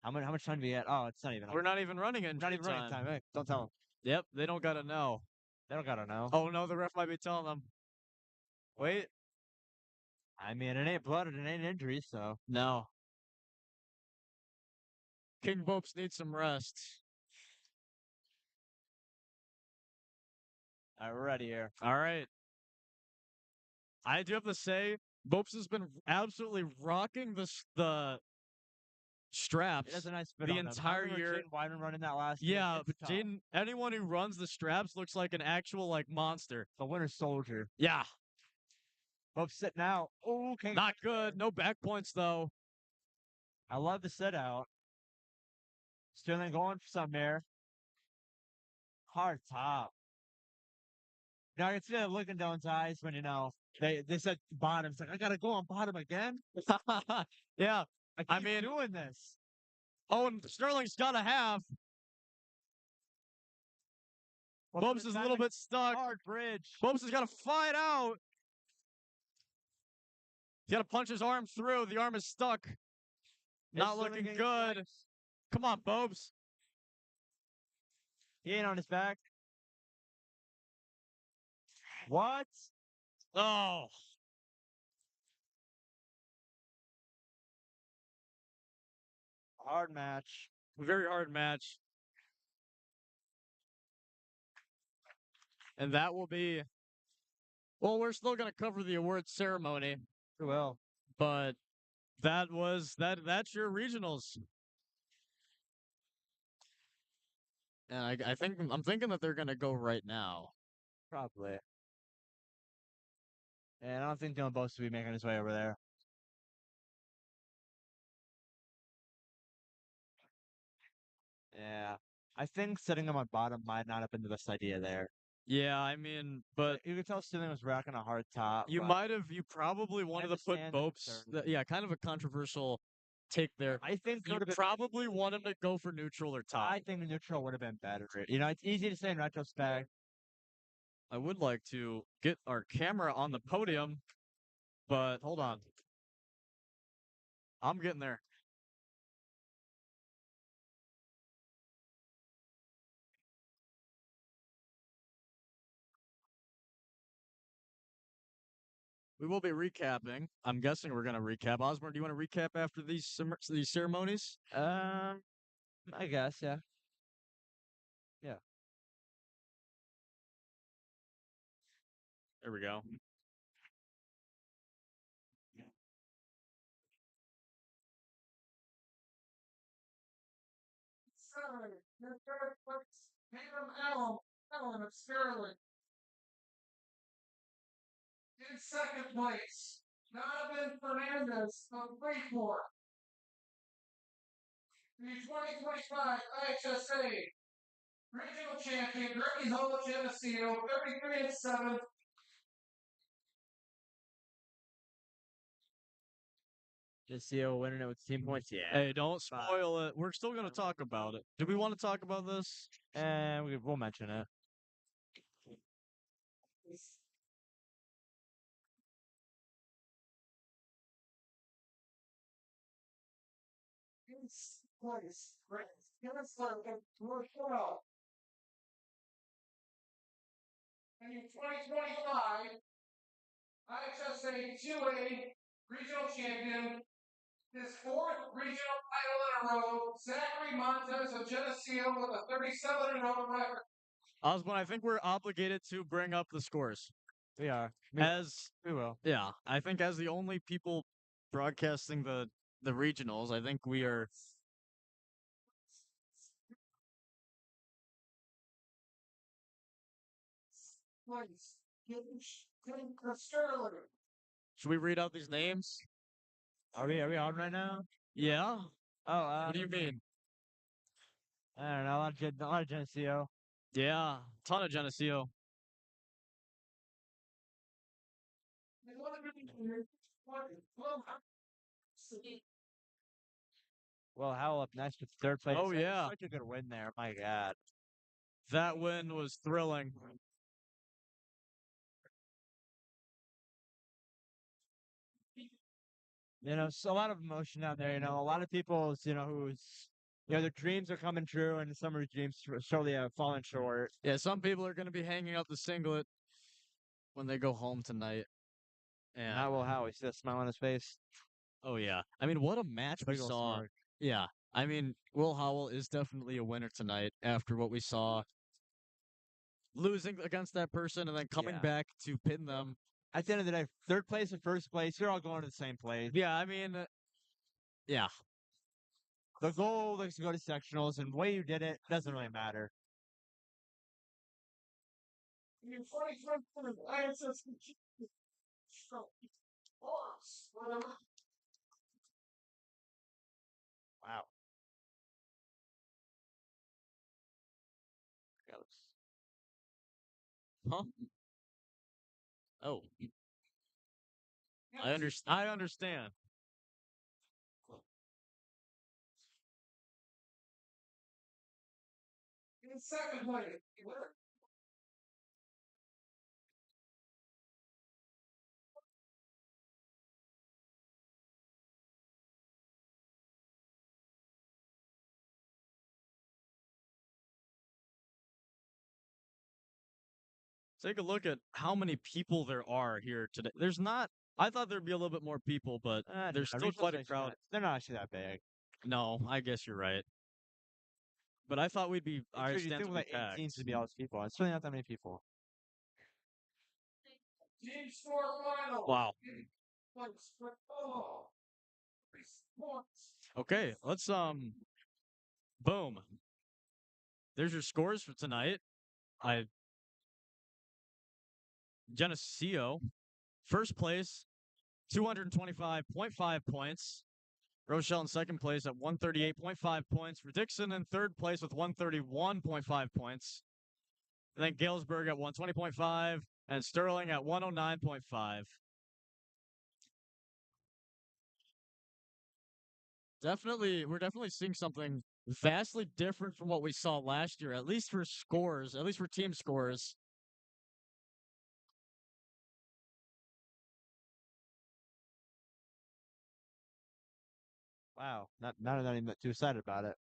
How much time do we get? Oh, it's not even. We're not even running in. Not even running time. Hey, don't tell them. Yep, they don't gotta know. They don't gotta know. Oh no, the ref might be telling them. Wait. I mean, it ain't blood and it ain't injury, so. No. King Bopes needs some rest. All right, we're ready here. All right. I do have to say, Bopes has been absolutely rocking the straps. It has a nice fit the entire year. Why been running that last year? But Jaden, anyone who runs the straps looks like an actual monster. The Winter Soldier. Yeah. Both sitting out. Oh, okay. Not good. No back points, though. I love the sit out. Sterling going for some there. Hard top. Now I can see that look in Dylan's eyes when they said bottom. It's like I gotta go on bottom again. Yeah. I mean, doing this. Oh, and Sterling's got to have. Bubs is a little bit stuck. Hard bridge. Bubs has got to fight out. He's got to punch his arm through. The arm is stuck. Not looking good. Come on, Bobes. He ain't on his back. What? Oh. Hard match. Very hard match. And that will be. Well, we're still going to cover the awards ceremony. We will. But that's your regionals. And I'm thinking that they're going to go right now. Probably. And I don't think Dylan Bose will be making his way over there. Yeah. I think setting him on bottom might not have been the best idea there. Yeah, I mean, but you could tell Sterling was racking a hard top. you probably wanted to put Bopes. Yeah, kind of a controversial take there. I think you probably wanted to go for neutral or top. I think the neutral would have been better. It's easy to say in retrospect. I would like to get our camera on the podium, but hold on. I'm getting there. We will be recapping. I'm guessing we're going to recap. Osborne, do you want to recap after these ceremonies? I guess, yeah. Yeah. There we go. Your third place, Tatum Allen of Sterling. In second place, Donovan Fernandez of Freeport. The 2025 IHSA Regional Champion, Ricky Hall Geneseo, 33-7. Geneseo winning it with team points, yeah. Hey, don't spoil it. We're still going to talk about it. Do we want to talk about this? And we'll mention it. Place, Rochelle. And in 2025, IHSA 2A Regional Champion, his fourth regional title in a row, Zachary Montez of Geneseo with a 37-0 record. Osborne, I think we're obligated to bring up the scores. We are. We will. Yeah, I think as the only people broadcasting the regionals, I think we are. Sterling. Should we read out these names? Are we on right now? Yeah. Oh, what do you mean? I don't know. A lot of Geneseo. Yeah, ton of Geneseo. Well, Howell up next with third place. Oh, yeah. Such a good win there. My God. That win was thrilling. So a lot of emotion out there. A lot of people, who's, their dreams are coming true, and some of their dreams surely have fallen short. Yeah, some people are going to be hanging up the singlet when they go home tonight. And not Will Howell. You see that smile on his face? Oh, yeah. I mean, what a match we saw. Yeah. I mean, Will Howell is definitely a winner tonight after what we saw. Losing against that person and then coming back to pin them. At the end of the day, third place and first place, you're all going to the same place. Yeah, I mean, yeah. The goal is to go to sectionals, and the way you did it doesn't really matter. Wow. Huh? Oh, I understand. In second place, Take a look at how many people there are here today. There's not. I thought there'd be a little bit more people, but there's No, still regionals quite a actually crowd. they're not actually that big. No, I guess you're right. But I thought we'd be It's weird, you think ostensibly with like 8 teams packed. to be all those people. It's really not that many people. team score final. Wow. Points for all. Points. Okay, let's boom. There's your scores for tonight. Geneseo, first place, 225.5 points. Rochelle in second place at 138.5 points. For Dixon in third place with 131.5 points. And then Galesburg at 120.5 and Sterling at 109.5. We're definitely seeing something vastly different from what we saw last year, at least for scores, at least for team scores. Wow. Not even too excited about it.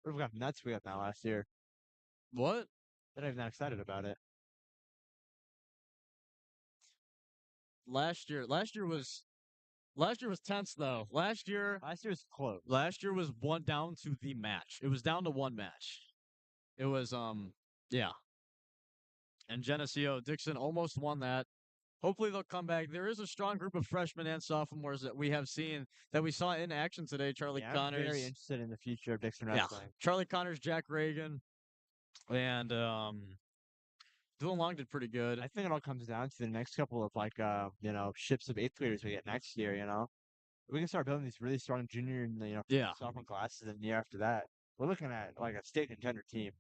We've got nuts we got now last year. What? They're not even that excited about it. Last year was tense though. Last year was close. Last year was one down to the match. It was down to one match. It was yeah. And Geneseo Dixon almost won that. Hopefully they'll come back. There is a strong group of freshmen and sophomores that we have seen that we saw in action today. Charlie Yeah, Connors. I'm very interested in the future of Dixon Yeah. wrestling. Charlie Connors, Jack Reagan, and Dylan Long did pretty good. I think it all comes down to the next couple of ships of eighth graders we get next year. We can start building these really strong junior and Yeah. sophomore classes, and the year after that, we're looking at like a state contender team.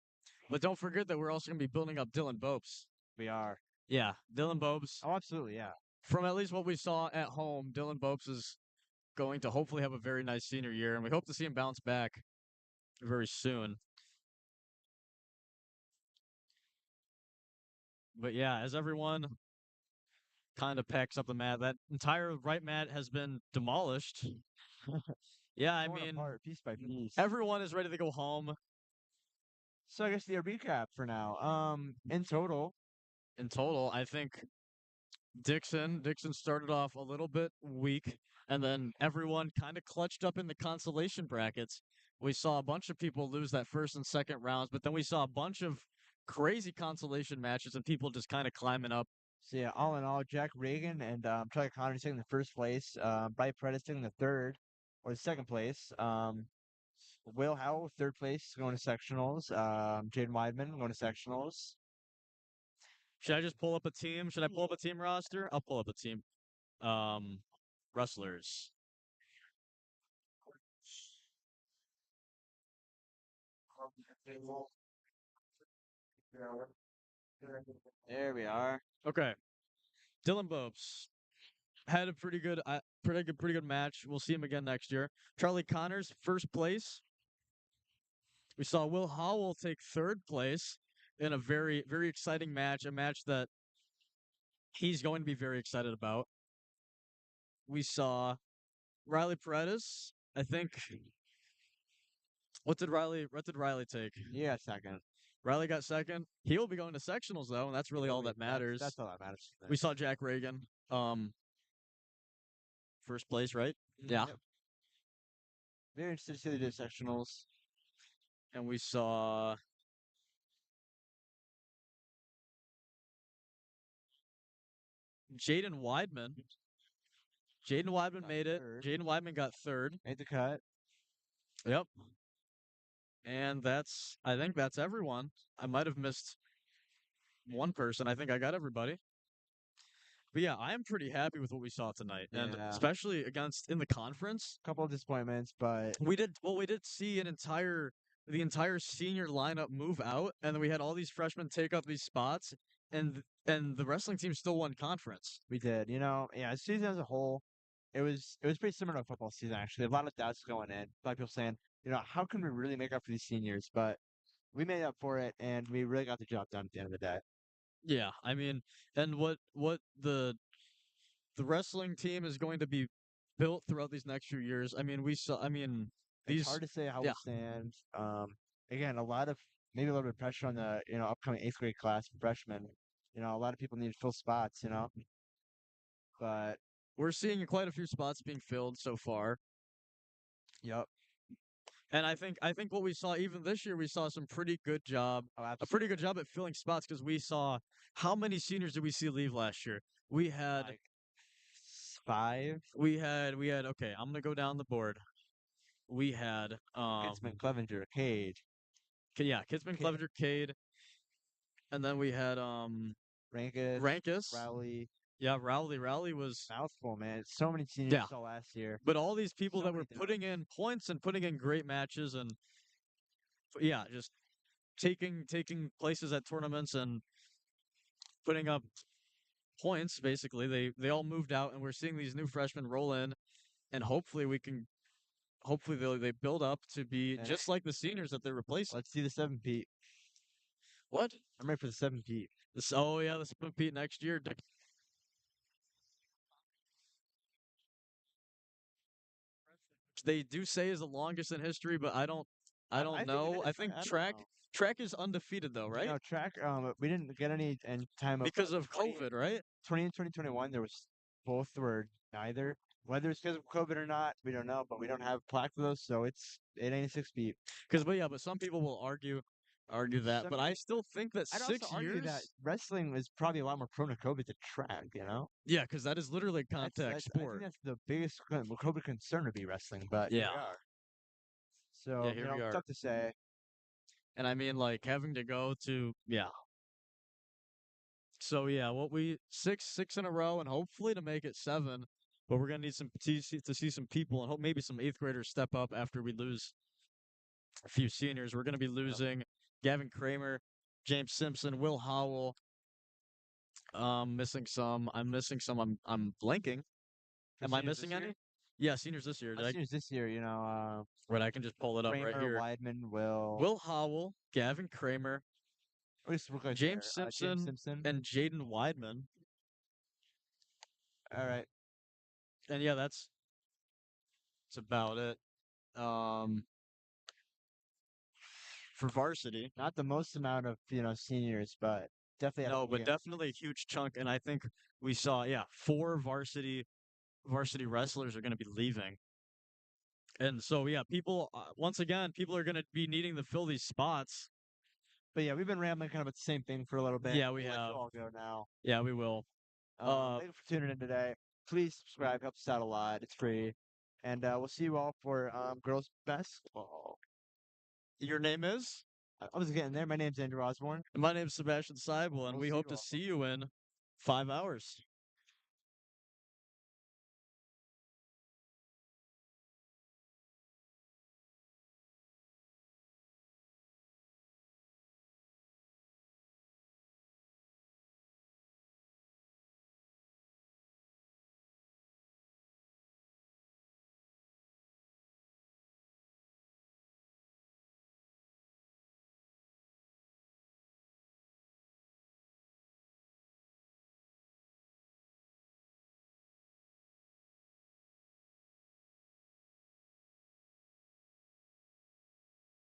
But don't forget that we're also going to be building up Dylan Bopes. We are. Yeah, Dylan Bopes. Oh, absolutely, yeah. From at least what we saw at home, Dylan Bopes is going to hopefully have a very nice senior year, and we hope to see him bounce back very soon. But yeah, as everyone kind of packs up the mat, that entire right mat has been demolished. Yeah, I Torn mean, apart piece by piece. everyone is ready to go home. So I guess the recap for now. In total, I think Dixon started off a little bit weak, and then everyone kind of clutched up in the consolation brackets. We saw a bunch of people lose that first and second rounds, but then we saw a bunch of crazy consolation matches and people just kind of climbing up. so yeah, all in all, Jack Reagan and Charlie Connors taking the first place. Bryce Paredes taking the third or the second place. Will Howell, third place, going to sectionals. Jaden Weidman going to sectionals. Should I just pull up a team? Should I pull up a team roster? I'll pull up a team. Wrestlers. There we are. Okay. Dylan Bopes had a pretty good match. We'll see him again next year. Charlie Connors, first place. We saw Will Howell take third place in a very, very exciting match, a match that he's going to be very excited about. We saw Riley Paredes. I think. What did Riley take? Yeah, second. Riley got second. He will be going to sectionals though, and that's really all that matters. That's all that matters. We saw Jack Reagan. First place, right? Yeah. Yep. Very interested to see the sectionals. And we saw Jaden Weidman. Jaden Weidman made it. Jaden Weidman got third. Made the cut. Yep. And I think that's everyone. I might have missed one person. I think I got everybody. But yeah, I am pretty happy with what we saw tonight, and Yeah. especially against in the conference. Couple of disappointments, but We did see the entire senior lineup move out, and then we had all these freshmen take up these spots, and the wrestling team still won conference. we did. Yeah, the season as a whole, it was pretty similar to football season actually. A lot of doubts going in. A lot of people saying, how can we really make up for these seniors? But we made up for it, and we really got the job done at the end of the day. Yeah, I mean, and what the wrestling team is going to be built throughout these next few years. I mean, we saw. I mean, It's these. hard to say how Yeah, we'll stand. Again, maybe a little bit of pressure on the upcoming eighth grade class for freshmen. A lot of people need to fill spots. But we're seeing quite a few spots being filled so far. yep. And I think what we saw even this year, we saw some pretty good job, Oh, a pretty good absolutely. job at filling spots because we saw how many seniors did we see leave last year? Like 5. We had okay, I'm gonna go down the board. We had Kinsman, Clevenger, Cade, yeah, Kidsman, K- Clevenger, Cade, and then we had Rankus, Rankus. Rowley. Yeah, Rowley was Mouthful, man. So many seniors yeah. we saw last year. But all these people So that many were putting downs. in points and putting in great matches and yeah, just taking places at tournaments and putting up points basically. They all moved out and we're seeing these new freshmen roll in and hopefully they build up to be And just hey, like the seniors that they're replacing. let's see the 7-peat. What? I'm ready for the 7-peat. This oh yeah, this compete next year. They do say is the longest in history, but I I don't think it know. I is. think I don't know. track is undefeated though, right? Track. We didn't get any in time of Because of 20, COVID, right? 20 and 2021. There was both were neither. Whether it's because of COVID or not, we don't know. But we don't have plaque for those, so it ain't a 6-peat. Because but yeah, but some people will argue that, I but mean, I still think that I'd also 6 argue that years. wrestling is probably a lot more prone to COVID than track. Yeah, because that is literally a contact I think sport. that's the biggest COVID concern would be wrestling, but here Yeah, we are. yeah. So, Here we are, tough to say. and I mean like having to go to yeah. So yeah, what we six in a row, and hopefully to make it 7. But we're gonna need to see some people, and hope maybe some eighth graders step up after we lose a few seniors. We're gonna be Yep. losing Gavin Kramer, James Simpson, Will Howell. Missing some. I'm missing some. I'm blanking. For Am I seniors this missing year, any? Yeah, seniors this year. Did I? seniors this year, Right, I can just pull it up right Kramer, here. Weidman, Will. Will Howell, Gavin Kramer, At least look right James there. James Simpson, Simpson. and Jaden Weidman. All right. And yeah, that's about it. Um, for varsity, Not the most amount of seniors, but definitely had a no, couple but games. definitely a huge chunk. And I think we saw, yeah, 4 varsity wrestlers are going to be leaving. And so, yeah, people, once again, people are going to be needing to fill these spots. But yeah, we've been rambling kind of about the same thing for a little bit. Yeah, we We'll let you have. all go now. Yeah, we will. Uh, Thank you for tuning in today. Please subscribe, helps us out a lot. It's free. And we'll see you all for girls basketball. your name is? I was getting there. My name's Andrew Osborne. My name's Sebastian Seibel, and We'll we see hope you to all. see you in 5 hours.